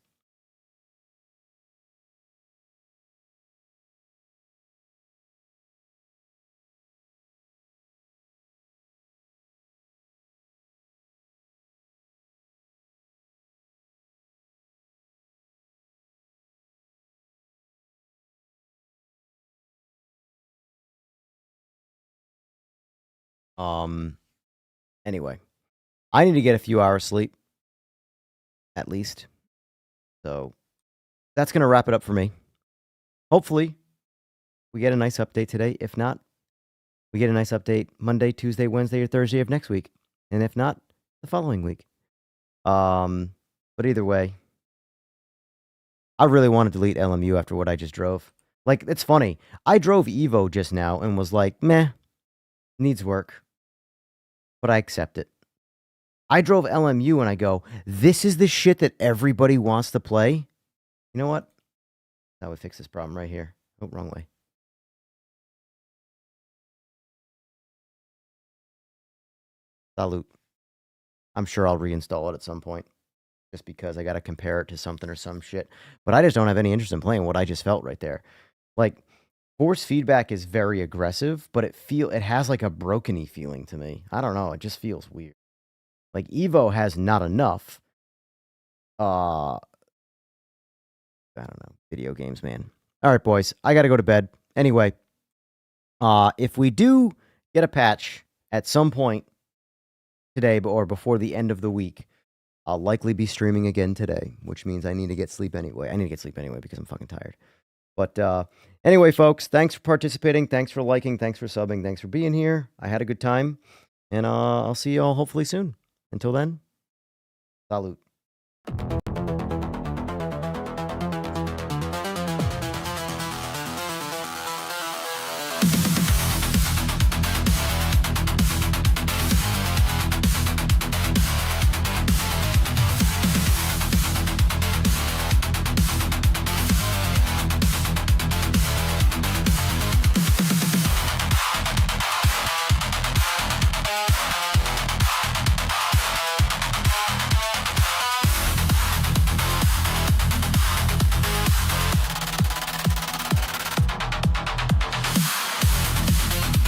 Anyway, I need to get a few hours sleep, at least. So that's gonna wrap it up for me. Hopefully, we get a nice update today. If not, we get a nice update Monday, Tuesday, Wednesday, or Thursday of next week, and if not, the following week. But either way, I really want to delete LMU after what I just drove. Like, it's funny. I drove Evo just now and was like, meh, needs work. But I accept it. I drove LMU and I go, this is the shit that everybody wants to play? You know what? That would fix this problem right here. Oh, wrong way. Salute. I'm sure I'll reinstall it at some point. Just because I got to compare it to something or some shit. But I just don't have any interest in playing what I just felt right there. Like, force feedback is very aggressive, but it has like a broken-y feeling to me. I don't know. It just feels weird. Like, Evo has not enough. I don't know. Video games, man. All right, boys. I got to go to bed. Anyway, if we do get a patch at some point today or before the end of the week, I'll likely be streaming again today, which means I need to get sleep anyway. I need to get sleep anyway because I'm fucking tired. But anyway, folks, thanks for participating. Thanks for liking. Thanks for subbing. Thanks for being here. I had a good time. And I'll see you all hopefully soon. Until then, salute.